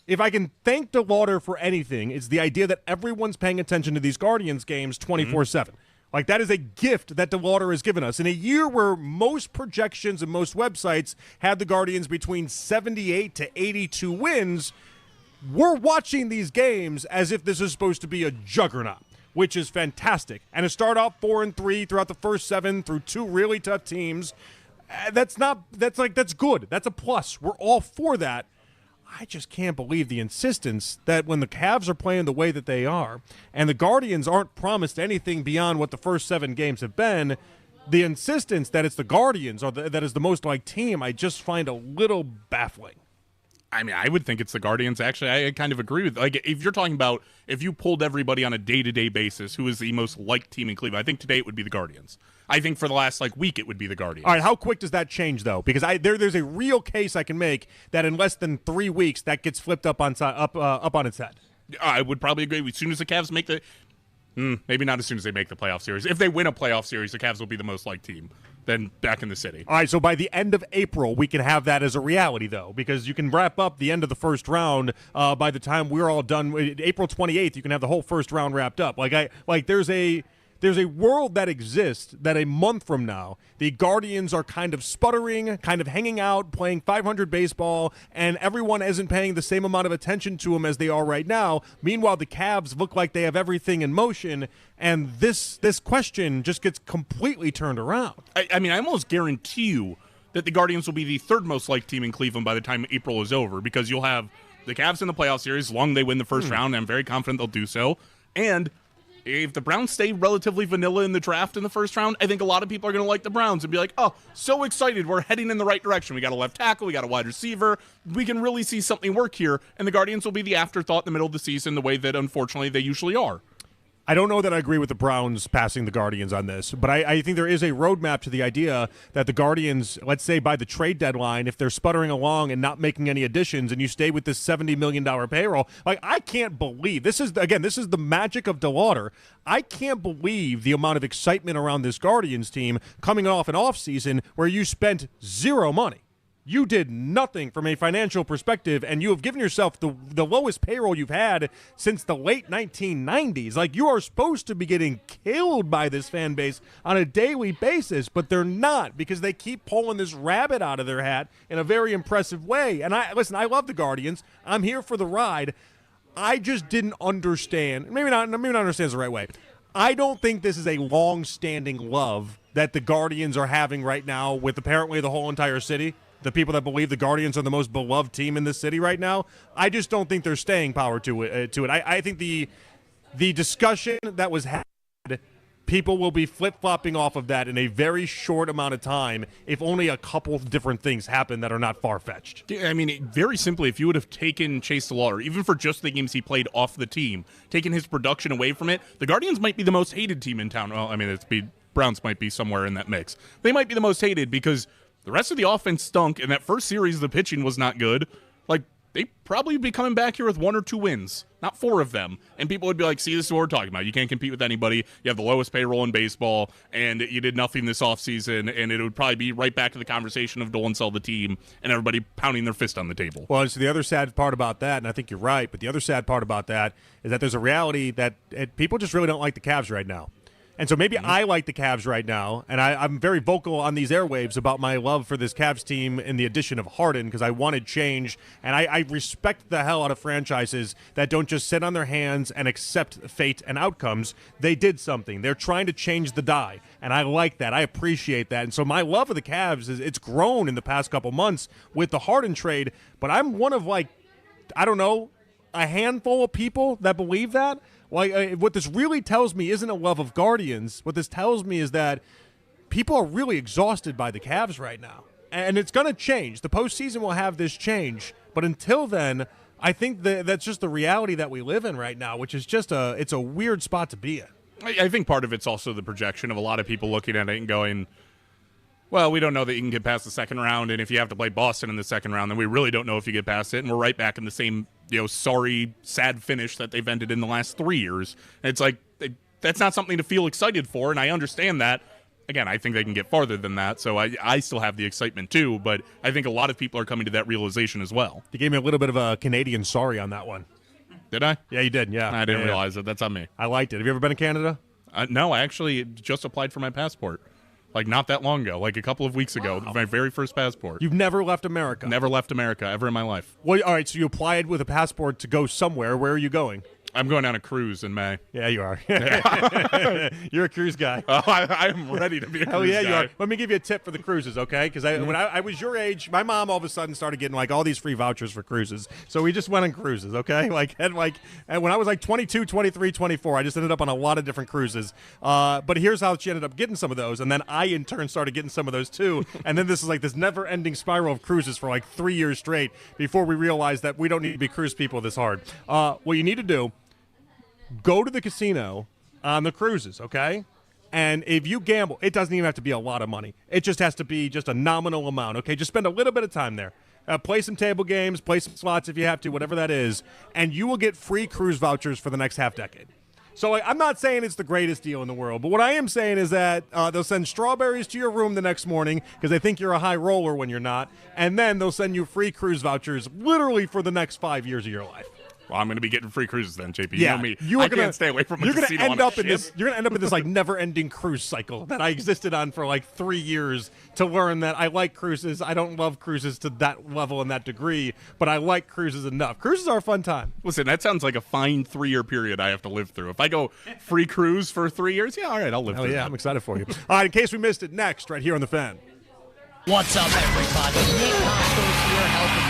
if I can thank DeLauder for anything, it's the idea that everyone's paying attention to these Guardians games 24/7. Like, that is a gift that DeLauder has given us. In a year where most projections and most websites had the Guardians between 78 to 82 wins, we're watching these games as if this is supposed to be a juggernaut, which is fantastic. And to start off 4-3 throughout the first 7 through 2 really tough teams, that's good. That's a plus. We're all for that. I just can't believe the insistence that when the Cavs are playing the way that they are and the Guardians aren't promised anything beyond what the first 7 games have been, the insistence that it's the Guardians or that is the most like team, I just find a little baffling. I mean, I would think it's the Guardians. Actually, I kind of agree with. Like, if you're talking about if you pulled everybody on a day-to-day basis, who is the most liked team in Cleveland? I think today it would be the Guardians. I think for the last week it would be the Guardians. All right, how quick does that change though? Because there's a real case I can make that in less than 3 weeks that gets flipped up on its head. I would probably agree. As soon as the Cavs make the, maybe not as soon as they make the playoff series. If they win a playoff series, the Cavs will be the most liked team. Then back in the city. All right, so by the end of April, we can have that as a reality, though, because you can wrap up the end of the first round by the time we're all done. April 28th, you can have the whole first round wrapped up. There's a world that exists that a month from now, the Guardians are kind of sputtering, kind of hanging out, playing 500 baseball, and everyone isn't paying the same amount of attention to them as they are right now. Meanwhile, the Cavs look like they have everything in motion, and this question just gets completely turned around. I mean, I almost guarantee you that the Guardians will be the third most liked team in Cleveland by the time April is over, because you'll have the Cavs in the playoff series, as long as they win the first round, and I'm very confident they'll do so, and if the Browns stay relatively vanilla in the draft in the first round, I think a lot of people are going to like the Browns and be like, oh, so excited. We're heading in the right direction. We got a left tackle. We got a wide receiver. We can really see something work here. And the Guardians will be the afterthought in the middle of the season the way that, unfortunately, they usually are. I don't know that I agree with the Browns passing the Guardians on this, but I think there is a roadmap to the idea that the Guardians, let's say by the trade deadline, if they're sputtering along and not making any additions and you stay with this $70 million payroll, I can't believe, this is the magic of DeLauder. I can't believe the amount of excitement around this Guardians team coming off an offseason where you spent zero money. You did nothing from a financial perspective, and you have given yourself the lowest payroll you've had since the late 1990s. Like, you are supposed to be getting killed by this fan base on a daily basis, but they're not, because they keep pulling this rabbit out of their hat in a very impressive way. And I love the Guardians. I'm here for the ride. I just didn't understand. Maybe not understand is the right way. I don't think this is a long-standing love that the Guardians are having right now with apparently the whole entire city. The people that believe the Guardians are the most beloved team in this city right now, I just don't think there's staying power to it. I think the discussion that was had, people will be flip-flopping off of that in a very short amount of time if only a couple of different things happen that are not far-fetched. I mean, very simply, if you would have taken Chase DeLauder, even for just the games he played off the team, taken his production away from it, the Guardians might be the most hated team in town. Well, I mean, Browns might be somewhere in that mix. They might be the most hated because the rest of the offense stunk, and that first series, the pitching was not good. Like, they'd probably be coming back here with 1 or 2 wins, not 4 of them. And people would be like, see, this is what we're talking about. You can't compete with anybody. You have the lowest payroll in baseball, and you did nothing this offseason, and it would probably be right back to the conversation of don't sell the team and everybody pounding their fist on the table. Well, so the other sad part about that, and I think you're right, but the other sad part about that is that there's a reality that people just really don't like the Cavs right now. And so maybe I like the Cavs right now, and I'm very vocal on these airwaves about my love for this Cavs team and the addition of Harden because I wanted change, and I respect the hell out of franchises that don't just sit on their hands and accept fate and outcomes. They did something. They're trying to change the die, and I like that. I appreciate that. And so my love of the Cavs, it's grown in the past couple months with the Harden trade, but I'm one of, a handful of people that believe that. What this really tells me isn't a love of Guardians. What this tells me is that people are really exhausted by the Cavs right now. And it's going to change. The postseason will have this change. But until then, I think that's just the reality that we live in right now, which is just it's a weird spot to be in. I think part of it's also the projection of a lot of people looking at it and going, well, we don't know that you can get past the second round, and if you have to play Boston in the second round, then we really don't know if you get past it, and we're right back in the same, sorry, sad finish that they've ended in the last 3 years. And it's like, that's not something to feel excited for, and I understand that. again, I think they can get farther than that, so I still have the excitement too, but I think a lot of people are coming to that realization as well. You gave me a little bit of a Canadian sorry on that one. Did I? Yeah, you did, yeah. I didn't realize it. That's on me. I liked it. Have you ever been to Canada? No, I actually just applied for my passport. Like, not that long ago, like a couple of weeks ago, my very first passport. You've never left America? Never left America, ever in my life. Well, all right, so you applied with a passport to go somewhere. Where are you going? I'm going on a cruise in May. Yeah, you are. You're a cruise guy. Oh, I'm ready to be a cruise Hell yeah, guy. you are. Let me give you a tip for the cruises, okay? Because when I was your age, my mom all of a sudden started getting like all these free vouchers for cruises. So we just went on cruises, okay? And when I was like 22, 23, 24, I just ended up on a lot of different cruises. But here's how she ended up getting some of those, and then I in turn started getting some of those too. And then this is like this never-ending spiral of cruises for like 3 years straight before we realized that we don't need to be cruise people this hard. What you need to do, go to the casino on the cruises, okay? And if you gamble, it doesn't even have to be a lot of money. It just has to be just a nominal amount, okay? Just spend a little bit of time there. Play some table games, play some slots if you have to, whatever that is, and you will get free cruise vouchers for the next half decade. So I'm not saying it's the greatest deal in the world, but what I am saying is that they'll send strawberries to your room the next morning because they think you're a high roller when you're not, and then they'll send you free cruise vouchers literally for the next 5 years of your life. Well, I'm going to be getting free cruises then, JP. Yeah, You know me. I can't stay away from a casino on a ship. You're going to end up in this like never-ending cruise cycle that I existed on for like 3 years to learn that I like cruises. I don't love cruises to that level and that degree, but I like cruises enough. Cruises are a fun time. Listen, that sounds like a fine 3-year period I have to live through. If I go free cruise for 3 years, yeah, all right, I'll live through that. I'm excited for you. All right, in case we missed it, next, right here on The Fan. What's up, everybody? Nick Costos here, helping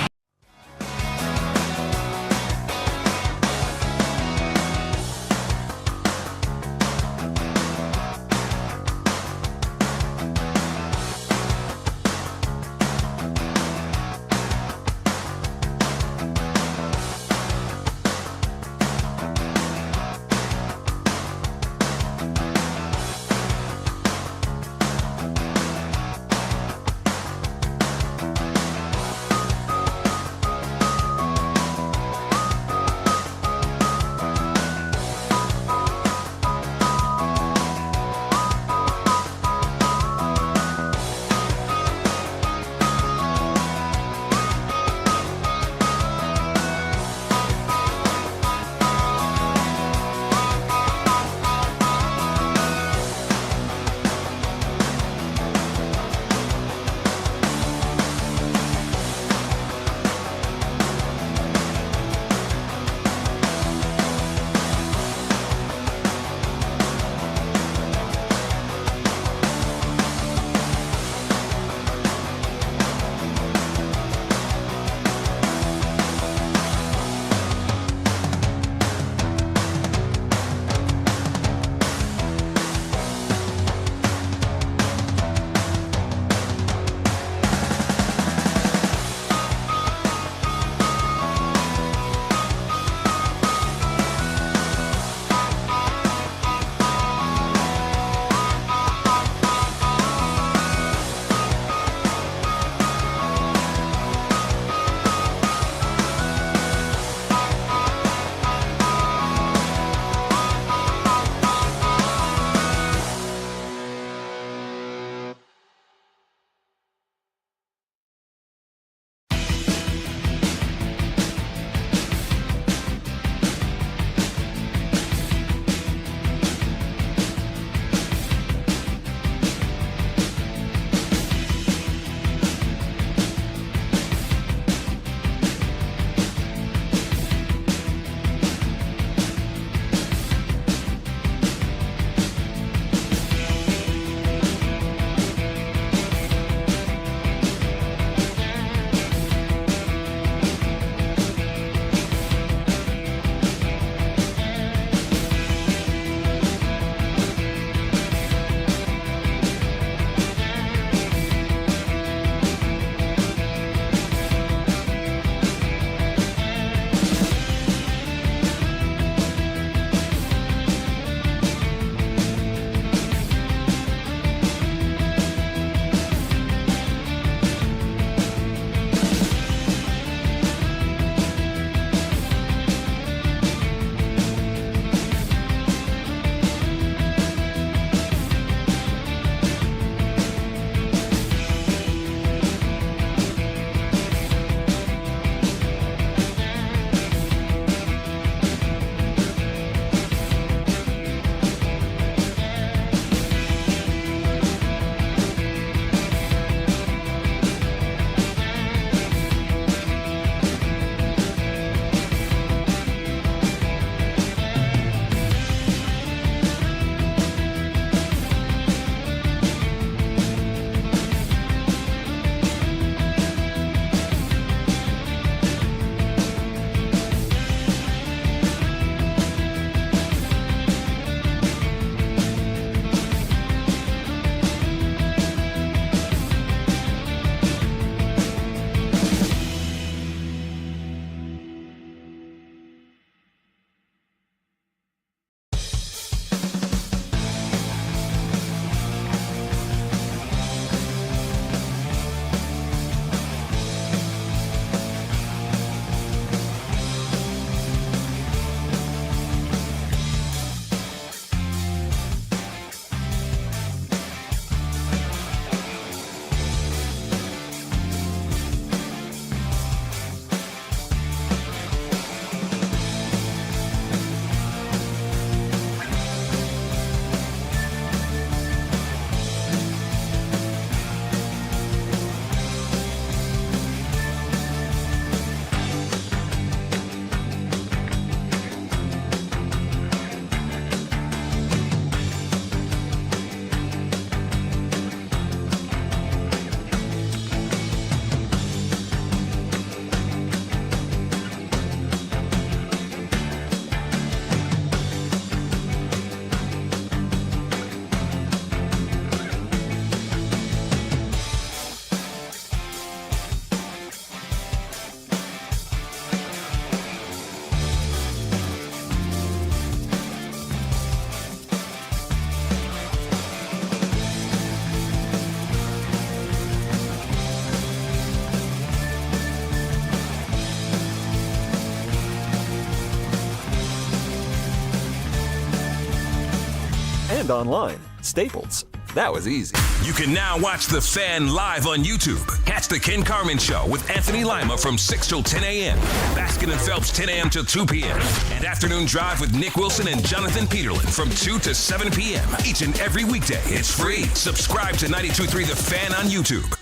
and online. Staples. That was easy. You can now watch The Fan live on YouTube. Catch The Ken Carmen Show with Anthony Lima from 6 till 10 a.m. Baskin and Phelps 10 a.m. till 2 p.m. And Afternoon Drive with Nick Wilson and Jonathan Peterlin from 2 to 7 p.m. Each and every weekday. It's free. Subscribe to 92.3 The Fan on YouTube.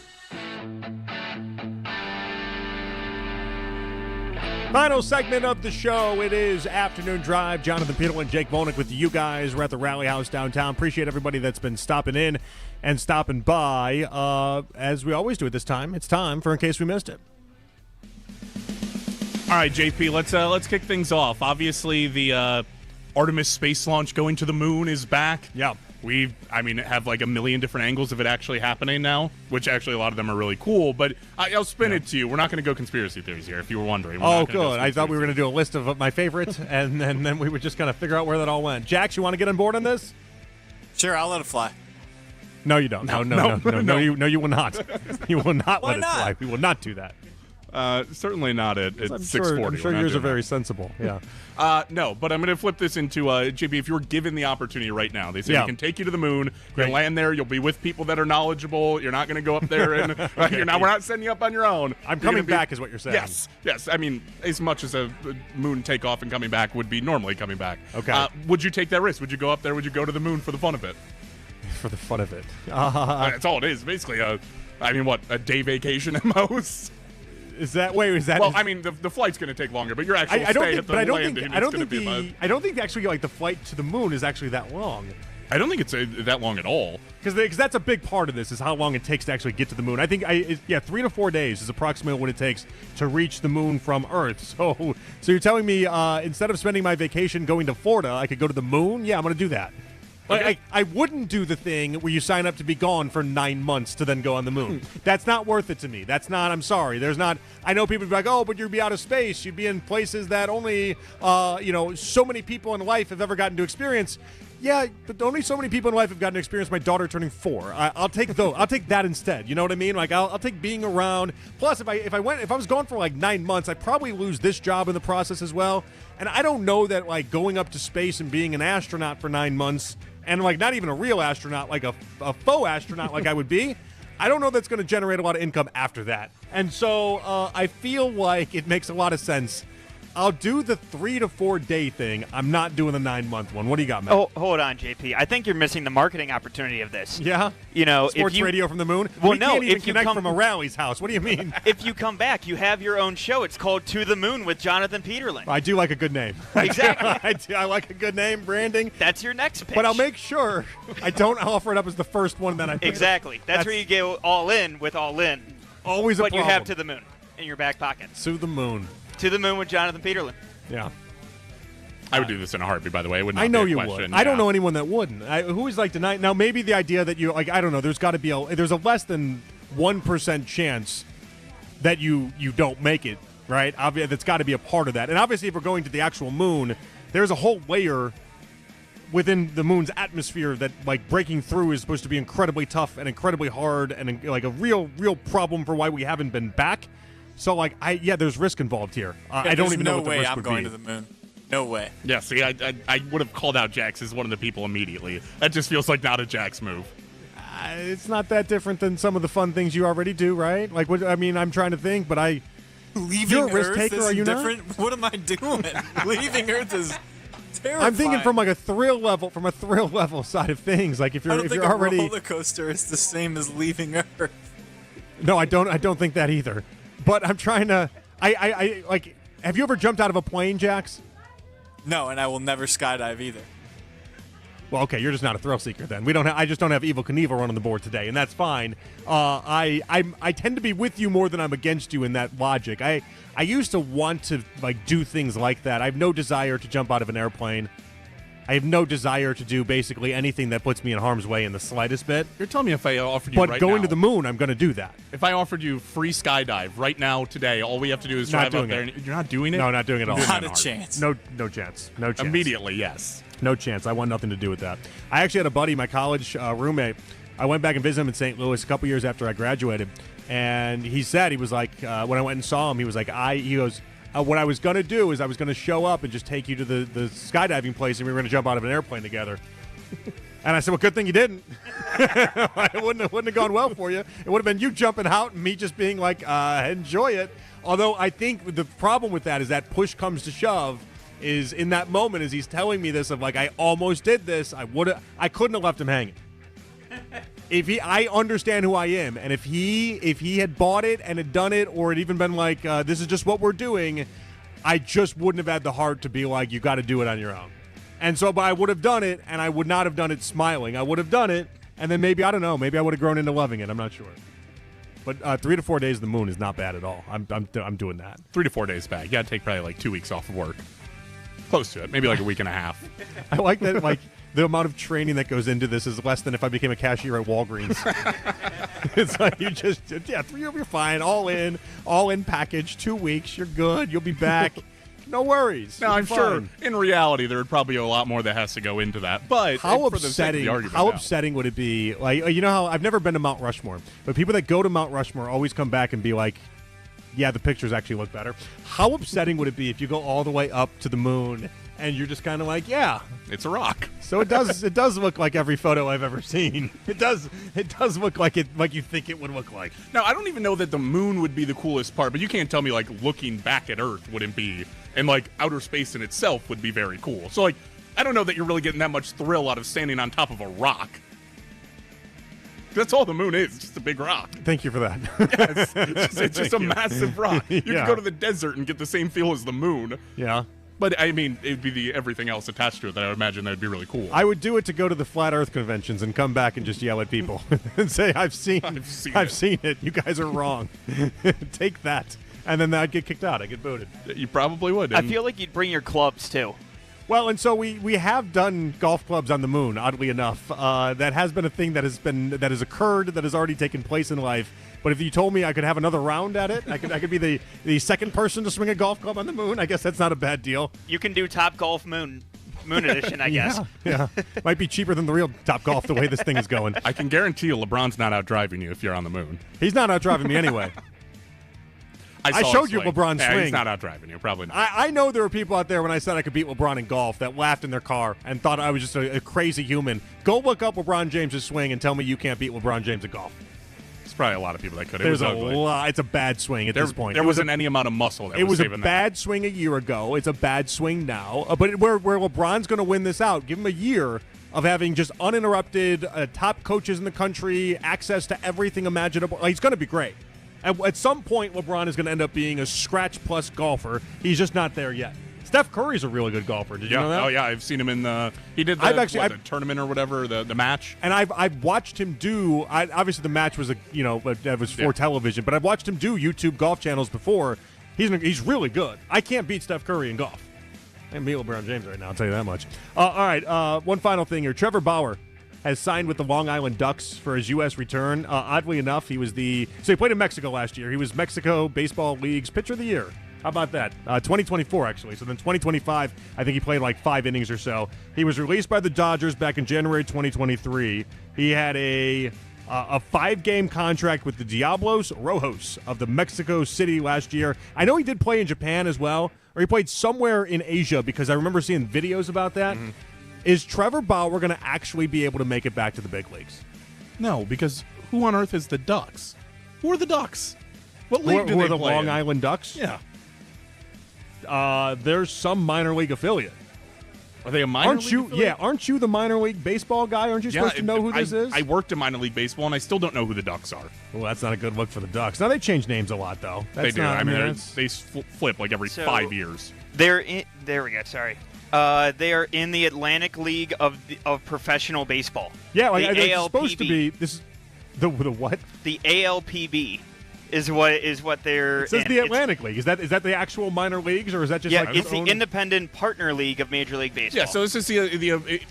Final segment of the show. It is Afternoon Drive. Jonathan Peterlin, Jake Volnick with you guys. We're at the Rally House downtown. Appreciate everybody that's been stopping in and stopping by. As we always do at this time, it's time for In Case We Missed It. All right, JP, let's kick things off. Obviously, the Artemis space launch going to the moon is back. Yeah. We have like a million different angles of it actually happening now, which actually a lot of them are really cool. But I'll spin it to you. We're not going to go conspiracy theories here, if you were wondering. Oh, good. I thought we were going to do a list of my favorites, and then we would just kind of figure out where that all went. Jax, you want to get on board on this? Sure, I'll let it fly. No, you don't. No, you will not. You will not let it fly. We will not do that. Certainly not at 6:40. I'm sure yours are very sensible. Yeah. No, but I'm going to flip this into JP. If you're given the opportunity right now, they say we can take you to the moon. You'll land there. You'll be with people that are knowledgeable. You're not going to go up there and we're not setting you up on your own. I'm coming back, is what you're saying. Yes. I mean, as much as a moon takeoff and coming back would be normally coming back. Okay. Would you take that risk? Would you go up there? Would you go to the moon for the fun of it? For the fun of it. That's all it is. Basically, a day vacation at most. Is that Well, I mean, the flight's going to take longer, but you're actually stay at the landing. I don't think actually the flight to the moon is actually that long. I don't think it's that long at all. Because that's a big part of this is how long it takes to actually get to the moon. I think 3 to 4 days is approximately what it takes to reach the moon from Earth. So you're telling me instead of spending my vacation going to Florida, I could go to the moon? Yeah, I'm going to do that. Okay. I wouldn't do the thing where you sign up to be gone for 9 months to then go on the moon. That's not worth it to me. That's not, I'm sorry. There's not, I know people be like, oh, but you'd be out of space. You'd be in places that only, so many people in life have ever gotten to experience. Yeah, but only so many people in life have gotten to experience my daughter turning 4. I'll take those. I'll take that instead. You know what I mean? Like I'll take being around. Plus, if I was gone for like 9 months, I'd probably lose this job in the process as well. And I don't know that like going up to space and being an astronaut for 9 months. And, like, not even a real astronaut, like a faux astronaut like I would be, I don't know that's going to generate a lot of income after that. And so I feel like it makes a lot of sense. I'll do the 3 to 4 day thing. I'm not doing the 9-month one. What do you got, Matt? Oh, hold on, JP. I think you're missing the marketing opportunity of this. Yeah? Sports radio from the moon? Well, we can't even connect from a rally's house. What do you mean? If you come back, you have your own show. It's called To the Moon with Jonathan Peterlin. I do like a good name. Exactly. I like a good name, branding. That's your next pitch. But I'll make sure I don't offer it up as the first one that I pick. Exactly. That's where you go all in with all in. Always a problem. But you have To the Moon in your back pocket. To the moon. To the Moon with Jonathan Peterlin. Yeah. I would do this in a heartbeat, by the way. I know you would. I don't know anyone that wouldn't. Who is like tonight? Now, maybe the idea that you, like, I don't know, there's got to be there's a less than 1% chance that you don't make it, right? That's got to be a part of that. And obviously, if we're going to the actual moon, there's a whole layer within the moon's atmosphere that, like, breaking through is supposed to be incredibly tough and incredibly hard and, like, a real problem for why we haven't been back. So, like, there's risk involved here. I don't even know what the risk would be. No way I'm going to the moon. No way. Yeah, see, I would have called out Jax as one of the people immediately. That just feels like not a Jax move. It's not that different than some of the fun things you already do, right? Like, I'm trying to think, but Leaving you're a risk Earth taker, is are you different? not? What am I doing? Leaving Earth is terrifying. I'm thinking from a thrill level side of things. Like if you're already a roller coaster is the same as leaving Earth. No, I don't think that either. But I'm trying to. I like. Have you ever jumped out of a plane, Jax? No, and I will never skydive either. Well, okay, you're just not a thrill seeker then. I just don't have Evel Knievel on the board today, and that's fine. I tend to be with you more than I'm against you in that logic. I used to want to like do things like that. I have no desire to jump out of an airplane. I have no desire to do basically anything that puts me in harm's way in the slightest bit. You're telling me if I offered you But going to the moon, I'm going to do that. If I offered you free skydive right now today, all we have to do is drive up there. And you're not doing it? No, not doing it all. Not a chance. No chance. No chance. Immediately, yes. No chance. I want nothing to do with that. I actually had a buddy, my college roommate. I went back and visited him in St. Louis a couple years after I graduated. And he said, he was like, when I went and saw him, he was like, what I was going to do is I was going to show up and just take you to the skydiving place, and we were going to jump out of an airplane together. And I said, well, good thing you didn't. It wouldn't have gone well for you. It would have been you jumping out and me just being like, enjoy it. Although I think the problem with that is that push comes to shove is in that moment as he's telling me this of like, I almost did this. I couldn't have left him hanging. I understand who I am. And if he had bought it and had done it or had even been like, this is just what we're doing, I just wouldn't have had the heart to be like, you got to do it on your own. And so, but I would have done it, and I would not have done it smiling. I would have done it, and then maybe, I don't know, maybe I would have grown into loving it. I'm not sure. But 3 to 4 days of the moon is not bad at all. I'm doing that. 3 to 4 days back. You got to take probably like 2 weeks off of work. Close to it. Maybe like a week and a half. I like that, like, the amount of training that goes into this is less than if I became a cashier at Walgreens. It's like you're fine. All in package, 2 weeks, you're good. You'll be back. No worries. No, I'm sure in reality there would probably be a lot more that has to go into that. But how upsetting would it be? Like, you know how I've never been to Mount Rushmore, but people that go to Mount Rushmore always come back and be like, yeah, the pictures actually look better. How upsetting would it be if you go all the way up to the moon and you're just kind of like, yeah, it's a rock. So it does look like every photo I've ever seen. It does look like you think it would look like. Now, I don't even know that the moon would be the coolest part, but you can't tell me like looking back at Earth wouldn't be, and like outer space in itself would be very cool. So like, I don't know that you're really getting that much thrill out of standing on top of a rock. That's all the moon is, just a big rock. Thank you for that. Yes, it's just a massive rock. You can go to the desert and get the same feel as the moon. Yeah. But, I mean, it would be everything else attached to it that I would imagine that would be really cool. I would do it to go to the Flat Earth conventions and come back and just yell at people and say, I've seen it. You guys are wrong. Take that. And then I'd get kicked out. I'd get booted. You probably would. I feel like you'd bring your clubs, too. Well, and so we have done golf clubs on the moon, oddly enough. That has been a thing that has occurred, that has already taken place in life. But if you told me I could have another round at it, I could be the second person to swing a golf club on the moon, I guess that's not a bad deal. You can do Top Golf Moon Edition, I guess. Yeah. Might be cheaper than the real Top Golf the way this thing is going. I can guarantee you LeBron's not out driving you if you're on the moon. He's not out driving me anyway. I showed you LeBron swing. He's not out driving you, probably not. I know there were people out there when I said I could beat LeBron in golf that laughed in their car and thought I was just a crazy human. Go look up LeBron James' swing and tell me you can't beat LeBron James at golf. There's probably a lot of people that could. There's a lot. It's a bad swing at this point. There wasn't any amount of muscle. It was a bad swing a year ago. It's a bad swing now. But where LeBron's going to win this out, give him a year of having just uninterrupted top coaches in the country, access to everything imaginable. He's going to be great. At some point, LeBron is going to end up being a scratch-plus golfer. He's just not there yet. Steph Curry's a really good golfer. Did you know that? Oh, yeah. I've seen him in the – he did the tournament or whatever, the match. And I've watched him do – obviously, the match was, that was for television. But I've watched him do YouTube golf channels before. He's really good. I can't beat Steph Curry in golf. I can beat LeBron James right now, I'll tell you that much. All right, one final thing here. Trevor Bauer has signed with the Long Island Ducks for his U.S. return. Oddly enough, he played in Mexico last year. He was Mexico Baseball League's Pitcher of the Year. How about that? 2024, actually. So then 2025, I think he played like 5 innings or so. He was released by the Dodgers back in January 2023. He had a 5-game contract with the Diablos Rojos of the Mexico City last year. I know he did play in Japan as well, or he played somewhere in Asia because I remember seeing videos about that. Mm-hmm. Is Trevor Bauer going to actually be able to make it back to the big leagues? No, because who on earth is the Ducks? Who are the Ducks? What league do they play in? The Long Island Ducks? Yeah. There's some minor league affiliate. Are they a minor league affiliate? Yeah, aren't you the minor league baseball guy? Aren't you supposed to know who this is? I worked in minor league baseball, and I still don't know who the Ducks are. Well, that's not a good look for the Ducks. Now, they change names a lot, though. They do. They flip like every 5 years. There we go. Sorry. They are in the Atlantic League of Professional Baseball. Yeah, like it's supposed to be. This is the what? The ALPB is what they're. It says in. The Atlantic League. Is that the actual minor leagues, or is that just like it's the independent partner league of Major League Baseball. Yeah, so this is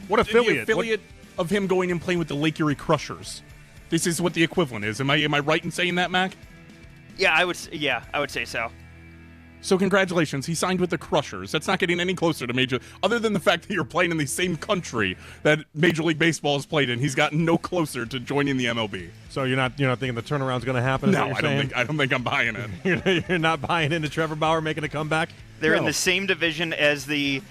what affiliate? The affiliate of him going and playing with the Lake Erie Crushers. This is what the equivalent is. Am I right in saying that, Mac? Yeah, I would say so. So congratulations, he signed with the Crushers. That's not getting any closer to Major, other than the fact that you're playing in the same country that Major League Baseball has played in. He's gotten no closer to joining the MLB. So you're not thinking the turnaround's going to happen? No, I don't think I'm buying it. You're not buying into Trevor Bauer making a comeback? They're in the same division as the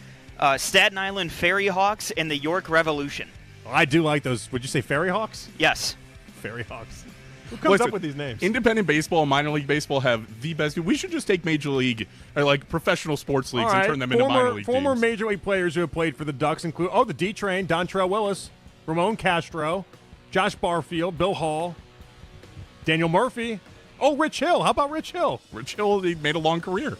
Staten Island Ferry Hawks and the York Revolution. I do like those. Would you say Fairy Hawks? Yes. Fairy Hawks. Who comes up with these names? Independent baseball and minor league baseball have the best. We should just take major league or like professional sports leagues and turn them into minor league Former teams. major league players who have played for the Ducks include the D Train, Dontrell Willis, Ramon Castro, Josh Barfield, Bill Hall, Daniel Murphy. Oh, Rich Hill. How about Rich Hill? Rich Hill, he made a long career.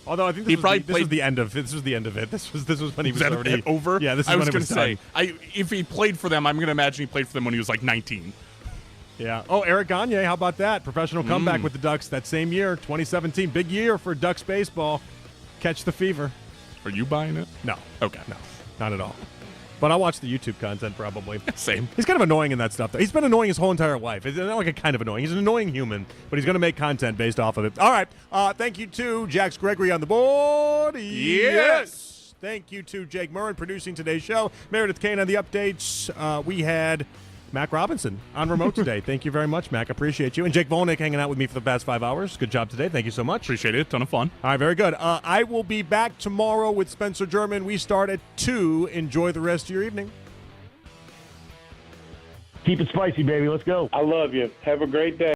Although I think this was the end of it. This was the end of it. This was when he was already over. Yeah, this is I when was it was going to done. say, if he played for them, I'm going to imagine he played for them when he was like 19. Yeah. Oh, Eric Gagne, how about that? Professional comeback with the Ducks that same year, 2017. Big year for Ducks baseball. Catch the fever. Are you buying it? No. Okay. No, not at all. But I'll watch the YouTube content probably. Same. He's kind of annoying in that stuff, though. He's been annoying his whole entire life. It's not like a kind of annoying. He's an annoying human, but he's going to make content based off of it. All right. Thank you to Jax Gregory on the board. Yes. Thank you to Jake Murrin producing today's show. Meredith Kane on the updates. We had Mac Robinson on remote today. Thank you very much, Mac. Appreciate you. And Jake Volnick hanging out with me for the past 5 hours. Good job today. Thank you so much. Appreciate it. Ton of fun. All right, very good. I will be back tomorrow with Spencer German. We start at 2. Enjoy the rest of your evening. Keep it spicy, baby. Let's go. I love you. Have a great day.